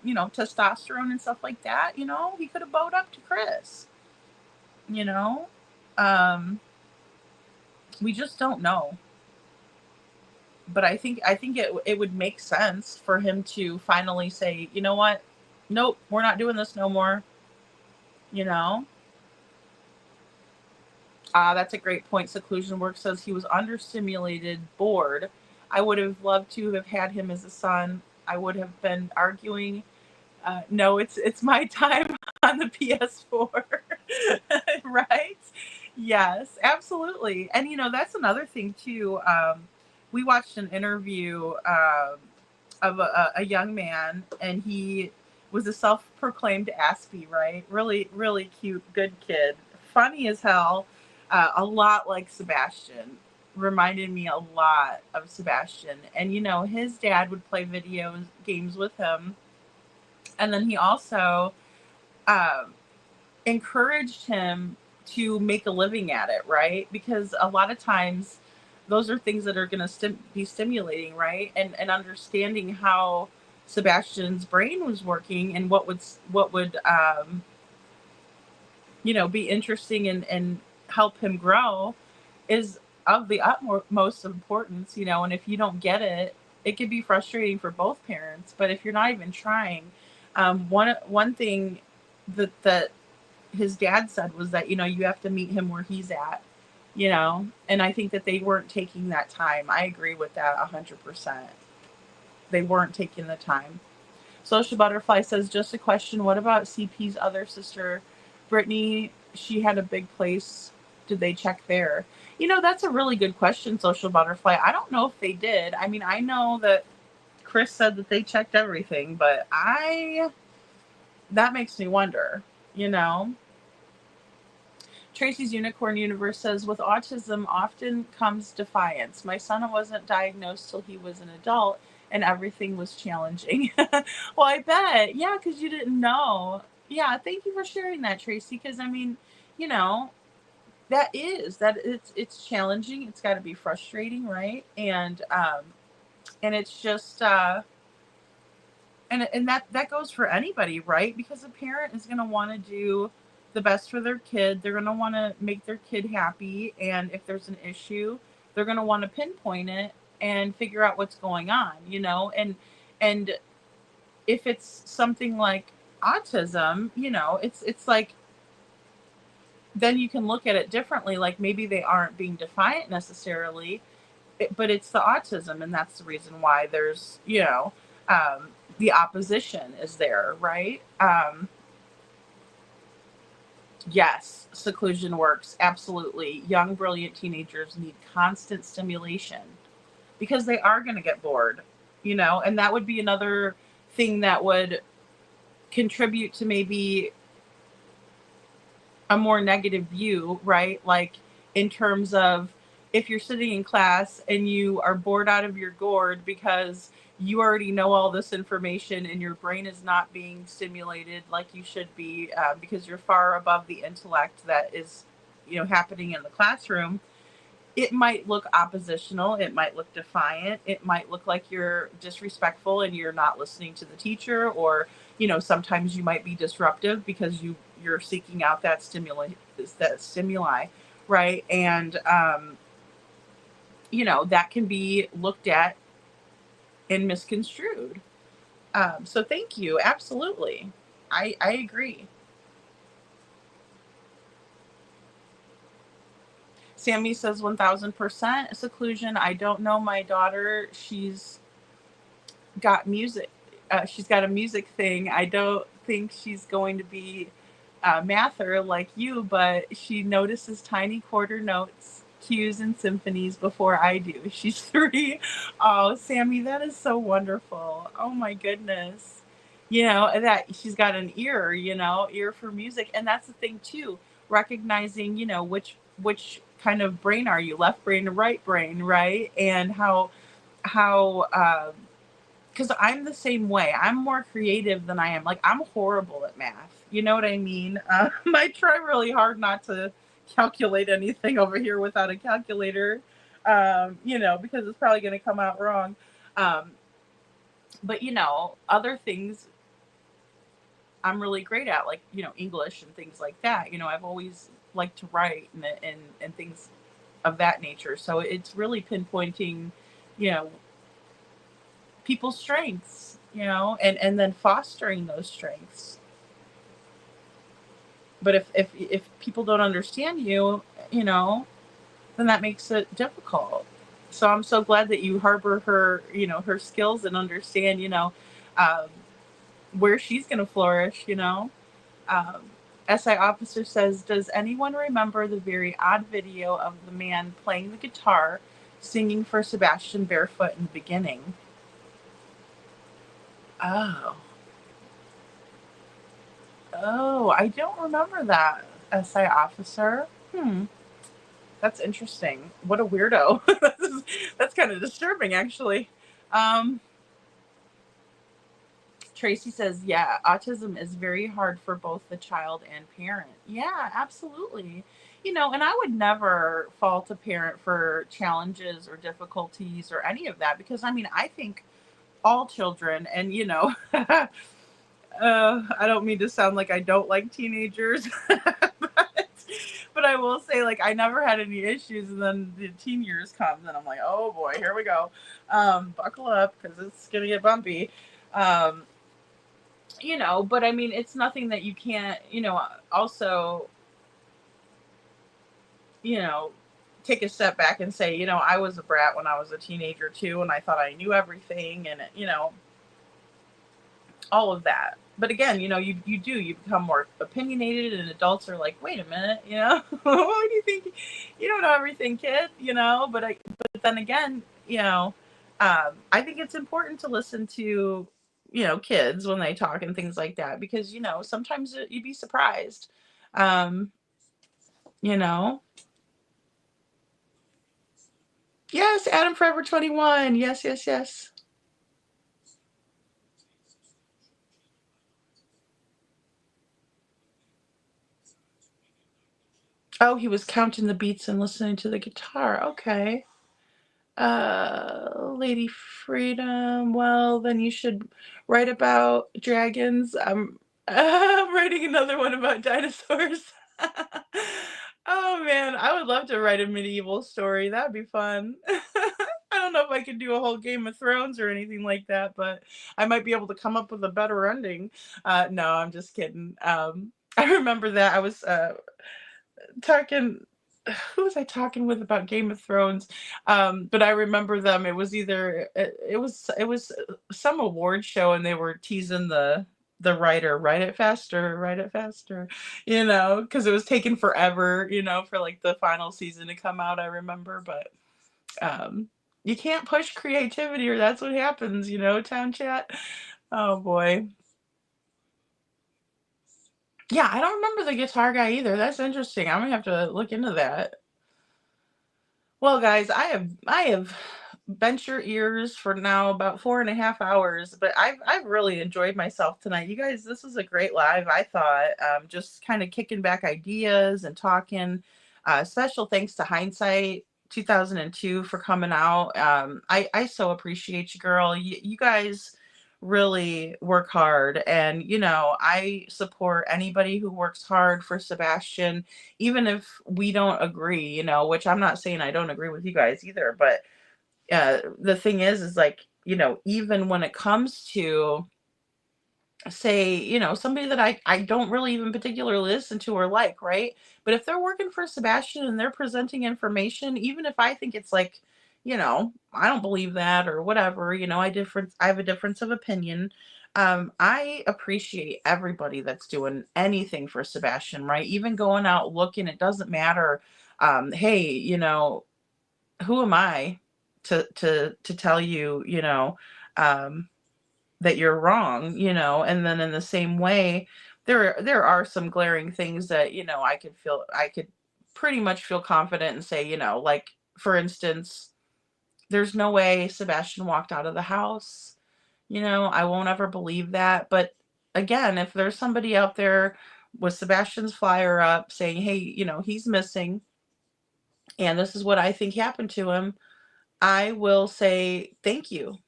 testosterone and stuff like that. He could have bowed up to Chris. You know, um, we just don't know. But I think it would make sense for him to finally say, you know what? Nope, we're not doing this no more. You know. That's a great point. Seclusion Work says he was understimulated, bored. I would have loved to have had him as a son. I would have been arguing. No, it's my time on the PS4, right? Yes, absolutely. And that's another thing too. We watched an interview of a young man, and he was a self-proclaimed Aspie, right? Really, really cute, good kid, funny as hell. A lot like Sebastian. Reminded me a lot of Sebastian. And his dad would play video games with him, and then he also um, encouraged him to make a living at it, right? Because a lot of times those are things that are going to be stimulating, right? And understanding how Sebastian's brain was working and what would be interesting and help him grow is of the utmost importance. And if you don't get it, it could be frustrating for both parents. But if you're not even trying, one thing that his dad said was that you have to meet him where he's at. and I think that they weren't taking that time. I agree with that 100%. They weren't taking the time. Social Butterfly says, just a question, what about CP's other sister, Brittany? She had a big place. Did they check there? That's a really good question, Social Butterfly. I don't know if they did. I mean, I know that Chris said that they checked everything, but that makes me wonder, you know? Tracy's Unicorn Universe says, with autism often comes defiance. My son wasn't diagnosed till he was an adult and everything was challenging. Well, I bet. Yeah, because you didn't know. Yeah, thank you for sharing that, Tracy. Because, I mean, you know, that it's challenging. It's got to be frustrating, right? And it's just and that goes for anybody, right? Because a parent is going to want to do the best for their kid. They're going to want to make their kid happy, and if there's an issue, they're going to want to pinpoint it and figure out what's going on, and if it's something like autism, it's like, then you can look at it differently. Like, maybe they aren't being defiant necessarily, but it's the autism, and that's the reason why there's the opposition is there, right? Yes, seclusion works, absolutely. Young brilliant teenagers need constant stimulation because they are going to get bored, and that would be another thing that would contribute to maybe a more negative view, right? Like, in terms of, if you're sitting in class and you are bored out of your gourd because you already know all this information and your brain is not being stimulated like you should be, because you're far above the intellect that is, happening in the classroom, it might look oppositional. It might look defiant. It might look like you're disrespectful and you're not listening to the teacher, or, sometimes you might be disruptive because you're seeking out that stimuli, right? And, that can be looked at and misconstrued. So thank you. Absolutely. I agree. Sammy says 1000% seclusion. I don't know my daughter. She's got music. She's got a music thing. I don't think she's going to be a mather like you, but she notices tiny quarter notes, cues, and symphonies before I do. She's 3. Oh, Sammy, that is so wonderful. Oh my goodness. That she's got an ear for music. And that's the thing too, recognizing, which kind of brain are you, left brain or right brain, right? And how because I'm the same way. I'm more creative than I am. Like, I'm horrible at math. You know what I mean? I try really hard not to calculate anything over here without a calculator, because it's probably going to come out wrong. But, other things I'm really great at, like, English and things like that. I've always liked to write and things of that nature. So it's really pinpointing, people's strengths, and then fostering those strengths. But if people don't understand you, then that makes it difficult. So I'm so glad that you harbor her, her skills, and understand, where she's going to flourish, SI Officer says, does anyone remember the very odd video of the man playing the guitar, singing for Sebastian barefoot in the beginning? Oh, I don't remember that, SI Officer. That's interesting. What a weirdo. That's kind of disturbing, actually. Tracy says, yeah, autism is very hard for both the child and parent. Yeah, absolutely. And I would never fault a parent for challenges or difficulties or any of that, because, I think all children, and, I don't mean to sound like I don't like teenagers, but I will say, like, I never had any issues, and then the teen years comes, and I'm like, oh boy, here we go. Buckle up, because it's going to get bumpy. But it's nothing that you can't, also, take a step back and say, I was a brat when I was a teenager too, and I thought I knew everything, and all of that. But again, you become more opinionated, and adults are like, wait a minute, why do you think you don't know everything, kid? But then again, I think it's important to listen to, kids when they talk and things like that, because, sometimes you'd be surprised, you know. Yes, Adam Forever 21. Yes, yes, yes. Oh, he was counting the beats and listening to the guitar. Okay. Lady Freedom. Well, then you should write about dragons. I'm writing another one about dinosaurs. Oh man, I would love to write a medieval story. That'd be fun. I don't know if I could do a whole Game of Thrones or anything like that, but I might be able to come up with a better ending. No, I'm just kidding. I remember that I was talking, who was I talking with about Game of Thrones? But I remember them. It was either it was some award show, and they were teasing the writer, write it faster, because it was taking forever, for like the final season to come out. I remember, but you can't push creativity, or that's what happens, town chat. Oh boy. Yeah, I don't remember the guitar guy either. That's interesting. I'm gonna have to look into that. Well, guys, I have bent your ears for now about 4.5 hours, but I've really enjoyed myself tonight. You guys, this was a great live, I thought. Just kind of kicking back ideas and talking. Special thanks to Hindsight 2002 for coming out. I so appreciate you, girl. You guys really work hard, and I support anybody who works hard for Sebastian, even if we don't agree, which I'm not saying I don't agree with you guys either, but the thing is like, even when it comes to, say, somebody that I don't really even particularly listen to or like, right? But if they're working for Sebastian and they're presenting information, even if I think it's like, I don't believe that or whatever, I have a difference of opinion. I appreciate everybody that's doing anything for Sebastian, right? Even going out looking, it doesn't matter. Hey, who am I to tell you, um, that you're wrong, and then in the same way, there are some glaring things that, I could pretty much feel confident and say, like, for instance, there's no way Sebastian walked out of the house. I won't ever believe that. But again, if there's somebody out there with Sebastian's flyer up saying, hey, he's missing, and this is what I think happened to him, I will say thank you,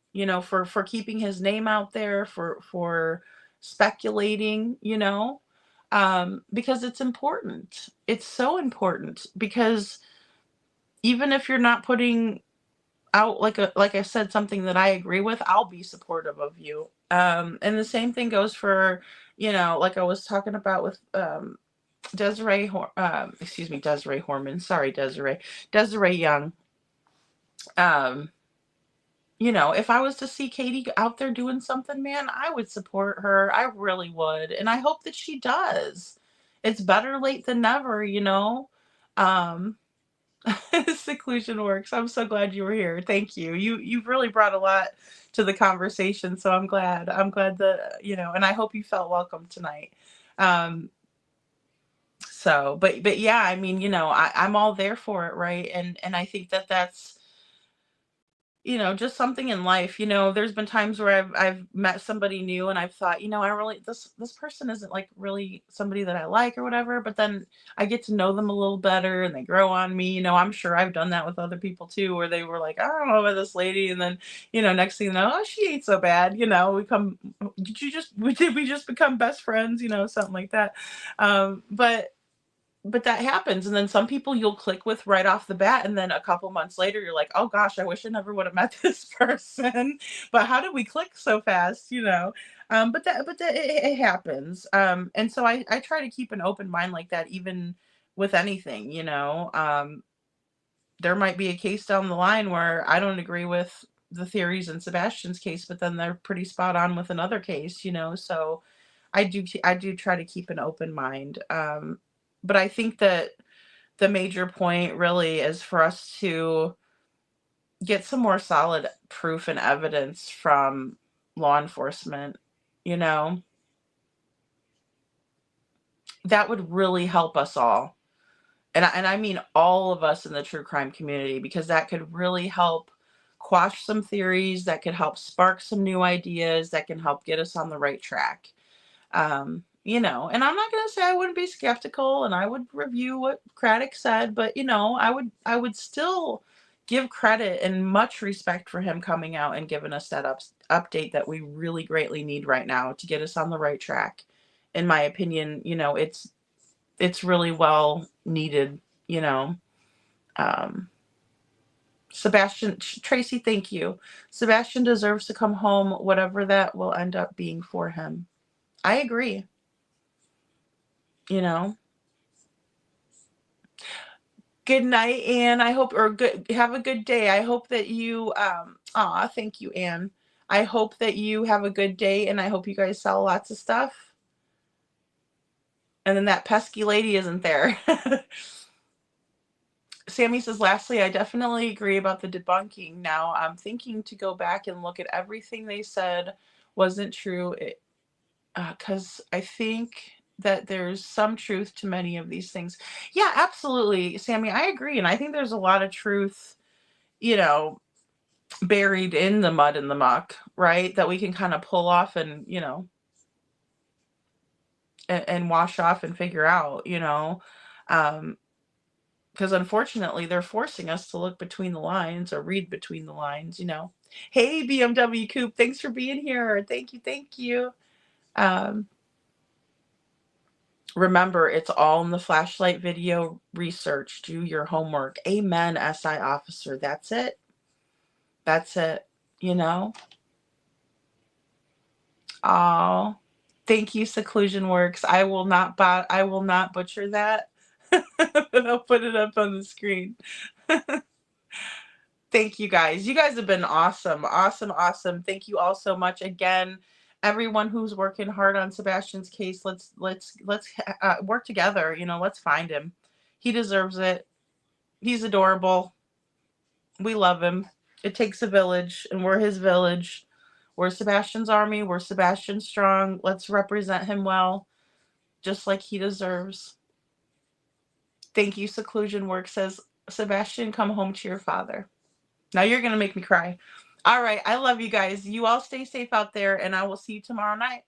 for keeping his name out there, for speculating, because it's important. It's so important, because even if you're not putting out, like I said, something that I agree with, I'll be supportive of you. And the same thing goes for, like I was talking about with Desiree Horman. Sorry, Desiree Young. Um, if I was to see Katie out there doing something, man, I would support her. I really would. And I hope that she does. It's better late than never, Um, seclusion works. I'm so glad you were here. Thank you. You've really brought a lot to the conversation, so I'm glad. I'm glad that, and I hope you felt welcome tonight. Um, but yeah, I mean, I'm all there for it, right? And I think that that's, just something in life. There's been times where I've met somebody new and I've thought, I really, this person isn't like really somebody that I like or whatever, but then I get to know them a little better and they grow on me. I'm sure I've done that with other people too, where they were like, I don't know about this lady, and then, next thing you know, oh, she ain't so bad. Did we just become best friends, something like that. But that happens, and then some people you'll click with right off the bat, and then a couple months later you're like, oh gosh, I wish I never would have met this person. But how did we click so fast? But that it happens. And so I try to keep an open mind like that, even with anything. there might be a case down the line where I don't agree with the theories in Sebastian's case, but then they're pretty spot on with another case, so I do try to keep an open mind. But I think that the major point really is for us to get some more solid proof and evidence from law enforcement, that would really help us all. And I mean all of us in the true crime community, because that could really help quash some theories, that could help spark some new ideas, that can help get us on the right track. And I'm not going to say I wouldn't be skeptical and I would review what Craddock said, but I would still give credit and much respect for him coming out and giving us that update that we really greatly need right now to get us on the right track. In my opinion, it's really well needed, Sebastian, Tracy, thank you. Sebastian deserves to come home, whatever that will end up being for him. I agree. Good night, Anne. Have a good day. I hope that you, thank you, Anne. I hope that you have a good day, and I hope you guys sell lots of stuff. And then that pesky lady isn't there. Sammy says, lastly, I definitely agree about the debunking. Now I'm thinking to go back and look at everything they said wasn't true, because I think that there's some truth to many of these things. Yeah, absolutely, Sammy. I agree. And I think there's a lot of truth, buried in the mud and the muck, right? That we can kind of pull off and, and wash off and figure out, because unfortunately they're forcing us to look between the lines or read between the lines, Hey, BMW Coop, thanks for being here. Thank you. Thank you. Remember, it's all in the flashlight video research. Do your homework. Amen, SI officer. That's it. That's it. Oh, thank you, Seclusion Works. I will not butcher that. But I'll put it up on the screen. Thank you guys. You guys have been awesome. Awesome. Awesome. Thank you all so much. Again, everyone who's working hard on Sebastian's case, let's work together. Let's find him. He deserves it. He's adorable. We love him. It takes a village, and we're his village. We're Sebastian's army. We're Sebastian strong. Let's represent him well, just like he deserves. Thank you, Seclusion Work says, Sebastian, come home to your father. Now you're going to make me cry. All right. I love you guys. You all stay safe out there, and I will see you tomorrow night.